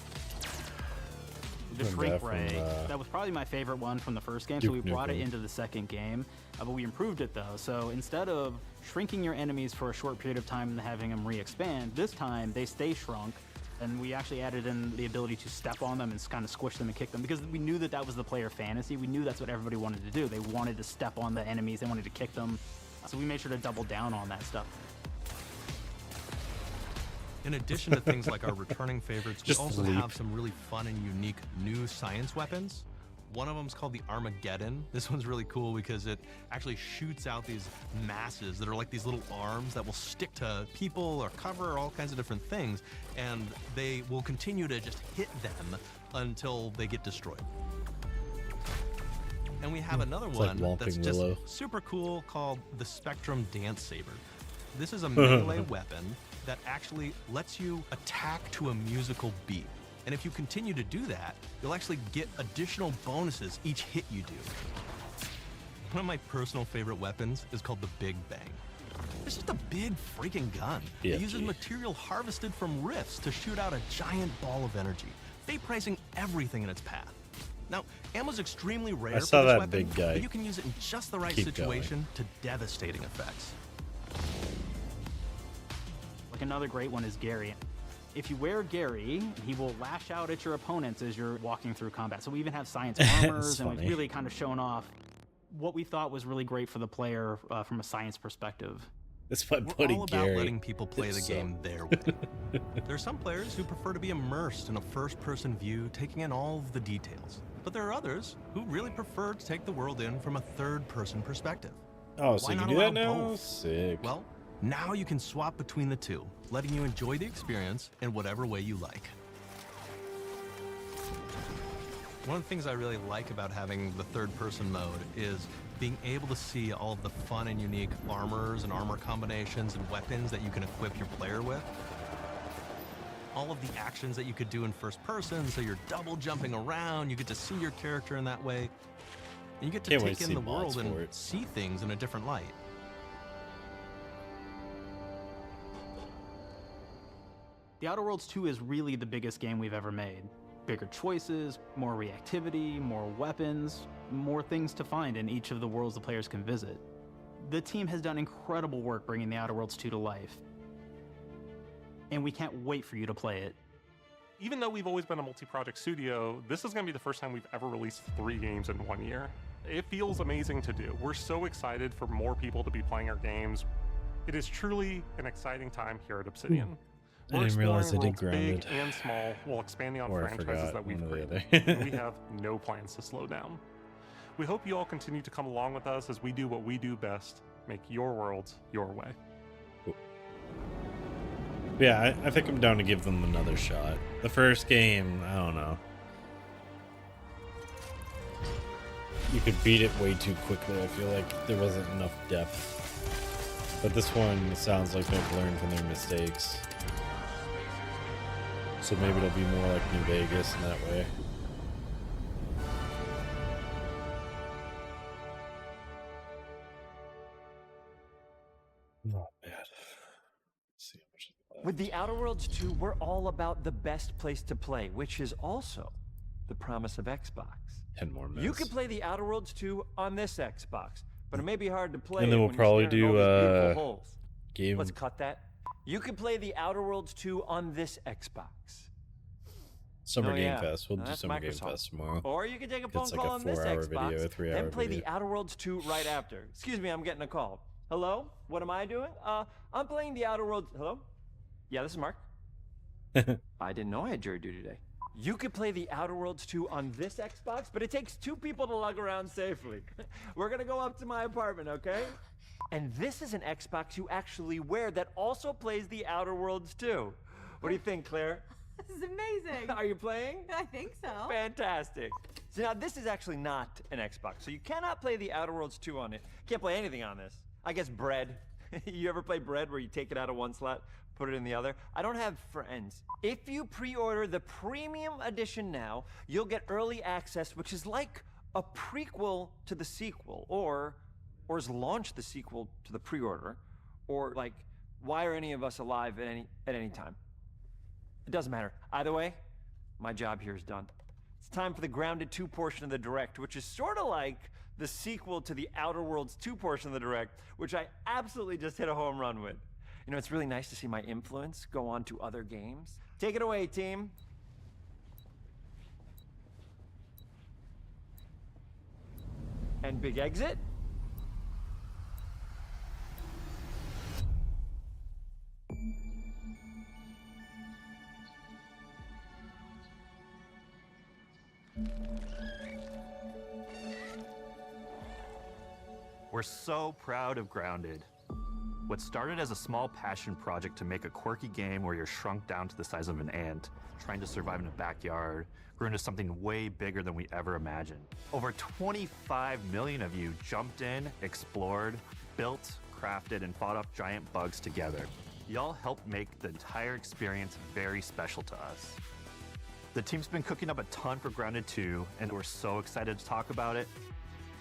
The Shrink Ray, that was probably my favorite one from the first game, so we brought it into the second game, but we improved it though. So instead of shrinking your enemies for a short period of time and having them re-expand, this time they stay shrunk, and we actually added in the ability to step on them and kind of squish them and kick them, because we knew that that was the player fantasy. We knew that's what everybody wanted to do. They wanted to step on the enemies, they wanted to kick them, so we made sure to double down on that stuff. In addition to things like our returning favorites, we also have some really fun and unique new science weapons. One of them is called the Armageddon. This one's really cool because it actually shoots out these masses that are like these little arms that will stick to people or cover or all kinds of different things, and they will continue to just hit them until they get destroyed. And we have another one that's just super cool called the Spectrum Dance Saber. This is a melee weapon that actually lets you attack to a musical beat. And if you continue to do that, you'll actually get additional bonuses each hit you do. One of my personal favorite weapons is called the Big Bang. It's just a big freaking gun. It uses material harvested from rifts to shoot out a giant ball of energy, vaporizing everything in its path. Now, ammo's extremely rare for this weapon, big guy. but you can use it in just the right situation to devastating effects. Like another great one is Gary. If you wear Gary, he will lash out at your opponents as you're walking through combat. So we even have science armors, and we've really kind of shown off what we thought was really great for the player from a science perspective. That's by We're all about letting people play the game their way. There are some players who prefer to be immersed in a first-person view, taking in all of the details. But there are others who really prefer to take the world in from a third-person perspective. Oh, so Why you not can do that allow now? both? Sick. Well, now you can swap between the two, letting you enjoy the experience in whatever way you like. One of the things I really like about having the third-person mode is being able to see all of the fun and unique armors and armor combinations and weapons that you can equip your player with. All of the actions that you could do in first person, so you're double jumping around, you get to see your character in that way, and you get to take in the world and see things in a different light. The Outer Worlds 2 is really the biggest game we've ever made. Bigger choices, more reactivity, more weapons, more things to find in each of the worlds the players can visit. The team has done incredible work bringing The Outer Worlds 2 to life, and we can't wait for you to play it. Even though we've always been a multi-project studio, this is going to be the first time we've ever released 3 games in 1 year. It feels amazing to do. We're so excited for more people to be playing our games. It is truly an exciting time here at Obsidian. I We're didn't realize I exploring did worlds big Grounded. and small while expanding on Or I franchises forgot, that we've one or the created. other. And we have no plans to slow down. We hope you all continue to come along with us as we do what we do best, make your worlds your way. Yeah, I think I'm down to give them another shot. The first game, I don't know. You could beat it way too quickly. I feel like there wasn't enough depth. But this one sounds like they've learned from their mistakes. So maybe it'll be more like New Vegas in that way. Not bad. Let's see how much is left. With The Outer Worlds 2, we're all about the best place to play, which is also the promise of Xbox. 10 more minutes. You can play The Outer Worlds 2 on this Xbox, but it may be hard to play. And then we'll when probably you're staring do at all these beautiful holes. game. Let's cut that. You can play The Outer Worlds 2 on this Xbox. Summer Oh, Game yeah. Fest. We'll Now do that's Summer Game Microsoft. Fest tomorrow. Or you can take a phone It's like call a on this 4-hour Xbox, video, a 3-hour then play video. The Outer Worlds 2 right after. Excuse me, I'm getting a call. Hello? What am I doing? I'm playing The Outer Worlds. Hello? Yeah, this is Mark. I didn't know I had jury duty today. You could play The Outer Worlds 2 on this Xbox, but it takes 2 people to lug around safely. We're gonna go up to my apartment, okay? And this is an Xbox you actually wear that also plays The Outer Worlds 2. What do you think, Claire? This is amazing. Are you playing? I think so. Fantastic. So now this is actually not an Xbox, so you cannot play The Outer Worlds 2 on it. Can't play anything on this. I guess Bread. You ever play Bread where you take it out of one slot, put it in the other? I don't have friends. If you pre-order the premium edition now, you'll get early access, which is like a prequel to the sequel, or is launch the sequel to the pre-order, or like, why are any of us alive at any time? It doesn't matter. Either way, my job here is done. It's time for the Grounded 2 portion of the Direct, which is sort of like the sequel to the Outer Worlds 2 portion of the Direct, which I absolutely just hit a home run with. You know, it's really nice to see my influence go on to other games. Take it away, team. And big exit. We're so proud of Grounded. What started as a small passion project to make a quirky game where you're shrunk down to the size of an ant, trying to survive in a backyard, grew into something way bigger than we ever imagined. Over 25 million of you jumped in, explored, built, crafted, and fought off giant bugs together. Y'all helped make the entire experience very special to us. The team's been cooking up a ton for Grounded 2, and we're so excited to talk about it.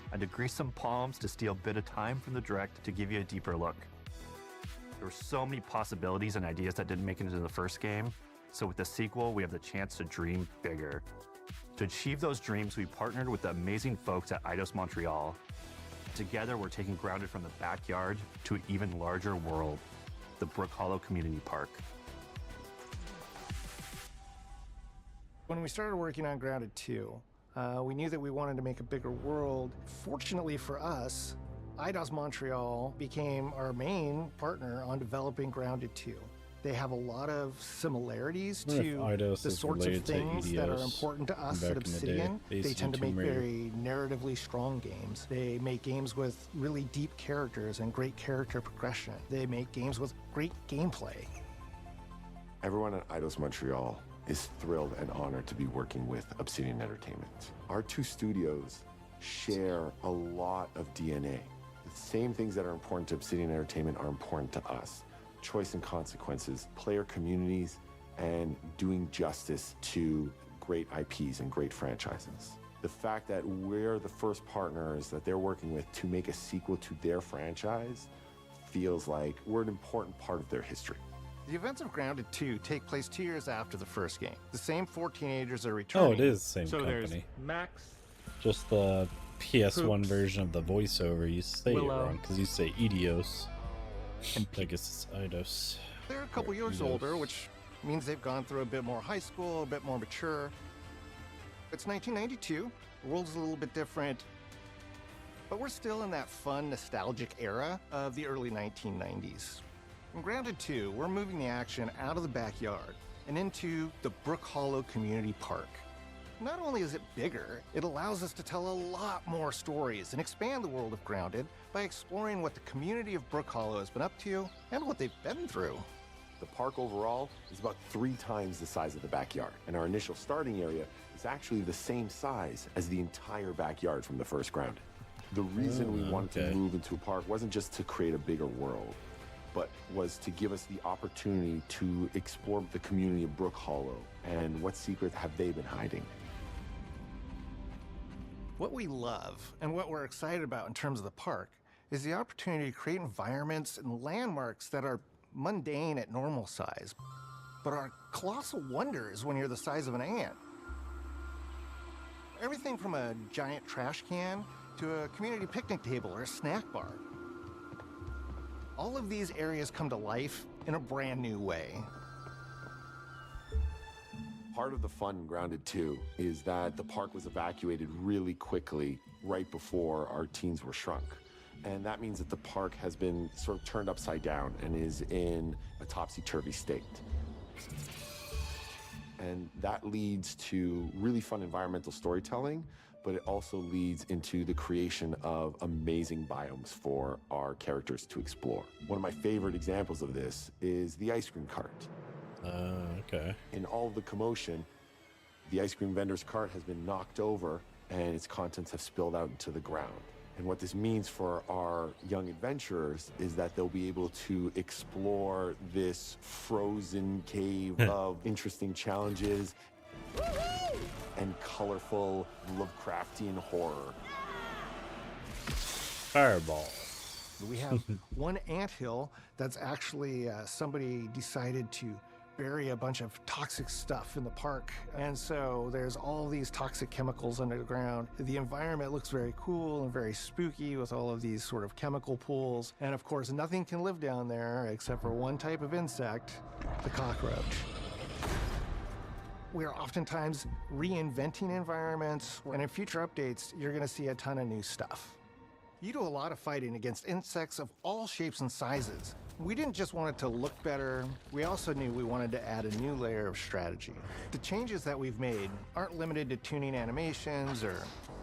I had to grease some palms to steal a bit of time from the Direct to give you a deeper look. There were so many possibilities and ideas that didn't make it into the first game, so with the sequel, we have the chance to dream bigger. To achieve those dreams, we partnered with the amazing folks at Eidos Montreal. Together, we're taking Grounded from the backyard to an even larger world, the Brook Hollow Community Park. When we started working on Grounded 2, we knew that we wanted to make a bigger world. Fortunately for us, Eidos Montreal became our main partner on developing Grounded 2. They have a lot of similarities to the sorts of things that are important to us at Obsidian. They tend to make very narratively strong games. They make games with really deep characters and great character progression. They make games with great gameplay. Everyone at Eidos Montreal is thrilled and honored to be working with Obsidian Entertainment. Our 2 studios share a lot of DNA. The same things that are important to Obsidian Entertainment are important to us. Choice and consequences, player communities, and doing justice to great IPs and great franchises. The fact that we're the first partners that they're working with to make a sequel to their franchise feels like we're an important part of their history. The events of Grounded 2 take place 2 years after the first game. The same 4 teenagers are returning. Oh, it is the same so company. There's Max, Just the PS1 Poops, version of the voiceover, you say Willow. it wrong, because you say Eidos. I guess it's Eidos. They're a couple years Eidos. older, which means they've gone through a bit more high school, a bit more mature. It's 1992, the world's a little bit different, but we're still in that fun, nostalgic era of the early 1990s. In Grounded 2, we're moving the action out of the backyard and into the Brook Hollow Community Park. Not only is it bigger, it allows us to tell a lot more stories and expand the world of Grounded by exploring what the community of Brook Hollow has been up to and what they've been through. The park overall is about 3 times the size of the backyard, and our initial starting area is actually the same size as the entire backyard from the first Grounded. The reason we wanted to move into a park wasn't just to create a bigger world, but was to give us the opportunity to explore the community of Brook Hollow and what secrets have they been hiding. What we love and what we're excited about in terms of the park is the opportunity to create environments and landmarks that are mundane at normal size, but are colossal wonders when you're the size of an ant. Everything from a giant trash can to a community picnic table or a snack bar. All of these areas come to life in a brand new way. Part of the fun in Grounded 2 is that the park was evacuated really quickly right before our teens were shrunk. And that means that the park has been sort of turned upside down and is in a topsy-turvy state. And that leads to really fun environmental storytelling, but it also leads into the creation of amazing biomes for our characters to explore. One of my favorite examples of this is the ice cream cart. Okay. In all of the commotion, the ice cream vendor's cart has been knocked over and its contents have spilled out into the ground. And what this means for our young adventurers is that they'll be able to explore this frozen cave of interesting challenges and colorful Lovecraftian horror. Fireball. We have one anthill that's actually somebody decided to bury a bunch of toxic stuff in the park. And so there's all these toxic chemicals under the ground. The environment looks very cool and very spooky with all of these sort of chemical pools. And of course, nothing can live down there except for one type of insect, the cockroach. We are oftentimes reinventing environments, and in future updates, you're gonna see a ton of new stuff. You do a lot of fighting against insects of all shapes and sizes. We didn't just want it to look better, we also knew we wanted to add a new layer of strategy. The changes that we've made aren't limited to tuning animations or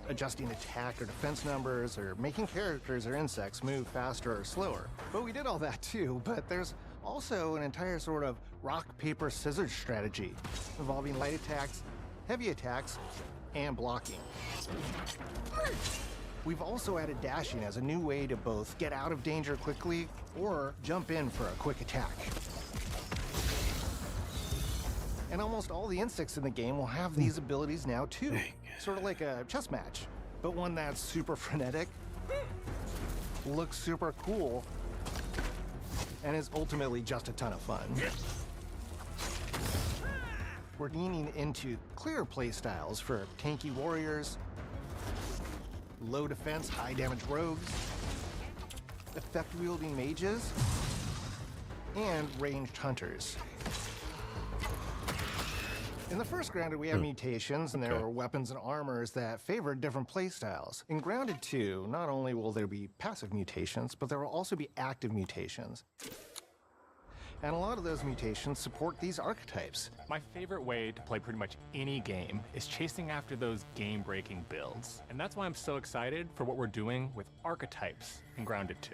adjusting attack or defense numbers or making characters or insects move faster or slower. But we did all that too, but there's also an entire sort of rock, paper, scissors strategy involving light attacks, heavy attacks, and blocking. We've also added dashing as a new way to both get out of danger quickly or jump in for a quick attack. And almost all the insects in the game will have these abilities now too. Sort of like a chess match, but one that's super frenetic, looks super cool, and is ultimately just a ton of fun. We're leaning into clearer playstyles for tanky warriors, low defense, high damage rogues, effect-wielding mages, and ranged hunters. In the first Grounded, we had mutations, and there were weapons and armors that favored different playstyles. In Grounded 2, not only will there be passive mutations, but there will also be active mutations. And a lot of those mutations support these archetypes. My favorite way to play pretty much any game is chasing after those game-breaking builds. And that's why I'm so excited for what we're doing with archetypes in Grounded 2.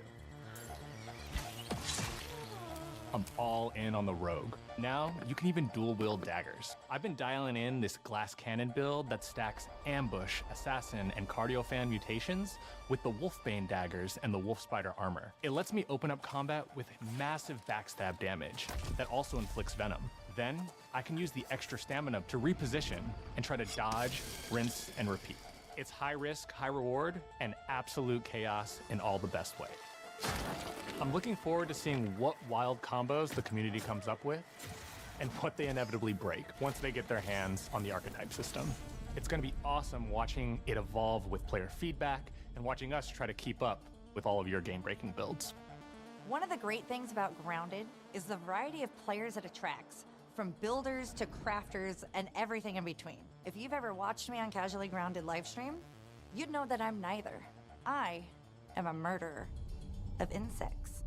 I'm all in on the rogue. Now, you can even dual-wield daggers. I've been dialing in this glass cannon build that stacks ambush, assassin, and cardiofan mutations with the wolfbane daggers and the wolf spider armor. It lets me open up combat with massive backstab damage that also inflicts venom. Then, I can use the extra stamina to reposition and try to dodge, rinse, and repeat. It's high risk, high reward, and absolute chaos in all the best way. I'm looking forward to seeing what wild combos the community comes up with and what they inevitably break once they get their hands on the archetype system. It's going to be awesome watching it evolve with player feedback and watching us try to keep up with all of your game-breaking builds. One of the great things about Grounded is the variety of players it attracts. from builders to crafters and everything in between. If you've ever watched me on Casually Grounded livestream, you'd know that I'm neither. I am a murderer of insects.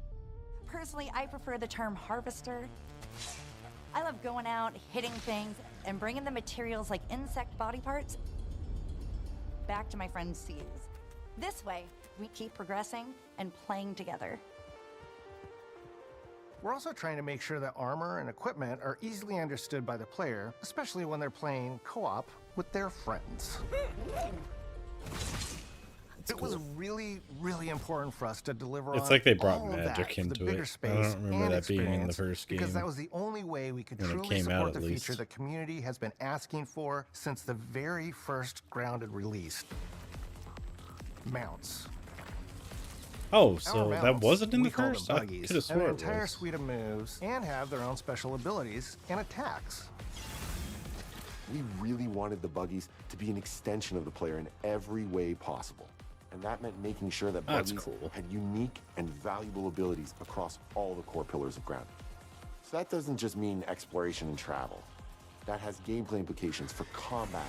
Personally, I prefer the term harvester. I love going out, hitting things, and bringing the materials like insect body parts back to my friends to use. This way, we keep progressing and playing together. We're also trying to make sure that armor and equipment are easily understood by the player, especially when they're playing co-op with their friends. It was really, really important for us to deliver It's on like they brought all of magic that for into the bigger it. space I don't remember and that being in the experience, first game. because that was the only way we could when it truly came out, support the at least. feature the community has been asking for since the very first Grounded release. Mounts. Oh, Our so that mounts, wasn't in we the call them first? I buggies, could have have an sworn it entire was. suite of moves and have their own special abilities and attacks. We really wanted the buggies to be an extension of the player in every way possible. And that meant making sure that That's buggies cool. had unique and valuable abilities across all the core pillars of Grounded. So that doesn't just mean exploration and travel. That has gameplay implications for combat,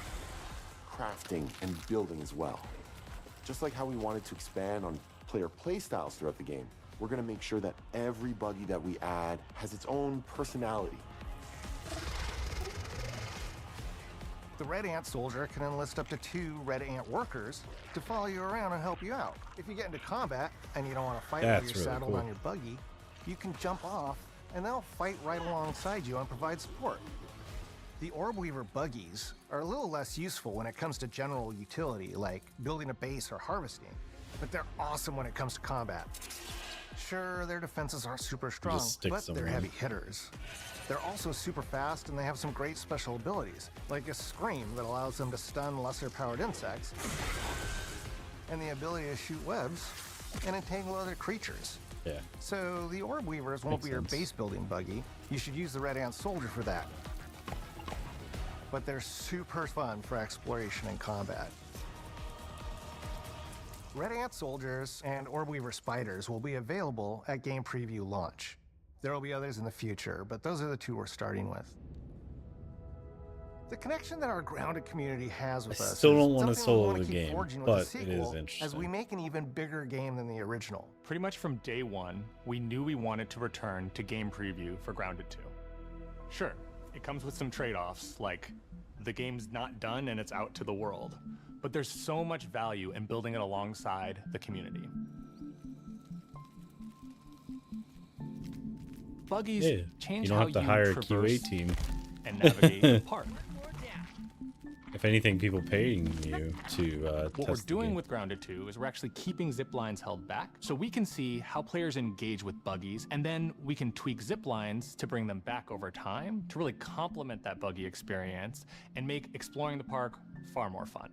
crafting, and building as well. Just like how we wanted to expand on player playstyles throughout the game, we're going to make sure that every buggy that we add has its own personality. The Red Ant Soldier can enlist up to 2 Red Ant workers to follow you around and help you out. If you get into combat and you don't want to fight while That's you're really saddled cool. on your buggy, you can jump off and they'll fight right alongside you and provide support. The Orb Weaver buggies are a little less useful when it comes to general utility, like building a base or harvesting, but they're awesome when it comes to combat. Sure, their defenses aren't super strong, stick but someone. they're heavy hitters. They're also super fast, and they have some great special abilities, like a scream that allows them to stun lesser-powered insects, and the ability to shoot webs and entangle other creatures. Yeah. So the Orb Weavers won't Makes be your sense. base-building buggy. You should use the Red Ant Soldier for that. But they're super fun for exploration and combat. Red Ant Soldiers and Orb Weaver Spiders will be available at game preview launch. There will be others in the future, but those are the 2 we're starting with. The connection that our Grounded community has with us still is don't wanna something we solo wanna the keep game, forging with but the it sequel is as interesting. we make an even bigger game than the original. Pretty much from day one, we knew we wanted to return to game preview for Grounded 2. Sure, it comes with some trade-offs, like the game's not done and it's out to the world, but there's so much value in building it alongside the community. Buggies Yeah, change you don't how have to you hire a traverse QA team and navigate the park. If anything, people paying you to What we're test the doing game. with Grounded 2 is we're actually keeping zip lines held back so we can see how players engage with buggies, and then we can tweak zip lines to bring them back over time to really complement that buggy experience and make exploring the park far more fun.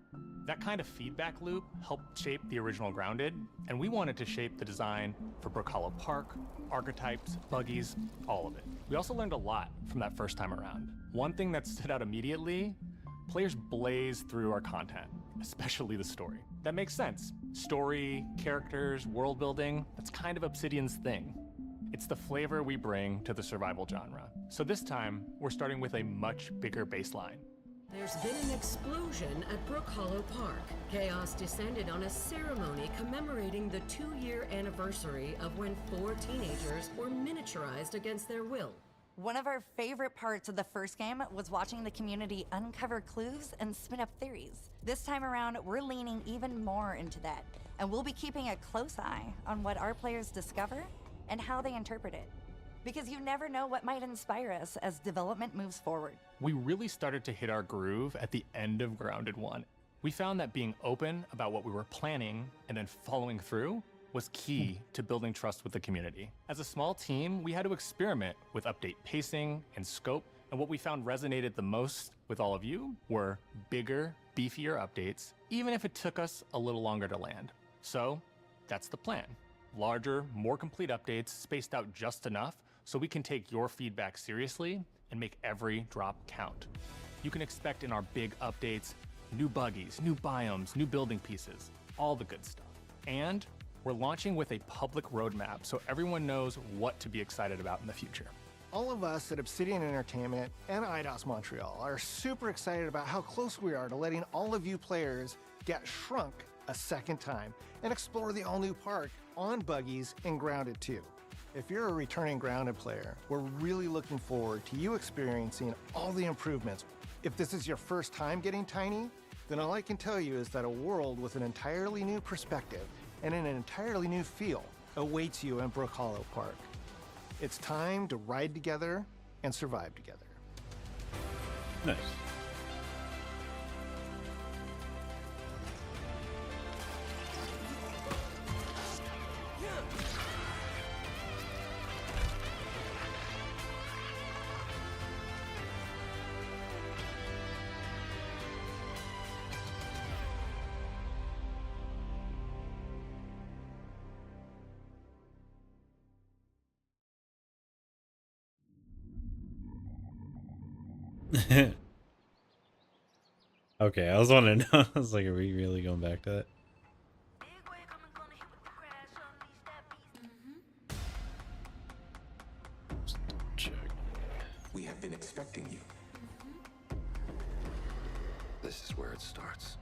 That kind of feedback loop helped shape the original Grounded, and we wanted to shape the design for Brook Hollow Park, archetypes, buggies, all of it. We also learned a lot from that first time around. One thing that stood out immediately: players blaze through our content, especially the story. That makes sense. Story, characters, world building, that's kind of Obsidian's thing. It's the flavor we bring to the survival genre. So this time, we're starting with a much bigger baseline. There's been an explosion at Brook Hollow Park. Chaos descended on a ceremony commemorating the 2-year anniversary of when 4 teenagers were miniaturized against their will. One of our favorite parts of the first game was watching the community uncover clues and spin up theories. This time around, we're leaning even more into that, and we'll be keeping a close eye on what our players discover and how they interpret it. Because you never know what might inspire us as development moves forward. We really started to hit our groove at the end of Grounded 1. We found that being open about what we were planning and then following through was key to building trust with the community. As a small team, we had to experiment with update pacing and scope, and what we found resonated the most with all of you were bigger, beefier updates, even if it took us a little longer to land. So that's the plan. Larger, more complete updates spaced out just enough so we can take your feedback seriously and make every drop count. You can expect in our big updates new buggies, new biomes, new building pieces, all the good stuff. And we're launching with a public roadmap so everyone knows what to be excited about in the future. All of us at Obsidian Entertainment and IDOS Montreal are super excited about how close we are to letting all of you players get shrunk a second time and explore the all-new park on buggies in Grounded 2. If you're a returning Grounded player, we're really looking forward to you experiencing all the improvements. If this is your first time getting Tiny, then all I can tell you is that a world with an entirely new perspective and an entirely new feel awaits you in Brook Hollow Park. It's time to ride together and survive together. Nice. Okay, I was wondering. I was like, are we really going back to that? Check. We have been expecting you. This is where it starts.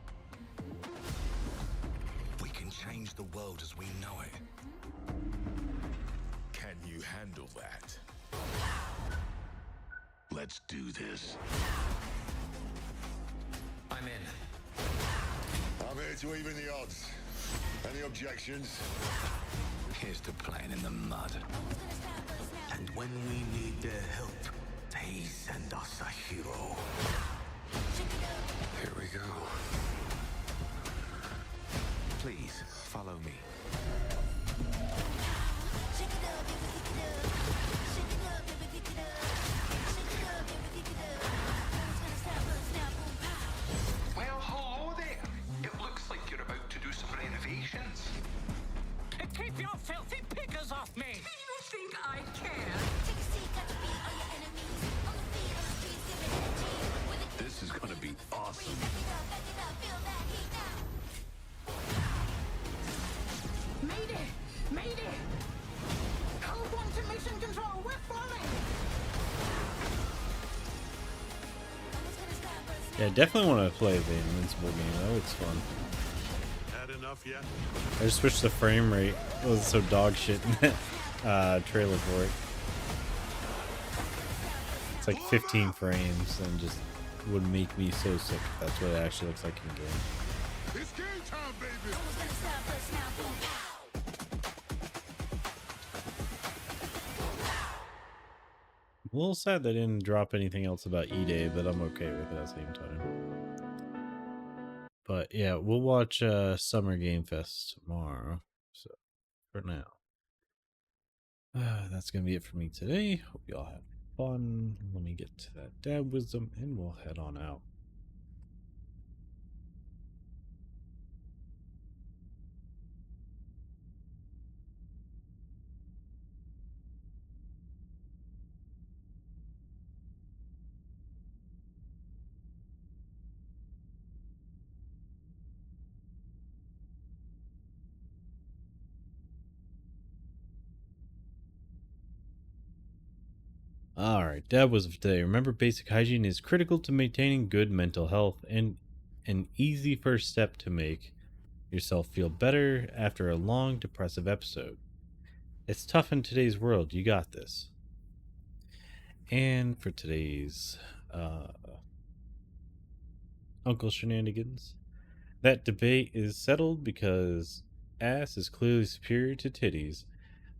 We can change the world as we know it. Can you handle that? Let's do this. I'm in. I'm here to even the odds. Any objections? Here's to playing in the mud. And when we need their help, they send us a hero. Here we go. Please, follow me. Well, hello there. It looks like you're about to do some renovations. Keep your filthy pickers off me! You think I care? This is gonna be awesome. Mayday! Mayday! Hold on to mission control, we're falling! Yeah, I definitely want to play the Invincible game. That looks fun. Had enough yet? I just wish the frame rate was so dog shit in that trailer for it. It's like 15 frames and just would make me so sick if that's what it actually looks like in game. It's game time, baby! A little sad they didn't drop anything else about E-Day, but I'm okay with it at the same time. But yeah, we'll watch Summer Game Fest tomorrow. So for now, that's gonna be it for me today. Hope you all have fun. Let me get to that dab wisdom, and we'll head on out. Alright, dab wisdom for today. Remember, basic hygiene is critical to maintaining good mental health and an easy first step to make yourself feel better after a long, depressive episode. It's tough in today's world. You got this. And for today's Uncle Shenanigans, that debate is settled because ass is clearly superior to titties.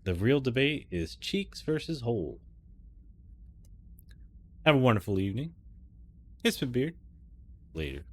The real debate is cheeks versus hole. Have a wonderful evening. It's BigBeard. Later.